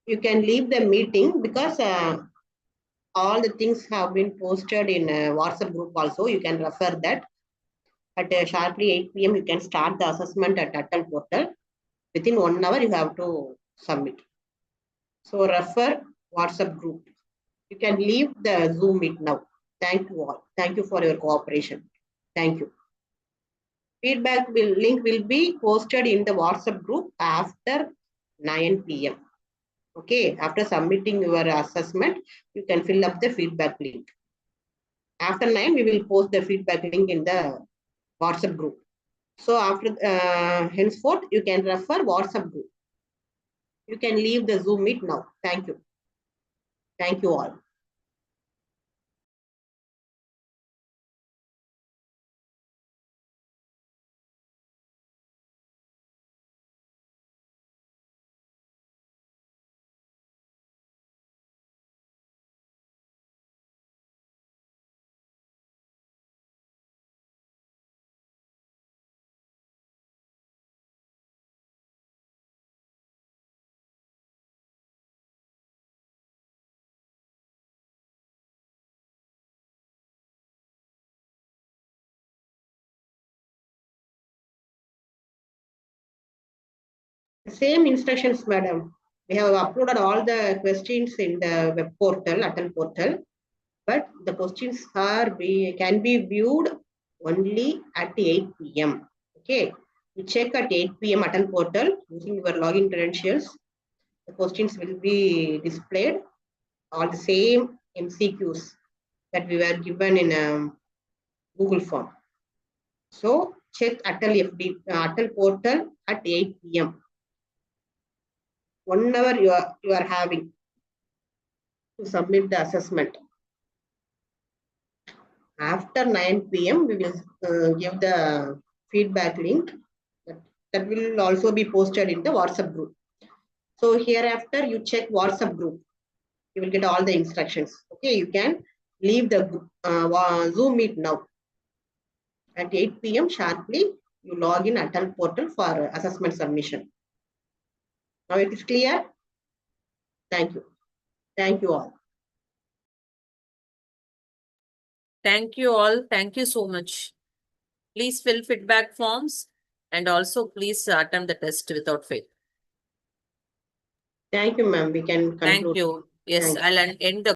you can leave the meeting because all the things have been posted in WhatsApp group also. You can refer that. At sharply 8 p.m. you can start the assessment at Atal portal. Within 1 hour you have to submit. So refer WhatsApp group. You can leave the Zoom meet now. Thank you all. Thank you for your cooperation. Thank you. Feedback link will be posted in the WhatsApp group after 9 p.m. Okay, after submitting your assessment, you can fill up the feedback link. After 9, we will post the feedback link in the WhatsApp group. So after henceforth, you can refer WhatsApp group. You can leave the Zoom meet now. Thank you. Thank you all. Same instructions, madam. We have uploaded all the questions in the web portal, Atal portal, but the questions can be viewed only at 8 p.m. Okay, you check at 8 p.m. Atal portal using your login credentials. The questions will be displayed, all the same MCQs that we were given in Google form. So check Atal portal at 8 p.m. 1 hour you are having to submit the assessment. After 9 p.m. we will give the feedback link that will also be posted in the WhatsApp group. So hereafter you check WhatsApp group. You will get all the instructions. Okay, you can leave the Zoom meet now. At 8 p.m. sharply, you log in Atal portal for assessment submission. Now it is clear? Thank you. Thank you all. Thank you all. Thank you so much. Please fill feedback forms and also please attempt the test without fail. Thank you, ma'am. We can conclude. Thank you. Yes, Thank you. I'll end the